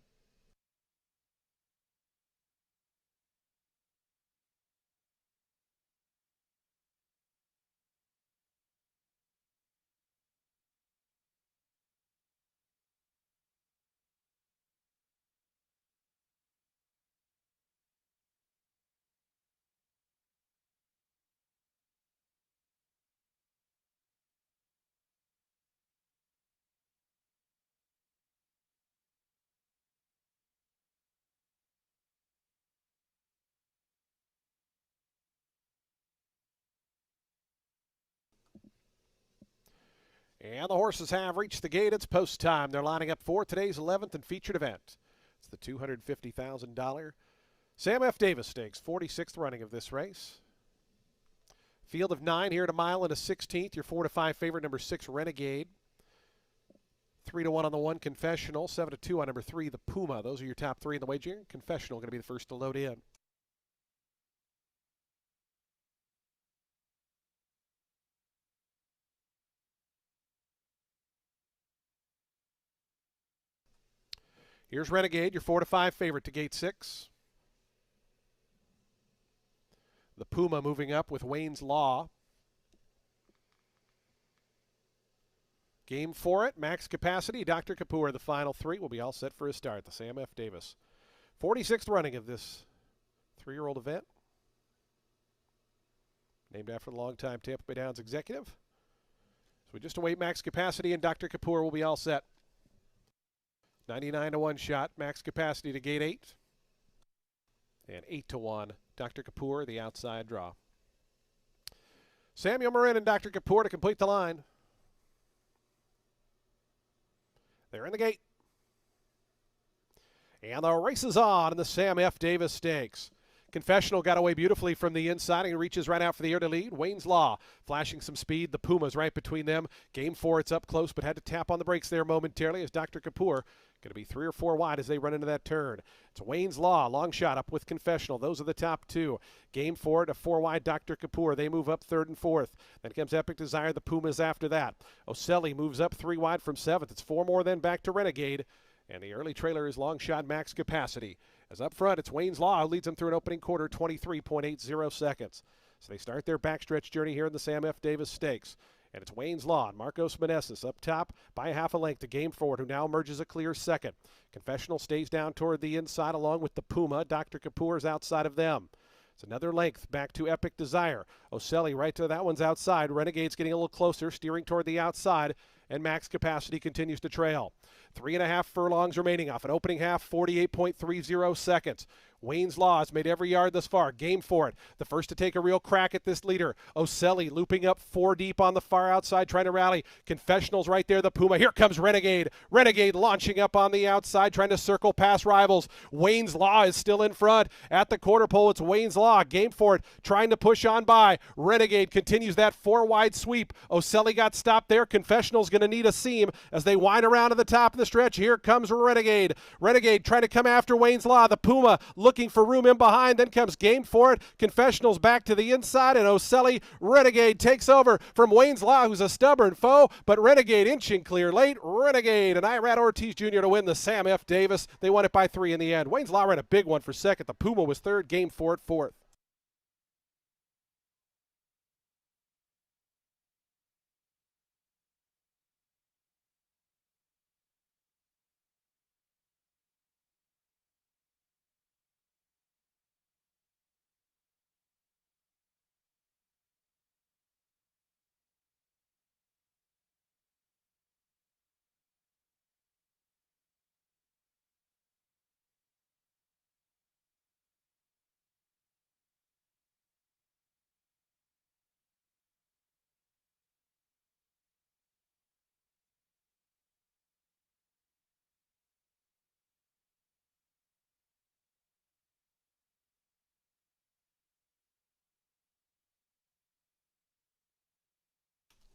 And the horses have reached the gate. It's post time. They're lining up for today's 11th and featured event. It's the $250,000 Sam F. Davis Stakes, 46th running of this race. Field of 9 here at a mile and a 16th. Your 4 to 5 favorite, number 6, Renegade. 3 to 1 on the 1, Confessional. 7 to 2 on number 3, the Puma. Those are your top 3 in the wagering. Confessional going to be the first to load in. Here's Renegade, your 4 to 5 favorite to gate 6. The Puma moving up with Wayne's Law. Game for it, max capacity. Dr. Kapoor, the final 3, will be all set for a start. The Sam F. Davis. 46th running of this 3-year-old event. Named after the longtime Tampa Bay Downs executive. So we just await max capacity, and Dr. Kapoor will be all set. 99 to 1 shot, max capacity to gate 8. And 8 to 1, Dr. Kapoor, the outside draw. Samuel Marin and Dr. Kapoor to complete the line. They're in the gate. And the race is on in the Sam F. Davis Stakes. Confessional got away beautifully from the inside and reaches right out for the air to lead. Wayne's Law flashing some speed. The Puma's right between them. Game 4, it's up close, but had to tap on the brakes there momentarily as Dr. Kapoor going to be 3 or 4 wide as they run into that turn. It's Wayne's Law, long shot up with Confessional. Those are the top 2. Game 4 to 4 wide, Dr. Kapoor. They move up 3rd and 4th. Then comes Epic Desire. The Puma's after that. Ocelli moves up 3 wide from 7th. It's 4 more then back to Renegade. And the early trailer is long shot max capacity. As up front, it's Wayne's Law who leads them through an opening quarter, 23.80 seconds. So they start their backstretch journey here in the Sam F. Davis Stakes. And it's Wayne's Law and Marcos Meneses up top by a half a length to Game Forward, who now emerges a clear second. Confessional stays down toward the inside along with the Puma. Dr. Kapoor is outside of them. It's another length back to Epic Desire. Ocelli right to that one's outside. Renegade's getting a little closer, steering toward the outside, and max capacity continues to trail. 3.5 furlongs remaining off an opening half, 48.30 seconds. Wayne's Law has made every yard thus far. Game for it. The first to take a real crack at this leader. Ocelli looping up 4 deep on the far outside, trying to rally. Confessional's right there, the Puma. Here comes Renegade. Renegade launching up on the outside, trying to circle past rivals. Wayne's Law is still in front. At the quarter pole, it's Wayne's Law. Game for it, trying to push on by. Renegade continues that 4-wide sweep. Ocelli got stopped there. Confessional's going to need a seam as they wind around to the top of the stretch. Here comes Renegade. Renegade trying to come after Wayne's Law. The Puma looking for room in behind. Then comes Game for it. Confessional's back to the inside, and Ocelli. Renegade takes over from Wayne's Law, who's a stubborn foe, but Renegade inching clear late. Renegade and Irad Ortiz Jr. to win the Sam F. Davis. They won it by 3 in the end. Wayne's Law ran a big one for second. The Puma was third. Game for it, fourth.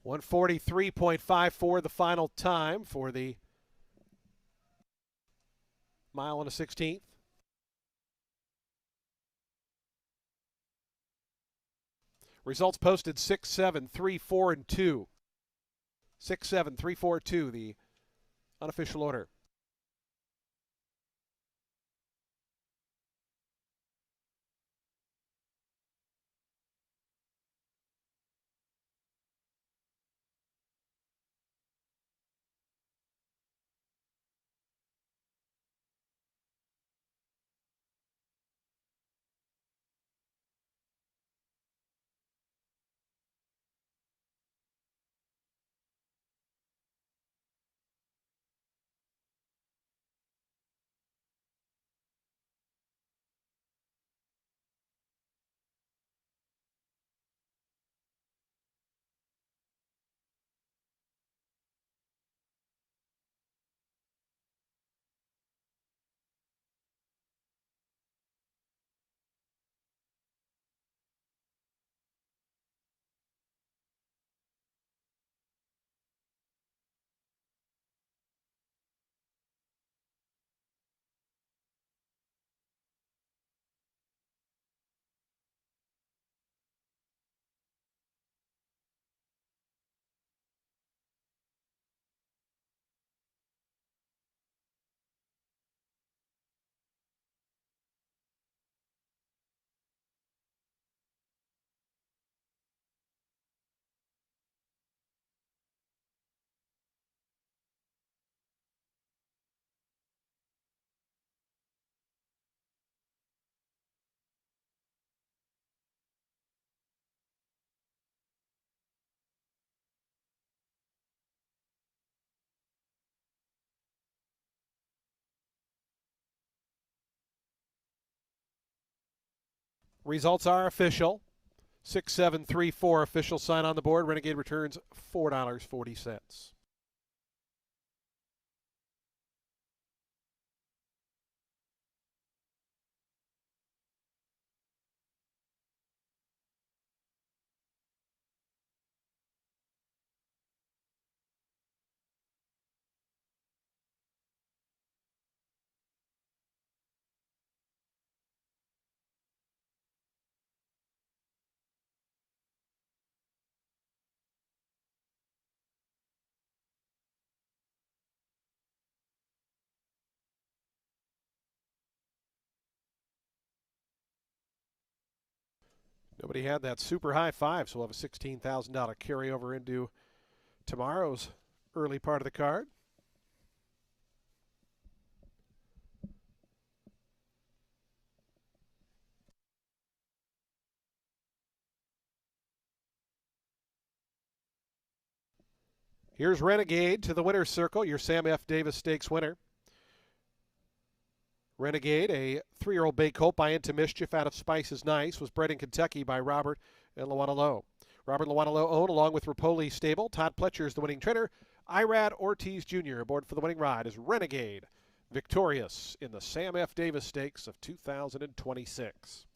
$143.54 the final time for the mile and a 16th. Results posted 6, 7, 3, 4, and 2. 6, 7, 3, 4, 2, the unofficial order. Results are official. 6-7-3-4 official sign on the board. Renegade returns $4.40. Nobody had that super high five, so we'll have a $16,000 carryover into tomorrow's early part of the card. Here's Renegade to the winner's circle, your Sam F. Davis Stakes winner. Renegade, a 3-year-old bay colt by Into Mischief out of Spice is Nice, was bred in Kentucky by Robert and Luana Lowe. Robert and Luana Lowe own, along with Rapoli Stable. Todd Pletcher is the winning trainer. Irad Ortiz Jr. aboard for the winning ride is Renegade, victorious in the Sam F. Davis Stakes of 2026.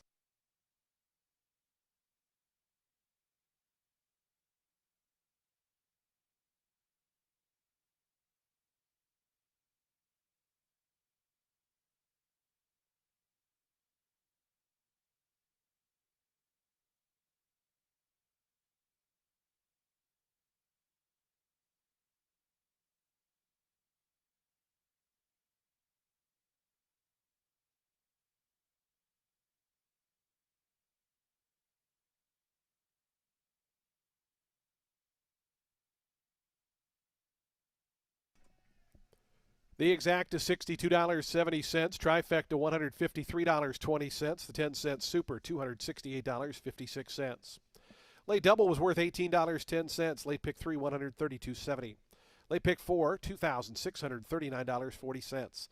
The exact is $62.70. Trifecta $153.20. The 10-cent super $268.56. Late double was worth $18.10. Late pick 3 $132.70. Late pick 4 $2,639.40.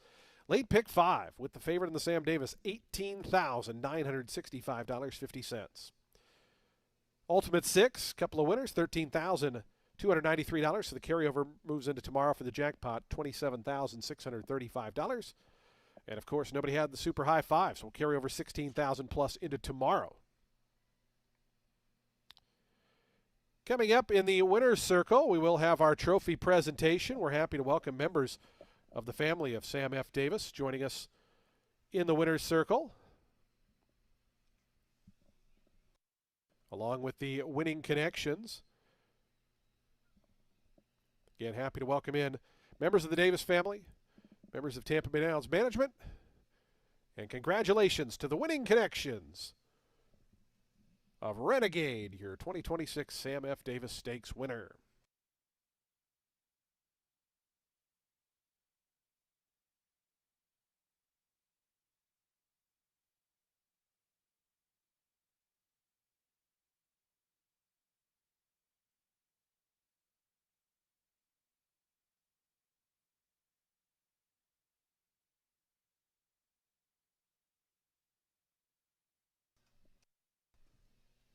Late pick 5 with the favorite in the Sam Davis $18,965.50. Ultimate 6, couple of winners, $13,293. So the carryover moves into tomorrow for the jackpot, $27,635. And of course, nobody had the super high five, so we'll carry over $16,000 plus into tomorrow. Coming up in the winner's circle, we will have our trophy presentation. We're happy to welcome members of the family of Sam F. Davis joining us in the winner's circle, along with the winning connections. Again, happy to welcome in members of the Davis family, members of Tampa Bay Downs management, and congratulations to the winning connections of Renegade, your 2026 Sam F. Davis Stakes winner.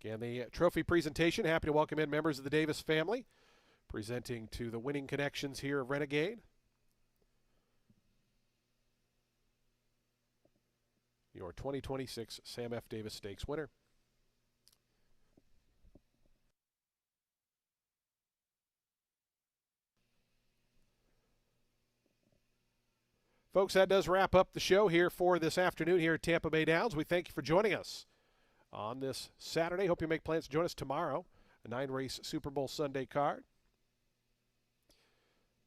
Again, the trophy presentation, happy to welcome in members of the Davis family, presenting to the winning connections here of Renegade. Your 2026 Sam F. Davis Stakes winner. Folks, that does wrap up the show here for this afternoon here at Tampa Bay Downs. We thank you for joining us on this Saturday. Hope you make plans to join us tomorrow, a 9-race Super Bowl Sunday card.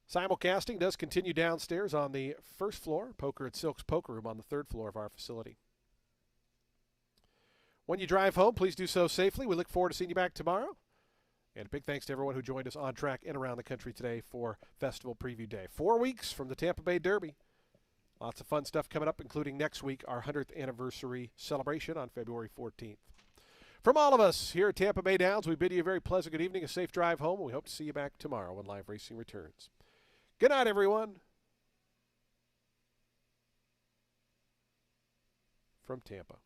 Simulcasting does continue downstairs on the first floor, Poker at Silk's Poker Room on the 3rd floor of our facility. When you drive home, please do so safely. We look forward to seeing you back tomorrow. And a big thanks to everyone who joined us on track and around the country today for Festival Preview Day. 4 weeks from the Tampa Bay Derby. Lots of fun stuff coming up, including next week, our 100th anniversary celebration on February 14th. From all of us here at Tampa Bay Downs, we bid you a very pleasant good evening, a safe drive home, and we hope to see you back tomorrow when live racing returns. Good night, everyone. From Tampa.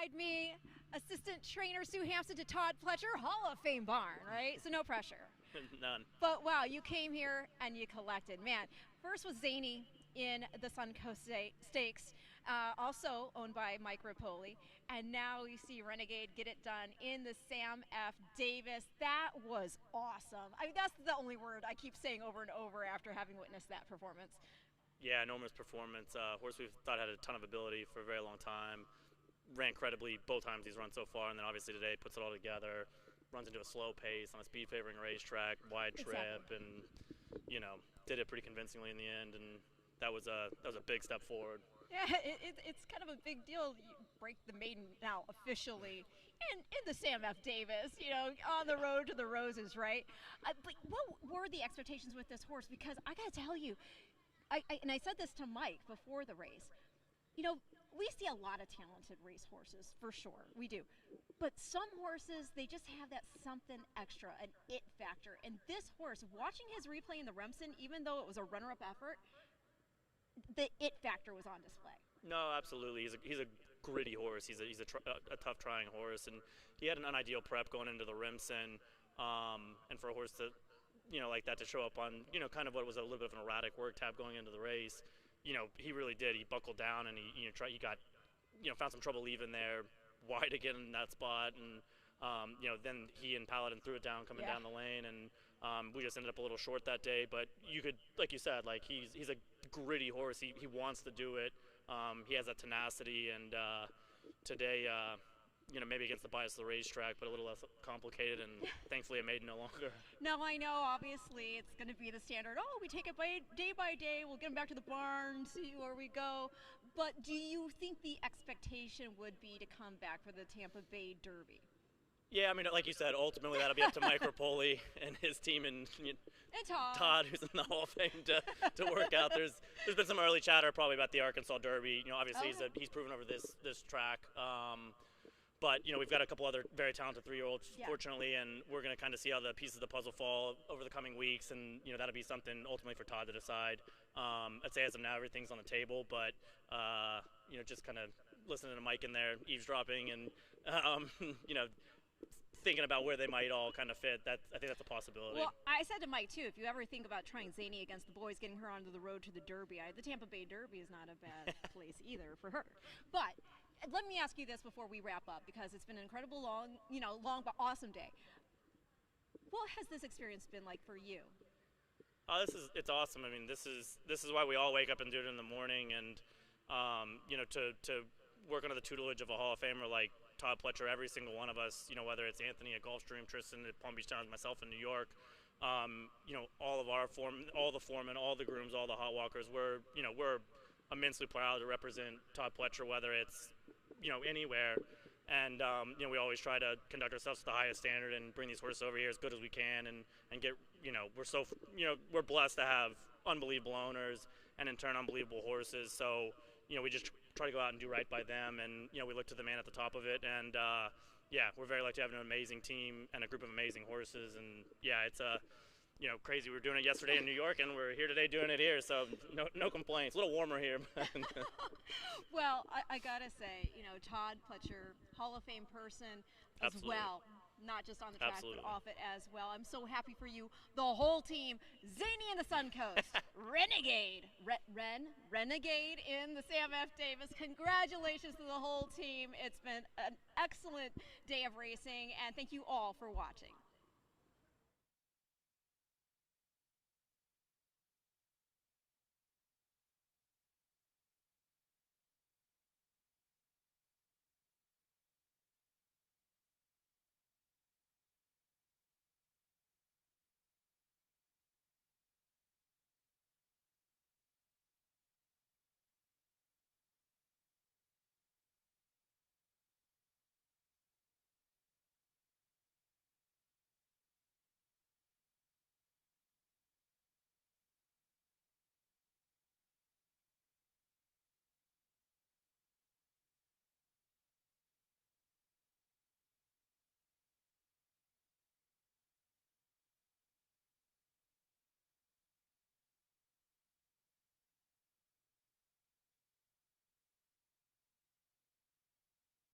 alongside me, assistant trainer Sue Hampson to Todd Pletcher, Hall of Fame barn, right? So no pressure. None. But wow, you came here and you collected. Man, first was Zany in the Suncoast Stakes, also owned by Mike Rapoli. And now we see Renegade get it done in the Sam F. Davis. That was awesome. I mean, that's the only word I keep saying over and over after having witnessed that performance. Yeah, enormous performance. Horse we've thought had a ton of ability for a very long time. Ran credibly both times he's run so far, and then obviously today puts it all together. Runs into a slow pace on a speed-favoring racetrack, wide trip, and did it pretty convincingly in the end. And that was a big step forward. Yeah, it's kind of a big deal. You break the maiden now officially in the Sam F. Davis, on the road to the roses, right? But what were the expectations with this horse? Because I got to tell you, and I said this to Mike before the race, we see a lot of talented race horses, for sure, we do. But some horses, they just have that something extra, an it factor. And this horse, watching his replay in the Remsen, even though it was a runner-up effort, the it factor was on display. No, absolutely. He's a gritty horse. He's a tough trying horse, and he had an unideal prep going into the Remsen, and for a horse to, like that to show up on, kind of what was a little bit of an erratic work tab going into the race. He really did. He buckled down and he got, found some trouble leaving there, wide again in that spot, and then he and Paladin threw it down coming down the lane, and we just ended up a little short that day. But you could, like you said, like he's a gritty horse. He wants to do it. He has that tenacity, and today, maybe against the bias of the racetrack, but a little less complicated, and thankfully it made no longer. No, I know, obviously, it's going to be the standard, we take it by day, we'll get him back to the barn, see where we go. But do you think the expectation would be to come back for the Tampa Bay Derby? Yeah, I mean, like you said, ultimately that'll be up to Mike Rapoli and his team, and Todd, who's in the Hall of Fame, to work out. There's been some early chatter probably about the Arkansas Derby. Obviously he's proven over this track. But, we've got a couple other very talented 3-year-olds, fortunately, and we're going to kind of see how the pieces of the puzzle fall over the coming weeks, and, that'll be something ultimately for Todd to decide. I'd say as of now, everything's on the table, but, just kind of listening to Mike in there, eavesdropping, and, thinking about where they might all kind of fit. I think that's a possibility. Well, I said to Mike, too, if you ever think about trying Zany against the boys, getting her onto the road to the Derby, the Tampa Bay Derby is not a bad place either for her. But let me ask you this before we wrap up, because it's been an incredible long but awesome day. What has this experience been like for you? It's awesome. I mean, this is why we all wake up and do it in the morning, and to work under the tutelage of a Hall of Famer like Todd Pletcher, every single one of us, whether it's Anthony at Gulfstream, Tristan at Palm Beach Towns, myself in New York, all of our all the foremen, all the grooms, all the hot walkers, we're immensely proud to represent Todd Pletcher, whether it's anywhere, and we always try to conduct ourselves to the highest standard and bring these horses over here as good as we can, and get we're blessed to have unbelievable owners and in turn unbelievable horses. So we just try to go out and do right by them, and we look to the man at the top of it, and we're very lucky to have an amazing team and a group of amazing horses, and it's crazy. We were doing it yesterday in New York, and we're here today doing it here, so no complaints. A little warmer here. Well, I gotta say, Todd Pletcher, Hall of Fame person as well, not just on the track, but off it as well. I'm so happy for you, the whole team. Zany in the Suncoast, Renegade, Renegade in the Sam F. Davis. Congratulations to the whole team. It's been an excellent day of racing, and thank you all for watching.